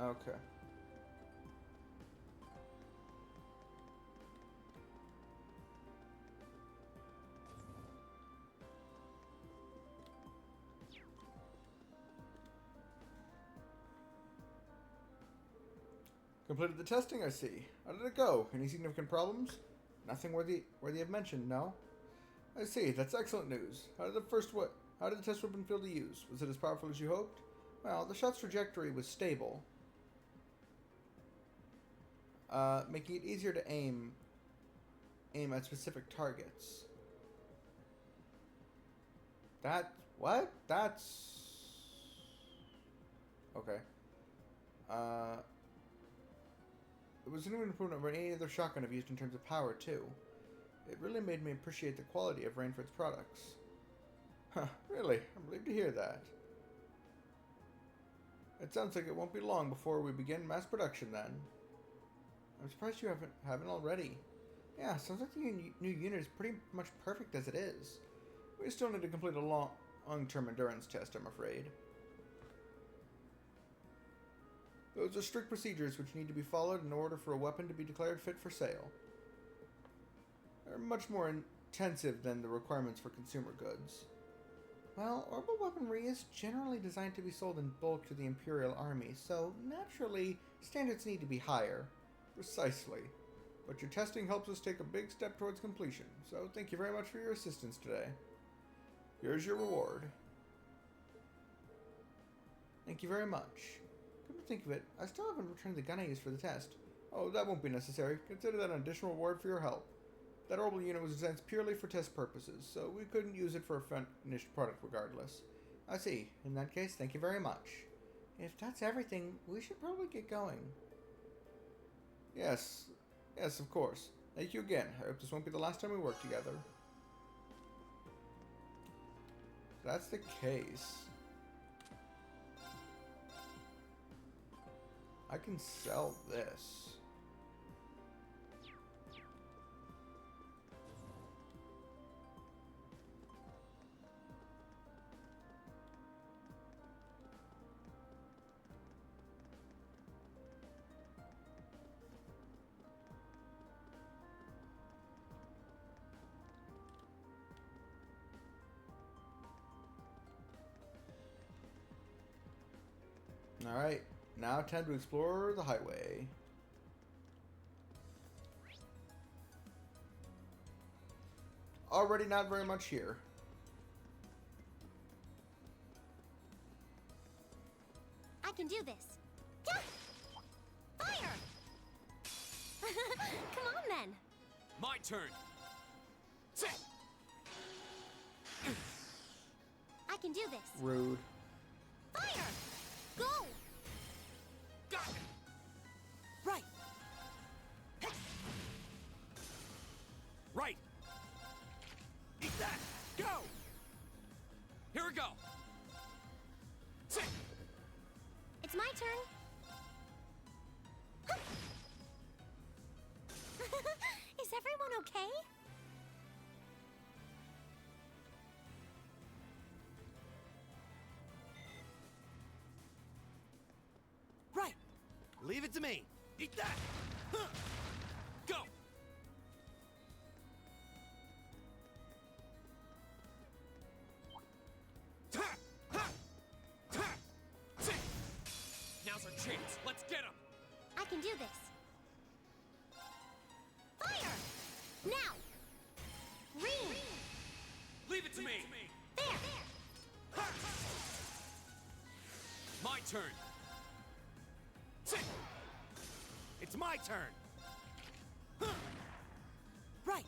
Okay. Completed the testing, I see. How did it go? Any significant problems? Nothing worthy of mention, no? I see, that's excellent news. How did the test weapon feel to use? Was it as powerful as you hoped? Well, the shot's trajectory was stable, making it easier to aim at specific targets. What? That's... Okay. It was an improvement over any other shotgun I've used in terms of power, too. It really made me appreciate the quality of Rainford's products. Huh, really? I'm relieved to hear that. It sounds like it won't be long before we begin mass production, then. I'm surprised you haven't already. Yeah, sounds like the new unit is pretty much perfect as it is. We still need to complete a long-term endurance test, I'm afraid. Those are strict procedures which need to be followed in order for a weapon to be declared fit for sale. They're much more intensive than the requirements for consumer goods. Well, orbital weaponry is generally designed to be sold in bulk to the Imperial Army, so naturally, standards need to be higher. Precisely. But your testing helps us take a big step towards completion, so thank you very much for your assistance today. Here's your reward. Thank you very much. Come to think of it, I still haven't returned the gun I used for the test. Oh, that won't be necessary. Consider that an additional reward for your help. That orbital unit was designed purely for test purposes, so we couldn't use it for a finished product regardless. I see. In that case, thank you very much. If that's everything, we should probably get going. Yes, of course. Thank you again. I hope this won't be the last time we work together. If that's the case, I can sell this. Alright, now time to explore the highway. Already not very much here. I can do this. Fire! Come on, then. My turn. I can do this. Rude. Fire! Go! Got it! Right! Right! Eat that! Go! Here we go! It's my turn. Is everyone okay? Right! Leave it to me! Eat that! Huh. Go! Now's our chance. Let's this. Fire! Now! Green! Leave it to me! There! My turn! It's my turn! Right!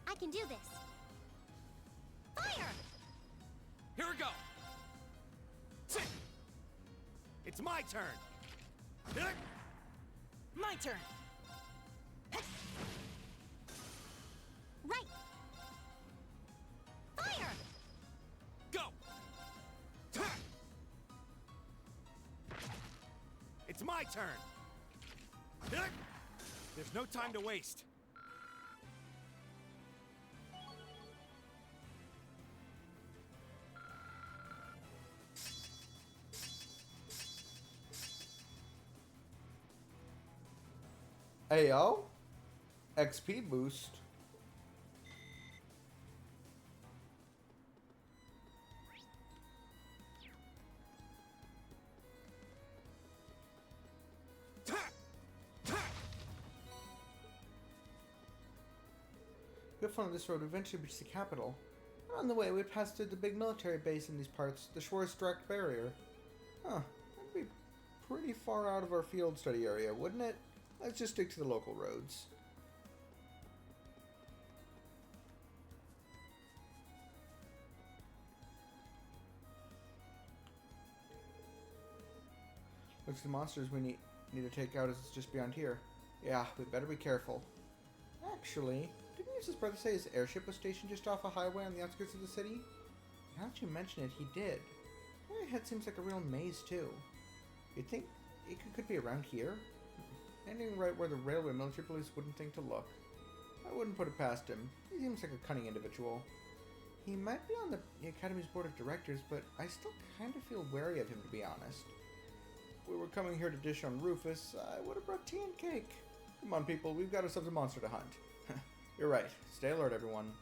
I can do this. Fire! Here we go! It's my turn! My turn! Right! Fire! Go! It's my turn! There's no time to waste. Ayo, XP boost. We have fun on this road. Eventually reach the capital. On the way, we passed through the big military base in these parts, the Schwarz direct barrier. Huh, that'd be pretty far out of our field study area, wouldn't it? Let's just stick to the local roads. Looks like the monsters we need to take out is just beyond here. Yeah, we better be careful. Actually, didn't Lisa's brother say his airship was stationed just off a highway on the outskirts of the city? Now that you mention it, he did. Area Head seems like a real maze, too. You'd think it could be around here? Ending right where the railway military police wouldn't think to look. I wouldn't put it past him. He seems like a cunning individual. He might be on the Academy's board of directors, but I still kind of feel wary of him, to be honest. If we were coming here to dish on Rufus, I would have brought tea and cake. Come on, people, we've got ourselves a monster to hunt. You're right. Stay alert, everyone.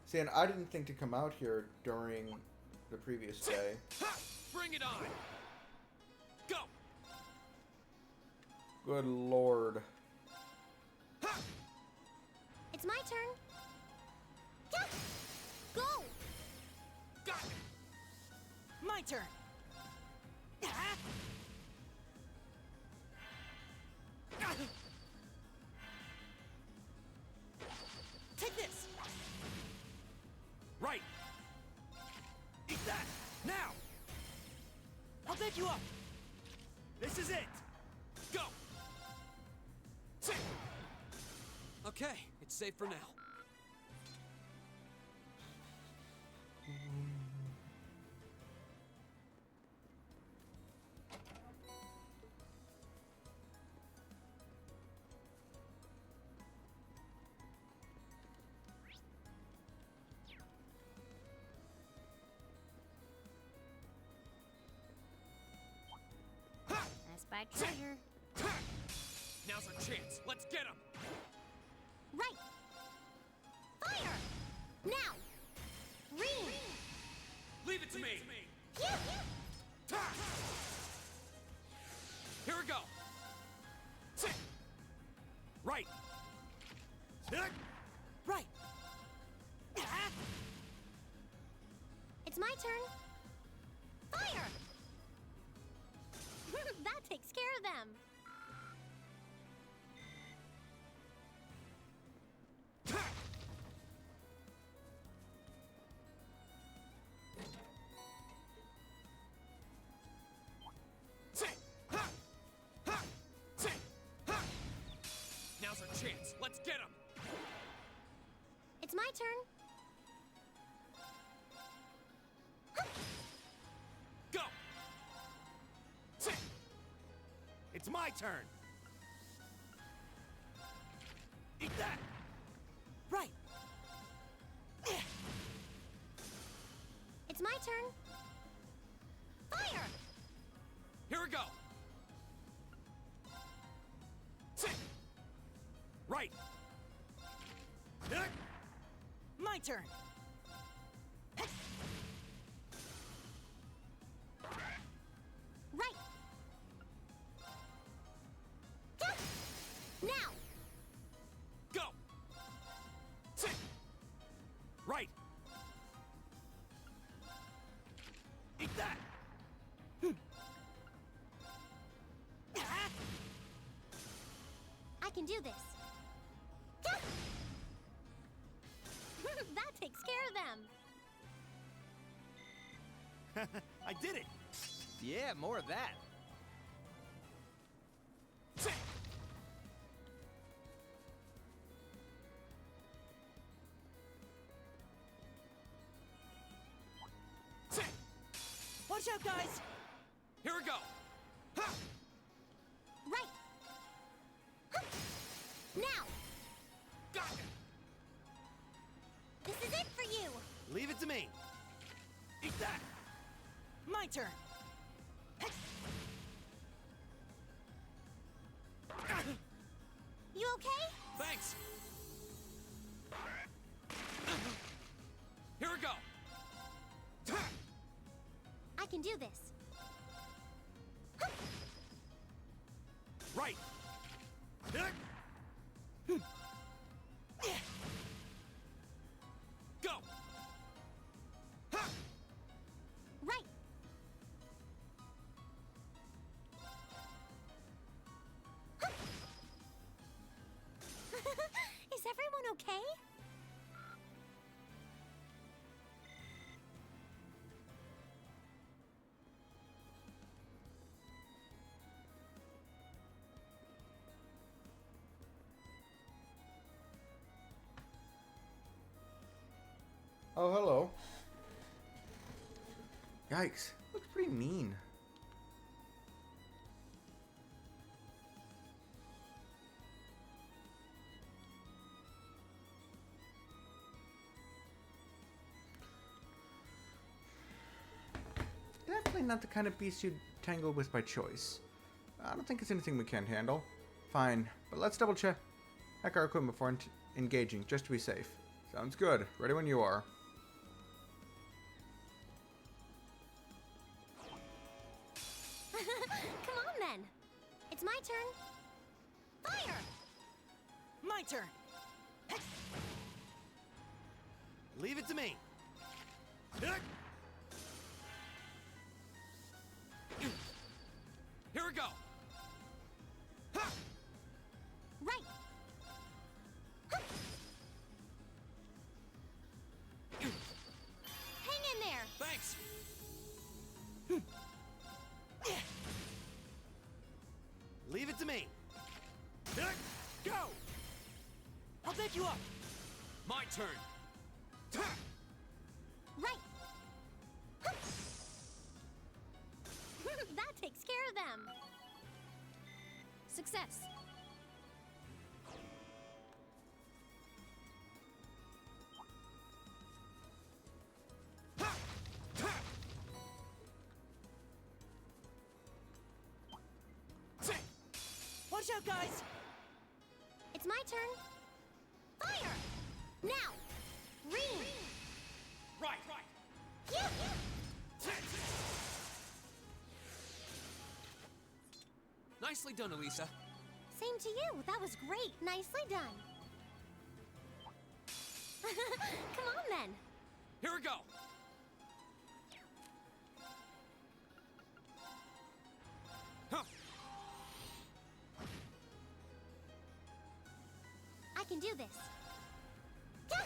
See, and I didn't think to come out here during the previous day. Bring it on! Go! Good lord. It's my turn. Yeah. Go! Got it! My turn! Take this! Right! Eat that! Now! I'll bed you up! This is it! Go! Okay, it's safe for now. I spy treasure. Now's our chance. Let's get him! Right! Fire! Now! Green! Leave it to me! Yeah. Here we go! Right! Right! It's my turn. Fire! That takes care of them. Now's our chance. Let's get him! It's my turn. Go! It's my turn! Eat that! Right! It's my turn. Fire! Here we go! Right! My turn! can do this. Gah! That takes care of them. I did it! Yeah, more of that. Watch out, guys! Here we go! Ha! Right. Huh. Now. Got it! This is it for you. Leave it to me. Eat that! My turn! You okay? Thanks! Here we go! I can do this. Right! Go! Right. Is everyone okay? Oh, hello. Yikes. Looks pretty mean. Definitely not the kind of beast you'd tangle with by choice. I don't think it's anything we can't handle. Fine, but let's double check our equipment before engaging, just to be safe. Sounds good. Ready when you are. Come on then. It's my turn. Fire! My turn! Leave it to me. Here we go! Right. Hang in there. Thanks! Leave it to me. Go! I'll pick you up! My turn! Right. That takes care of them. Success. Watch out, guys! It's my turn. Fire! Now. Ring. Right! Yeah. Nicely done, Elisa. Same to you. That was great. Nicely done. Come on then. Here we go! Huh. I can do this. Yeah.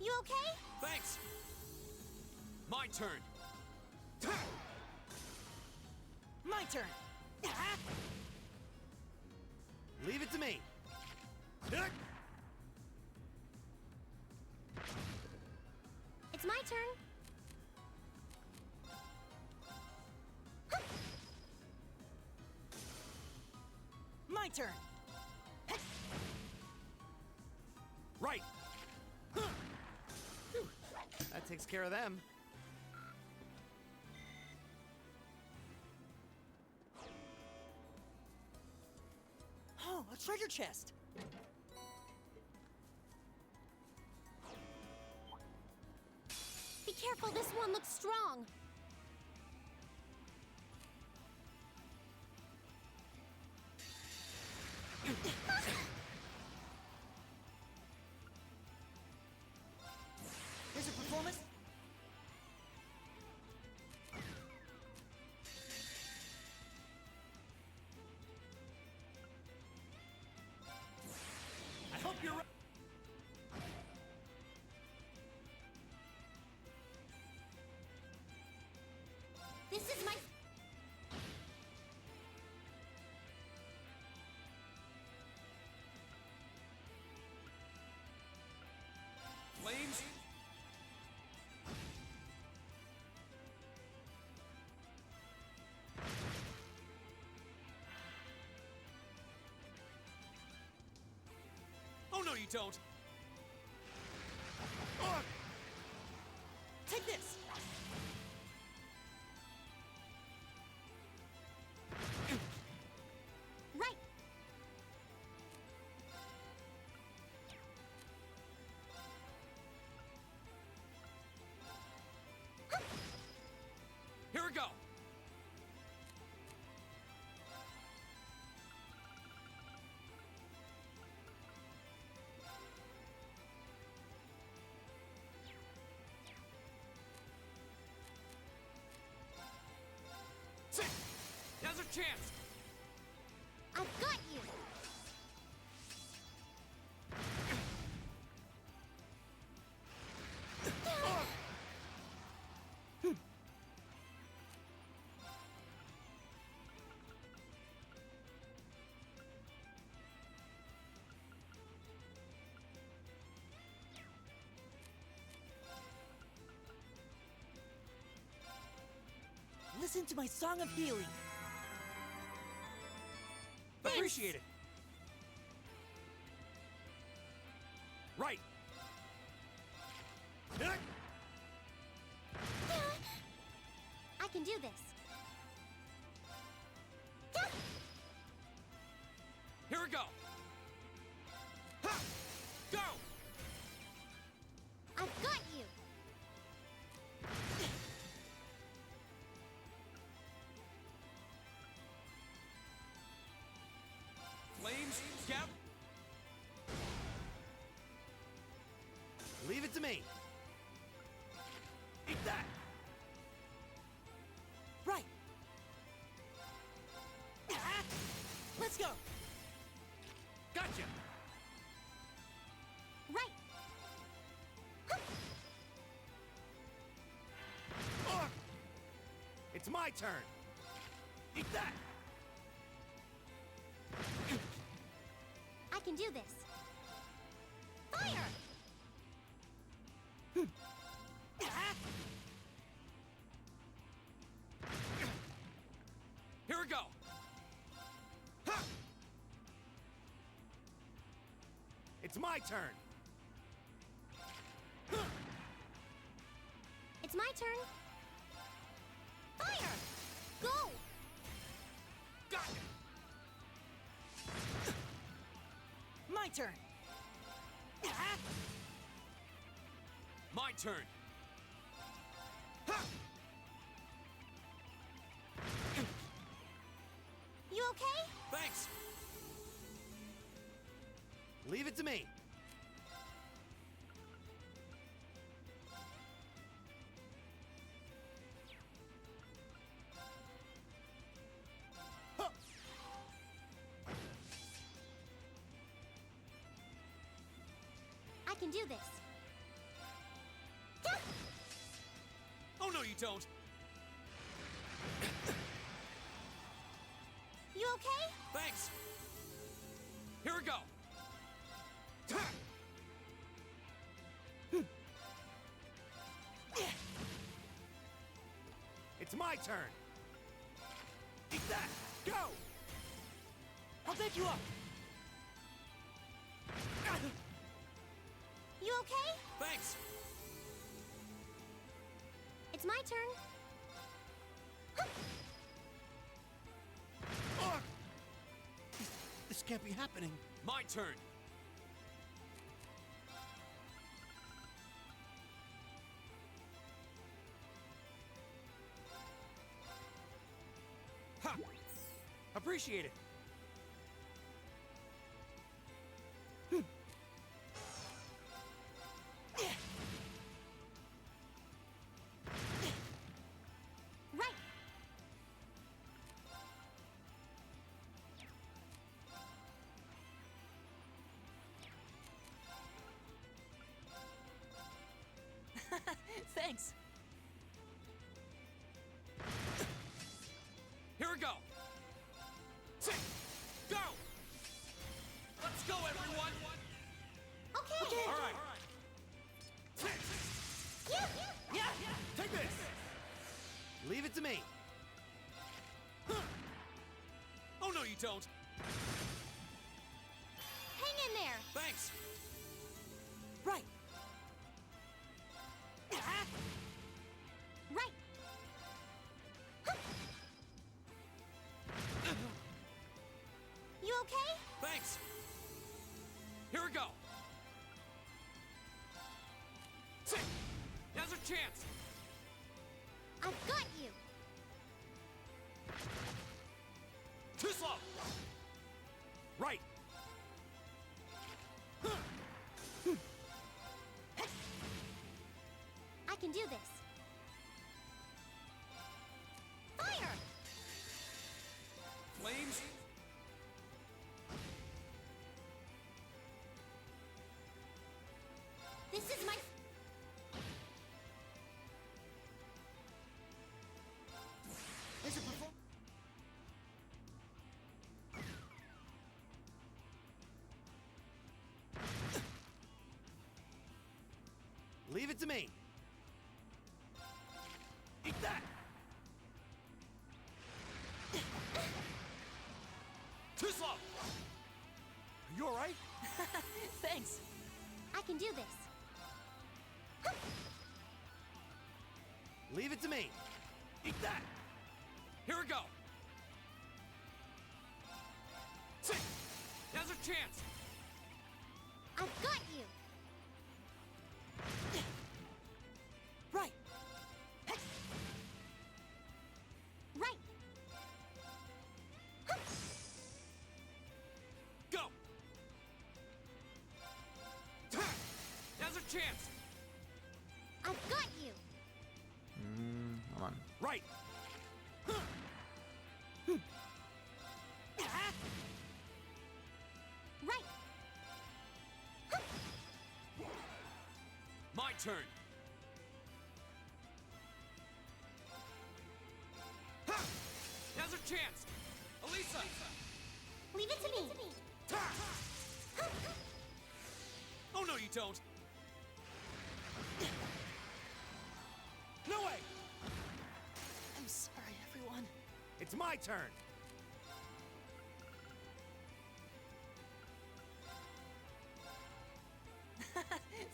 You okay? Thanks! My turn! My turn! Leave it to me. It's my turn. My turn! Right. That takes care of them. Oh, a treasure chest! Be careful, this one looks strong. Here's a performance. Flames? Oh no, you don't! Take this! Right! Here we go! Sit! Now's our chance! I've got you! Listen to my song of healing. Appreciate it! Right! I can do this. Here we go! Ha! Go! I've got you! Flames, Scout! Leave it to me. Eat that! Right! Let's go! Gotcha! Right! It's my turn. Eat that! I can do this. Fire! Here we go! Ha! It's my turn. It's my turn. Fire! Go! Gotcha! My turn! My turn! Ha! You okay? Thanks! Leave it to me. I can do this. Oh no, you don't! You okay? Thanks! Here we go! Ha! It's my turn. Eat that! Go! I'll pick you up! You okay? Thanks! It's my turn. This can't be happening. My turn! Ha! Appreciate it! Right! Thanks. Here we go! Sit! Go! Let's go, everyone! Okay! All right! it to me! Oh no, you don't! Hang in there! Thanks! Right! Right! You okay? Thanks! Here we go! Now's our chance! I've got you! Too slow! Right! I can do this. Fire! Flames? This is my... There's a perform- Leave it to me! Eat that! Too slow! Are you alright? Thanks! I can do this. Leave it to me! Eat that! Here we go! Now's our chance! I've got you! Right! Right! Go! Now's our chance! I've got you! Come on. Right! Right! My turn! Now's our chance! Elisa! Leave it to me! Oh no, you don't! No way! I'm sorry, everyone. It's my turn!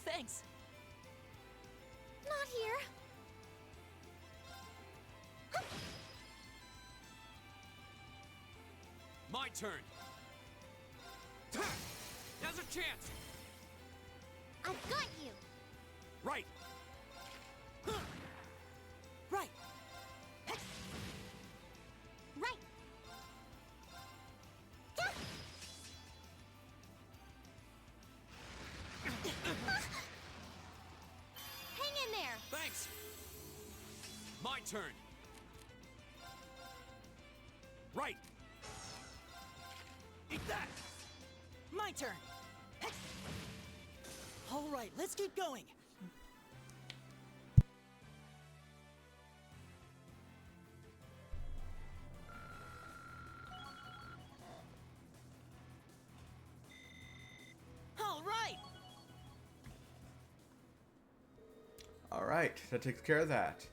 Thanks. Not here! My turn! Now's our chance! I've got you! Right! Right! Right! Hang in there! Thanks! My turn! Right! Eat that! My turn! All right, let's keep going. All right! Alright, that takes care of that.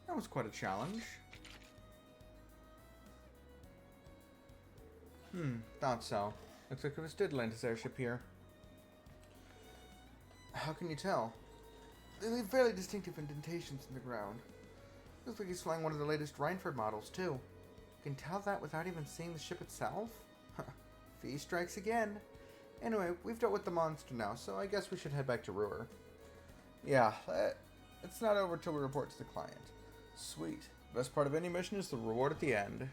That was quite a challenge. Thought so. Looks like it was Didlantis airship here. How can you tell? They leave fairly distinctive indentations in the ground. Looks like he's flying one of the latest Reinford models, too. You can tell that without even seeing the ship itself? Fee strikes again. Anyway, we've dealt with the monster now, so I guess we should head back to Ruhr. Yeah, it's not over till we report to the client. Sweet. Best part of any mission is the reward at the end.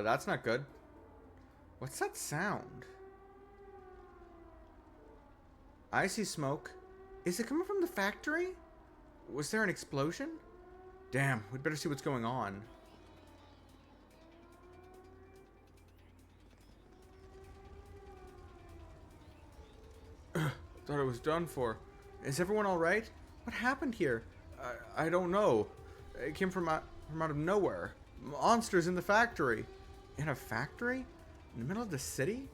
That's not good. What's that sound? I see smoke. Is it coming from the factory? Was there an explosion? Damn, we'd better see what's going on. Thought it was done for. Is everyone alright? What happened here? I don't know. It came from out of nowhere. Monsters in the factory. In a factory? In the middle of the city?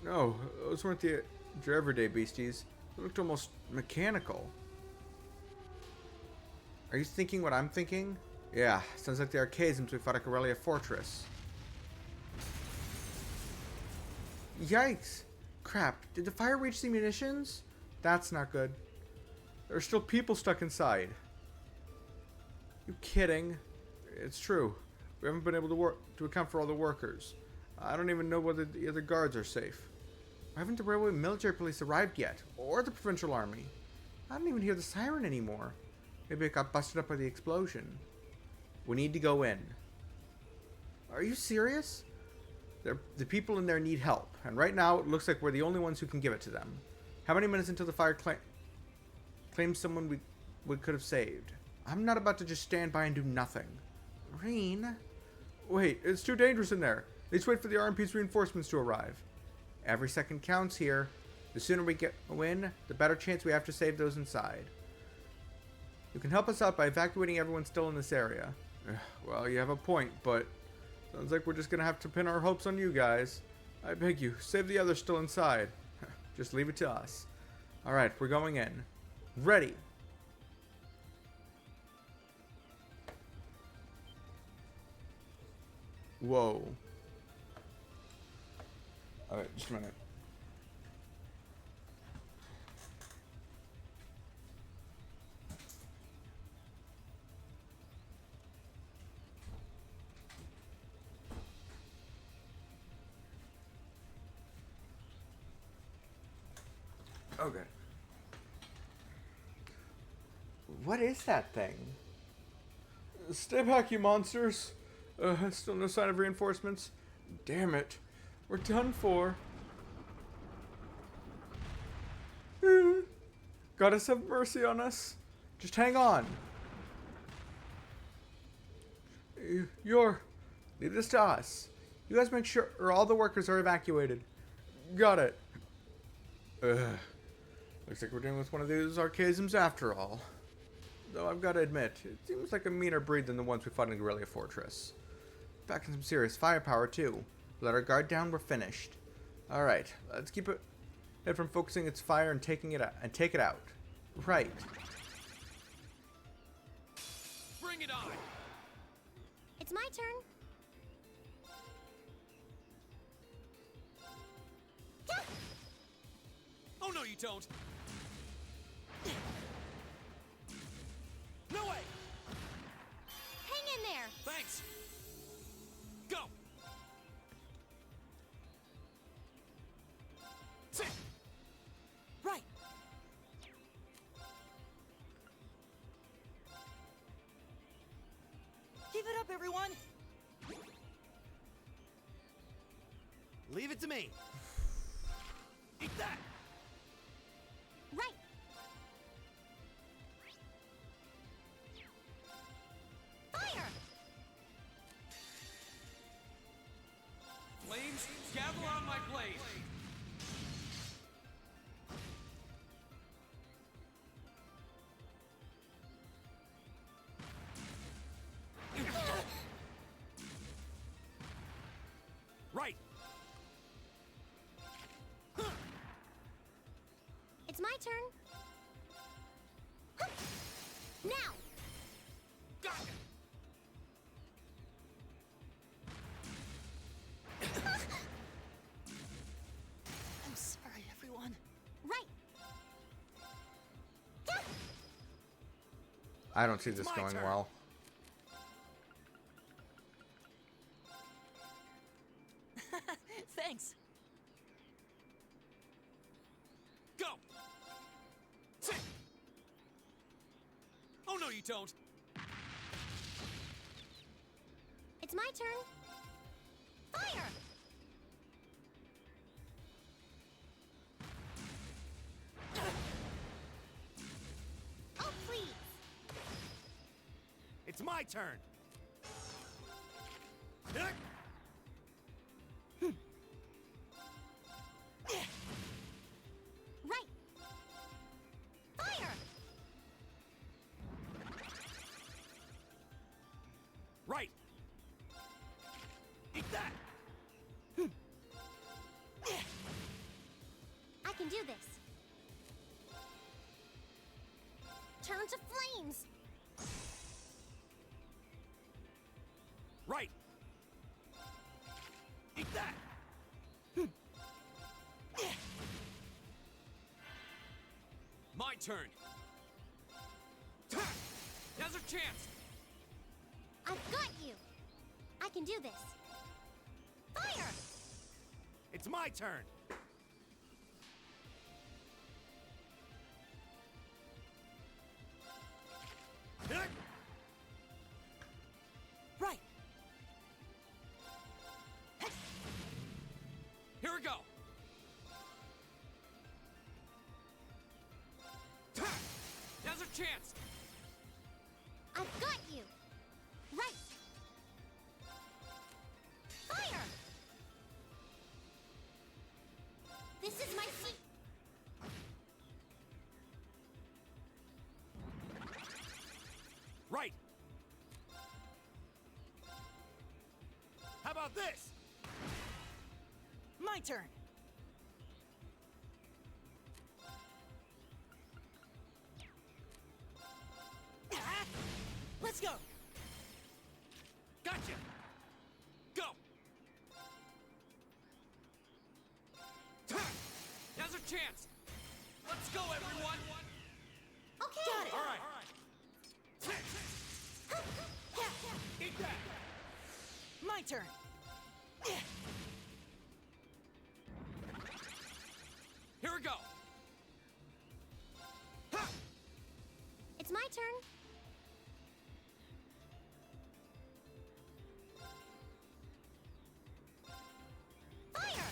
No, those weren't your everyday beasties. They looked almost mechanical. Are you thinking what I'm thinking? Yeah, sounds like the archaisms we fought at Corellia Fortress. Yikes! Crap, did the fire reach the munitions? That's not good. There are still people stuck inside. You kidding? It's true. We haven't been able to account for all the workers. I don't even know whether the other guards are safe. Why haven't the railway military police arrived yet? Or the provincial army? I don't even hear the siren anymore. Maybe it got busted up by the explosion. We need to go in. Are you serious? The people in there need help, and right now it looks like we're the only ones who can give it to them. How many minutes until the fire claims someone we could have saved? I'm not about to just stand by and do nothing. Reen? Wait, it's too dangerous in there. Let's wait for the RMP's reinforcements to arrive. Every second counts here. The sooner we go in, the better chance we have to save those inside. You can help us out by evacuating everyone still in this area. Well, you have a point, but sounds like we're just gonna have to pin our hopes on you guys. I beg you, save the others still inside. Just leave it to us. Alright, we're going in. Ready. Whoa. Alright, just a minute. Okay. What is that thing? Stay back, you monsters. Still no sign of reinforcements. Damn it. We're done for. Goddess have mercy on us. Just hang on. Leave this to us. You guys make sure all the workers are evacuated. Got it. Looks like we're dealing with one of these archaisms after all. Though I've got to admit, it seems like a meaner breed than the ones we fought in Corellia Fortress. Packing some serious firepower too. Let our guard down, we're finished. Alright, let's keep it from focusing its fire and take it out. Right. Bring it on! It's my turn. Oh no, you don't! No way! Hang in there! Thanks! Go! Sit! Right! Give it up, everyone! Leave it to me. Eat that! Right! Fire! Flames, gather on my blade! Right! It's my turn. Now! Got it! I'm sorry, everyone. Right! I don't see this going well. Thanks. Go! Sit! Oh no, you don't! It's my turn. Fire! It's my turn. Right. Fire! Right. Eat that. I can do this. Turn to flames. Right. Eat that. My turn. Now's our chance. I've got you. I can do this. Fire! It's my turn. Right. Here we go. Now's our chance. I've got you. Right. Fire! This is my seat. Right. How about this? My turn. Let's go. Gotcha. Go. Now's our chance. Let's go, everyone. Okay. Got it. All right. Eat that. My turn. Here we go. It's my turn. Fire!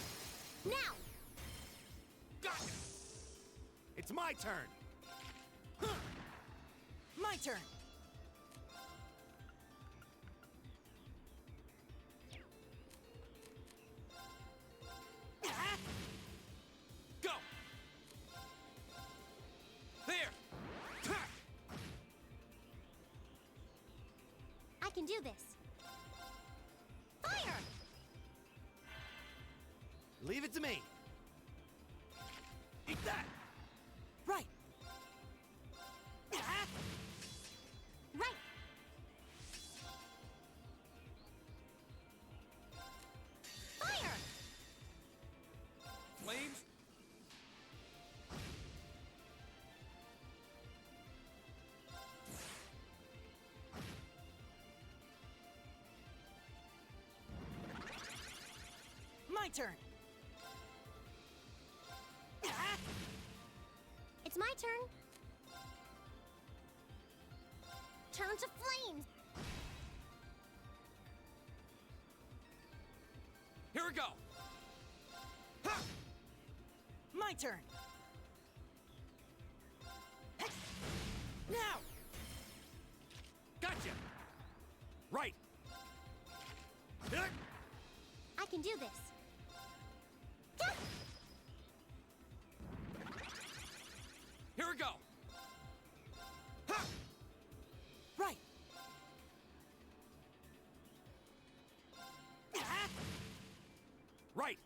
Now! Gotcha. It's my turn. My turn. Go. There. I can do this. Fire! Leave it to me. Eat that. Right. Right. Fire! Flames. My turn. It's my turn. Turn to flames. Here we go. My turn. Now. Gotcha. Right. I can do this. Here we go. Right. Right.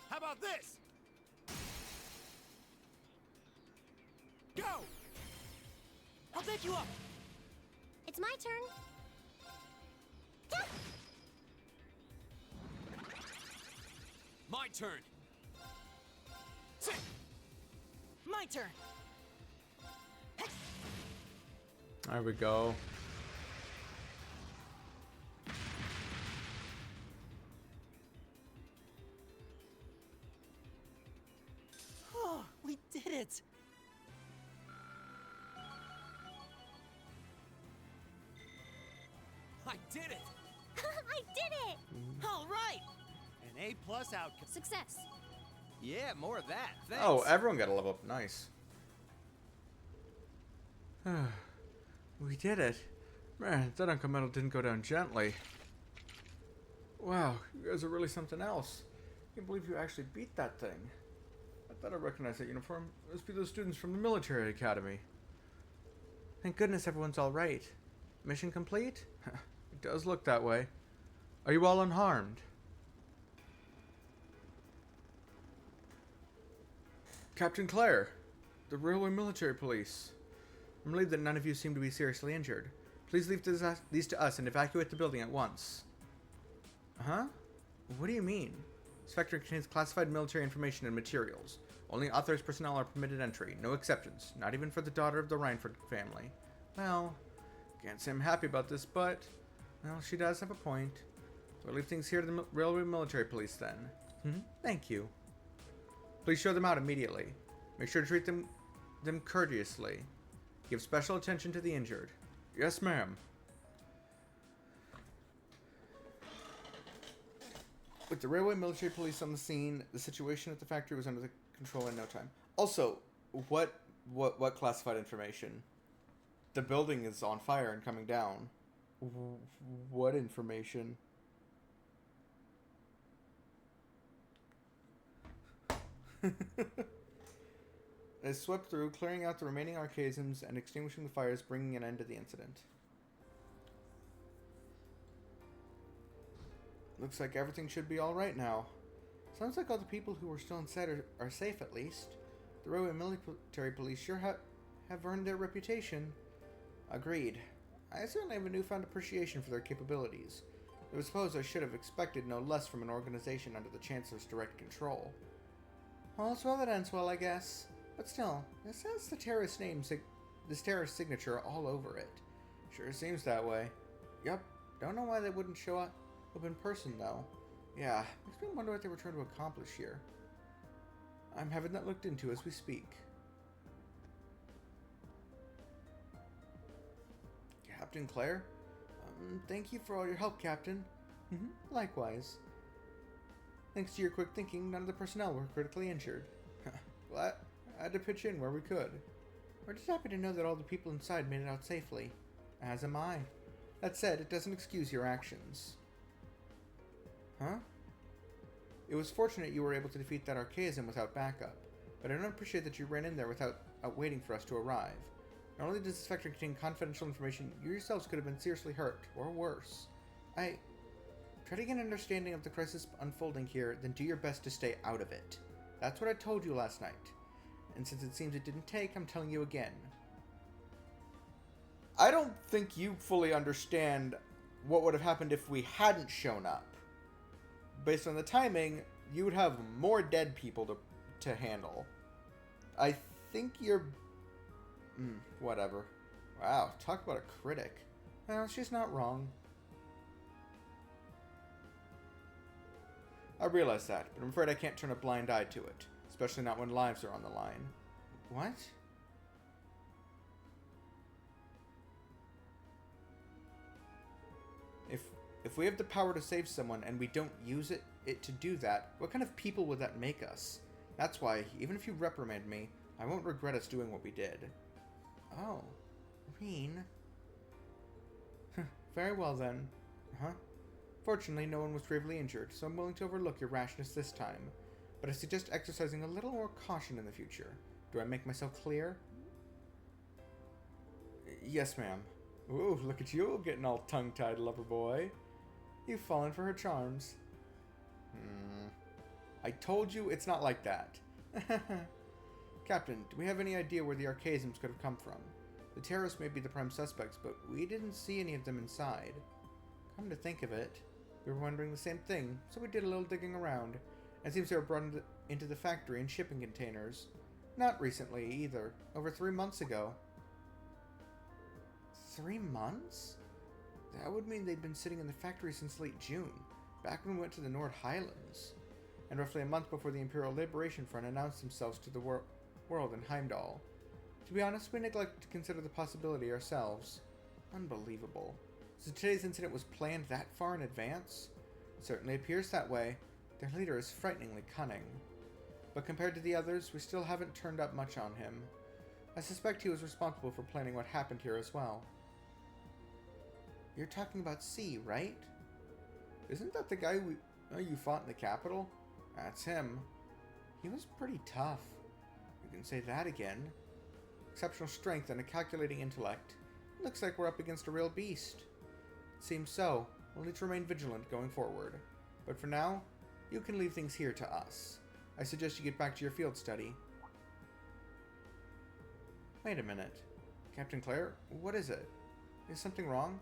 How about this? Go. I'll back you up. It's my turn. My turn. My turn. There we go. Oh, we did it. I did it. I did it! All right. An A+ outcome. Success. Yeah, more of that. Thanks. Oh, everyone got a level up. Nice. We did it. Man, that Uncle Metal didn't go down gently. Wow, you guys are really something else. I can't believe you actually beat that thing. I thought I recognized that uniform. It must be those students from the military academy. Thank goodness everyone's alright. Mission complete? It does look that way. Are you all unharmed? Captain Claire, the Railway Military Police. I'm relieved that none of you seem to be seriously injured. Please leave these to us and evacuate the building at once. Huh? What do you mean? This factory contains classified military information and materials. Only authorized personnel are permitted entry. No exceptions. Not even for the daughter of the Reinford family. Well, can't say I'm happy about this, but... well, she does have a point. So I'll leave things here to the Railway Military Police then. Thank you. Please show them out immediately. Make sure to treat them courteously. Give special attention to the injured. Yes, ma'am. With the Railway Military Police on the scene, the situation at the factory was under the control in no time. Also, what classified information? The building is on fire and coming down. What information? They swept through, clearing out the remaining archaisms and extinguishing the fires, bringing an end to the incident. Looks like everything should be alright now. Sounds like all the people who were still inside are safe, at least. The Railway Military Police sure have earned their reputation. Agreed. I certainly have a newfound appreciation for their capabilities. I suppose I should have expected no less from an organization under the Chancellor's direct control. All's well that ends well, I guess. But still, this has the terrorist this terrorist signature all over it. Sure seems that way. Yup. Don't know why they wouldn't show up in person, though. Yeah, makes me wonder what they were trying to accomplish here. I'm having that looked into as we speak. Captain Claire? Thank you for all your help, Captain. Likewise. Thanks to your quick thinking, none of the personnel were critically injured. Well, I had to pitch in where we could. We're just happy to know that all the people inside made it out safely. As am I. That said, it doesn't excuse your actions. Huh? It was fortunate you were able to defeat that archaism without backup, but I don't appreciate that you ran in there without waiting for us to arrive. Not only does this factory contain confidential information, you yourselves could have been seriously hurt, or worse. Try to get an understanding of the crisis unfolding here, then do your best to stay out of it. That's what I told you last night. And since it seems it didn't take, I'm telling you again. I don't think you fully understand what would have happened if we hadn't shown up. Based on the timing, you would have more dead people to handle. I think you're... whatever. Wow, talk about a critic. Well, she's not wrong. I realize that, but I'm afraid I can't turn a blind eye to it. Especially not when lives are on the line. What? If we have the power to save someone and we don't use it to do that, what kind of people would that make us? That's why, even if you reprimand me, I won't regret us doing what we did. Oh. Reen. Very well then. Fortunately, no one was gravely injured, so I'm willing to overlook your rashness this time. But I suggest exercising a little more caution in the future. Do I make myself clear? Yes, ma'am. Ooh, look at you getting all tongue-tied, lover boy. You've fallen for her charms. I told you it's not like that. Captain, do we have any idea where the archaisms could have come from? The terrorists may be the prime suspects, but we didn't see any of them inside. Come to think of it, we were wondering the same thing, so we did a little digging around. It seems they were brought into the factory in shipping containers. Not recently, either. Over 3 months ago. 3 months? That would mean they'd been sitting in the factory since late June, back when we went to the Nord Highlands. And roughly a month before the Imperial Liberation Front announced themselves to the world in Heimdall. To be honest, we neglect to consider the possibility ourselves. Unbelievable. So today's incident was planned that far in advance? It certainly appears that way. Their leader is frighteningly cunning. But compared to the others, we still haven't turned up much on him. I suspect he was responsible for planning what happened here as well. You're talking about C, right? Isn't that the guy you fought in the Capitol? That's him. He was pretty tough. You can say that again. Exceptional strength and a calculating intellect. Looks like we're up against a real beast. It seems so. We'll need to remain vigilant going forward. But for now, you can leave things here to us. I suggest you get back to your field study. Wait a minute. Captain Claire, what is it? Is something wrong?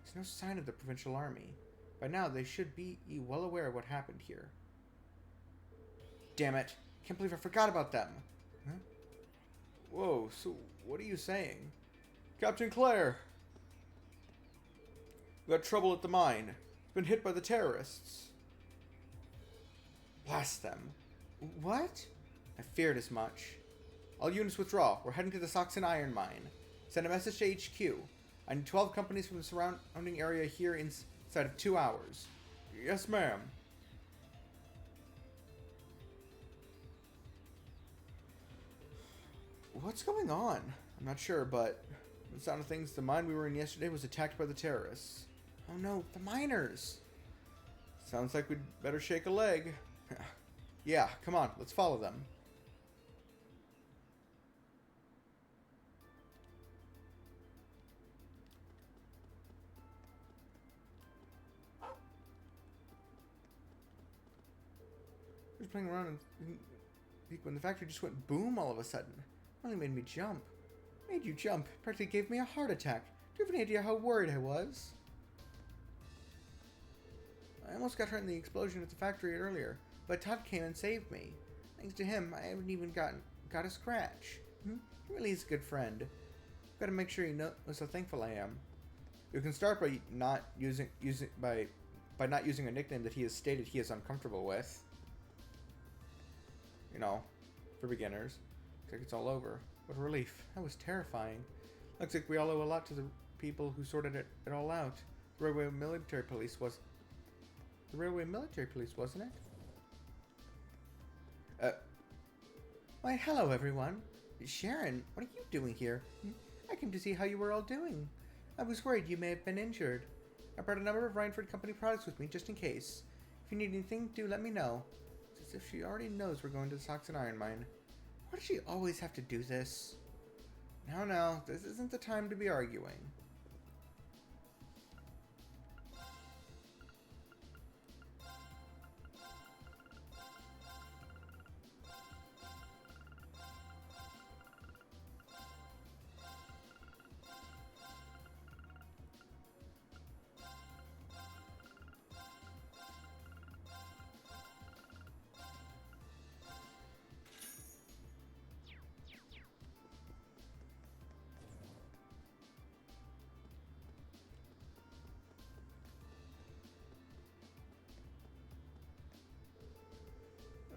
There's no sign of the Provincial Army. By now, they should be well aware of what happened here. Damn it. Can't believe I forgot about them. Huh? Whoa, so what are you saying? Captain Claire! We got trouble at the mine. Been hit by the terrorists. Blast them. What? I feared as much. All units withdraw. We're heading to the Saxon iron mine. Send a message to HQ. I need 12 companies from the surrounding area here inside of 2 hours. Yes, ma'am. What's going on? I'm not sure, but from the sound of things, the mine we were in yesterday was attacked by the terrorists. Oh no, the miners! Sounds like we'd better shake a leg. Yeah, come on, let's follow them. Just playing around and when the factory just went boom all of a sudden. It only made me jump. Made you jump. Practically gave me a heart attack. Do you have any idea how worried I was? I almost got hurt in the explosion at the factory earlier, but Todd came and saved me. Thanks to him, I haven't even got a scratch. He really is a good friend. I've got to make sure he knows how thankful I am. You can start by not using a nickname that he has stated he is uncomfortable with. You know, for beginners. Looks like it's all over. What a relief. That was terrifying. Looks like we all owe a lot to the people who sorted it all out. The Railway Military Police, wasn't it? Why, hello everyone. Sharon, what are you doing here? I came to see how you were all doing. I was worried you may have been injured. I brought a number of Rhineford Company products with me just in case. If you need anything, do let me know. It's as if she already knows we're going to the Saxon Iron Mine. Why does she always have to do this? No, this isn't the time to be arguing.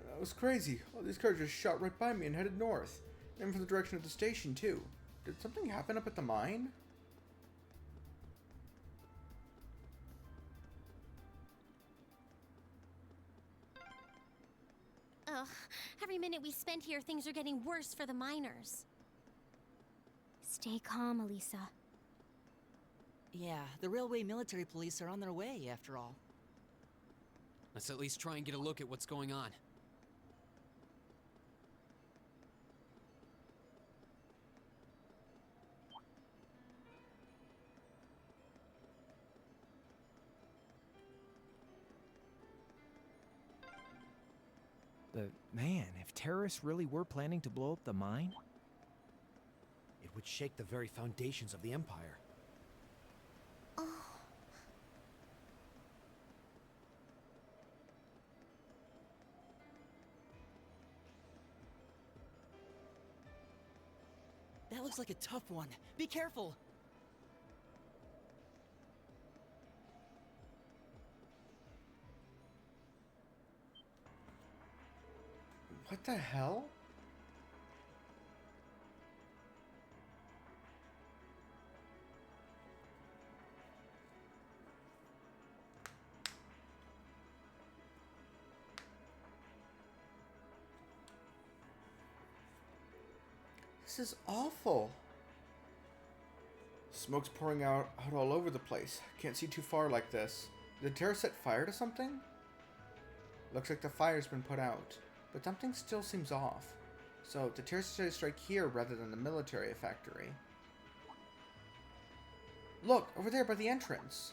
That was crazy. All these cars just shot right by me and headed north. And from the direction of the station, too. Did something happen up at the mine? Ugh, every minute we spend here, things are getting worse for the miners. Stay calm, Elisa. Yeah, the Railway Military Police are on their way, after all. Let's at least try and get a look at what's going on. But man, if terrorists really were planning to blow up the mine, it would shake the very foundations of the Empire. That looks like a tough one. Be careful! What the hell? This is awful. Smoke's pouring out all over the place. Can't see too far like this. Did the terrorists set fire to something? Looks like the fire's been put out, but something still seems off. So, the terrorists decided to strike here rather than the military factory. Look, over there by the entrance.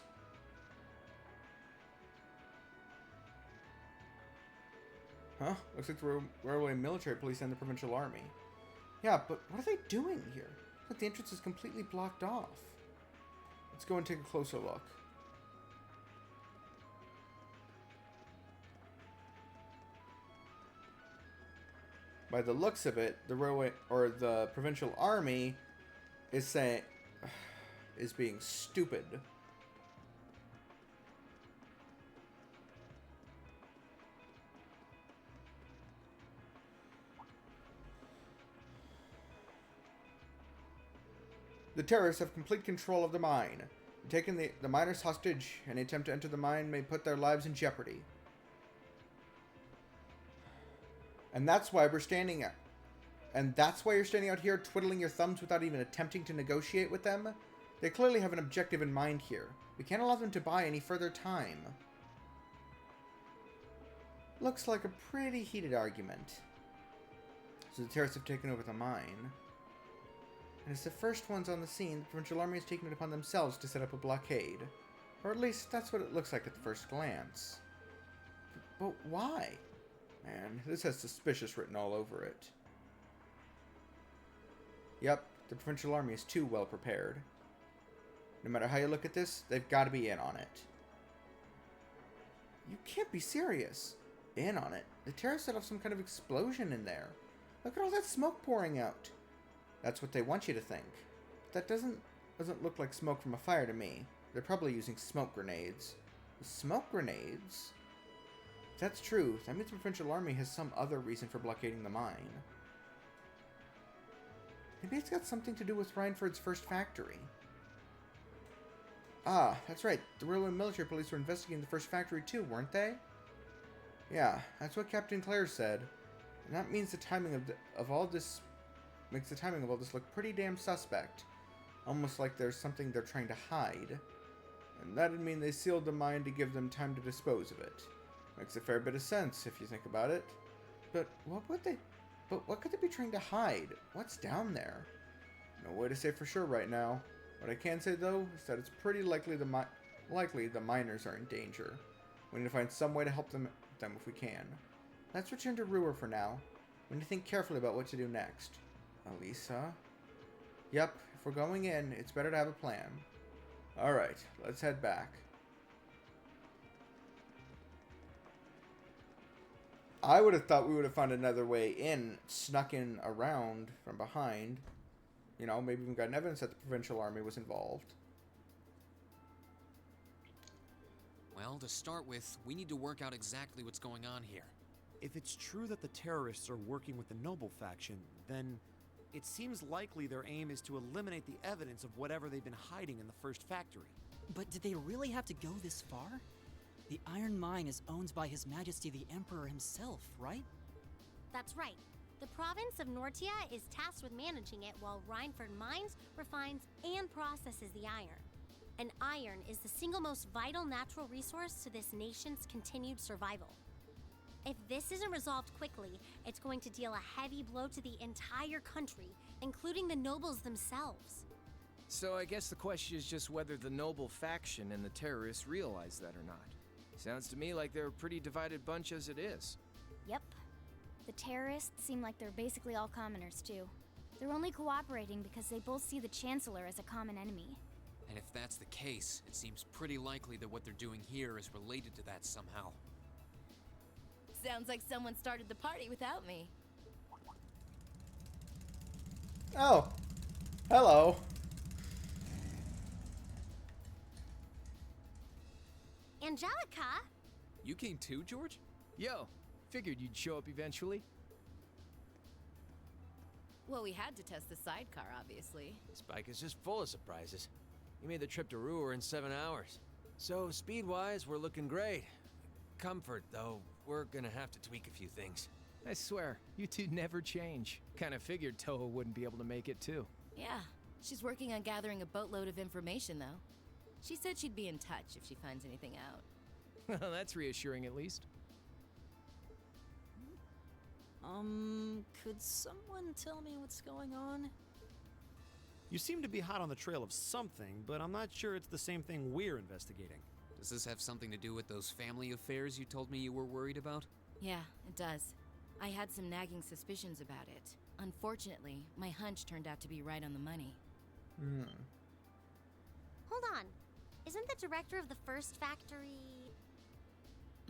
Huh? Looks like the railway military police and the provincial army. Yeah, but what are they doing here? Looks like the entrance is completely blocked off. Let's go and take a closer look. By the looks of it, the railway or the provincial army is being stupid. The terrorists have complete control of the mine. Taking the miners hostage, any attempt to enter the mine may put their lives in jeopardy. And that's why you're standing out here twiddling your thumbs without even attempting to negotiate with them? They clearly have an objective in mind here. We can't allow them to buy any further time. Looks like a pretty heated argument. So the terrorists have taken over the mine. And as the first ones on the scene, the provincial army has taken it upon themselves to set up a blockade. Or at least that's what it looks like at the first glance. But why? Man, this has suspicious written all over it. Yep, the provincial army is too well prepared. No matter how you look at this, they've got to be in on it. You can't be serious. In on it? The terrorists set off some kind of explosion in there. Look at all that smoke pouring out. That's what they want you to think. But that doesn't look like smoke from a fire to me. They're probably using smoke grenades. Smoke grenades? If that's true, that means the provincial army has some other reason for blockading the mine. Maybe it's got something to do with Rhineford's first factory. Ah, that's right. The railway military police were investigating the first factory too, weren't they? Yeah, that's what Captain Clare said. And that means the timing of all this makes the timing of all this look pretty damn suspect. Almost like there's something they're trying to hide. And that'd mean they sealed the mine to give them time to dispose of it. Makes a fair bit of sense if you think about it. But what could they be trying to hide? What's down there? No way to say for sure right now. What I can say though is that it's pretty likely the miners are in danger. We need to find some way to help them if we can. Let's return to Ruhr for now. We need to think carefully about what to do next. Elisa? Yep, if we're going in, it's better to have a plan. Alright, let's head back. I would have thought we would have found another way in, snuck in around from behind. You know, maybe even gotten evidence that the provincial army was involved. Well, to start with, we need to work out exactly what's going on here. If it's true that the terrorists are working with the noble faction, then it seems likely their aim is to eliminate the evidence of whatever they've been hiding in the first factory. But did they really have to go this far? The iron mine is owned by His Majesty the Emperor himself, right? That's right. The province of Nortia is tasked with managing it while Rhineford mines, refines, and processes the iron. And iron is the single most vital natural resource to this nation's continued survival. If this isn't resolved quickly, it's going to deal a heavy blow to the entire country, including the nobles themselves. So I guess the question is just whether the noble faction and the terrorists realize that or not. Sounds to me like they're a pretty divided bunch as it is. Yep. The terrorists seem like they're basically all commoners, too. They're only cooperating because they both see the Chancellor as a common enemy. And if that's the case, it seems pretty likely that what they're doing here is related to that somehow. Sounds like someone started the party without me. Oh. Hello. Angelica? You came too, George? Yo, figured you'd show up eventually. Well, we had to test the sidecar, obviously. Spike is just full of surprises. He made the trip to Ruhr in 7 hours. So, speed-wise, we're looking great. Comfort, though, we're gonna have to tweak a few things. I swear, you two never change. Kinda figured Toho wouldn't be able to make it too. Yeah, she's working on gathering a boatload of information, though. She said she'd be in touch if she finds anything out. Well, that's reassuring at least. Could someone tell me what's going on? You seem to be hot on the trail of something, but I'm not sure it's the same thing we're investigating. Does this have something to do with those family affairs you told me you were worried about? Yeah, it does. I had some nagging suspicions about it. Unfortunately, my hunch turned out to be right on the money. Hold on. Isn't the director of the first factory...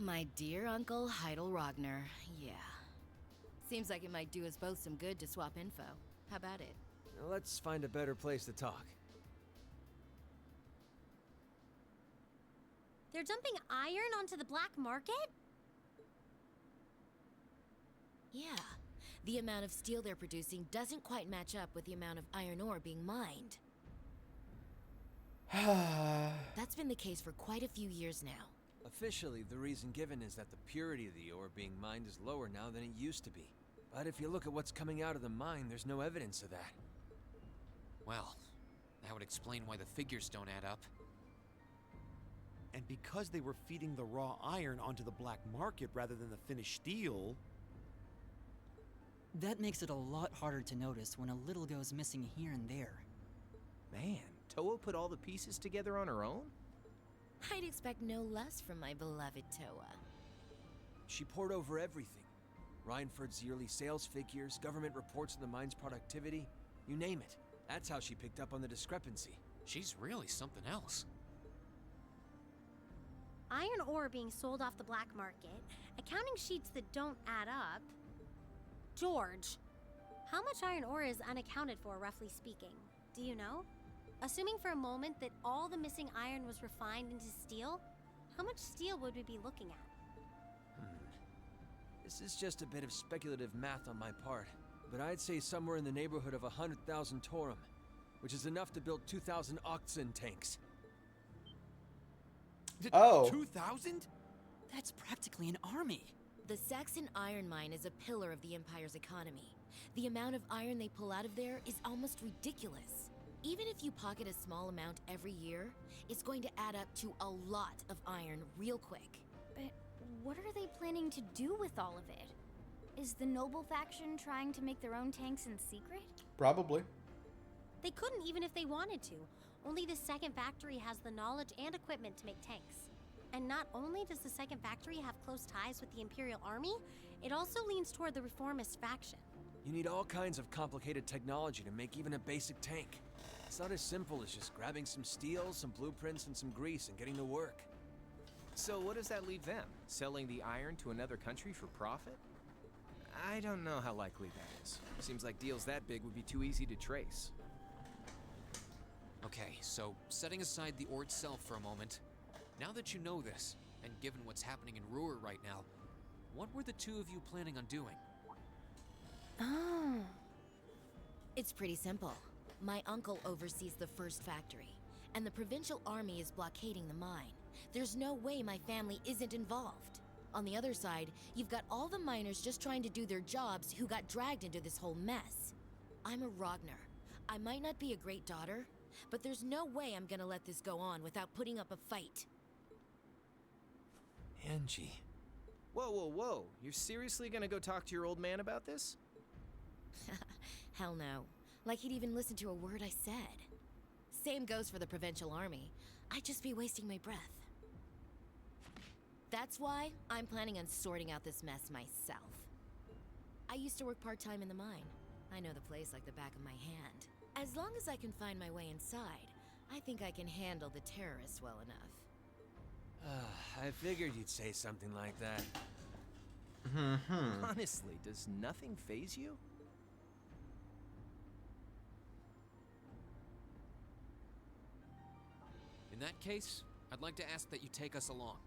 My dear Uncle Heidel Rogner, yeah. Seems like it might do us both some good to swap info. How about it? Let's find a better place to talk. They're dumping iron onto the black market? Yeah. The amount of steel they're producing doesn't quite match up with the amount of iron ore being mined. That's been the case for quite a few years now. Officially, the reason given is that the purity of the ore being mined is lower now than it used to be. But if you look at what's coming out of the mine, there's no evidence of that. Well, that would explain why the figures don't add up. And because they were feeding the raw iron onto the black market rather than the finished steel... That makes it a lot harder to notice when a little goes missing here and there. Man, Toho put all the pieces together on her own? I'd expect no less from my beloved Toa. She poured over everything. Rhineford's yearly sales figures, government reports on the mine's productivity, you name it. That's how she picked up on the discrepancy. She's really something else. Iron ore being sold off the black market, accounting sheets that don't add up. George, how much iron ore is unaccounted for, roughly speaking? Do you know? Assuming for a moment that all the missing iron was refined into steel, how much steel would we be looking at? This is just a bit of speculative math on my part, but I'd say somewhere in the neighborhood of 100,000 Torum, which is enough to build 2,000 oxen tanks. Oh. 2,000? That's practically an army. The Saxon iron mine is a pillar of the Empire's economy. The amount of iron they pull out of there is almost ridiculous. Even if you pocket a small amount every year, it's going to add up to a lot of iron real quick. But what are they planning to do with all of it? Is the noble faction trying to make their own tanks in secret? Probably. They couldn't even if they wanted to. Only the second factory has the knowledge and equipment to make tanks. And not only does the second factory have close ties with the Imperial Army, it also leans toward the reformist faction. You need all kinds of complicated technology to make even a basic tank. It's not as simple as just grabbing some steel, some blueprints, and some grease and getting to work. So what does that leave them? Selling the iron to another country for profit? I don't know how likely that is. Seems like deals that big would be too easy to trace. Okay, so setting aside the ore itself for a moment, now that you know this, and given what's happening in Ruhr right now, what were the two of you planning on doing? Oh. It's pretty simple. My uncle oversees the first factory, and the provincial army is blockading the mine. There's no way my family isn't involved. On the other side, you've got all the miners just trying to do their jobs who got dragged into this whole mess. I'm a Ragnar. I might not be a great daughter, but there's no way I'm gonna let this go on without putting up a fight. Angie. Whoa, whoa, whoa. You're seriously gonna go talk to your old man about this? Hell no. Like he'd even listen to a word I said. Same goes for the provincial army. I'd just be wasting my breath. That's why I'm planning on sorting out this mess myself. I used to work part-time in the mine. I know the place like the back of my hand. As long as I can find my way inside, I think I can handle the terrorists well enough. I figured you'd say something like that. Honestly, does nothing faze you? In that case, I'd like to ask that you take us along.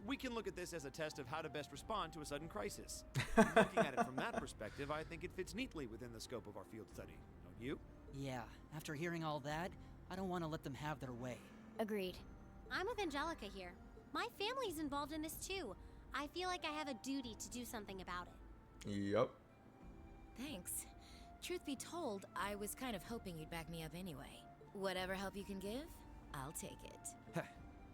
We can look at this as a test of how to best respond to a sudden crisis. Looking at it from that perspective, I think it fits neatly within the scope of our field study. Don't you? Yeah, after hearing all that, I don't want to let them have their way. Agreed. I'm with Angelica here. My family's involved in this too. I feel like I have a duty to do something about it. Yep. Thanks. Truth be told, I was kind of hoping you'd back me up anyway. Whatever help you can give, I'll take it.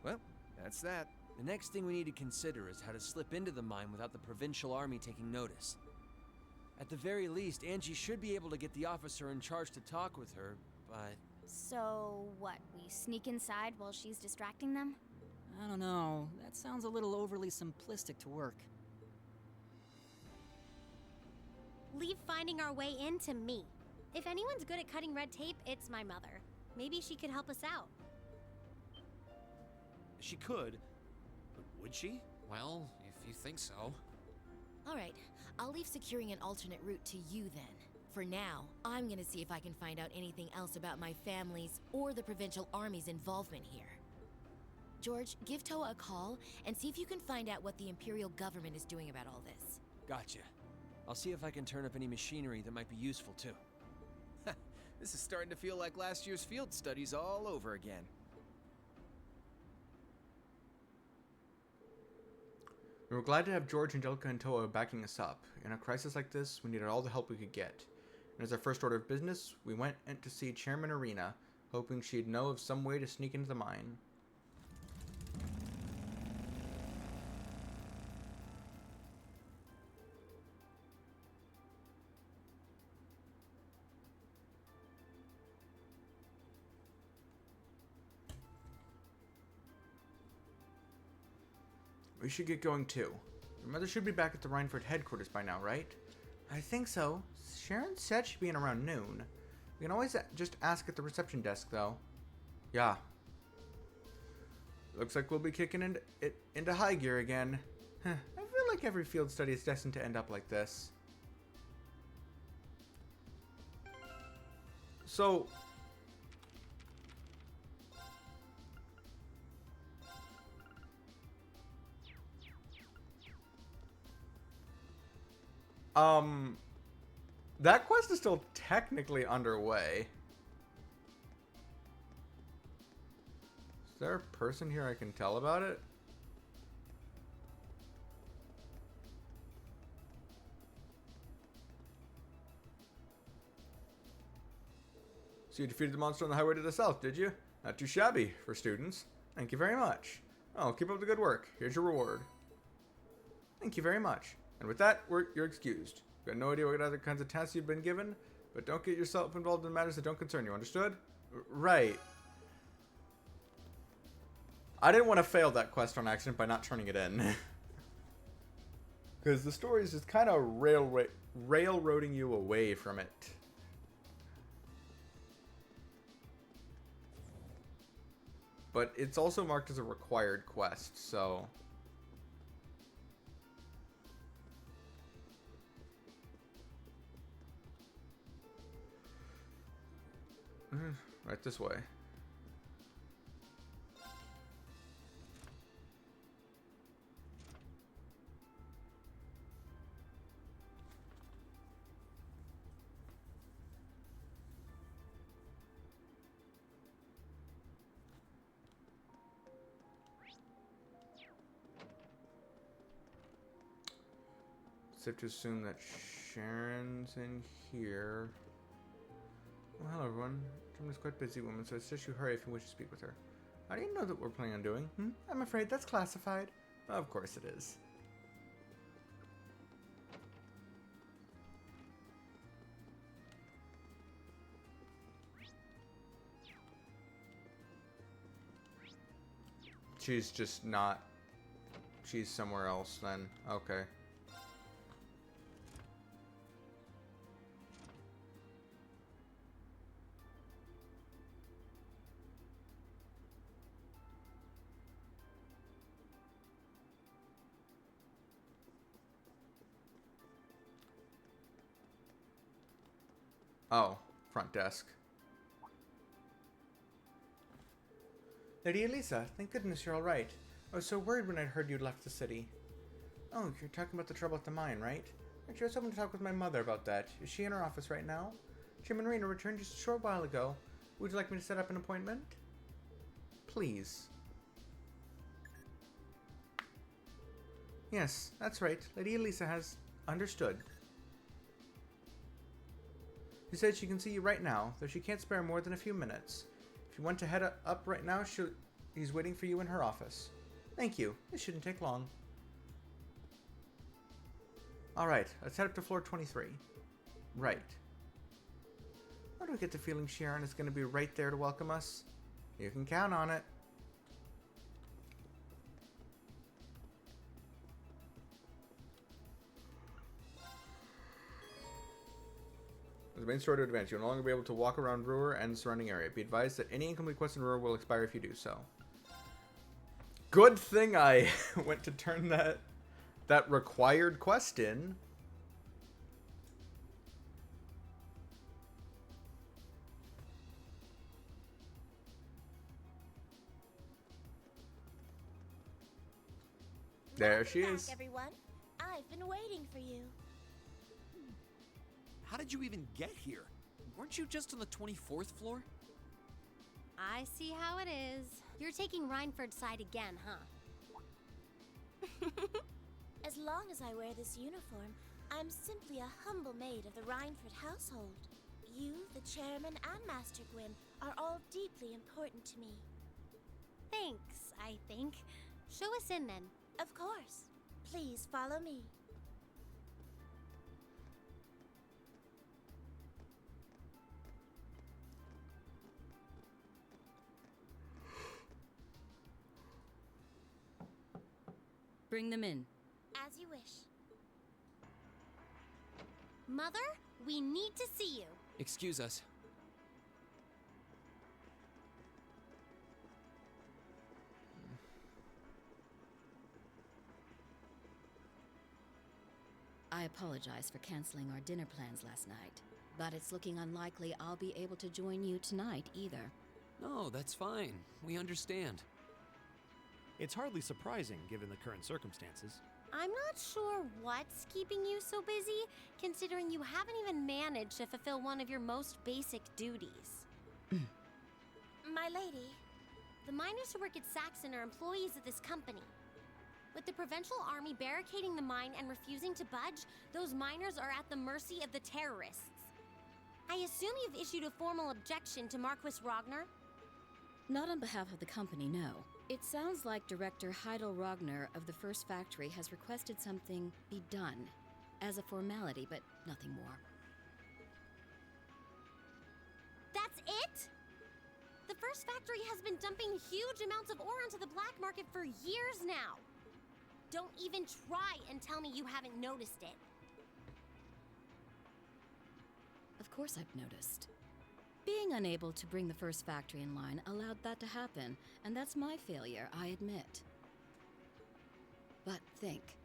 Well, that's that. The next thing we need to consider is how to slip into the mine without the provincial army taking notice. At the very least, Angie should be able to get the officer in charge to talk with her, but... So, what, we sneak inside while she's distracting them? I don't know. That sounds a little overly simplistic to work. Leave finding our way in to me. If anyone's good at cutting red tape, it's my mother. Maybe she could help us out. She could, but would she? Well, if you think so. Alright, I'll leave securing an alternate route to you then. For now, I'm gonna see if I can find out anything else about my family's or the provincial army's involvement here. George, give Toa a call and see if you can find out what the Imperial government is doing about all this. Gotcha. I'll see if I can turn up any machinery that might be useful too. This is starting to feel like last year's field studies all over again. We were glad to have George, Angelica, and Toa backing us up. In a crisis like this, we needed all the help we could get. And as our first order of business, we went to see Chairman Arena, hoping she'd know of some way to sneak into the mine. We should get going too. Your mother should be back at the Rhineford headquarters by now, right? I think so. Sharon said she'd be in around noon. We can always just ask at the reception desk, though. Yeah. Looks like we'll be kicking into high gear again. I feel like every field study is destined to end up like this. So... that quest is still technically underway. Is there a person here I can tell about it? So you defeated the monster on the highway to the south, did you? Not too shabby for students. Thank you very much. Oh, keep up the good work. Here's your reward. Thank you very much. And with that, you're excused. Got no idea what other kinds of tasks you've been given, but don't get yourself involved in matters that don't concern you, understood? Right. I didn't want to fail that quest on accident by not turning it in. Because the story is just kind of railroading you away from it. But it's also marked as a required quest, so... right this way. Safe to assume that Sharon's in here. Well, hello everyone. Jim is quite a busy woman, so I suggest you hurry if you wish to speak with her. How do you know that we're planning on doing? I'm afraid that's classified. Of course it is. She's just not... She's somewhere else then. Okay. Oh, front desk. Lady Elisa, thank goodness you're all right. I was so worried when I heard you'd left the city. Oh, you're talking about the trouble at the mine, right? Actually, I was hoping to talk with my mother about that. Is she in her office right now? Jim and Rena returned just a short while ago. Would you like me to set up an appointment? Please. Yes, that's right. Lady Elisa has understood. She said she can see you right now, though she can't spare more than a few minutes. If you want to head up right now, he's waiting for you in her office. Thank you. This shouldn't take long. Alright, let's head up to floor 23. Right. Why do I get the feeling Sharon is going to be right there to welcome us? You can count on it. As the main story to advance, you'll no longer be able to walk around Ruhr and the surrounding area. Be advised that any incomplete quest in Ruhr will expire if you do so. Good thing I went to turn that required quest in. There she is. Back, everyone. I've been waiting for you. How did you even get here? Weren't you just on the 24th floor? I see how it is. You're taking Reinford's side again, huh? As long as I wear this uniform, I'm simply a humble maid of the Reinford household. You, the chairman, and Master Gwyn are all deeply important to me. Thanks, I think. Show us in, then. Of course. Please follow me. Bring them in. As you wish. Mother, we need to see you. Excuse us. I apologize for canceling our dinner plans last night, but it's looking unlikely I'll be able to join you tonight either. No, that's fine. We understand. It's hardly surprising given the current circumstances. I'm not sure what's keeping you so busy, considering you haven't even managed to fulfill one of your most basic duties. My lady. The miners who work at Saxon are employees of this company. With the Provincial Army barricading the mine and refusing to budge, those miners are at the mercy of the terrorists. I assume you've issued a formal objection to Marquis Ragnar? Not on behalf of the company, no. It sounds like Director Heidel Ragnar of the First Factory has requested something be done as a formality, but nothing more. That's it? The First Factory has been dumping huge amounts of ore onto the black market for years now. Don't even try and tell me you haven't noticed it. Of course I've noticed. Being unable to bring the First Factory in line allowed that to happen, and that's my failure, I admit. But think,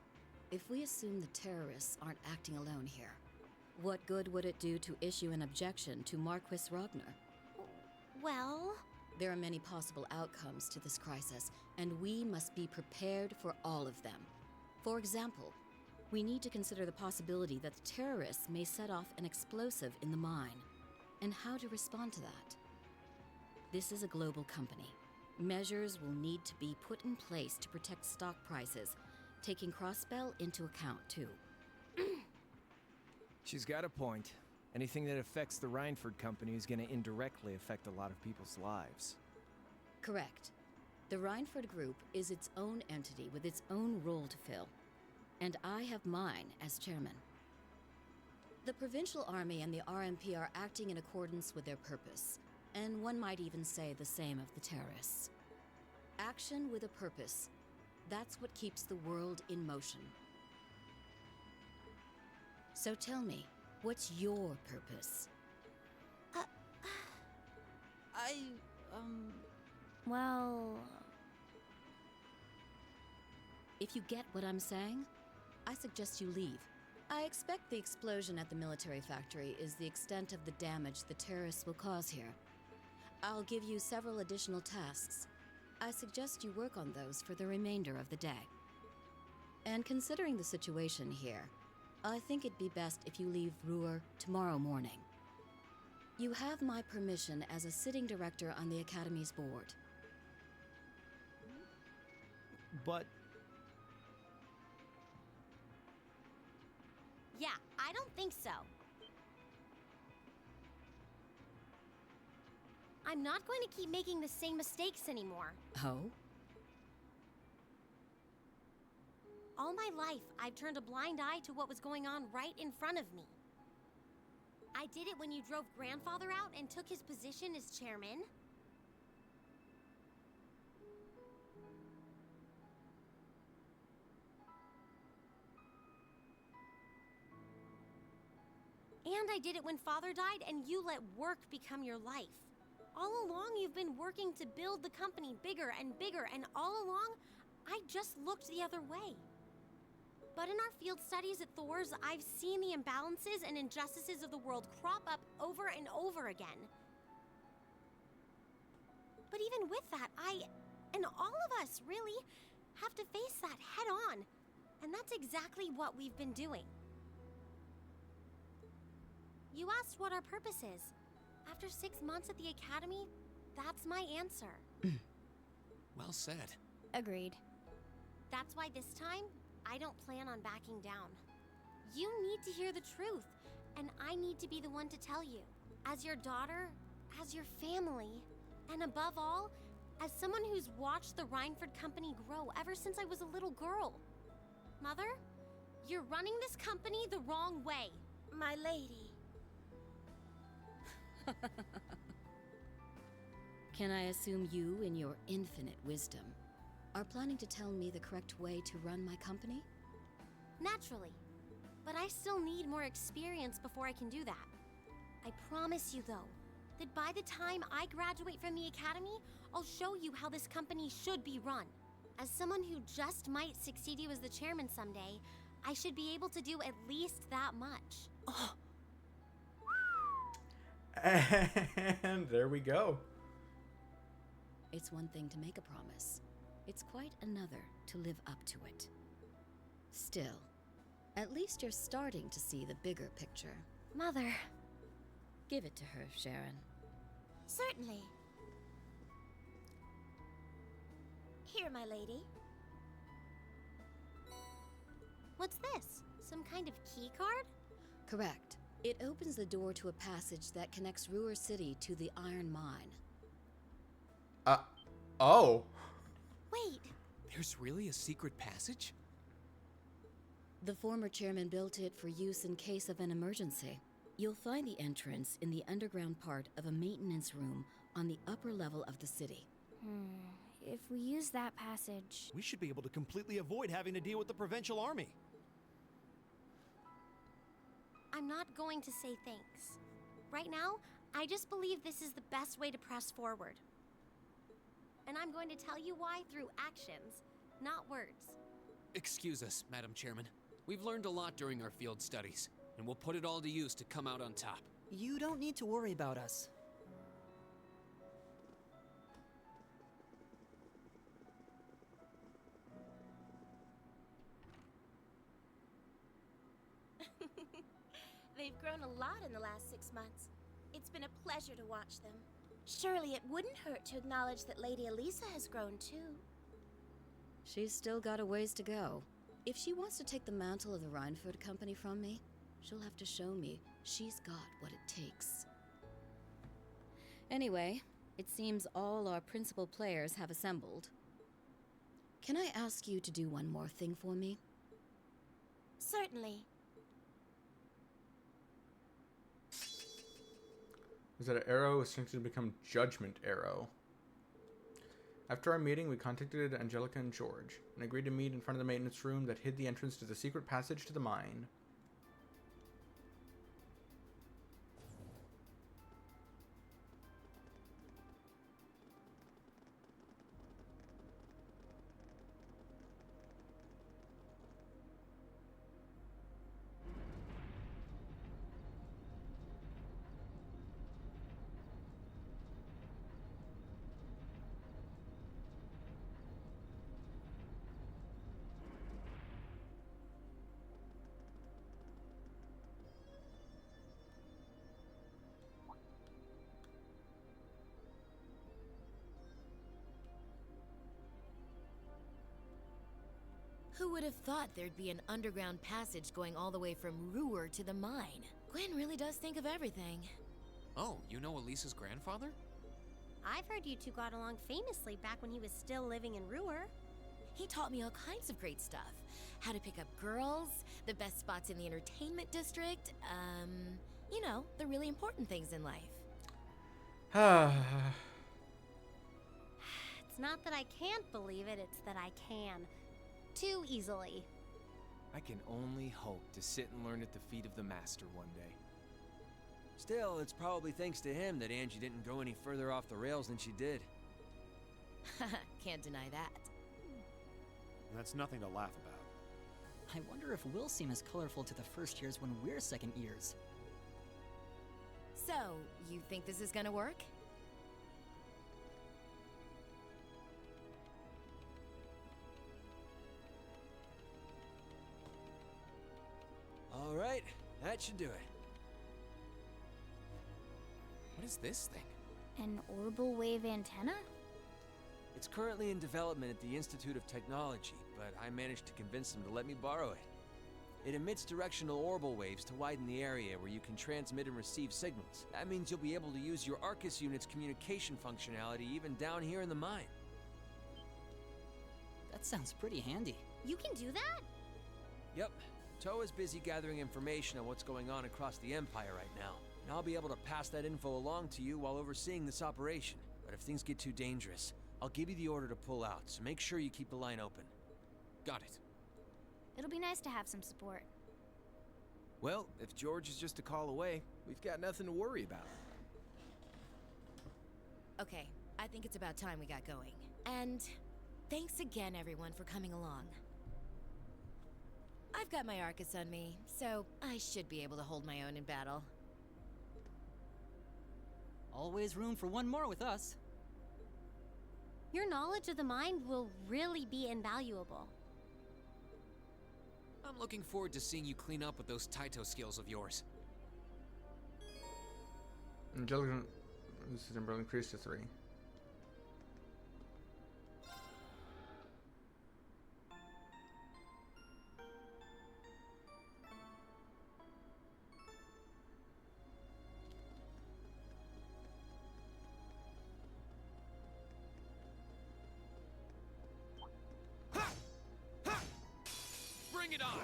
if we assume the terrorists aren't acting alone here, what good would it do to issue an objection to Marquis Ragnar? Well... There are many possible outcomes to this crisis, and we must be prepared for all of them. For example, we need to consider the possibility that the terrorists may set off an explosive in the mine, and how to respond to that. This is a global company. Measures will need to be put in place to protect stock prices, taking Crossbell into account too. She's got a point. Anything that affects the Reinford company is going to indirectly affect a lot of people's lives. Correct. The Reinford Group is its own entity with its own role to fill, and I have mine as chairman. The Provincial Army and the RMP are acting in accordance with their purpose, and one might even say the same of the terrorists. Action with a purpose, that's what keeps the world in motion. So tell me, what's your purpose? Well... If you get what I'm saying, I suggest you leave. I expect the explosion at the military factory is the extent of the damage the terrorists will cause here. I'll give you several additional tasks. I suggest you work on those for the remainder of the day. And considering the situation here, I think it'd be best if you leave Ruhr tomorrow morning. You have my permission as a sitting director on the Academy's board. But... Yeah, I don't think so. I'm not going to keep making the same mistakes anymore. Oh? All my life, I've turned a blind eye to what was going on right in front of me. I did it when you drove Grandfather out and took his position as chairman. And I did it when Father died and you let work become your life. All along, you've been working to build the company bigger and bigger, and all along, I just looked the other way. But in our field studies at Thor's, I've seen the imbalances and injustices of the world crop up over and over again. But even with that, I, and all of us, really, have to face that head on. And that's exactly what we've been doing. You asked what our purpose is. After 6 months at the academy, that's my answer. Well said. Agreed. That's why this time, I don't plan on backing down. You need to hear the truth, and I need to be the one to tell you. As your daughter, as your family, and above all, as someone who's watched the Rhineford Company grow ever since I was a little girl. Mother, you're running this company the wrong way. My lady. Can I assume you, in your infinite wisdom, are planning to tell me the correct way to run my company? Naturally. But I still need more experience before I can do that. I promise you, though, that by the time I graduate from the academy, I'll show you how this company should be run. As someone who just might succeed you as the chairman someday, I should be able to do at least that much. Oh. And there we go. It's one thing to make a promise. It's quite another to live up to it. Still, at least you're starting to see the bigger picture. Mother. Give it to her, Sharon. Certainly. Here, my lady. What's this? Some kind of key card? Correct. It opens the door to a passage that connects Ruhr City to the iron mine. Oh. Wait. There's really a secret passage? The former chairman built it for use in case of an emergency. You'll find the entrance in the underground part of a maintenance room on the upper level of the city. If we use that passage... We should be able to completely avoid having to deal with the Provincial Army. I'm not going to say thanks. Right now, I just believe this is the best way to press forward. And I'm going to tell you why through actions, not words. Excuse us, Madam Chairman. We've learned a lot during our field studies, and we'll put it all to use to come out on top. You don't need to worry about us. They've grown a lot in the last 6 months. It's been a pleasure to watch them. Surely it wouldn't hurt to acknowledge that Lady Elisa has grown too. She's still got a ways to go. If she wants to take the mantle of the Rhineford Company from me, she'll have to show me she's got what it takes. Anyway, it seems all our principal players have assembled. Can I ask you to do one more thing for me? Certainly. Is that an arrow essentially become Judgment Arrow? After our meeting, we contacted Angelica and George, and agreed to meet in front of the maintenance room that hid the entrance to the secret passage to the mine. Who would have thought there'd be an underground passage going all the way from Ruhr to the mine? Gwen really does think of everything. Oh, you know Elisa's grandfather? I've heard you two got along famously back when he was still living in Ruhr. He taught me all kinds of great stuff. How to pick up girls, the best spots in the entertainment district, you know, the really important things in life. It's not that I can't believe it, it's that I can. Too easily. I can only hope to sit and learn at the feet of the Master one day. Still, it's probably thanks to him that Angie didn't go any further off the rails than she did. Can't deny that. That's nothing to laugh about. I wonder if we'll seem as colorful to the first years when we're second years. So, you think this is gonna work? All right, that should do it. What is this thing? An orbital wave antenna? It's currently in development at the Institute of Technology, but I managed to convince them to let me borrow it. It emits directional orbital waves to widen the area where you can transmit and receive signals. That means you'll be able to use your Arcus unit's communication functionality even down here in the mine. That sounds pretty handy. You can do that? Yep. Toa's busy gathering information on what's going on across the Empire right now, and I'll be able to pass that info along to you while overseeing this operation. But if things get too dangerous, I'll give you the order to pull out, so make sure you keep the line open. Got it. It'll be nice to have some support. Well, if George is just a call away, we've got nothing to worry about. Okay, I think it's about time we got going. And thanks again, everyone, for coming along. I've got my Arcus on me, so I should be able to hold my own in battle. Always room for one more with us. Your knowledge of the mind will really be invaluable. I'm looking forward to seeing you clean up with those Taito skills of yours. Angelica, this is increased to 3. Bring it on!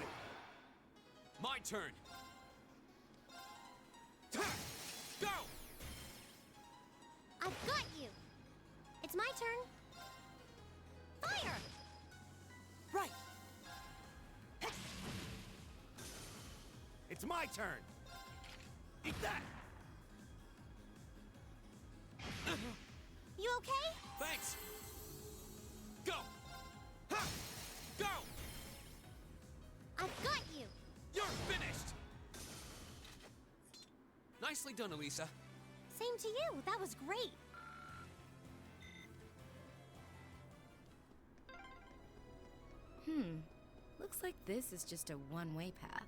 My turn! Go! I've got you! It's my turn. Fire! Right! It's my turn! Eat that! You okay? Thanks! Go! Go! I've got you! You're finished! Nicely done, Elisa. Same to you. That was great. Looks like this is just a one-way path.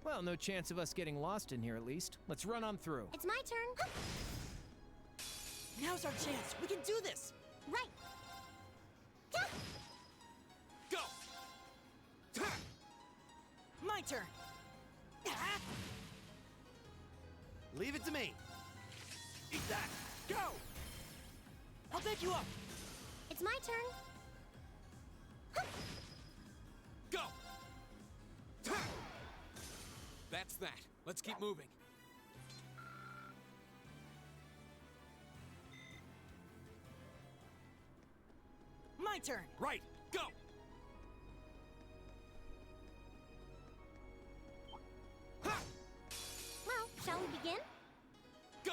Well, no chance of us getting lost in here at least. Let's run on through. It's my turn. Now's our chance. We can do this. Right. Go! My turn. Leave it to me. Eat that. Go! I'll pick you up. It's my turn. Go! That's that. Let's keep moving. My turn. Right. Go! Well, shall we begin? Go!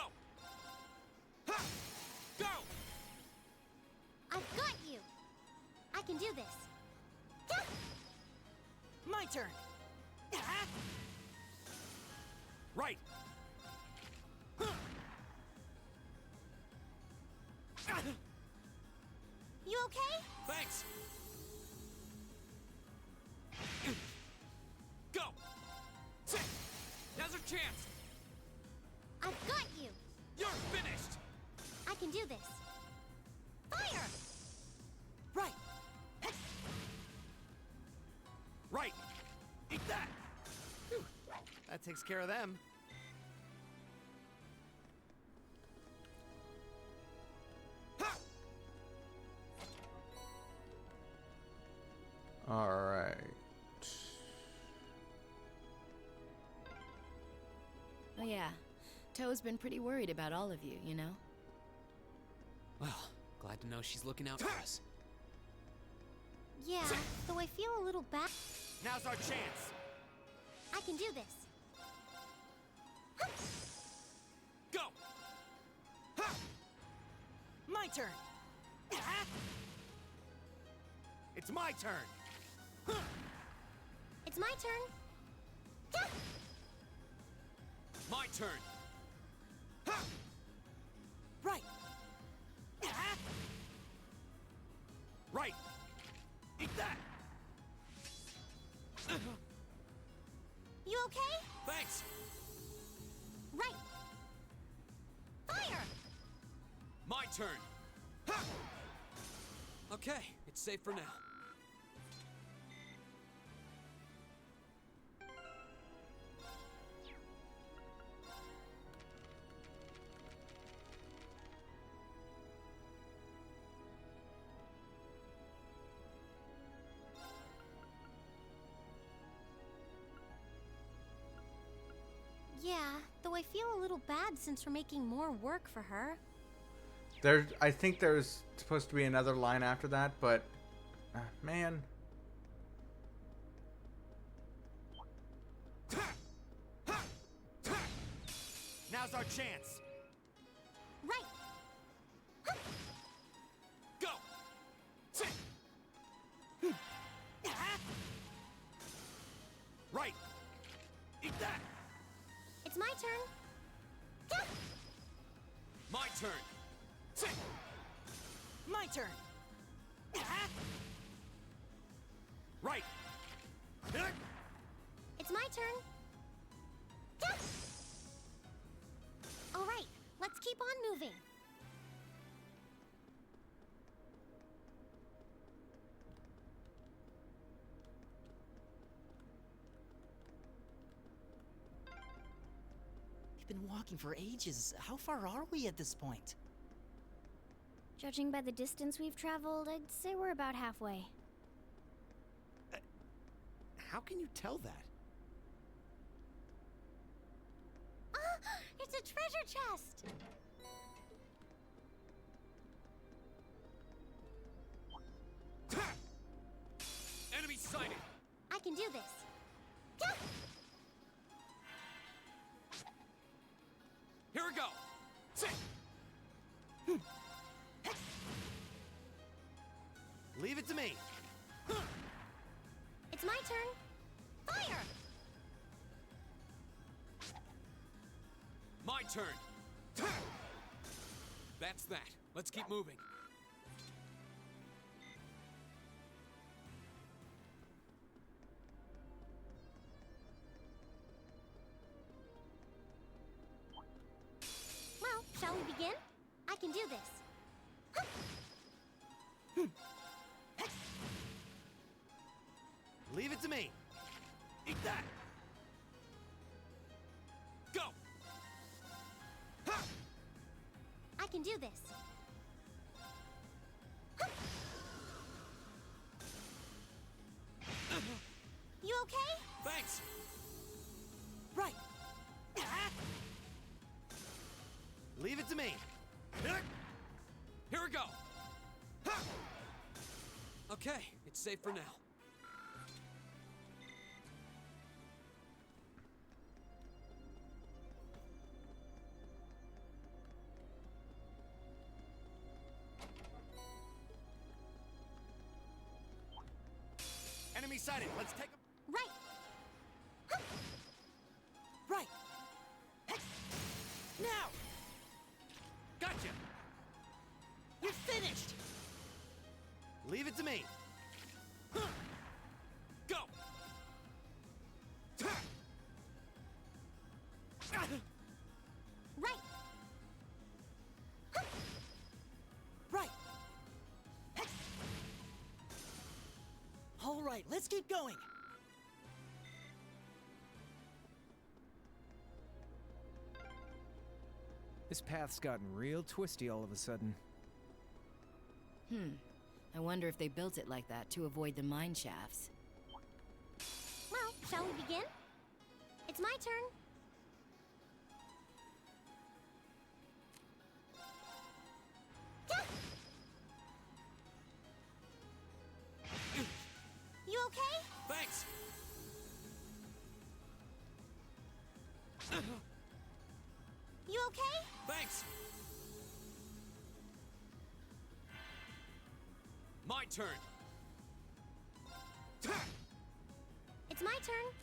Go! I've got you. I can do this. My turn. Right! You okay? Thanks! Go! Now's our chance! I've got you. You're finished! I can do this. Fire! Right. Right! Eat that! Whew. That takes care of them. Alright. Oh yeah, Toe's been pretty worried about all of you, you know? Well, glad to know she's looking out for us. Yeah, though I feel a little bad. Now's our chance. I can do this. Go! My turn! It's my turn. It's my turn. My turn. Right! Right! Eat that! You okay? Thanks! Right. Fire! My turn! Okay, it's safe for now. Yeah, though I feel a little bad since we're making more work for her. I think there's supposed to be another line after that, but man. Now's our chance. Right. Go! Right! Eat that! It's my turn. My turn! My turn! Right! It's my turn. All right, let's keep on moving. We've been walking for ages. How far are we at this point? Judging by the distance we've traveled, I'd say we're about halfway. How can you tell that? It's a treasure chest. Enemy sighted! I can do this. Here we go! Leave it to me. It's my turn. Fire! My turn. That's that. Let's keep moving. Well, shall we begin? I can do this. Leave it to me. Eat that. Go. I can do this. You okay? Thanks. Right! Leave it to me. Here we go. Okay, it's safe for now. Enemy sighted. Let's take a... Right. Right! Now! Gotcha. You're finished! Leave it to me. Go. Right. Right! All right, let's keep going. This path's gotten real twisty all of a sudden. I wonder if they built it like that to avoid the mine shafts. Well, shall we begin? It's my turn. You okay? Thanks! You okay? Thanks! My turn! It's my turn.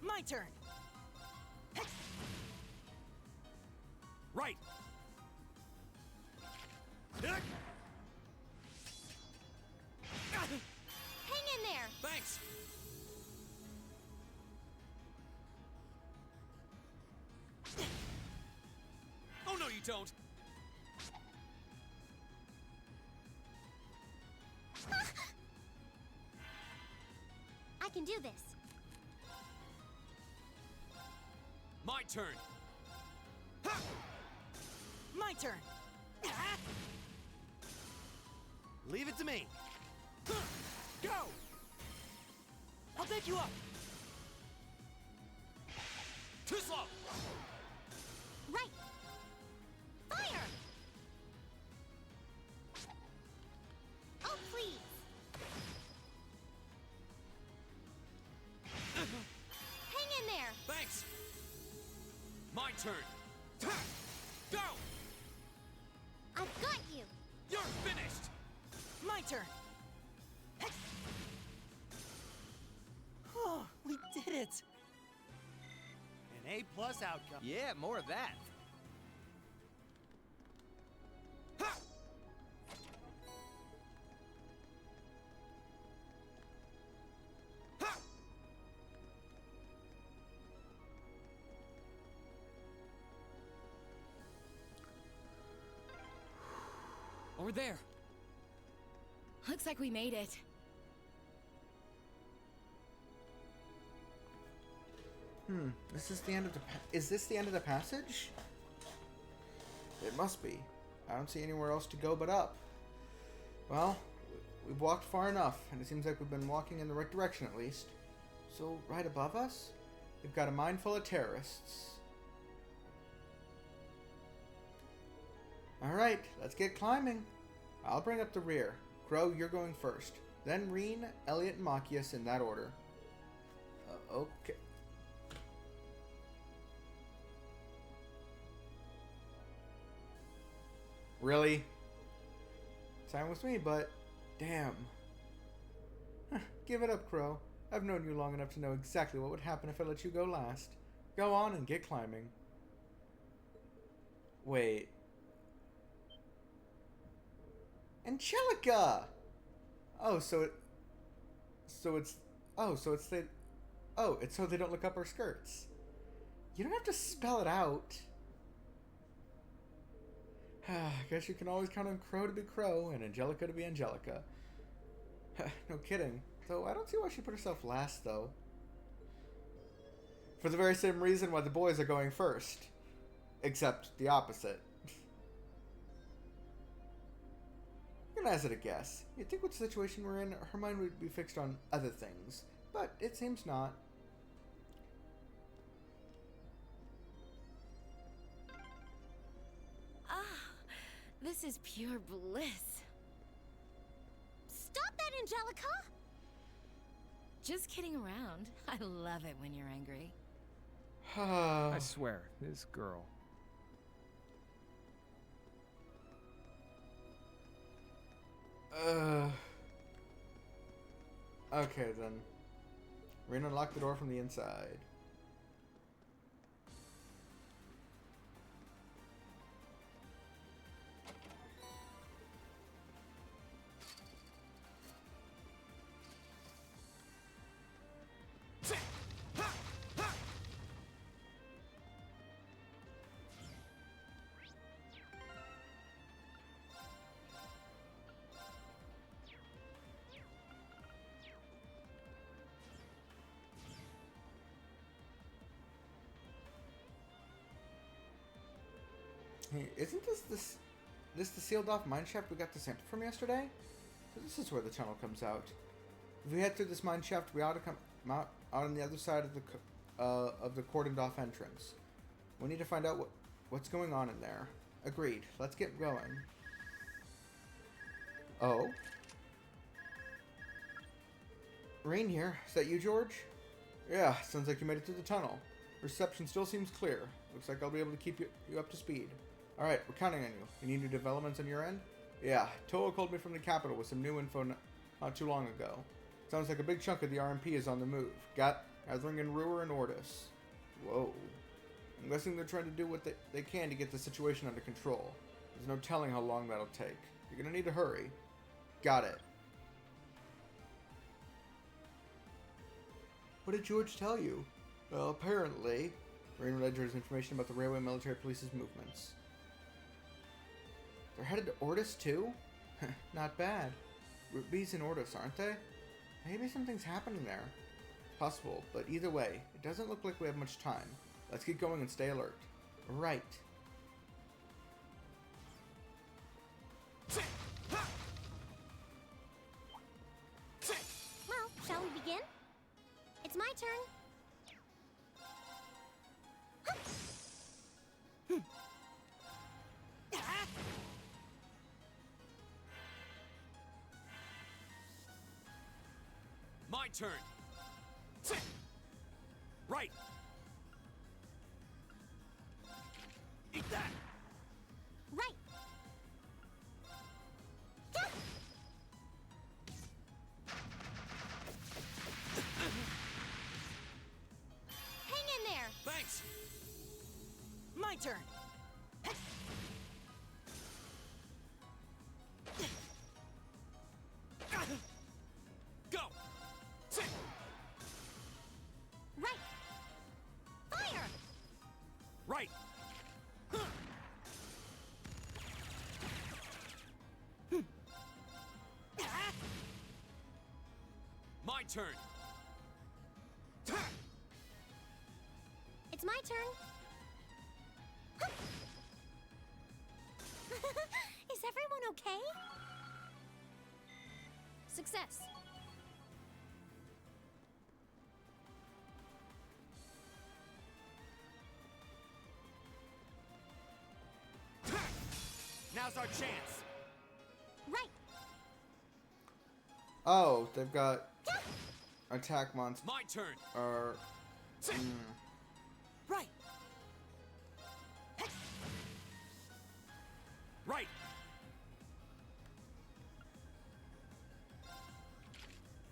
My turn! Right! Hang in there! Thanks! Oh no, you don't! I can do this. My turn! My turn! Leave it to me. Go! I'll pick you up! Too slow! Right! Fire! Oh, please! Hang in there! Thanks! My turn! Go! I've got you! You're finished! My turn! Oh, we did it! An A-plus outcome. Yeah, more of that. Over there! Looks like we made it. This is the end of the is this the end of the passage? It must be. I don't see anywhere else to go but up. Well, we've walked far enough, and it seems like we've been walking in the right direction at least. So, right above us, we've got a mine full of terrorists. Alright, let's get climbing. I'll bring up the rear. Crow, you're going first. Then Reen, Elliot, and Machias in that order. Okay. Really? Time with me, but damn. Give it up, Crow. I've known you long enough to know exactly what would happen if I let you go last. Go on and get climbing. Wait. Angelica! It's so they don't look up our skirts. You don't have to spell it out. I guess you can always count on Crow to be Crow and Angelica to be Angelica. No kidding. Though I don't see why she put herself last, though. For the very same reason why the boys are going first. Except the opposite. I'm gonna hazard a guess. You'd think with the situation we're in, her mind would be fixed on other things. But it seems not. This is pure bliss. Stop that, Angelica! Just kidding around. I love it when you're angry. I swear, this girl. Okay then. We're gonna lock the door from the inside. Hey, isn't this the sealed off mine shaft we got the sample from yesterday? So this is where the tunnel comes out. If we head through this mine shaft, we ought to come out on the other side of the cordoned off entrance. We need to find out what's going on in there. Agreed. Let's get going. Oh. Rain here. Is that you, George? Yeah, sounds like you made it through the tunnel. Reception still seems clear. Looks like I'll be able to keep you up to speed. Alright, we're counting on you. You need new developments on your end? Yeah, Toa called me from the capital with some new info not too long ago. Sounds like a big chunk of the RMP is on the move. Gathering in Ruhr and Ordis. Whoa. I'm guessing they're trying to do what they can to get the situation under control. There's no telling how long that'll take. You're gonna need to hurry. Got it. What did George tell you? Well, apparently, Rain relayed his information about the railway military police's movements. They're headed to Ordis too? Not bad. Ruby's in Ordis, aren't they? Maybe something's happening there. Possible, but either way, it doesn't look like we have much time. Let's get going and stay alert. Right. Well, shall we begin? It's my turn. My turn. Right. Eat that. Right. Jump. Hang in there. Thanks. My turn. Go. Right. Fire. Right. My turn. It's my turn. Is everyone okay? Success. Now's our chance. Right. Oh, they've got attack monsters. My turn. Or Right. Right.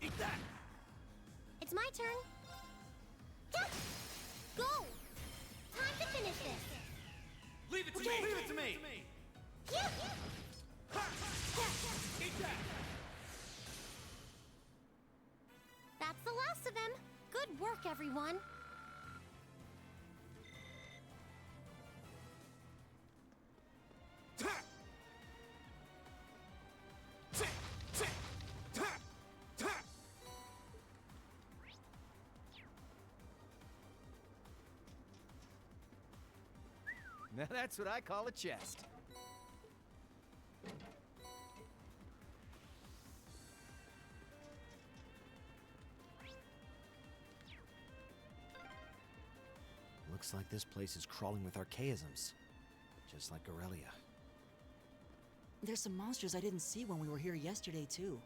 Eat that. It's my turn. Jump. Go. Time to finish this. Leave it to me. Leave it to me. Yeah. Eat that. That's the last of them. Good work, everyone. Now that's what I call a chest. Looks like this place is crawling with archaisms. Just like Aurelia. There's some monsters I didn't see when we were here yesterday, too.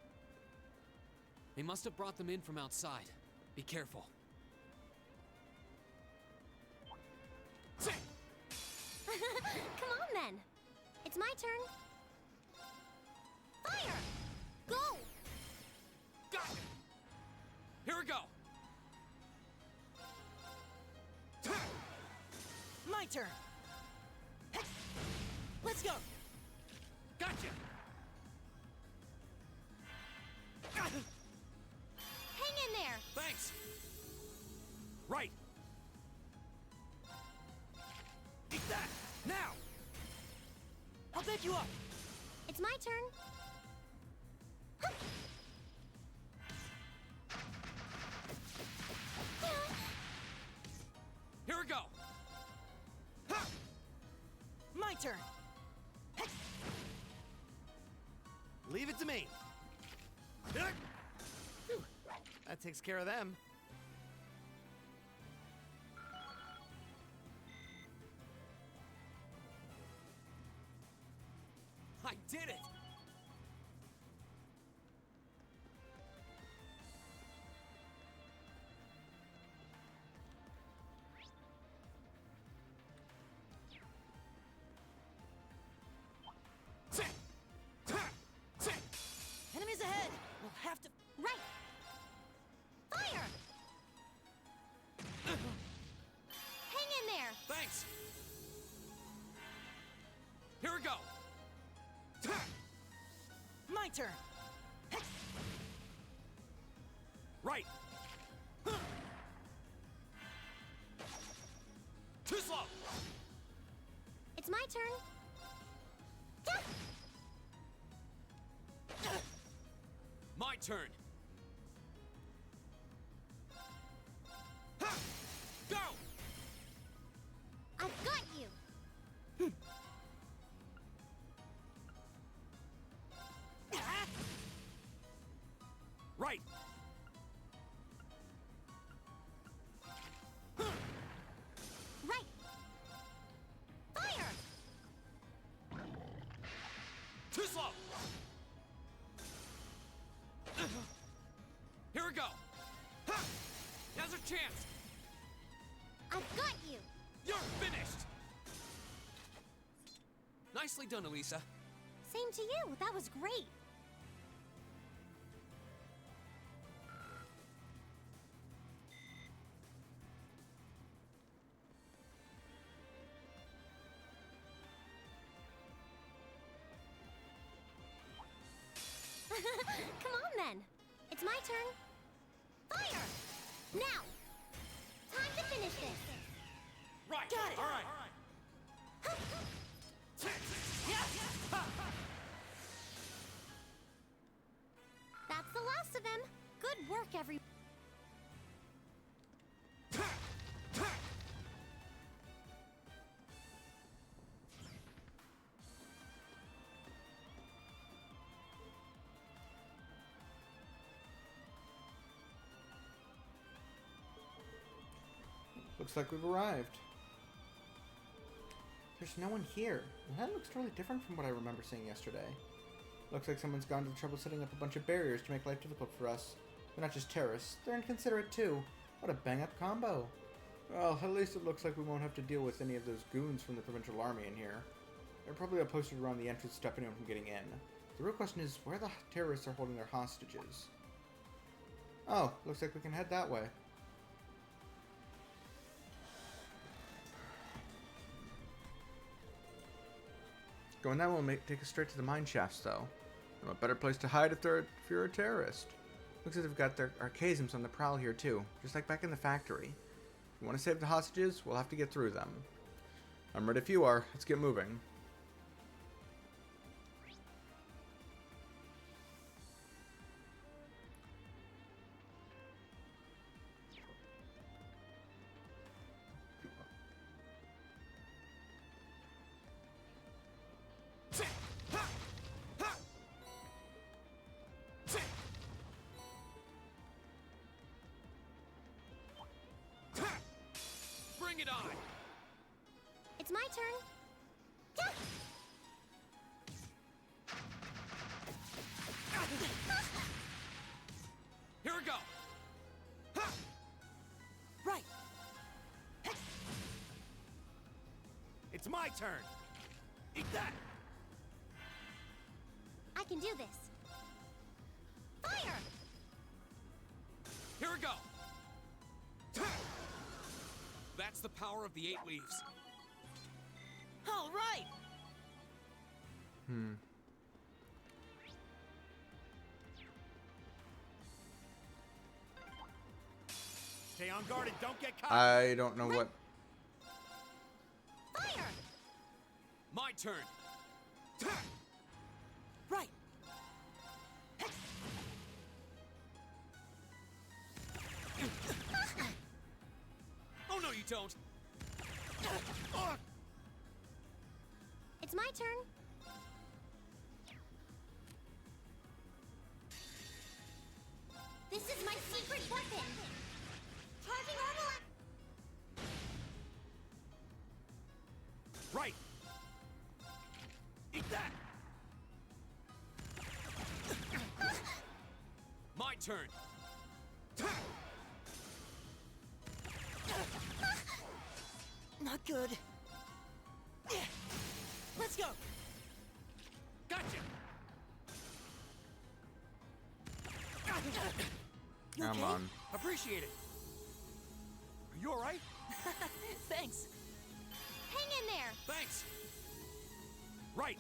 They must have brought them in from outside. Be careful. Come on, then. It's my turn. Fire! Go! Got it. Here we go. My turn. Let's go. Gotcha. Hang in there. Thanks. Right. Eat that. Now. I'll pick you up. It's my turn. Here we go. My turn. Leave it to me. Phew. That takes care of them. I did it! Enemies ahead! We'll have to... Right! Fire! Hang in there! Thanks! Here we go! My turn! Right! Too slow! It's my turn. My turn! Go! I've got you! Right! Right! Fire! Too slow! Here we go! Now's our chance! I've got you! You're finished! Nicely done, Elisa. Same to you. That was great. Come on then. It's my turn. Fire! Now! Time to finish this. Right! Got it! All right! That's the last of them. Good work, everyone. Looks like we've arrived. There's no one here. And that looks totally different from what I remember seeing yesterday. Looks like someone's gone to the trouble setting up a bunch of barriers to make life difficult for us. They're not just terrorists, they're inconsiderate too. What a bang-up combo. Well, at least it looks like we won't have to deal with any of those goons from the Provincial Army in here. They're probably all posted around the entrance to stop anyone from getting in. The real question is where the terrorists are holding their hostages. Oh, looks like we can head that way. Going that way will take us straight to the mine shafts, though. And what better place to hide if you're a terrorist? Looks as if they've got their archasms on the prowl here, too. Just like back in the factory. If we want to save the hostages, we'll have to get through them. I'm ready if you are. Let's get moving. Bring it on! It's my turn. Here we go! Right! It's my turn! Eat that! I can do this. Fire! Here we go! That's the power of the 8 leaves. All right! Stay on guard and don't get caught! I don't know what... Fire! My turn! Right! Oh no, you don't! It's my turn. This is my secret weapon. Charging orbital. Right. Eat that. My turn. Not good. Let's go. Gotcha. You Come okay? on. Appreciate it. Are you all right? Thanks. Hang in there. Thanks. Right.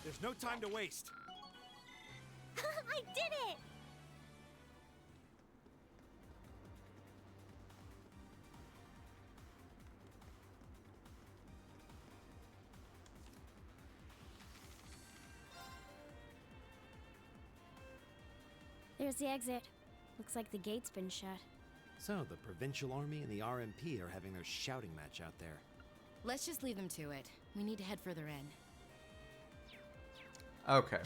There's no time to waste. I did it. There's the exit. Looks like the gate's been shut. So, the Provincial Army and the RMP are having their shouting match out there. Let's just leave them to it. We need to head further in. Okay.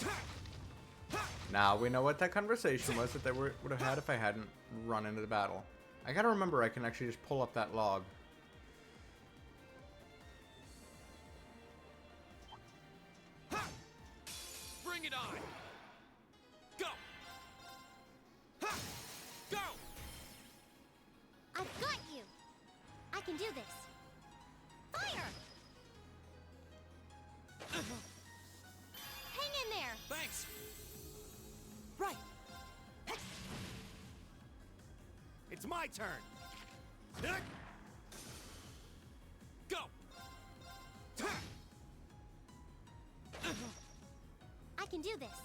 Now we know what that conversation was that they would have had if I hadn't run into the battle. I gotta remember I can actually just pull up that log. Bring it on. Go. Go. I've got you. I can do this. Fire! Hang in there. Thanks. Right. It's my turn. Go. I can do this.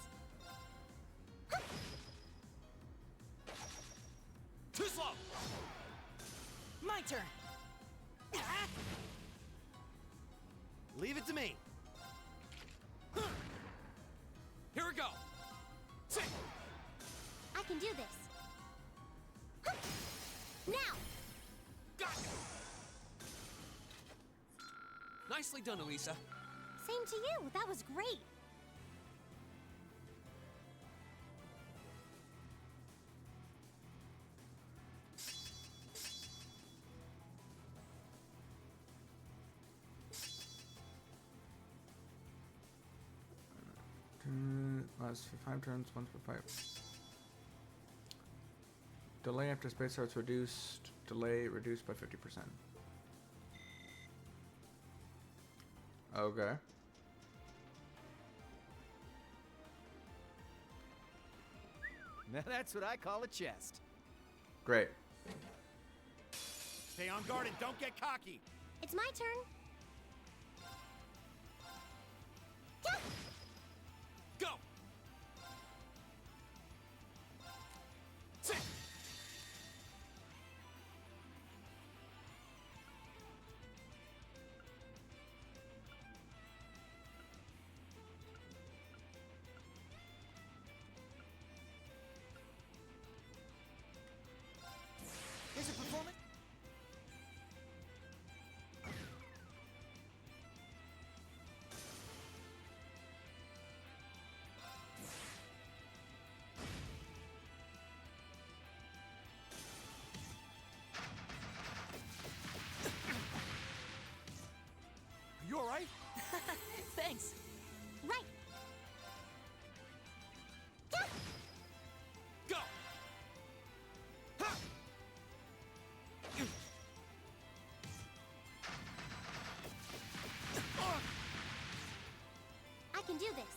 Too slow. My turn. Leave it to me. Here we go. Sit. I can do this. Now. Got it. Nicely done, Elisa. Same to you. That was great. Lasts for 5 turns, once per 5. Delay after space starts reduced. Delay reduced by 50%. Okay. Now that's what I call a chest. Great. Stay on guard and don't get cocky. It's my turn. Yeah. Go. Sit. Here's a performance. Are you all right? Thanks. Right. Yeah. Go. I can do this.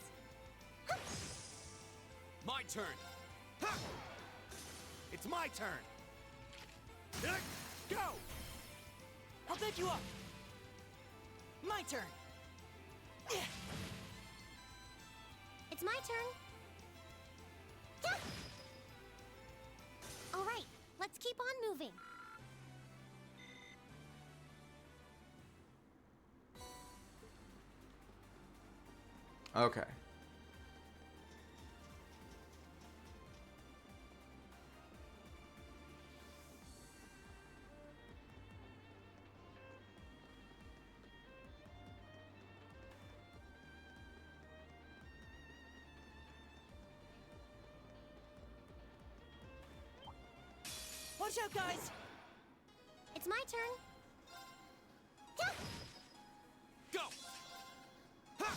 My turn. It's my turn. Go. I'll pick you up. My turn. It's my turn. Yeah. All right, let's keep on moving. Okay. Watch out, guys! It's my turn. Yeah. Go! Ha!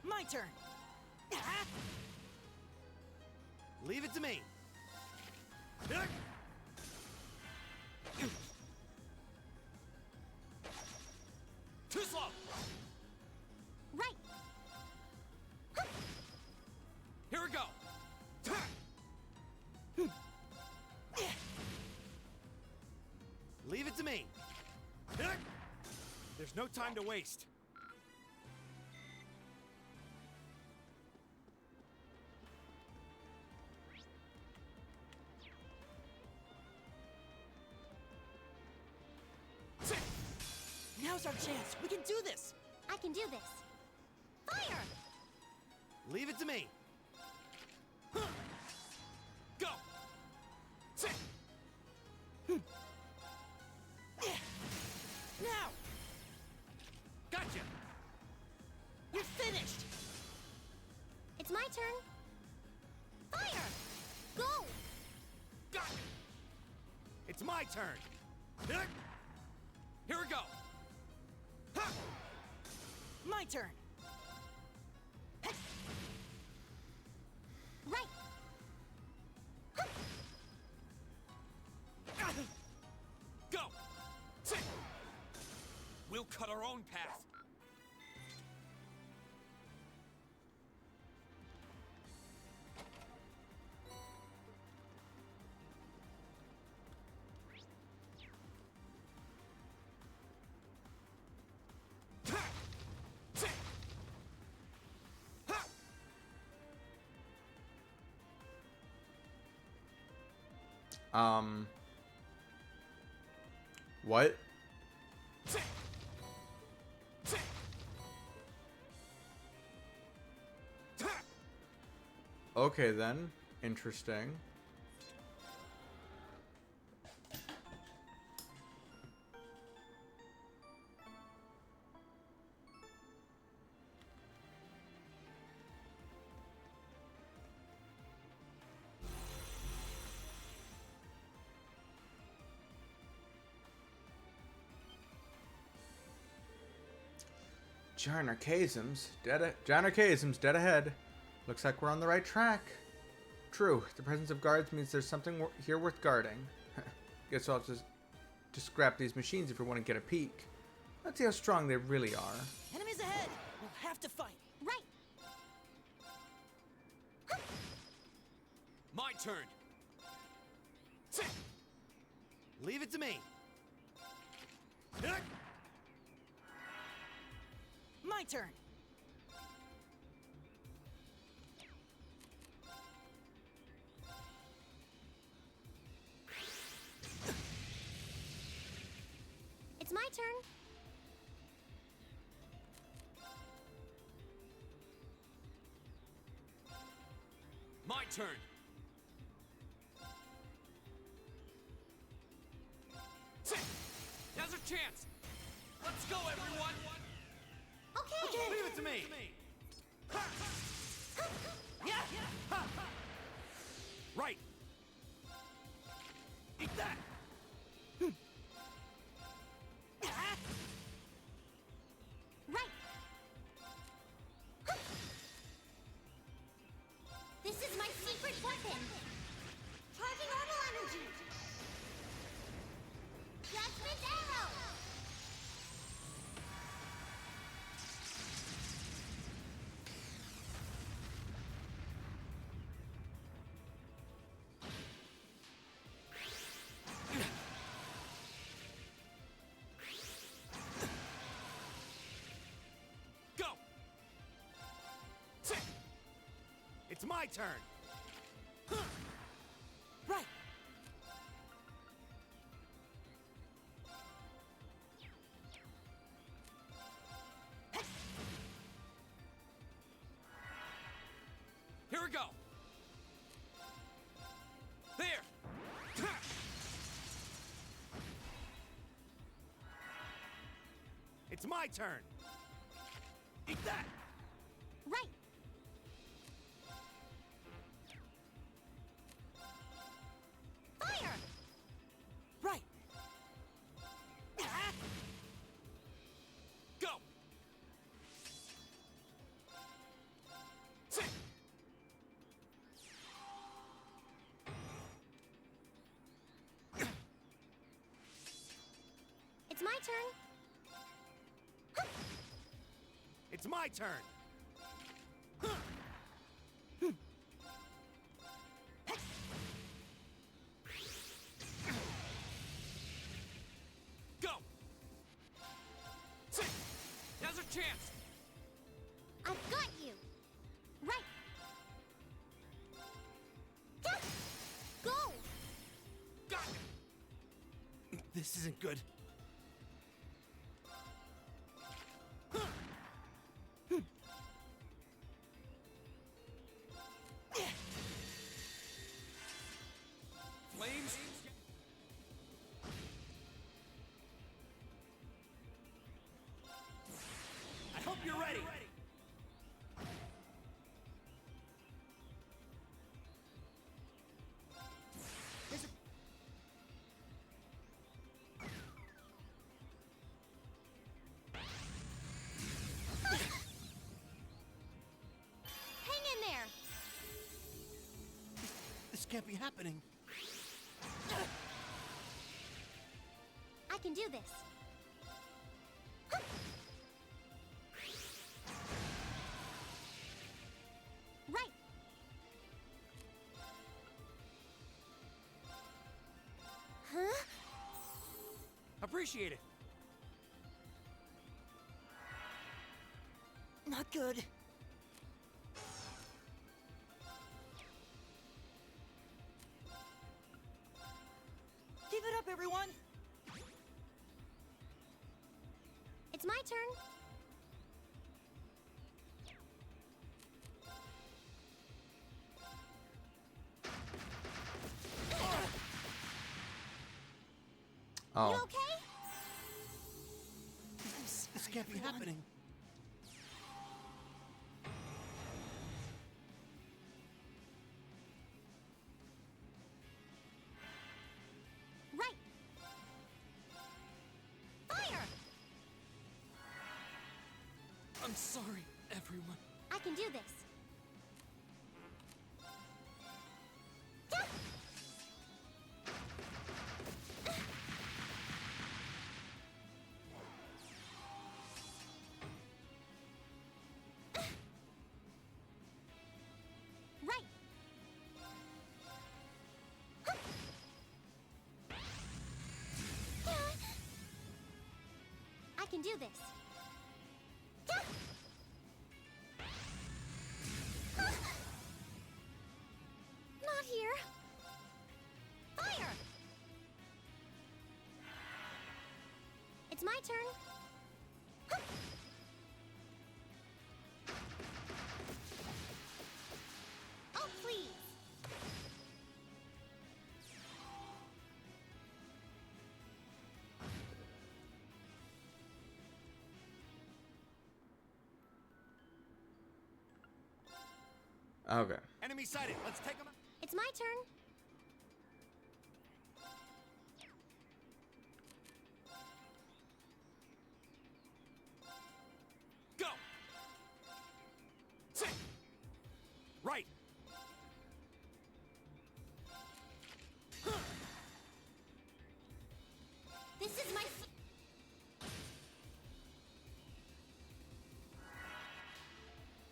My turn! Ah! Leave it to me. Too slow! Right. Here we go! Leave it to me. There's no time to waste. Now's our chance. We can do this. I can do this. Fire! Leave it to me. Go! Now! Gotcha! You're finished! It's my turn. Fire! Go! Got it! It's my turn. Here we go. Ha! My turn! Right! Go! We'll cut our own path. What? Okay then. Interesting. Gianarchasm's dead ahead. Looks like we're on the right track. True, the presence of guards means there's something here worth guarding. Guess I'll just scrap these machines if we want to get a peek. Let's see how strong they really are. Enemies ahead! We'll have to fight. Right! My turn. Leave it to me. My turn! It's my turn. My turn. Now's our chance. Let's go, everyone. Okay. Leave it to me. Yeah! Right. Eat that. Right. This is my secret weapon. Charging orbital energy. Judgment arrow. Go. It's my turn. Right! Here we go. There. It's my turn. Eat that. Right. Fire! It's my turn. It's my turn. Go. Now's our chance. I've got you. Right. Go. Got it. This isn't good. Flames. I hope you're ready. Hang in there. This can't be happening. I can do this. Right. Huh? Appreciate it. Not good. Give it up, everyone! It's my turn. Oh. You okay? This can't be happening. Right. Fire! I'm sorry, everyone. I can do this. Right. I can do this. Not here. Fire! It's my turn. Oh, please. Okay. Enemy sighted. Let's take them out. It's my turn. Go. Sit. Right. This is my.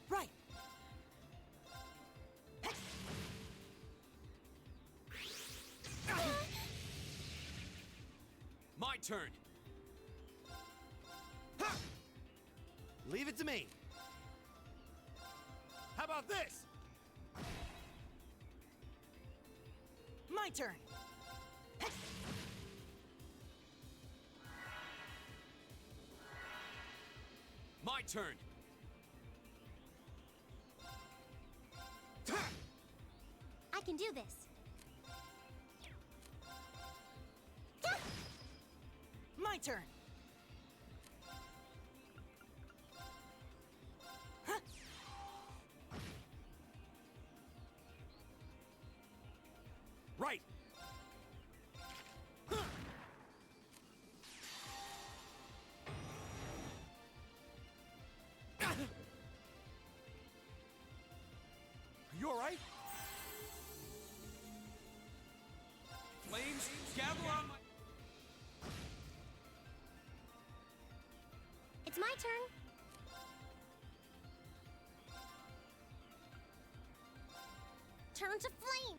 Right! My turn. Ha! Leave it to me. How about this? My turn! My turn. I can do this. My turn! Right. Are you all right? Flames, gather on my... into flame!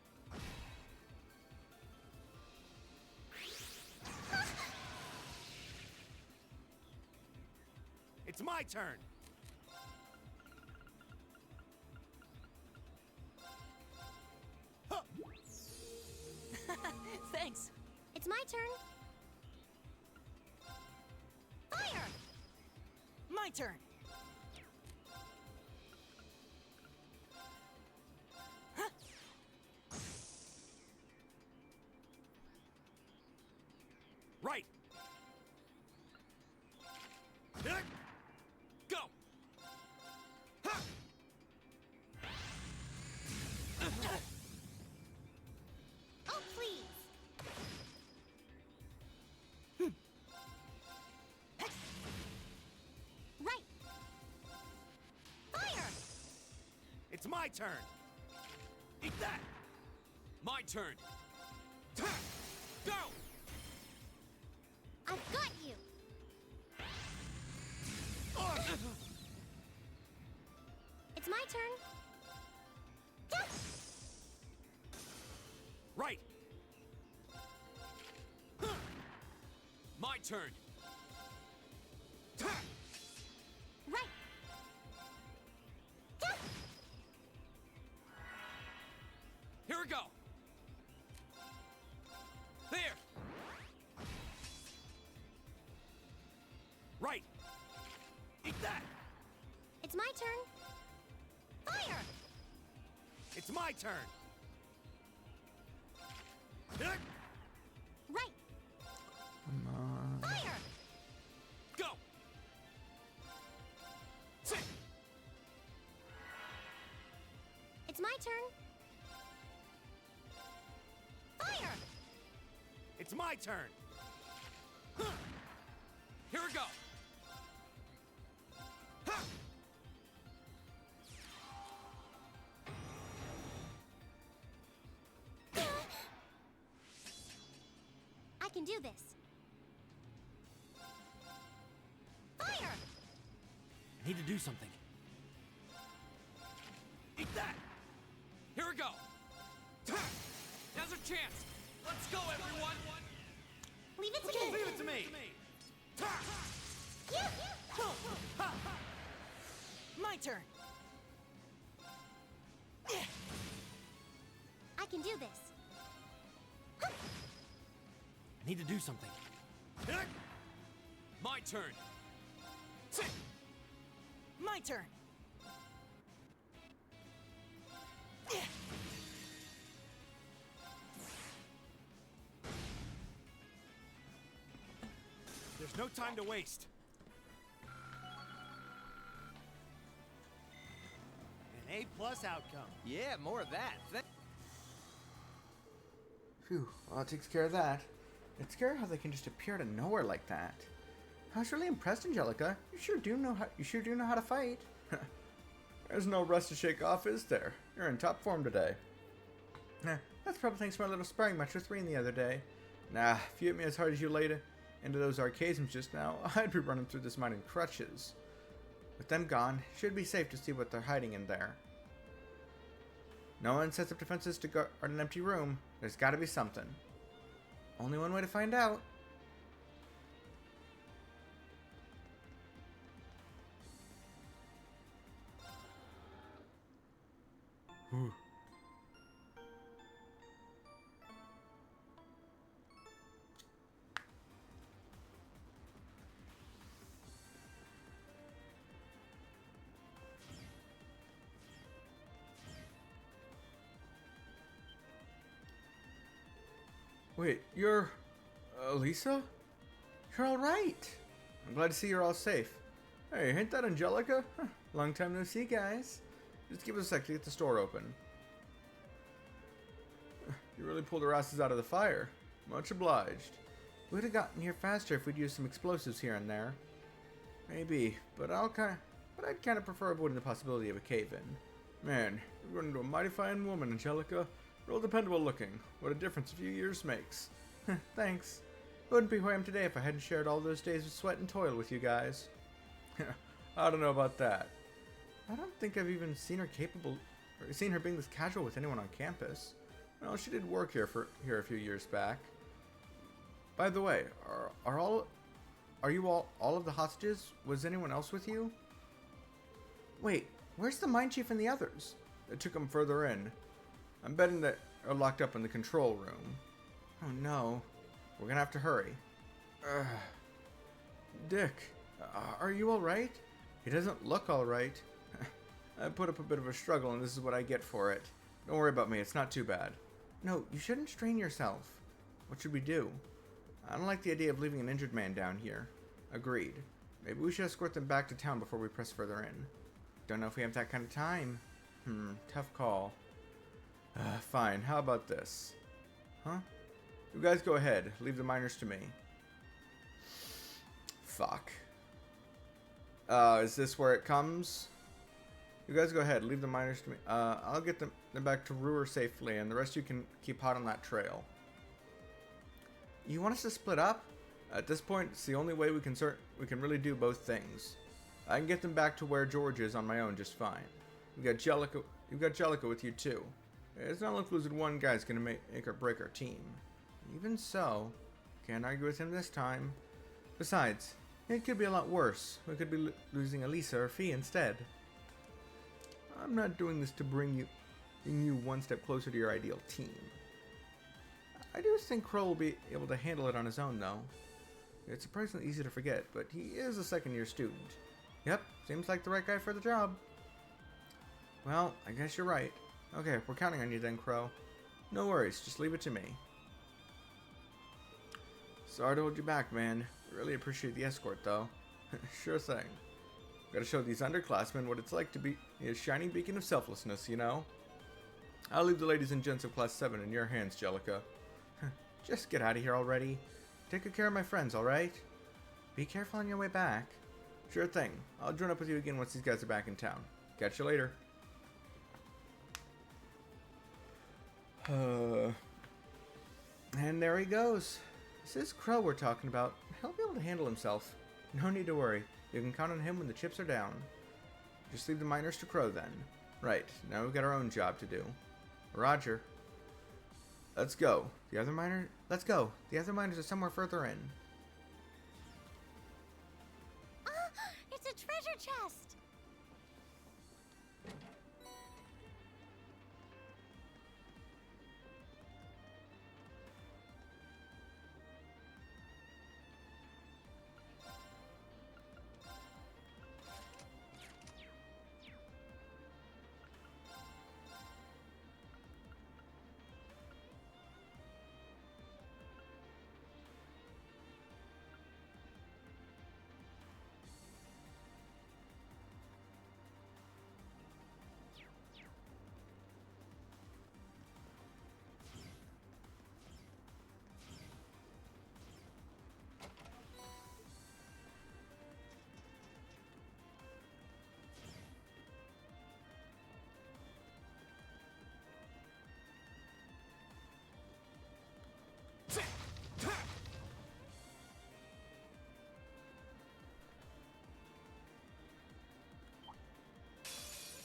It's my turn! Thanks. It's my turn. Fire! My turn. Right! Go! Oh, please! Right! Fire! It's my turn! Eat that! My turn. Go! I've got you! It's my turn. Right! My turn. Right! Here we go. There. Right! Eat that! It's my turn. Fire! It's my turn! Right! Come on. Fire! Go. Sit. It's my turn. Fire! It's my turn! Here we go. I can do this. Fire! I need to do something. Eat that! Here we go. Now's our chance. Let's go, everyone. Leave it to me! Leave it to me! My turn. I can do this. I need to do something. My turn. Sit. My turn. There's no time to waste. An A+ outcome. Yeah, more of that. Phew, well, that takes care of that. It's scary how they can just appear out of nowhere like that. I was really impressed, Angelica. You sure do know how to fight. There's no rust to shake off, is there? You're in top form today. That's probably thanks to my little sparring match with Reen the other day. Nah, if you hit me as hard as you laid into those archaisms just now, I'd be running through this mine in crutches. With them gone, it should be safe to see what they're hiding in there. No one sets up defenses to guard an empty room. There's gotta be something. Only one way to find out. Wait, you're... Lisa? You're alright. I'm glad to see you're all safe. Hey, ain't that Angelica? Huh, long time no see, guys. Just give us a sec to get the store open. You really pulled our asses out of the fire. Much obliged. We'd have gotten here faster if we'd used some explosives here and there. Maybe, but I'd kind of prefer avoiding the possibility of a cave-in. Man, you're running into a mighty fine woman, Angelica. Real dependable looking. What a difference a few years makes. Thanks. Wouldn't be who I am today if I hadn't shared all those days of sweat and toil with you guys. I don't know about that. I don't think I've even seen her capable seen her being this casual with anyone on campus. Well, she did work here a few years back. By the way, are you all of the hostages? Was anyone else with you? Wait, where's the mine chief and the others? They took them further in. I'm betting that are locked up in the control room. Oh no, we're gonna have to hurry. Dick, are you all right? He doesn't look all right. I put up a bit of a struggle, and this is what I get for it. Don't worry about me, it's not too bad. No, you shouldn't strain yourself. What should we do? I don't like the idea of leaving an injured man down here. Agreed. Maybe we should escort them back to town before we press further in. Don't know if we have that kind of time. Tough call. Fine, how about this? Huh? You guys go ahead. Leave the miners to me. Fuck. Is this where it comes? You guys go ahead. Leave the miners to me. I'll get them back to Ruhr safely, and the rest of you can keep hot on that trail. You want us to split up? At this point, it's the only way we can really do both things. I can get them back to where George is on my own just fine. You've got Jellica with you too. It's not like losing one guy's gonna make or break our team. Even so, can't argue with him this time. Besides, it could be a lot worse. We could be losing Elisa or Fee instead. I'm not doing this to bring you one step closer to your ideal team. I do think Crow will be able to handle it on his own, though. It's surprisingly easy to forget, but he is a second-year student. Yep, seems like the right guy for the job. Well, I guess you're right. Okay, we're counting on you then, Crow. No worries, just leave it to me. Sorry to hold you back, man. Really appreciate the escort, though. Sure thing. Gotta show these underclassmen what it's like to be a shining beacon of selflessness, you know? I'll leave the ladies and gents of Class 7 in your hands, Jellica. Just get out of here already. Take good care of my friends, alright? Be careful on your way back. Sure thing. I'll join up with you again once these guys are back in town. Catch you later. And there he goes. This is Crow we're talking about. He'll be able to handle himself. No need to worry. You can count on him when the chips are down. Just leave the miners to Crow then. Right, now we've got our own job to do. Roger. Let's go. Let's go. The other miners are somewhere further in. It's a treasure chest!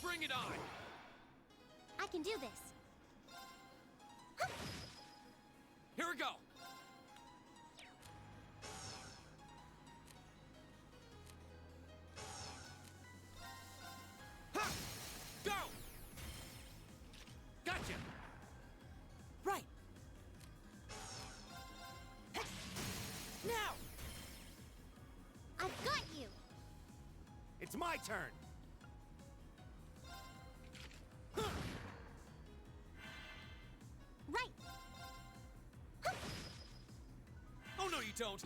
Bring it on! I can do this. Here we go! Ha! Go! Gotcha! Right! Now! I've got you! It's my turn! Right! Oh no, you don't!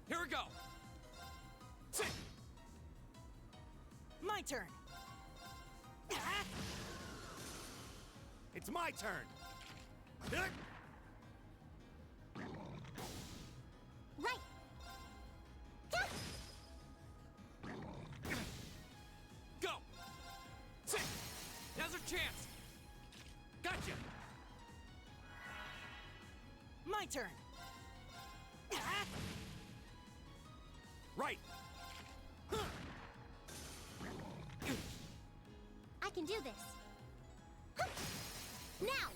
Here we go! Sit! My turn! It's my turn! Right! Go! Sit! Now's our chance! Gotcha! My turn! Right! I can do this. Now!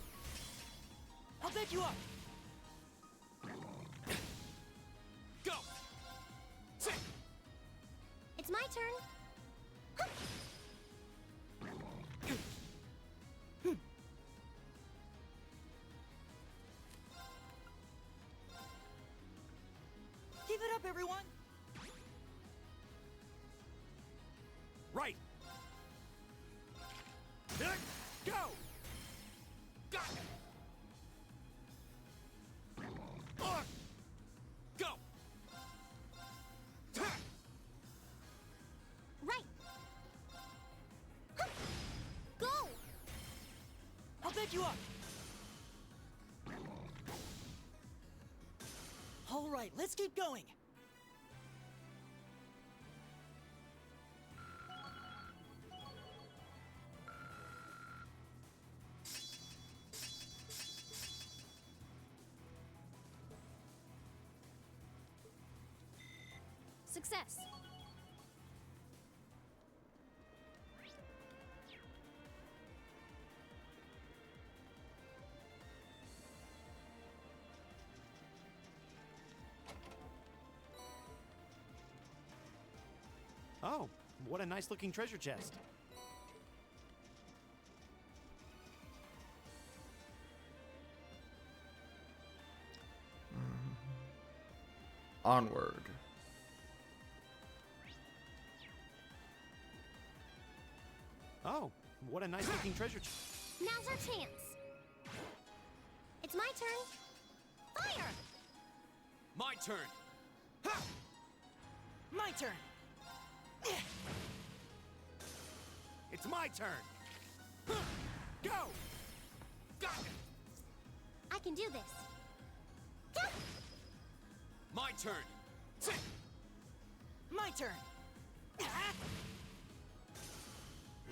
I'll bet you up! Go! It's my turn. Keep it up, everyone! Right! Go! Go! Go! Right! Go! I'll bet you up! All right, let's keep going. Success. Oh, what a nice looking treasure chest. Onward. Oh, what a nice looking treasure chest. Now's our chance. It's my turn. Fire! My turn. My turn! It's my turn. Go! Go! I can do this. My turn. My turn!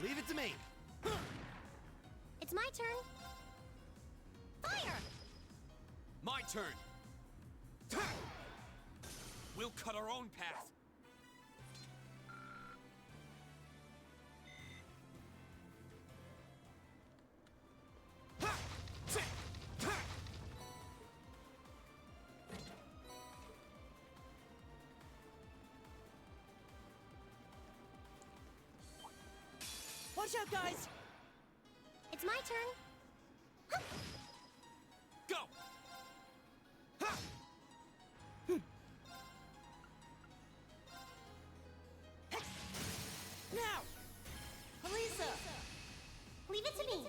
Leave it to me. It's my turn. Fire! My turn. We'll cut our own path. Watch out, guys! It's my turn. Go! Now! Elisa! Leave it to me.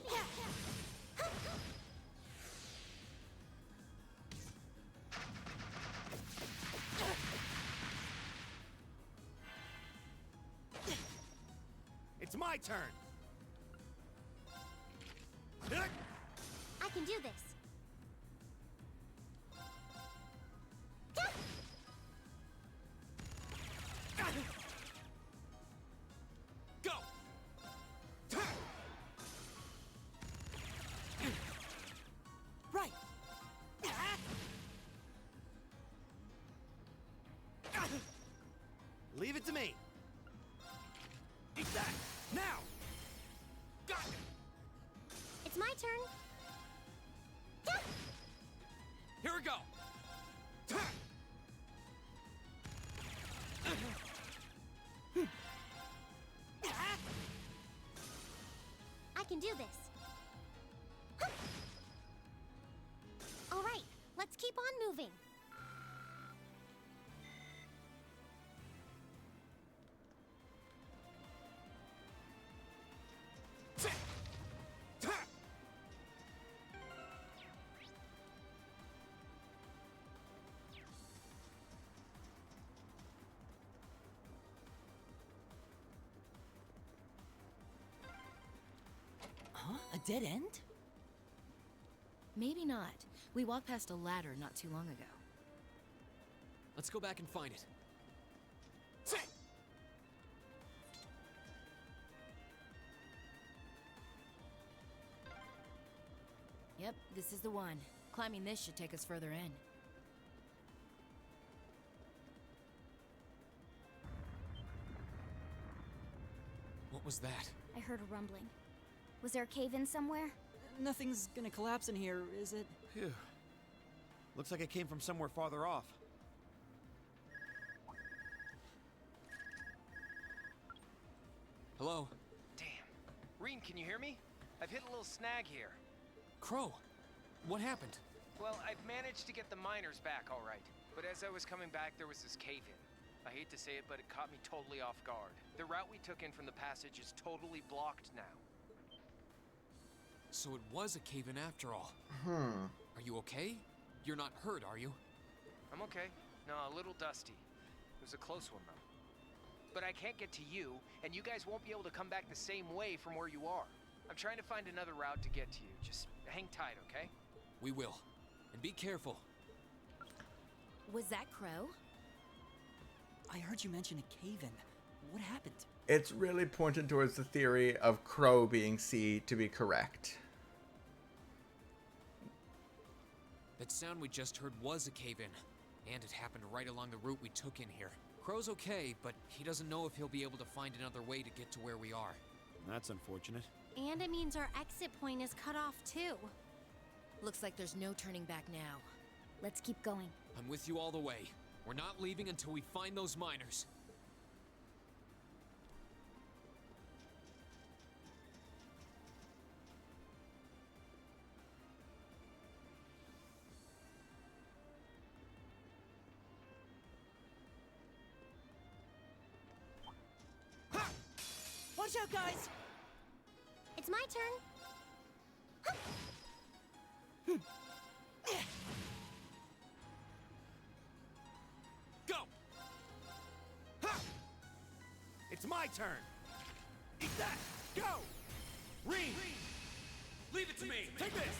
It's my turn. I can do this. Go! Right! Leave it to me. Eat that. Now! Got it! It's my turn. Here we go! I can do this. All right, let's keep on moving. Huh? A dead end? Maybe not. We walked past a ladder not too long ago. Let's go back and find it. Yep, this is the one. Climbing this should take us further in. What was that? I heard a rumbling. Was there a cave-in somewhere? Nothing's gonna collapse in here, is it? Phew. Looks like it came from somewhere farther off. Hello? Damn. Reen, can you hear me? I've hit a little snag here. Crow, what happened? Well, I've managed to get the miners back all right. But as I was coming back, there was this cave-in. I hate to say it, but it caught me totally off guard. The route we took in from the passage is totally blocked now. So it was a cave-in after all. Hmm. Are you okay? You're not hurt, are you? I'm okay. No, a little dusty. It was a close one, though. But I can't get to you, and you guys won't be able to come back the same way from where you are. I'm trying to find another route to get to you. Just hang tight, okay? We will. And be careful. Was that Crow? I heard you mention a cave-in. What happened? It's really pointed towards the theory of Crow being C to be correct. That sound we just heard was a cave-in. And it happened right along the route we took in here. Crow's okay, but he doesn't know if he'll be able to find another way to get to where we are. That's unfortunate. And it means our exit point is cut off too. Looks like there's no turning back now. Let's keep going. I'm with you all the way. We're not leaving until we find those miners. Watch out, guys! It's my turn. Go! Ha! It's my turn! Eat that! Go! Reen! Leave it to me! Take this!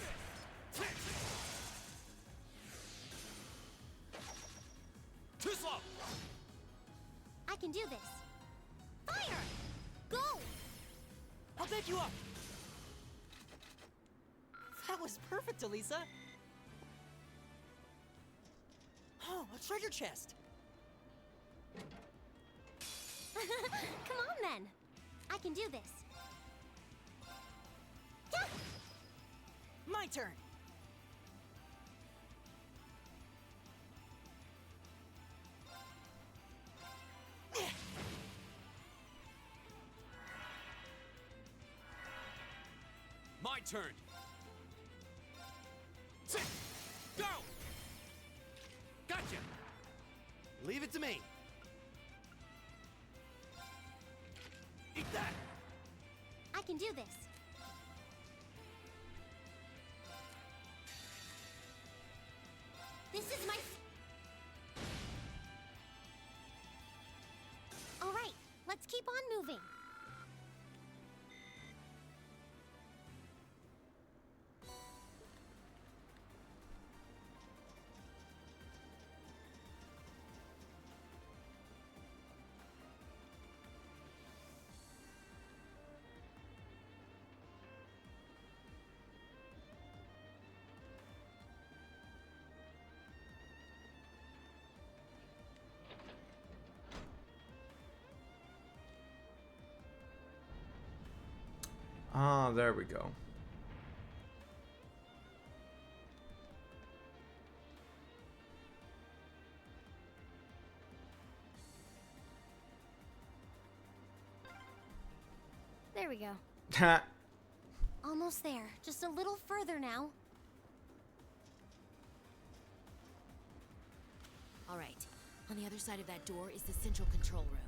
Too slow! I can do this. Fire! Go! I'll back you up! That was perfect, Elisa! Oh, a treasure chest! Come on then. I can do this. Yeah! My turn! My turn! Sit! Go! Gotcha! Leave it to me! Eat that! I can do this. This is my... All right, let's keep on moving. Ah, there we go. There we go. Almost there. Just a little further now. All right. On the other side of that door is the central control room.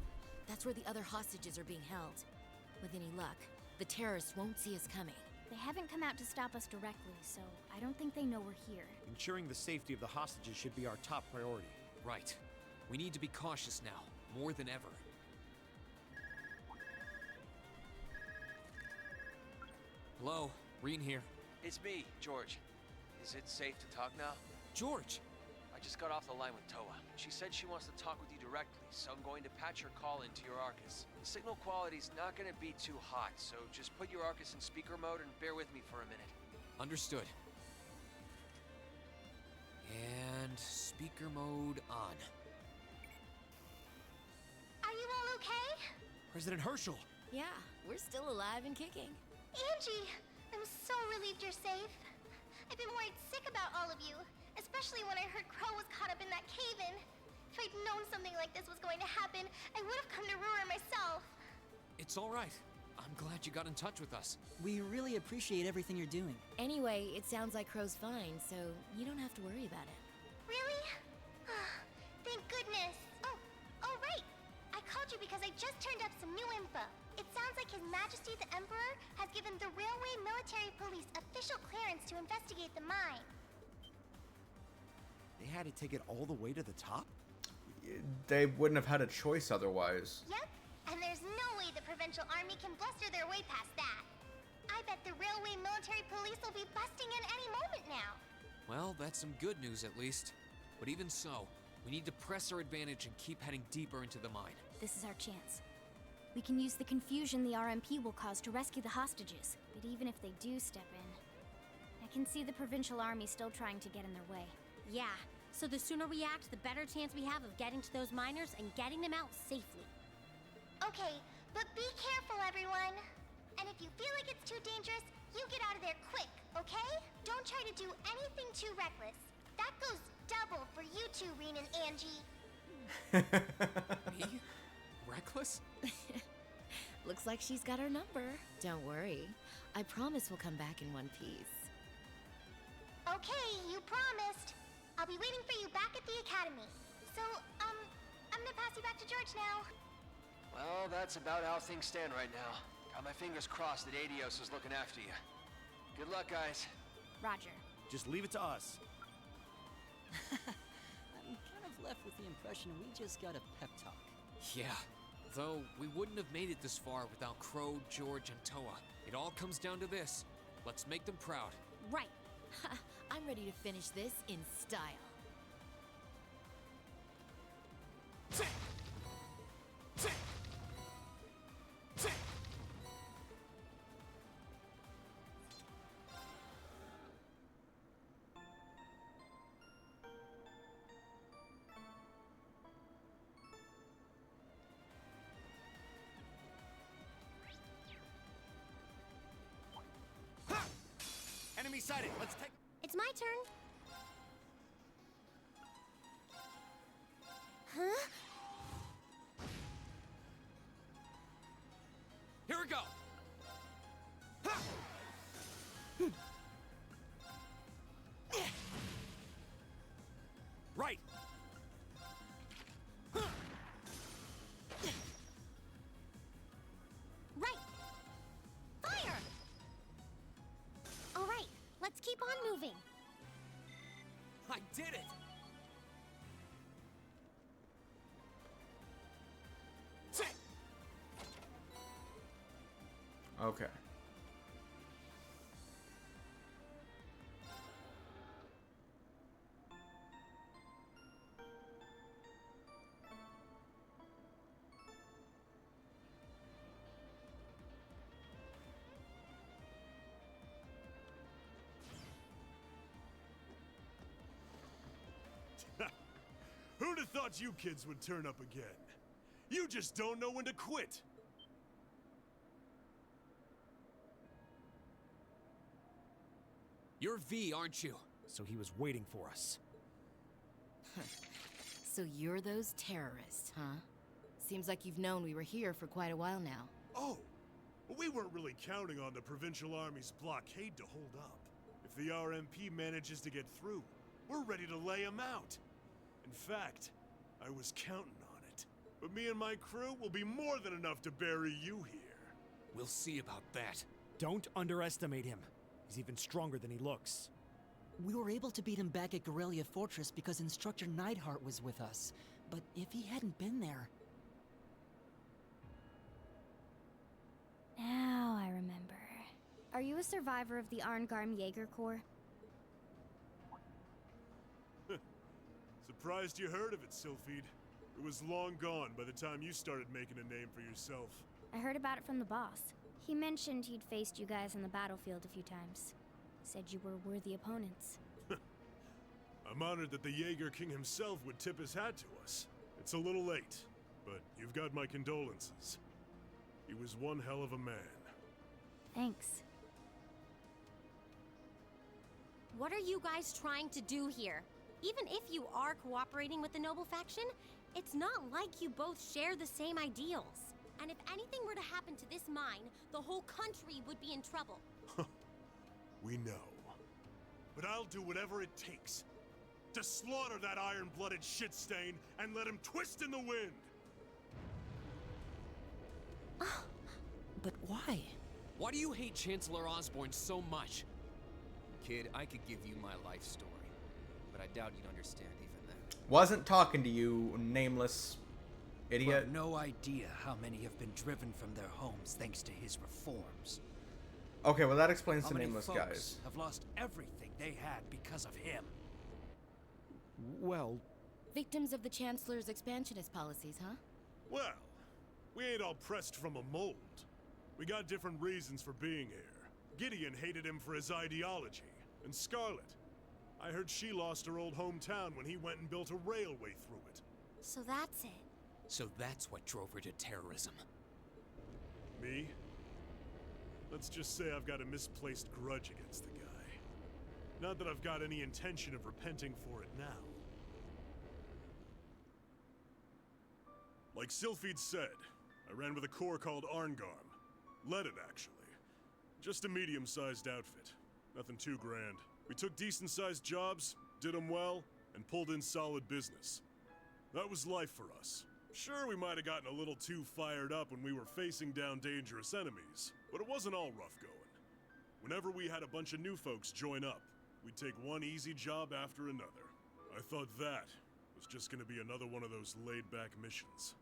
That's where the other hostages are being held. With any luck, the terrorists won't see us coming. They haven't come out to stop us directly, so I don't think they know we're here. Ensuring the safety of the hostages should be our top priority. Right. We need to be cautious now, more than ever. Hello, Reen here. It's me, George. Is it safe to talk now? George! I just got off the line with Toa. She said she wants to talk with you directly, so I'm going to patch her call into your Arcus. The signal quality's not going to be too hot, so just put your Arcus in speaker mode and bear with me for a minute. Understood. And speaker mode on. Are you all okay? President Herschel, Yeah, we're still alive and kicking. Angie, I'm so relieved you're safe. I've been worried sick about all of you, especially when I heard Crow was caught up in that cave-in. If I'd known something like this was going to happen, I would have come to Ruhr myself. It's all right. I'm glad you got in touch with us. We really appreciate everything you're doing. Anyway, it sounds like Crow's fine, so you don't have to worry about it. Really? Thank goodness. Oh, right. I called you because I just turned up some new info. It sounds like His Majesty the Emperor has given the Railway Military Police official clearance to investigate the mine. They had to take it all the way to the top? They wouldn't have had a choice otherwise. Yep, and there's no way the Provincial Army can bluster their way past that. I bet the Railway Military Police will be busting in any moment now. Well, that's some good news at least. But even so, we need to press our advantage and keep heading deeper into the mine. This is our chance. We can use the confusion the RMP will cause to rescue the hostages. But even if they do step in, I can see the Provincial Army still trying to get in their way. Yeah, so the sooner we act, the better chance we have of getting to those miners and getting them out safely. Okay, but be careful, everyone. And if you feel like it's too dangerous, you get out of there quick, okay? Don't try to do anything too reckless. That goes double for you two, Reen and Angie. Me? Reckless? Looks like she's got our number. Don't worry. I promise we'll come back in one piece. Okay, you promised. I'll be waiting for you back at the academy. So, I'm gonna pass you back to George now. Well, that's about how things stand right now. Got my fingers crossed that Adios is looking after you. Good luck, guys. Roger. Just leave it to us. I'm kind of left with the impression we just got a pep talk. Yeah. Though, we wouldn't have made it this far without Crow, George, and Toa. It all comes down to this. Let's make them proud. Right. I'm ready to finish this in style. Enemy sighted. Let's take. It's my turn. Huh? Here we go! Right! Right. Fire! All right, let's keep on moving. I did it! Okay. Who'd have thought you kids would turn up again? You just don't know when to quit. You're V, aren't you? So he was waiting for us. So you're those terrorists, huh? Seems like you've known we were here for quite a while now. Oh, well, we weren't really counting on the Provincial Army's blockade to hold up. If the RMP manages to get through, we're ready to lay them out. In fact, I was counting on it. But me and my crew will be more than enough to bury you here. We'll see about that. Don't underestimate him. He's even stronger than he looks. We were able to beat him back at Guerrilla Fortress because Instructor Neidhart was with us. But if he hadn't been there... Now I remember. Are you a survivor of the Arngarm Jaeger Corps? Surprised you heard of it, Sylphide. It was long gone by the time you started making a name for yourself. I heard about it from the boss. He mentioned he'd faced you guys on the battlefield a few times. Said you were worthy opponents. I'm honored that the Jaeger King himself would tip his hat to us. It's a little late, but you've got my condolences. He was one hell of a man. Thanks. What are you guys trying to do here? Even if you are cooperating with the noble faction, it's not like you both share the same ideals. And if anything were to happen to this mine, the whole country would be in trouble. We know. But I'll do whatever it takes to slaughter that iron-blooded shit stain and let him twist in the wind. But why? Why do you hate Chancellor Osborne so much? Kid, I could give you my life story, but I doubt you'd understand even then. Wasn't talking to you, nameless idiot. Well, no idea how many have been driven from their homes thanks to his reforms. Okay, well that explains How the many nameless folks guys. have lost everything they had because of him. Well, Victims of the Chancellor's expansionist policies, huh? Well, we ain't all pressed from a mold. We got different reasons for being here. Gideon hated him for his ideology. And Scarlet, I heard she lost her old hometown when he went and built a railway through it. So that's it. So that's what drove her to terrorism. Me? Let's just say I've got a misplaced grudge against the guy. Not that I've got any intention of repenting for it now. Like Sylphid said, I ran with a corps called Arngarm. Led it, actually. Just a medium-sized outfit. Nothing too grand. We took decent-sized jobs, did them well, and pulled in solid business. That was life for us. Sure, we might have gotten a little too fired up when we were facing down dangerous enemies, but it wasn't all rough going. Whenever we had a bunch of new folks join up, we'd take one easy job after another. I thought that was just gonna be another one of those laid-back missions.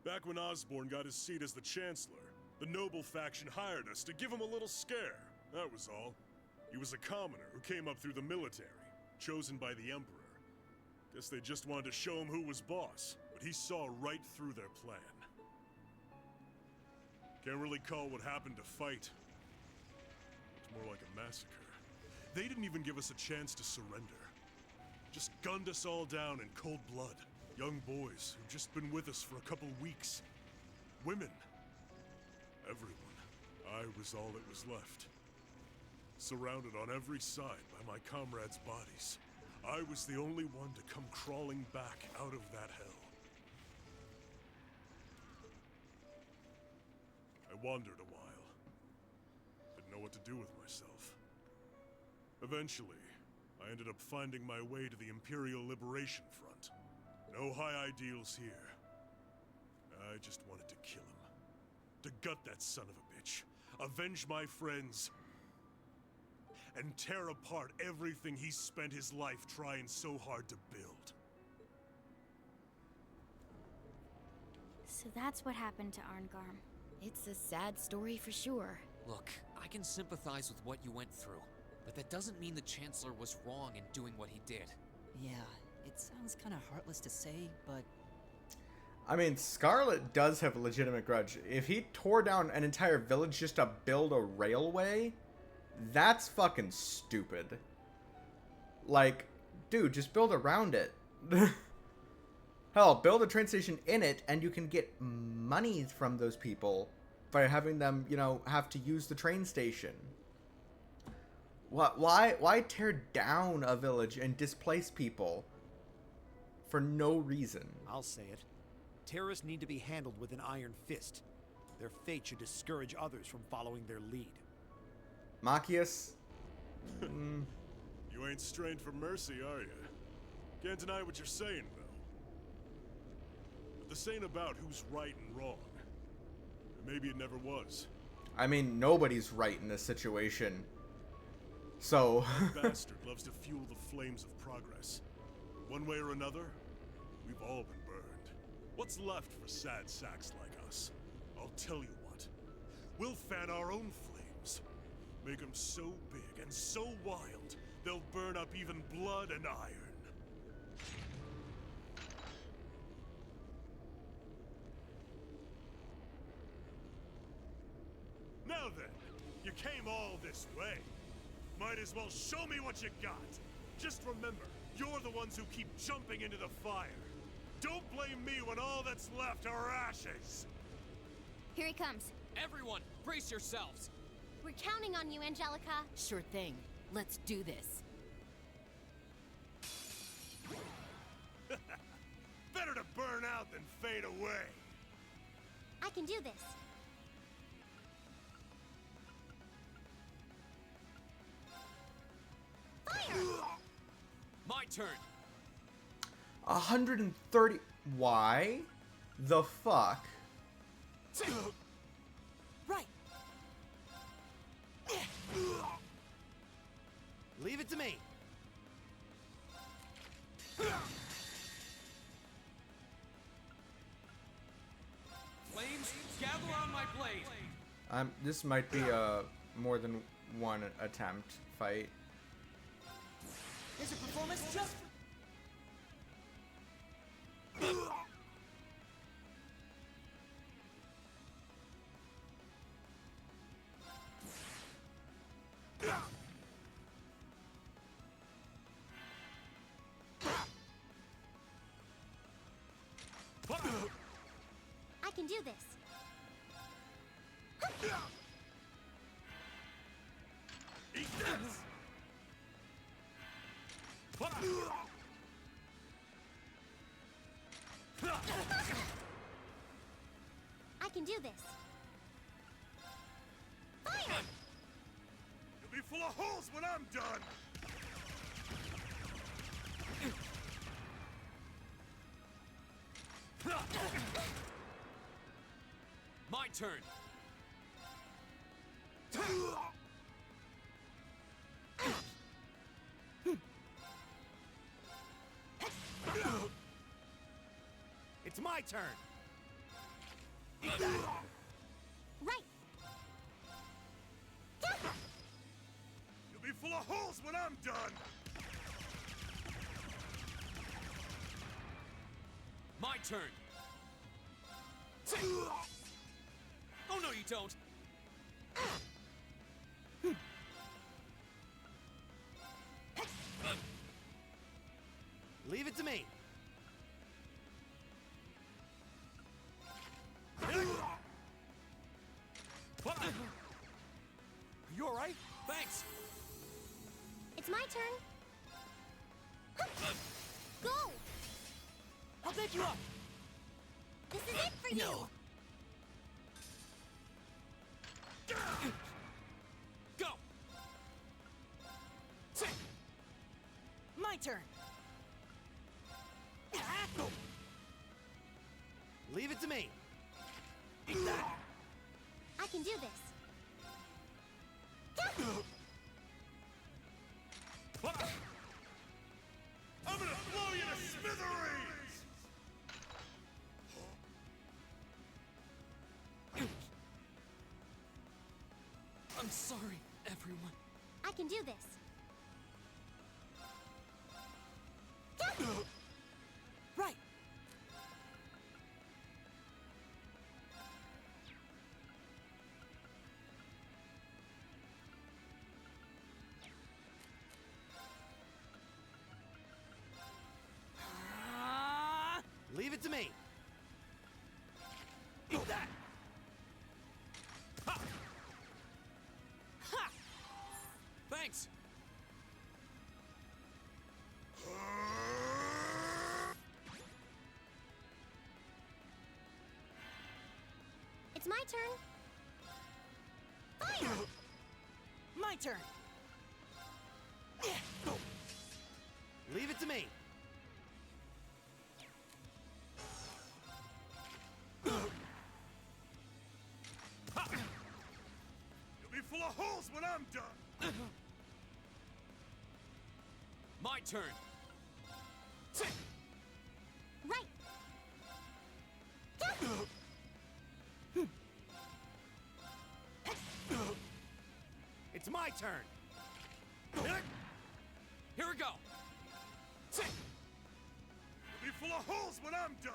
Back when Osborne got his seat as the Chancellor, the noble faction hired us to give him a little scare. That was all. He was a commoner who came up through the military, chosen by the Emperor. Guess they just wanted to show him who was boss, but he saw right through their plan. Can't really call what happened a fight. It's more like a massacre. They didn't even give us a chance to surrender. Just gunned us all down in cold blood. Young boys who've just been with us for a couple weeks. Women. Everyone. I was all that was left. Surrounded on every side by my comrades' bodies. I was the only one to come crawling back out of that hell. I wandered a while. Didn't know what to do with myself. Eventually, I ended up finding my way to the Imperial Liberation Front. No high ideals here. I just wanted to kill him. To gut that son of a bitch. Avenge my friends. And tear apart everything he spent his life trying so hard to build. So that's what happened to Arngarm. It's a sad story for sure. Look, I can sympathize with what you went through, but that doesn't mean the Chancellor was wrong in doing what he did. Yeah, it sounds kind of heartless to say, but... I mean, Scarlet does have a legitimate grudge. If he tore down an entire village just to build a railway, that's fucking stupid. Like, dude, just build around it. Hell, build a train station in it, and you can get money from those people by having them, you know, have to use the train station. What? Why tear down a village and displace people for no reason? I'll say it. Terrorists need to be handled with an iron fist. Their fate should discourage others from following their lead. Machias? You ain't strained for mercy, are you? Can't deny what you're saying, though. But this ain't about who's right and wrong. Maybe it never was. I mean, nobody's right in this situation. So... That bastard loves to fuel the flames of progress. One way or another, we've all been burned. What's left for sad sacks like us? I'll tell you what. We'll fan our own flames. Make them so big and so wild, they'll burn up even blood and iron. Now then, you came all this way. Might as well show me what you got. Just remember, you're the ones who keep jumping into the fire. Don't blame me when all that's left are ashes. Here he comes. Everyone, brace yourselves. We're counting on you, Angelica. Sure thing. Let's do this. Better to burn out than fade away. I can do this. Fire! My turn. 130. Why the fuck? Right. Leave it to me. Flames, gather on my blade. This might be a more than one attempt fight. Here's a performance just for... I can do this. Eat this! I can do this. Fire! You'll be full of holes when I'm done! My turn. It's my turn. Right. You'll be full of holes when I'm done! My turn. Oh no, you don't. Leave it to me. You all right? Thanks. It's my turn. Go! I'll pick you up. This is it for you! Go. My turn. Leave it to me. I can do this. I'm gonna blow you to smithereens! I'm sorry, everyone. I can do this. Right. Leave it to me. Eat that. Ha! Ha! Thanks. It's my turn. Fire! My turn. Leave it to me. You'll be full of holes when I'm done! My turn. Right. It's my turn. Here we go. You'll be full of holes when I'm done!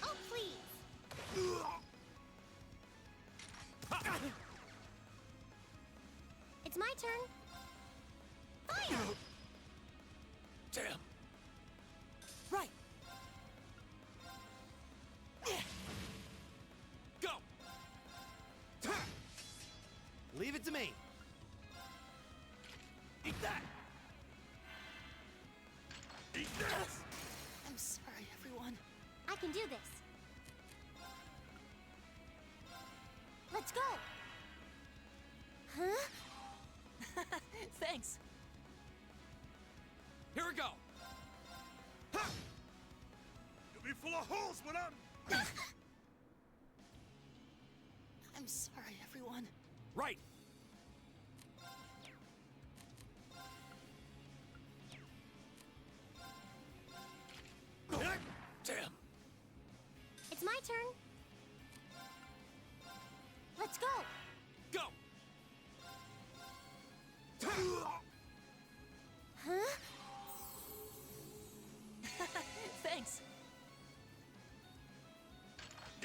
Oh, please. It's my turn. Fire! Damn. Right. do this. Let's go. Huh? Thanks. Here we go. You'll be full of holes when I'm... I'm sorry, everyone. Right. Damn. It's my turn. Let's go. Go. Huh? Thanks.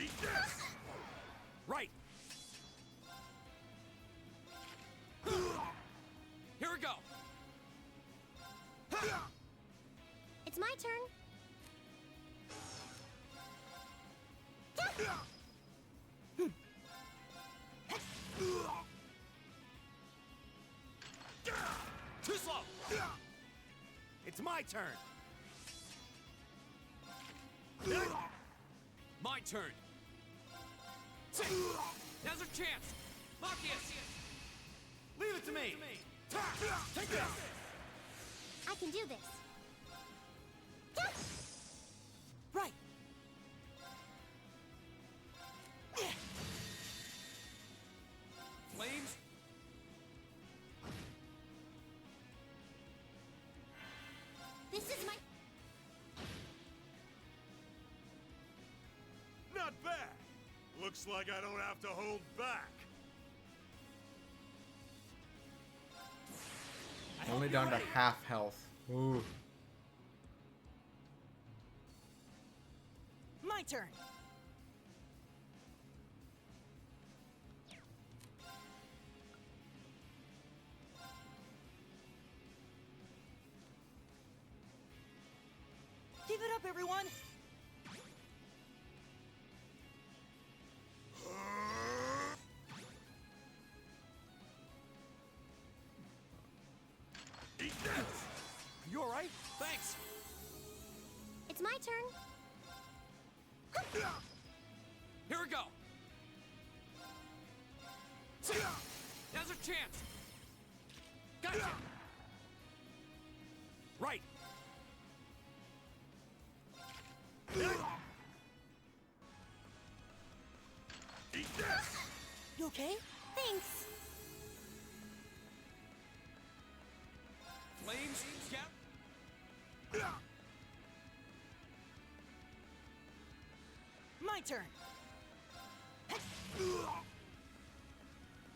Eat this. Right. Here we go. It's my turn. Too slow. It's my turn. My turn. Now's our chance. Marcus. Leave it to me. Take this. I can do this. Right. Flames. This is my... Not bad. Looks like I don't have to hold back. Only down to half health. Ooh. My turn. Give it up, everyone. Eat this. You all right? Thanks. It's my turn. Here we go. Now's our chance. Gotcha. Right. Eat this. You okay? Thanks. Flames. Scout. My turn.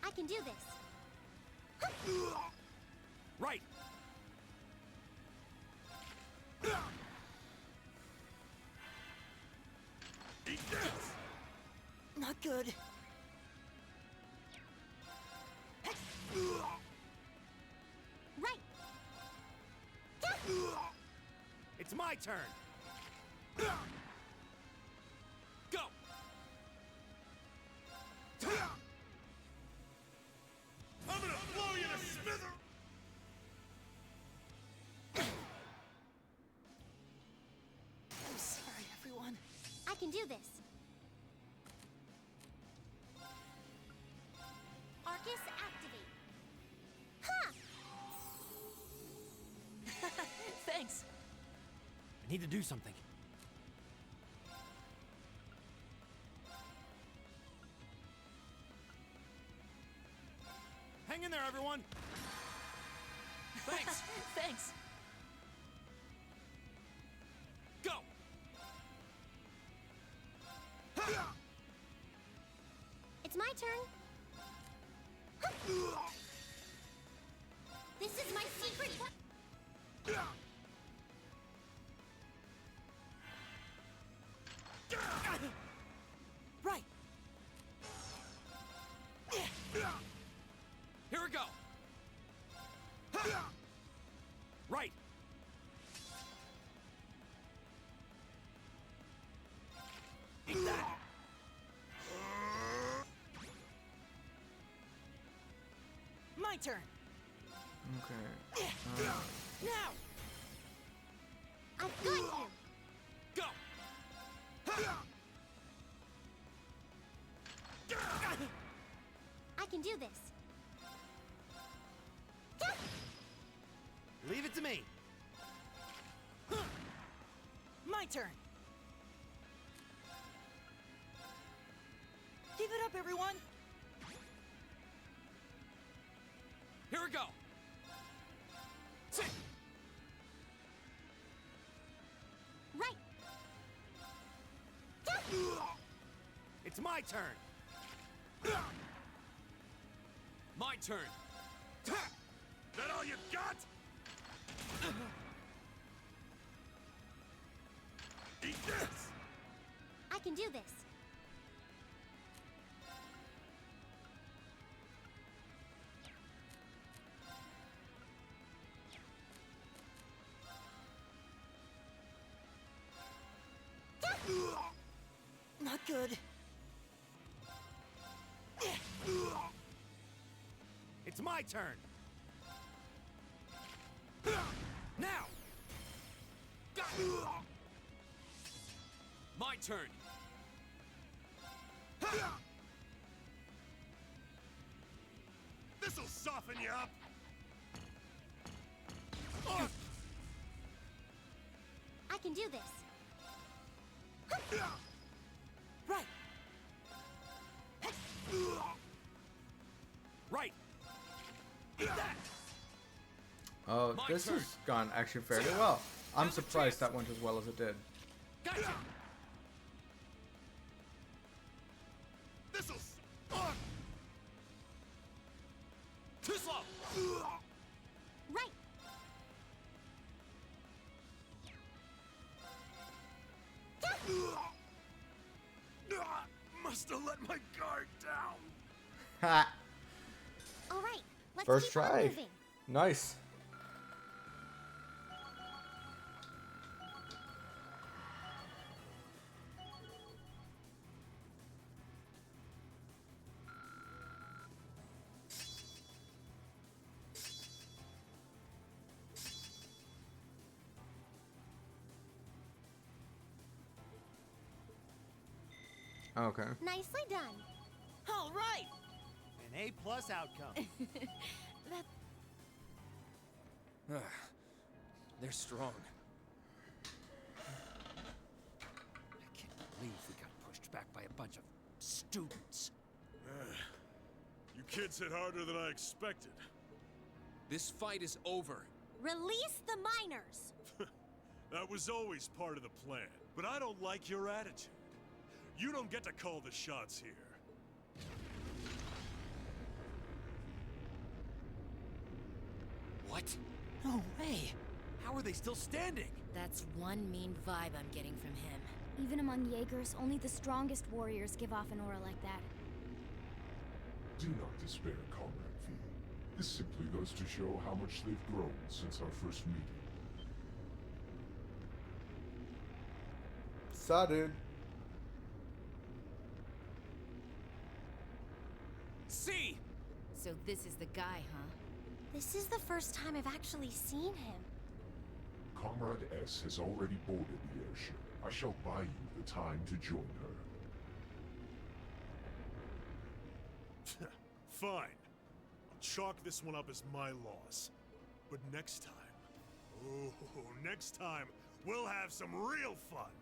I can do this. Right. Eat this. Not good. Right. It's my turn. Go. I'm gonna blow you to smither. I'm sorry, everyone. I can do this. Arcus activate. Huh! Thanks. I need to do something. Hang in there, everyone. Thanks. Thanks. Go. It's my turn. This is my secret weapon. Right. Here we go. Right. Eat that. My turn. Okay. Now. I've got you. Go. I can do this. Leave it to me. My turn. Give it up, everyone. Here we go. Right. It's my turn. My turn. That all you got? Eat this! I can do this. Not good. It's my turn. Now. My turn. This'll soften you up. I can do this. Right. Right. Eat that. Oh, My this turn. has gone actually fairly well. I'm surprised that went as well as it did. Gotcha. This'll. Too slow. Right. Must have let my guard down. Ha! All right. Let's First keep on try. moving. Nice. Okay. Nicely done. All right. An A+ outcome. They're strong. I can't believe we got pushed back by a bunch of students. You kids hit harder than I expected. This fight is over. Release the miners. That was always part of the plan, but I don't like your attitude. You don't get to call the shots here. What? No way. How are they still standing? That's one mean vibe I'm getting from him. Even among Jaegers, only the strongest warriors give off an aura like that. Do not despair, Comrade V. This simply goes to show how much they've grown since our first meeting. Saw, dude. See. So this is the guy, huh? This is the first time I've actually seen him. Comrade S has already boarded the airship. I shall buy you the time to join her. Fine. I'll chalk this one up as my loss. But next time, oh, next time, we'll have some real fun.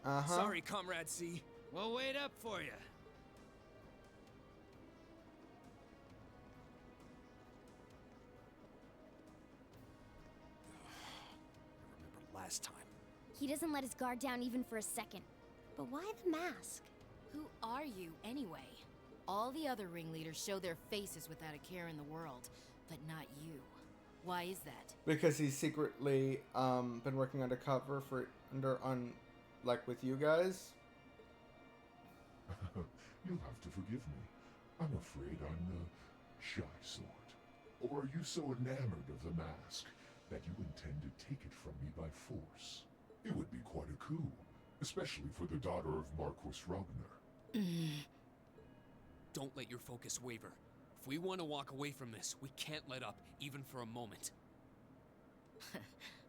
Uh-huh. Sorry, Comrade C. We'll wait up for you. Last time. He doesn't let his guard down even for a second. But why the mask? Who are you, anyway? All the other ringleaders show their faces without a care in the world, but not you. Why is that? Because he's secretly been working undercover like with you guys. You'll have to forgive me. I'm afraid I'm the shy sort. Or are you so enamored of the mask that you intend to take it from me by force? It would be quite a coup, especially for the daughter of Marquis Ragnar. Don't let your focus waver. If we want to walk away from this, we can't let up, even for a moment.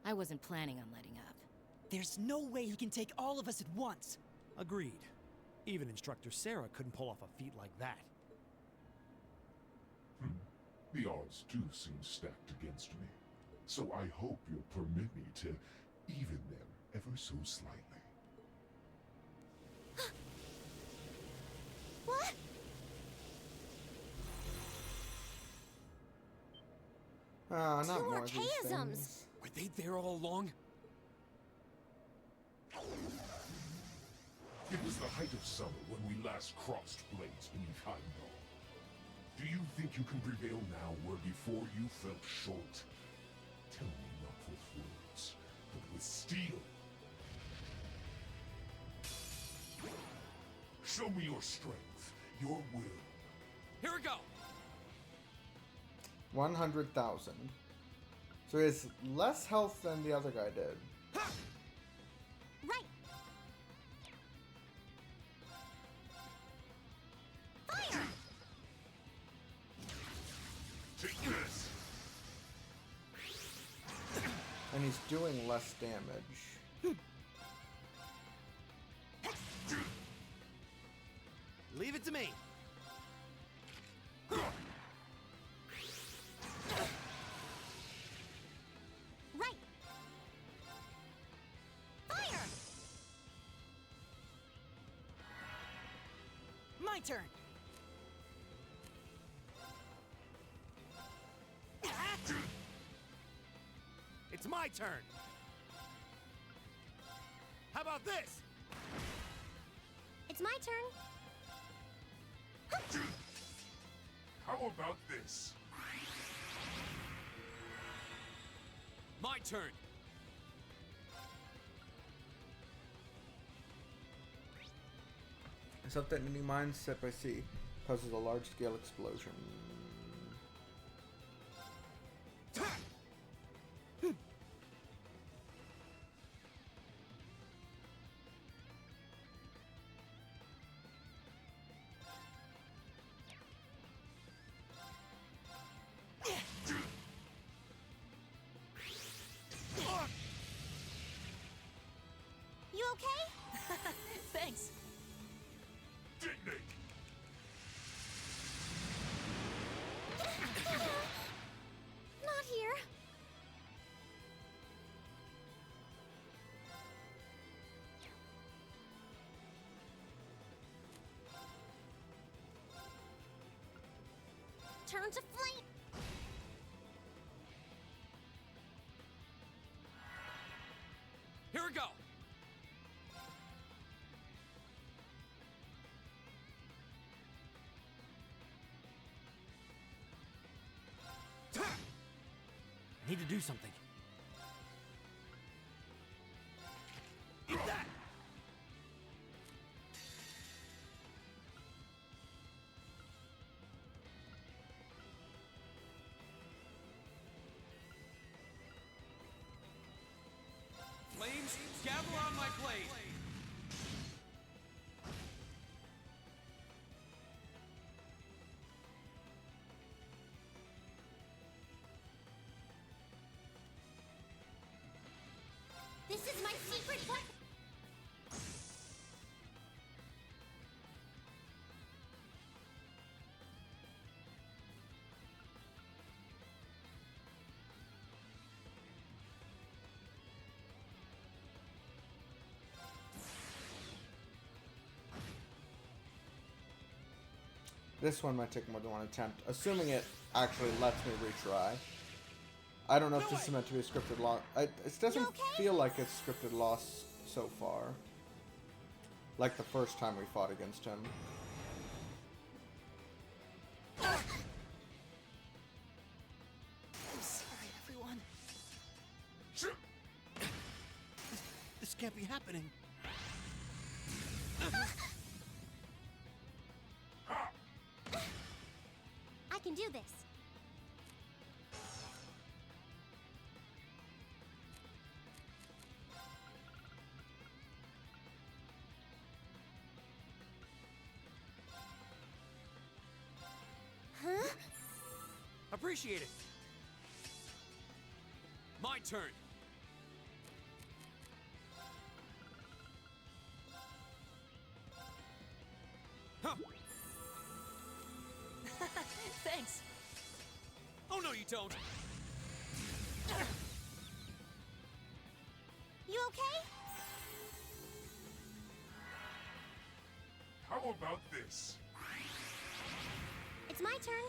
I wasn't planning on letting up. There's no way he can take all of us at once. Agreed. Even Instructor Sarah couldn't pull off a feat like that. The odds do seem stacked against me. So I hope you'll permit me to even them ever so slightly. What? Not Two more of these archaisms. things. Were they there all along? It was the height of summer when we last crossed blades beneath Heimdall. Do you think you can prevail now where before you fell short? Tell me not with words, but with steel. Show me your strength, your will. Here we go! 100,000. So he has less health than the other guy did. Right. Fire! Take this! And he's doing less damage. Leave it to me. Right. Fire! My turn. It's my turn. How about this? It's my turn. How about this? My turn. Self-detonating mines set by sea causes a large-scale explosion. You okay? Thanks. Detonate! Not here. Turn to flame. Here we go! I need to do something. Eat that! Flames, gather on my blade! This is my secret weapon. This one might take more than one attempt, assuming it actually lets me retry. I don't know if this is meant to be a scripted loss. It doesn't feel like it's scripted loss so far. Like the first time we fought against him. I'm sorry, everyone. This can't be happening. I can do this. Huh? Appreciate it. My turn. you don't! You okay? How about this? It's my turn.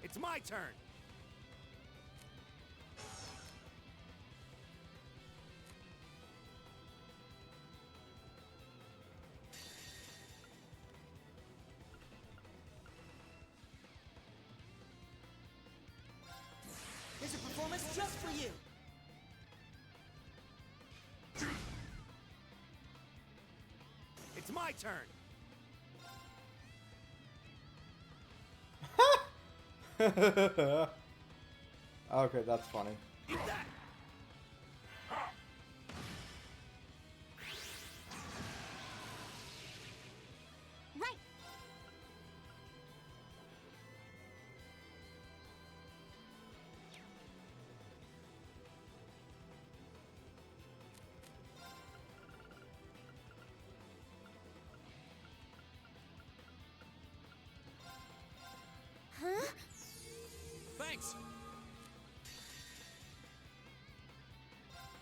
It's my turn! Here's a performance just for you. It's my turn! Okay, that's funny. Right. Huh? Thanks!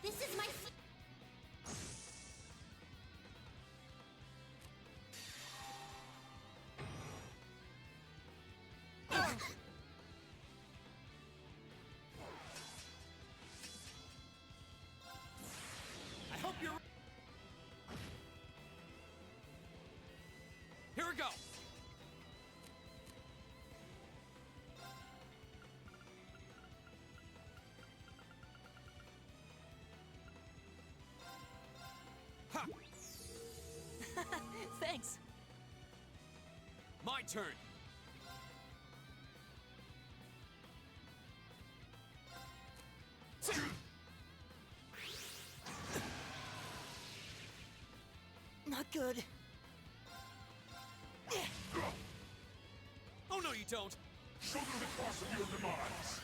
This is my. I hope you're... Here we go! Ha! Thanks. My turn! Not good. Oh no you don't! Show them the cost of your demise!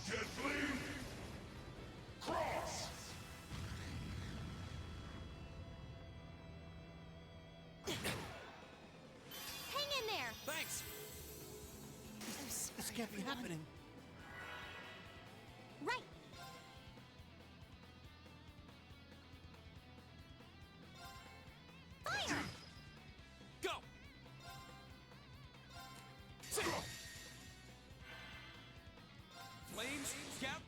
Deadly Cross! Hang in there. Thanks! This can't be happening. Right. Fire. Go! Flames, scout!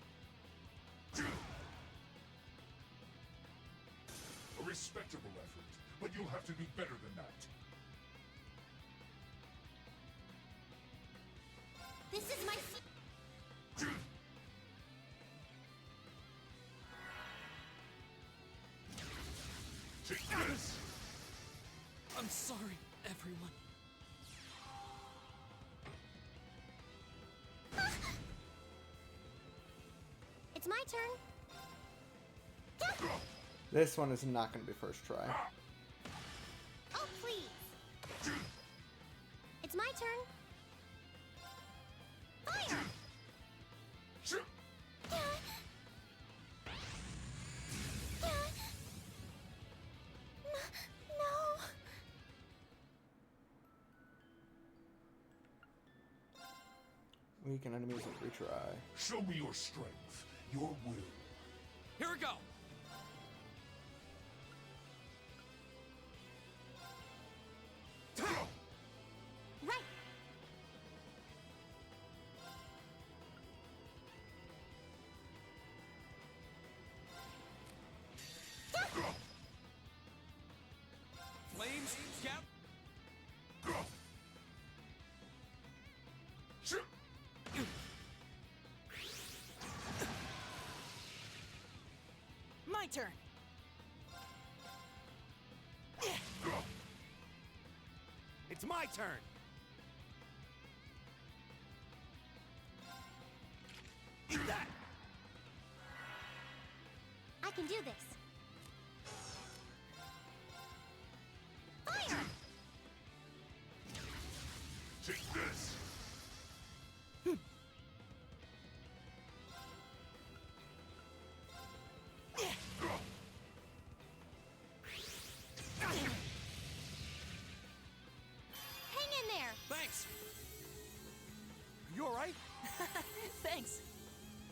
A respectable effort, but you'll have to do better than that. This is my. Take this! I'm sorry, everyone. It's my turn. This one is not going to be first try. Oh, please. It's my turn. Fire. No. Weaken enemies and retry. Show me your strength, your will. Here we go! Right. Flames, scout! My turn. It's my turn! Eat that! I can do this. Fire. Take this! Thanks! You alright? Thanks.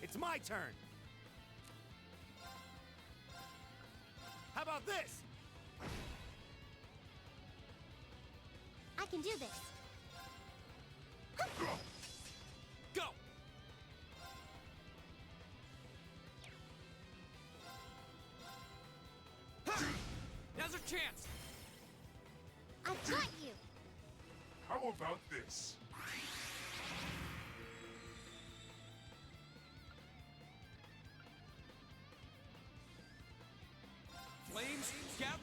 It's my turn! How about this? I can do this. Go! Now's our chance! I've got you. How about this? Flames, gather!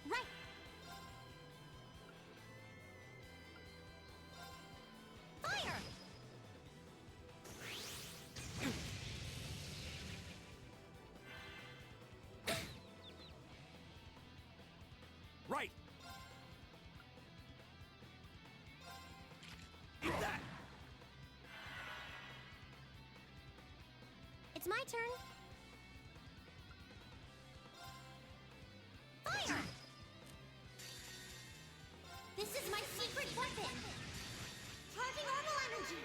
Right. Fire! Right! Eat that! It's my turn. Fire! This is my secret weapon. Charging normal energy.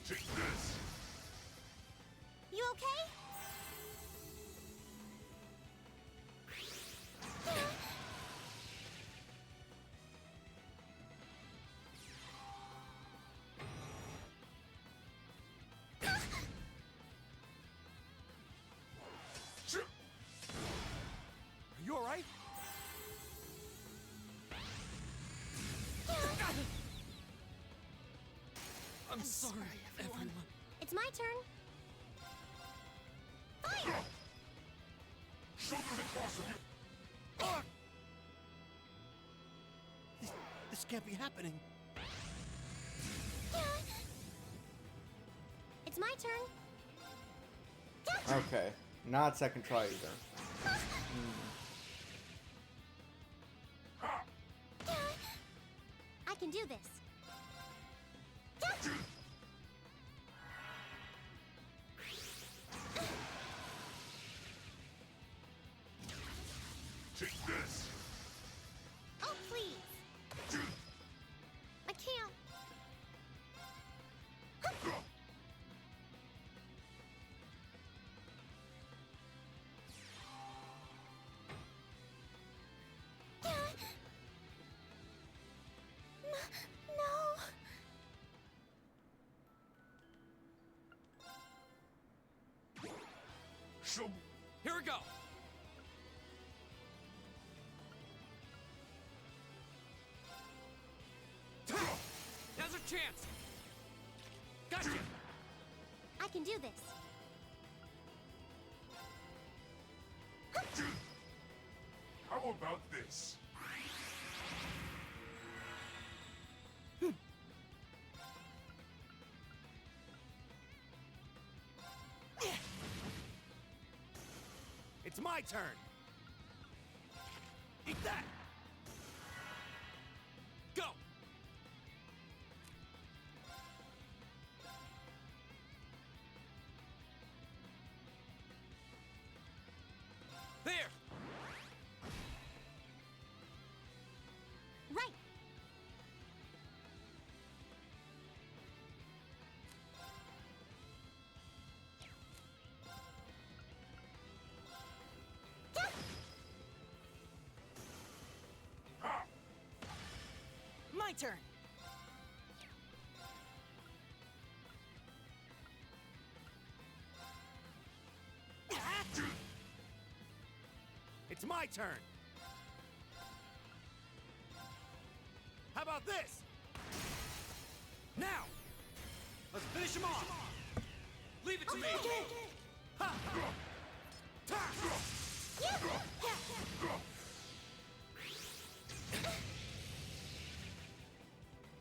Take this! You okay? Are you alright? I'm sorry, everyone. It's my turn. Fire! Show them the cost of you! This can't be happening. It's my turn. Okay, not second try either. I can do this. Take this! Oh, please. I can't. No. Show Here we go! Now's our chance! Gotcha! I can do this. How about this? It's my turn! Eat that! Go! There! Right. My turn. It's my turn! How about this? Now! Let's finish him off! Leave it to me! Ha! Ta! Yeah.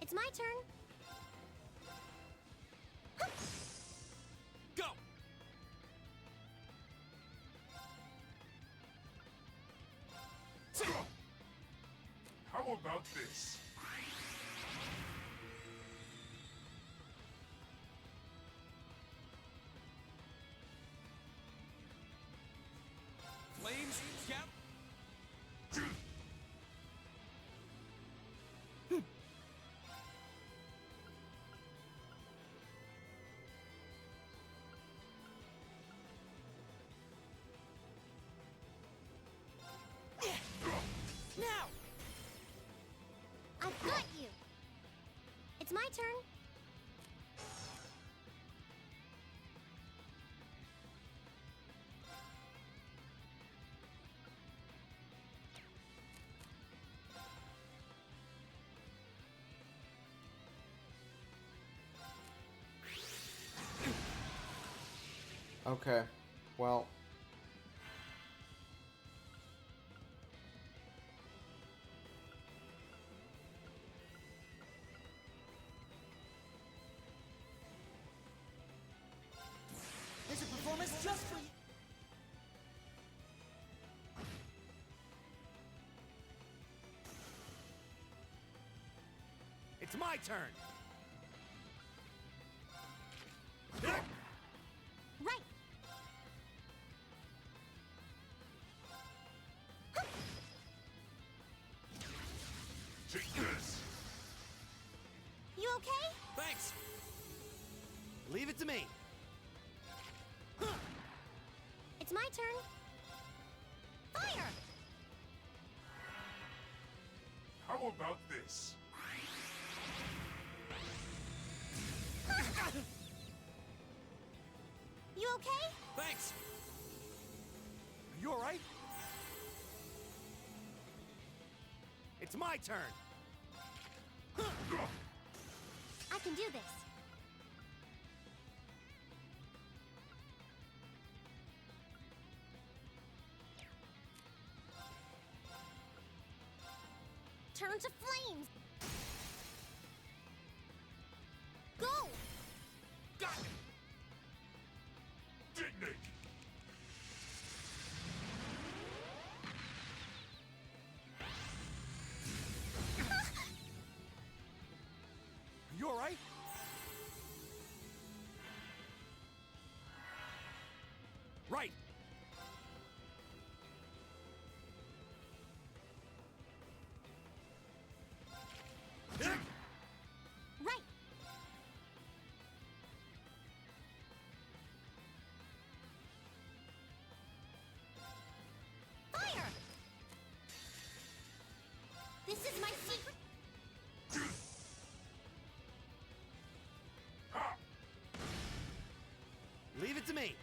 'It's my turn. Go! How about this? Flames, cap. Now! I've got you! It's my turn. Okay. Well. There's a performance just for you. It's my turn. Right! Take this. You okay? Thanks. Leave it to me. It's my turn. Fire! How about this? You okay? Thanks. You all right? It's my turn. I can do this. Turn to flames! Go! Got it. Dignate. You all right? Right. Right! Fire! This is my secret. Leave it to me.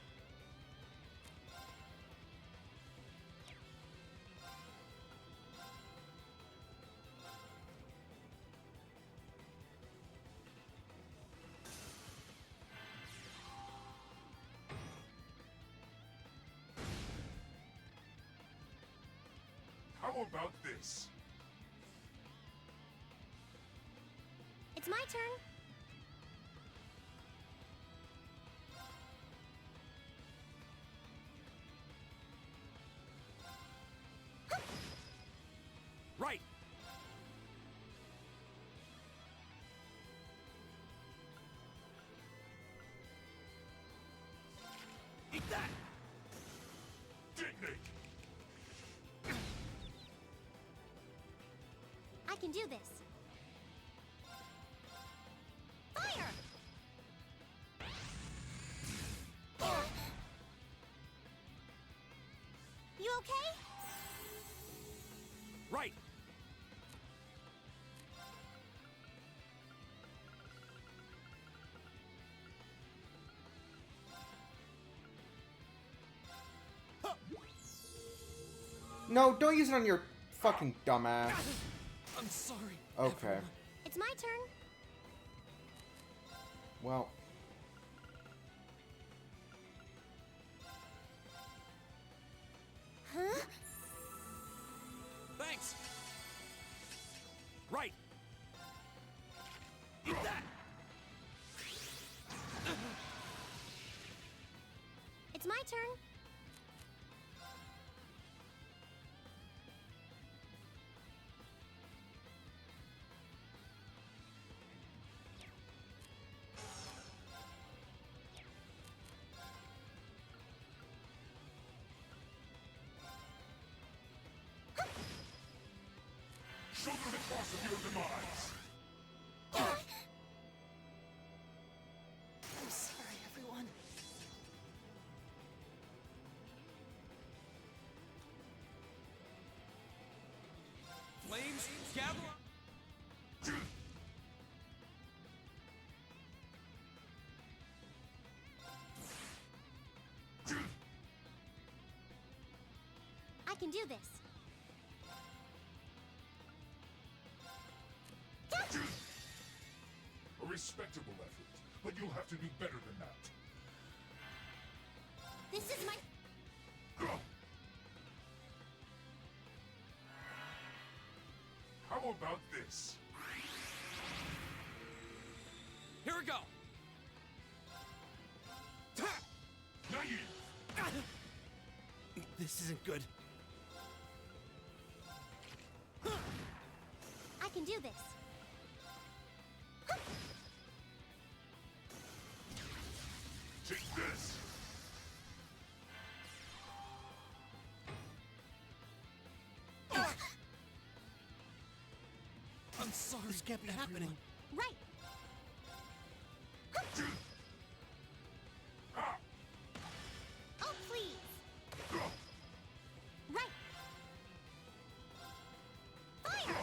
How about this? It's my turn. Right. Eat that. Dignate. I can do this. Fire! You okay? Right. No, don't use it on your fucking dumbass. I'm sorry. Okay. everyone. It's my turn. Well. Huh? Thanks. Right. turn. Show them the cost of your demise! I'm sorry, everyone. Flames, gather! I can do this. A respectable effort, but you'll have to do better than that. This is my... How about this? Here we go! Naive! This isn't good. I can do this. Take this! I'm sorry. This can't be happening. Right. Oh, please. Right. Fire!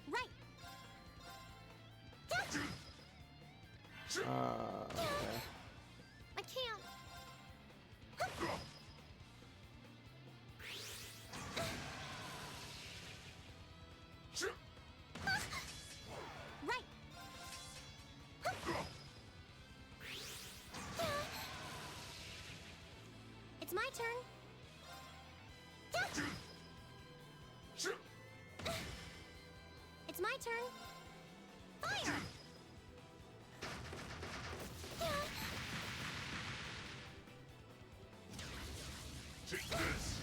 Right. Okay. I can't. Right. It's my turn. It's my turn. Fire! Take this!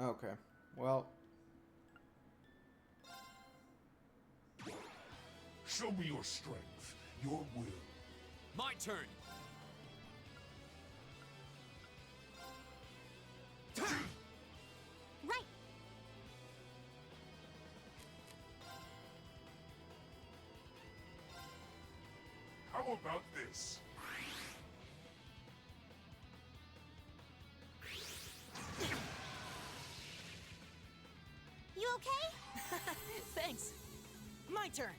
No. Okay. Well, Show me your strength, your will. My turn! Right. How about this? You okay? Thanks. My turn.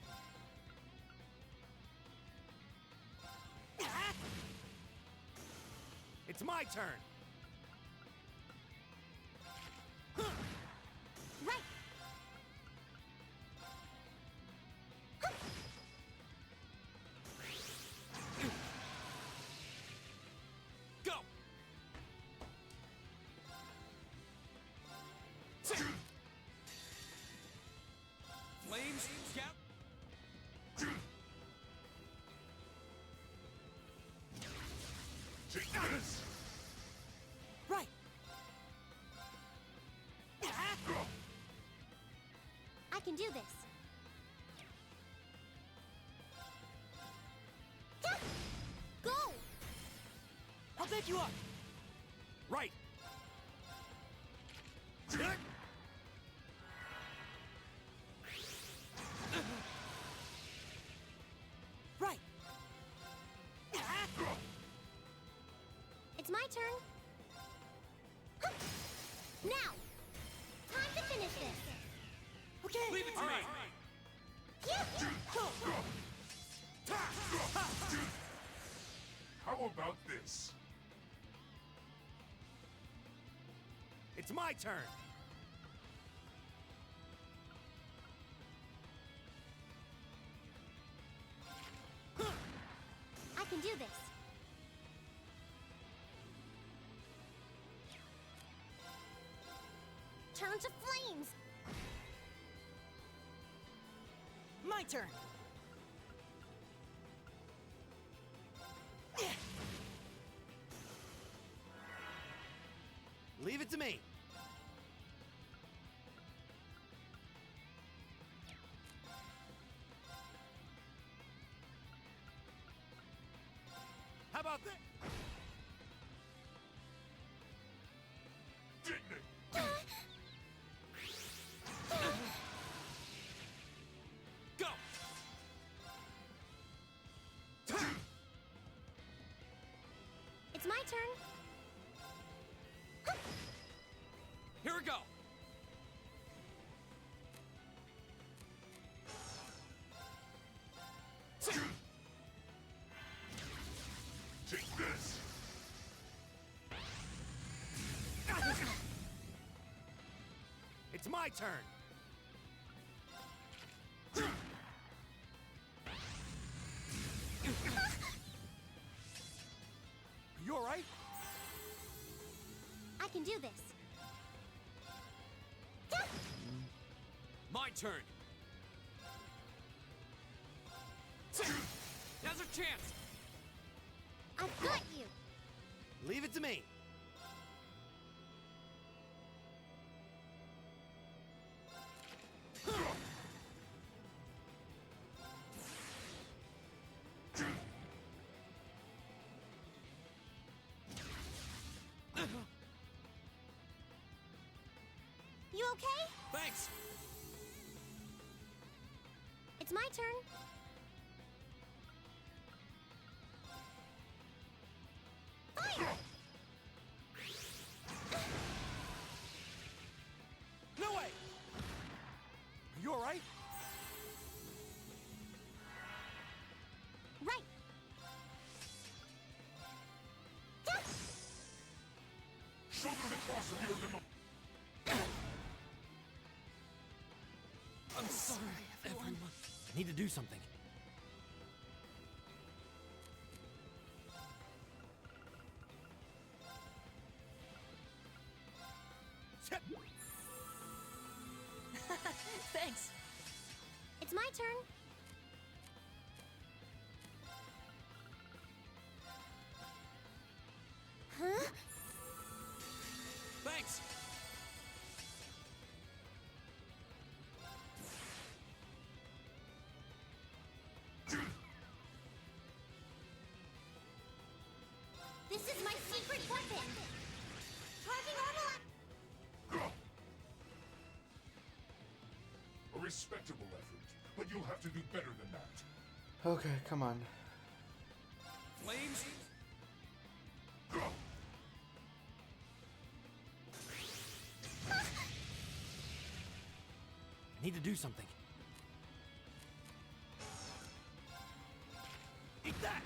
It's my turn. Right. Go! Flames, gather! Take this! Right. I can do this. Go! I'll back you up. Right. Right. It's my turn. Now! Time to finish this. Okay. Leave it to me! How about this? It's my turn. I can do this. Turn to flames! my turn. Leave it to me. How about that? Go! It's my turn. Here we go. Take this! It's my turn. You all right? I can do this. My turn. Now's our chance. I've got you. Leave it to me. You okay? Thanks. It's my turn. Fire! No way! You all right? Right. Show them the cost of your demo. I'm sorry, everyone. I need to do something. Thanks. It's my turn. Huh? Thanks. This is my secret weapon. Charging normal. A respectable effort, but you'll have to do better than that. Okay, come on. Flames. I need to do something. Eat that!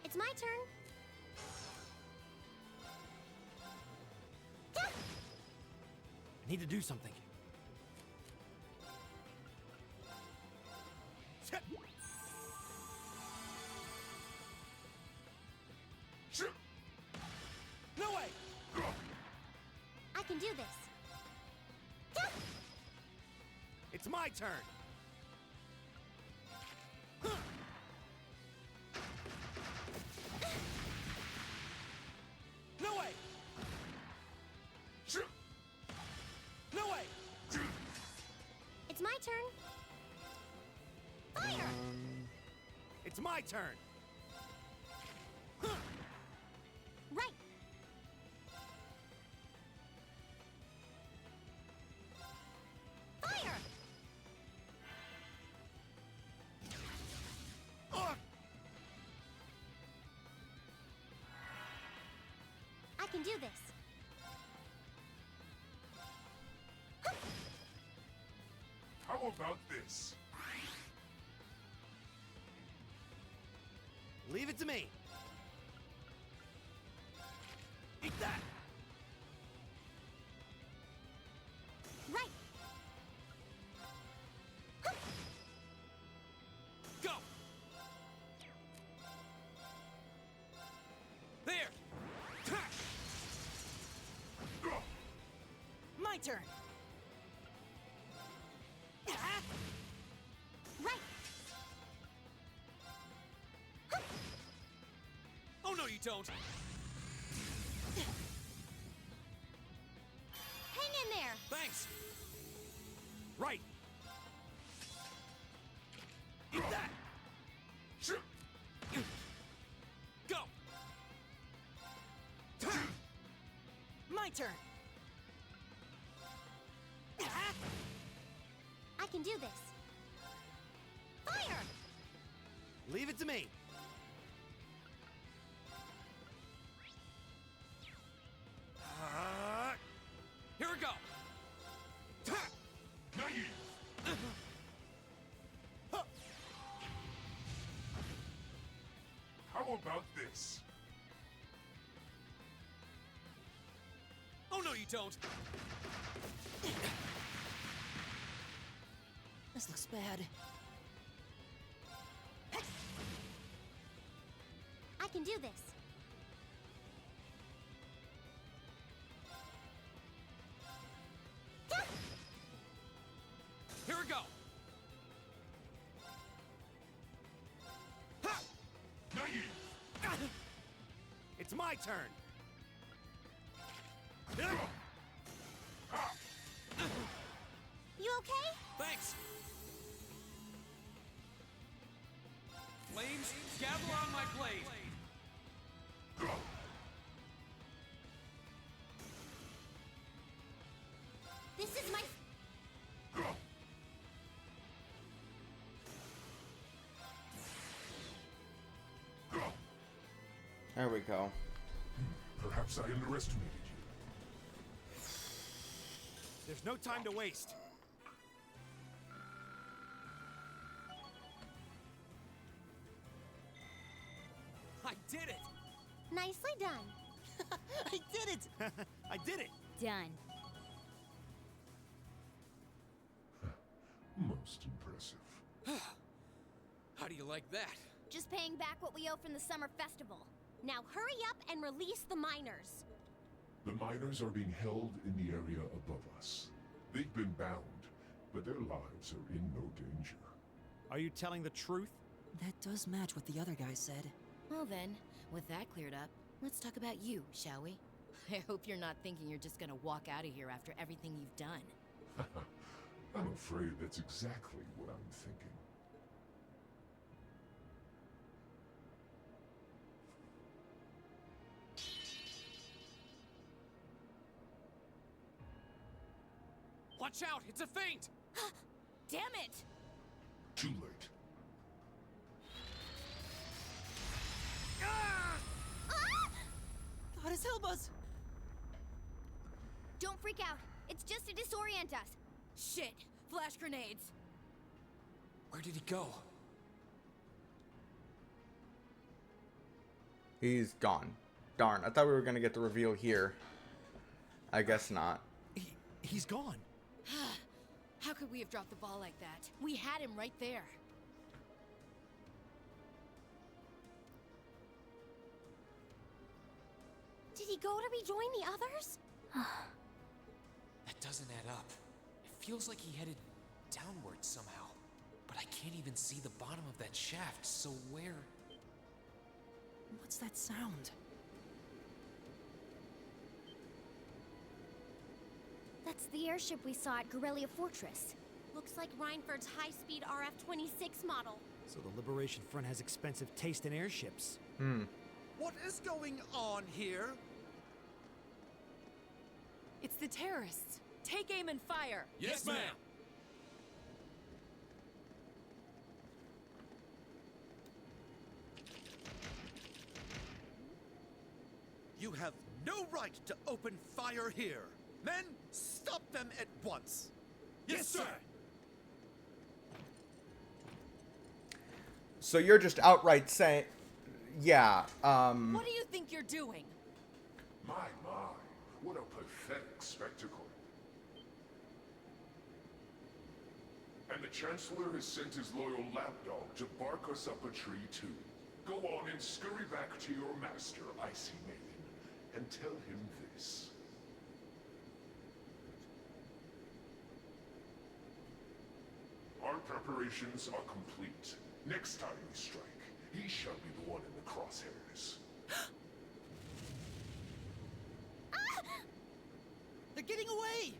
It's my turn. I need to do something. No way! I can do this. It's my turn. No way! No way! It's my turn. Fire! It's my turn. Right. Fire! I can do this. How about this? Leave it to me. Eat that! Right. Go. There. turn. Right. Oh no, you don't. Hang in there. Thanks. Right. Eat that. Go. My turn. I can do this. Fire! Leave it to me. Here we go. How about this? Oh no, you don't. This looks bad. I can do this. Here we go. It's my turn. You okay? Thanks. Flames, gather on my blade. This is my... There we go. Perhaps I underestimated you. There's no time to waste. I did it! Nicely done. I did it! I did it! Done. Most impressive. How do you like that? Just paying back what we owe from the summer festival. Now hurry up and release the miners. The miners are being held in the area above us. They've been bound, but their lives are in no danger. Are you telling the truth? That does match what the other guy said. Well then, with that cleared up, let's talk about you, shall we? I hope you're not thinking you're just gonna walk out of here after everything you've done. I'm afraid that's exactly what I'm thinking. Watch out! It's a feint! Damn it! Too late. Goddess help us! Don't freak out. It's just to disorient us. Shit! Flash grenades! Where did he go? He's gone. Darn, I thought we were gonna get the reveal here. I guess not. He's gone. How could we have dropped the ball like that? We had him right there. Did he go to rejoin the others? That doesn't add up. It feels like he headed downward somehow. But I can't even see the bottom of that shaft, so where... What's that sound? That's the airship we saw at Guerrilla Fortress. Looks like Reinford's high-speed RF-26 model. So the Liberation Front has expensive taste in airships. What is going on here? It's the terrorists. Take aim and fire. Yes, ma'am! You have no right to open fire here. Men, stop them at once. Yes, sir! So you're just outright saying, yeah, What do you think you're doing? My, what a pathetic spectacle. And the Chancellor has sent his loyal lapdog to bark us up a tree too. Go on and scurry back to your master, Icy Maiden, and tell him this. preparations are complete. Next time we strike, he shall be the one in the crosshairs. They're getting away!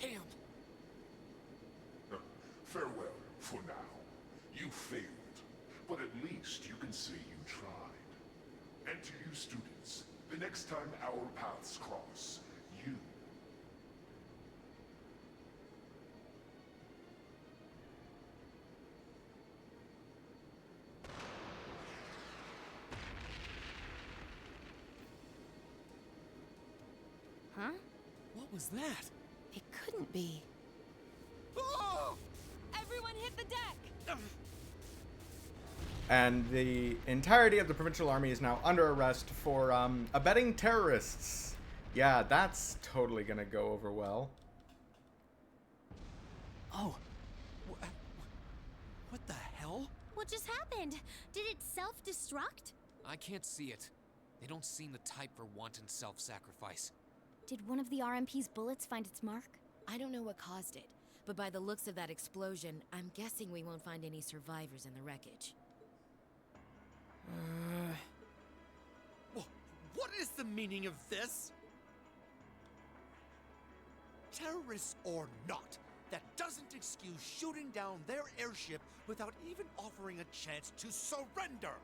Damn! Farewell, for now. You failed, but at least you can say you tried. And to you students, the next time our paths cross, you... Huh? What was that? It couldn't be. Oh! Everyone hit the deck! And the entirety of the Provincial Army is now under arrest for abetting terrorists. Yeah, that's totally gonna go over well. Oh. What the hell? What just happened? Did it self-destruct? I can't see it. They don't seem the type for wanton self-sacrifice. Did one of the RMP's bullets find its mark? I don't know what caused it, but by the looks of that explosion, I'm guessing we won't find any survivors in the wreckage. What is the meaning of this? Terrorists or not, that doesn't excuse shooting down their airship without even offering a chance to surrender.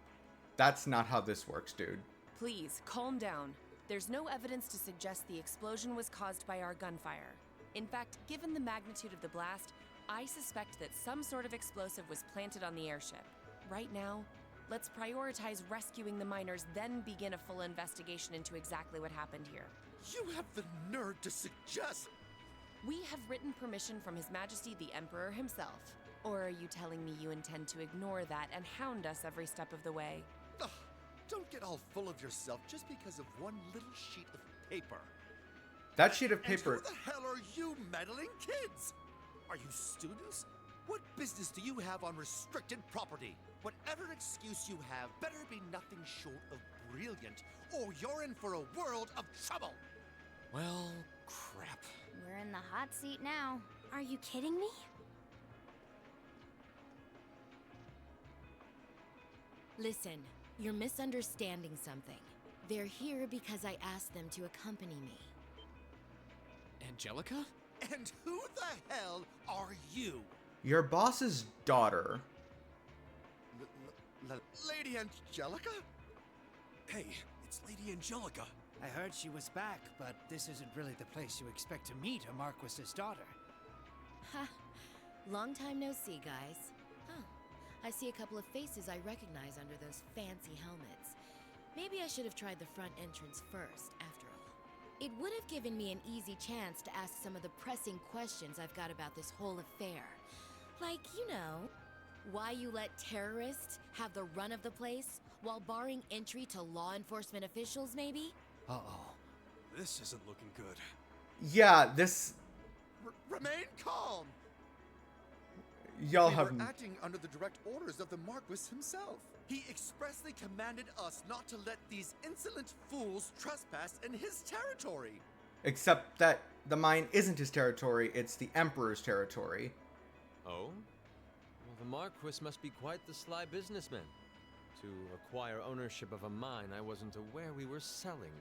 That's not how this works, dude. Please, calm down. There's no evidence to suggest the explosion was caused by our gunfire. In fact, given the magnitude of the blast, I suspect that some sort of explosive was planted on the airship. Right now, let's prioritize rescuing the miners, then begin a full investigation into exactly what happened here. You have the nerve to suggest... We have written permission from His Majesty the Emperor himself. Or are you telling me you intend to ignore that and hound us every step of the way? Ugh, don't get all full of yourself just because of one little sheet of paper. That sheet of paper... And who the hell are you meddling kids? Are you students? What business do you have on restricted property? Whatever excuse you have better be nothing short of brilliant, or you're in for a world of trouble. Well, crap. We're in the hot seat now. Are you kidding me? Listen, you're misunderstanding something. They're here because I asked them to accompany me. Angelica? And who the hell are you? Your boss's daughter. Lady Angelica? Hey, it's Lady Angelica. I heard she was back, but this isn't really the place you expect to meet a Marquis's daughter. Ha! Long time no see, guys. Huh. I see a couple of faces I recognize under those fancy helmets. Maybe I should have tried the front entrance first, after all. It would have given me an easy chance to ask some of the pressing questions I've got about this whole affair. Like, you know, why you let terrorists have the run of the place while barring entry to law enforcement officials, maybe? Uh-oh. This isn't looking good. Yeah, this... Remain calm! Y'all we have... were acting under the direct orders of the Marquis himself. He expressly commanded us not to let these insolent fools trespass in his territory. Except that the mine isn't his territory, it's the Emperor's territory. Oh? Well, the Marquis must be quite the sly businessman. To acquire ownership of a mine I wasn't aware we were selling.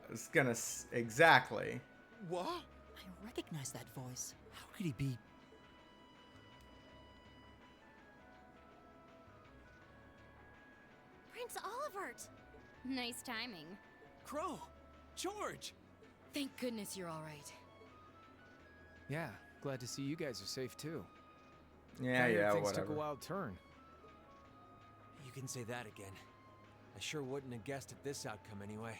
I was gonna... Exactly. What? I recognize that voice. How could he be... Prince Olivert! Nice timing. Crow! George! Thank goodness you're all right. Yeah, glad to see you guys are safe too. Yeah, Things whatever. took a wild turn. You can say that again. I sure wouldn't have guessed at this outcome anyway.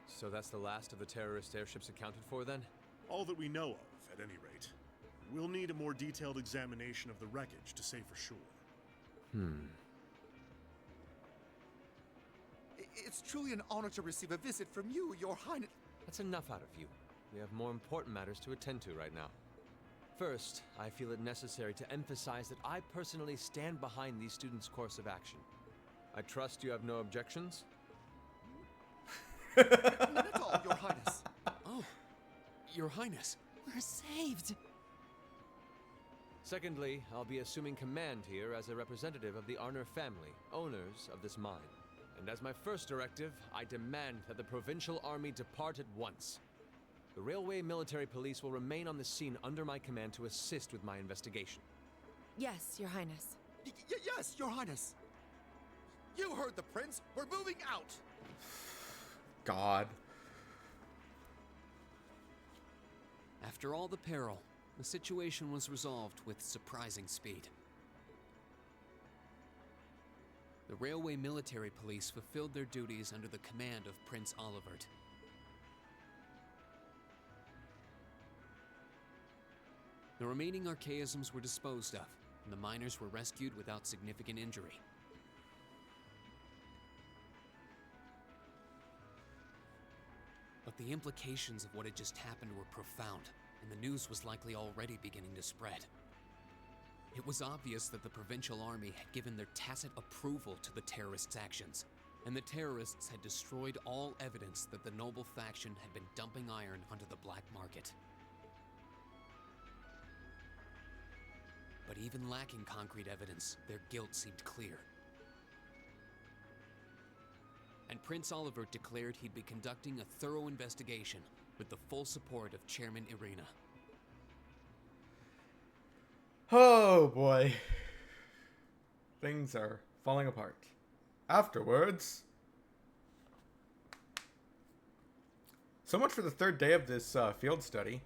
So that's the last of the terrorist airships accounted for then? All that we know of, at any rate. We'll need a more detailed examination of the wreckage to say for sure. It's truly an honor to receive a visit from you, Your Highness. That's enough out of you. We have more important matters to attend to right now. First, I feel it necessary to emphasize that I personally stand behind these students' course of action. I trust you have no objections? Not at all, Your Highness. Oh, Your Highness. We're saved! Secondly, I'll be assuming command here as a representative of the Arner family, owners of this mine. And as my first directive, I demand that the Provincial Army depart at once. The Railway Military Police will remain on the scene under my command to assist with my investigation. Yes, Your Highness. Yes, Your Highness. You heard the Prince. We're moving out. God. After all the peril, the situation was resolved with surprising speed. The Railway Military Police fulfilled their duties under the command of Prince Olivert. The remaining archaisms were disposed of, and the miners were rescued without significant injury. But the implications of what had just happened were profound, and the news was likely already beginning to spread. It was obvious that the Provincial Army had given their tacit approval to the terrorists' actions, and the terrorists had destroyed all evidence that the noble faction had been dumping iron onto the black market. But even lacking concrete evidence, their guilt seemed clear. And Prince Olivert declared he'd be conducting a thorough investigation with the full support of Chairman Irina. Oh boy. Things are falling apart. Afterwards. So much for the third day of this field study.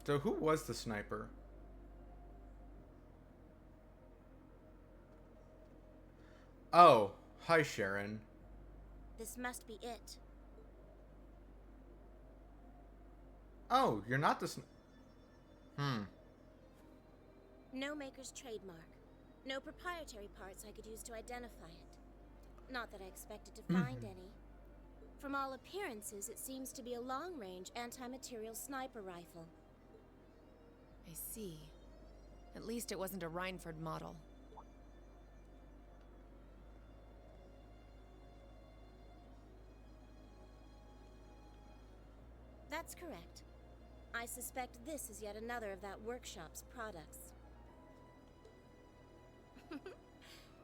So who was the sniper? Oh, hi Sharon. This must be it. Oh, you're not the No maker's trademark. No proprietary parts I could use to identify it. Not that I expected to find any. From all appearances, it seems to be a long-range anti-material sniper rifle. I see. At least it wasn't a Reinford model. That's correct. I suspect this is yet another of that workshop's products.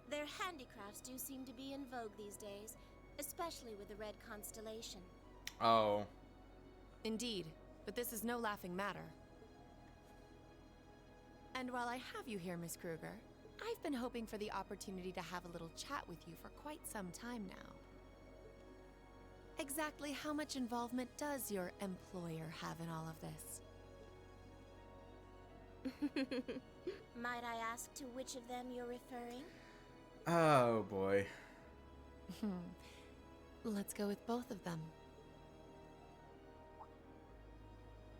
Their handicrafts do seem to be in vogue these days, especially with the Red Constellation. Oh. Indeed, but this is no laughing matter. And while I have you here, Miss Kruger, I've been hoping for the opportunity to have a little chat with you for quite some time now. Exactly how much involvement does your employer have in all of this? Might I ask to which of them you're referring? Oh boy. Let's go with both of them.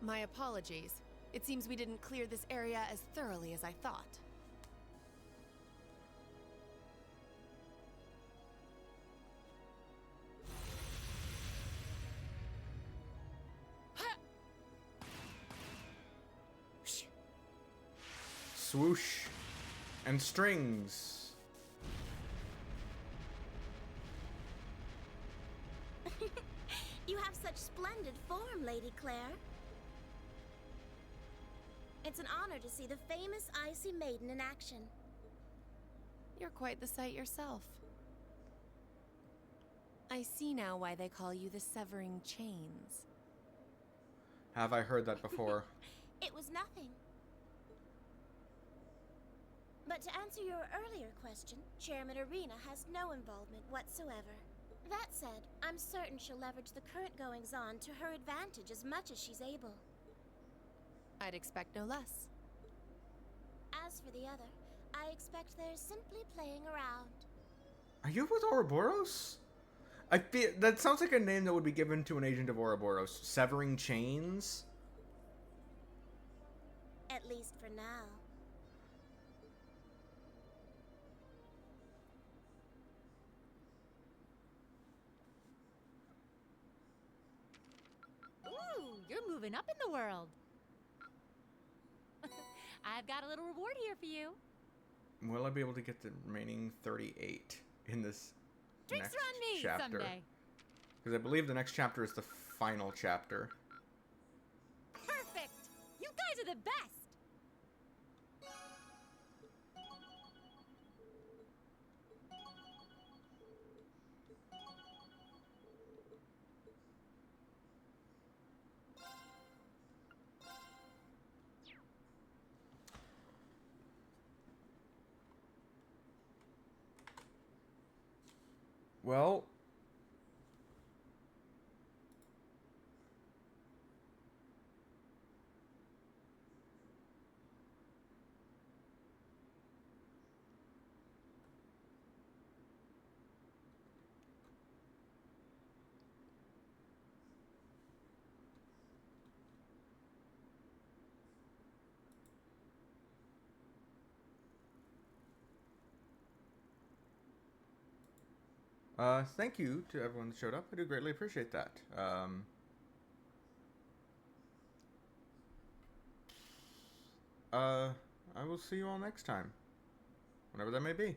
My apologies. It seems we didn't clear this area as thoroughly as I thought. Swoosh. And strings. You have such splendid form, Lady Claire. It's an honor to see the famous Icy Maiden in action. You're quite the sight yourself. I see now why they call you the Severing Chains. Have I heard that before? It was nothing. But to answer your earlier question, Chairman Irina has no involvement whatsoever. That said, I'm certain she'll leverage the current goings-on to her advantage as much as she's able. I'd expect no less. As for the other, I expect they're simply playing around. Are you with Ouroboros? I feel that sounds like a name that would be given to an agent of Ouroboros. Severing Chains? At least for now. moving up in the world. I've got a little reward here for you. Will I be able to get the remaining 38 in this Drinks next are on me chapter? someday. Because I believe the next chapter is the final chapter. Perfect! You guys are the best! Well, thank you to everyone that showed up. I do greatly appreciate that. I will see you all next time. Whenever that may be.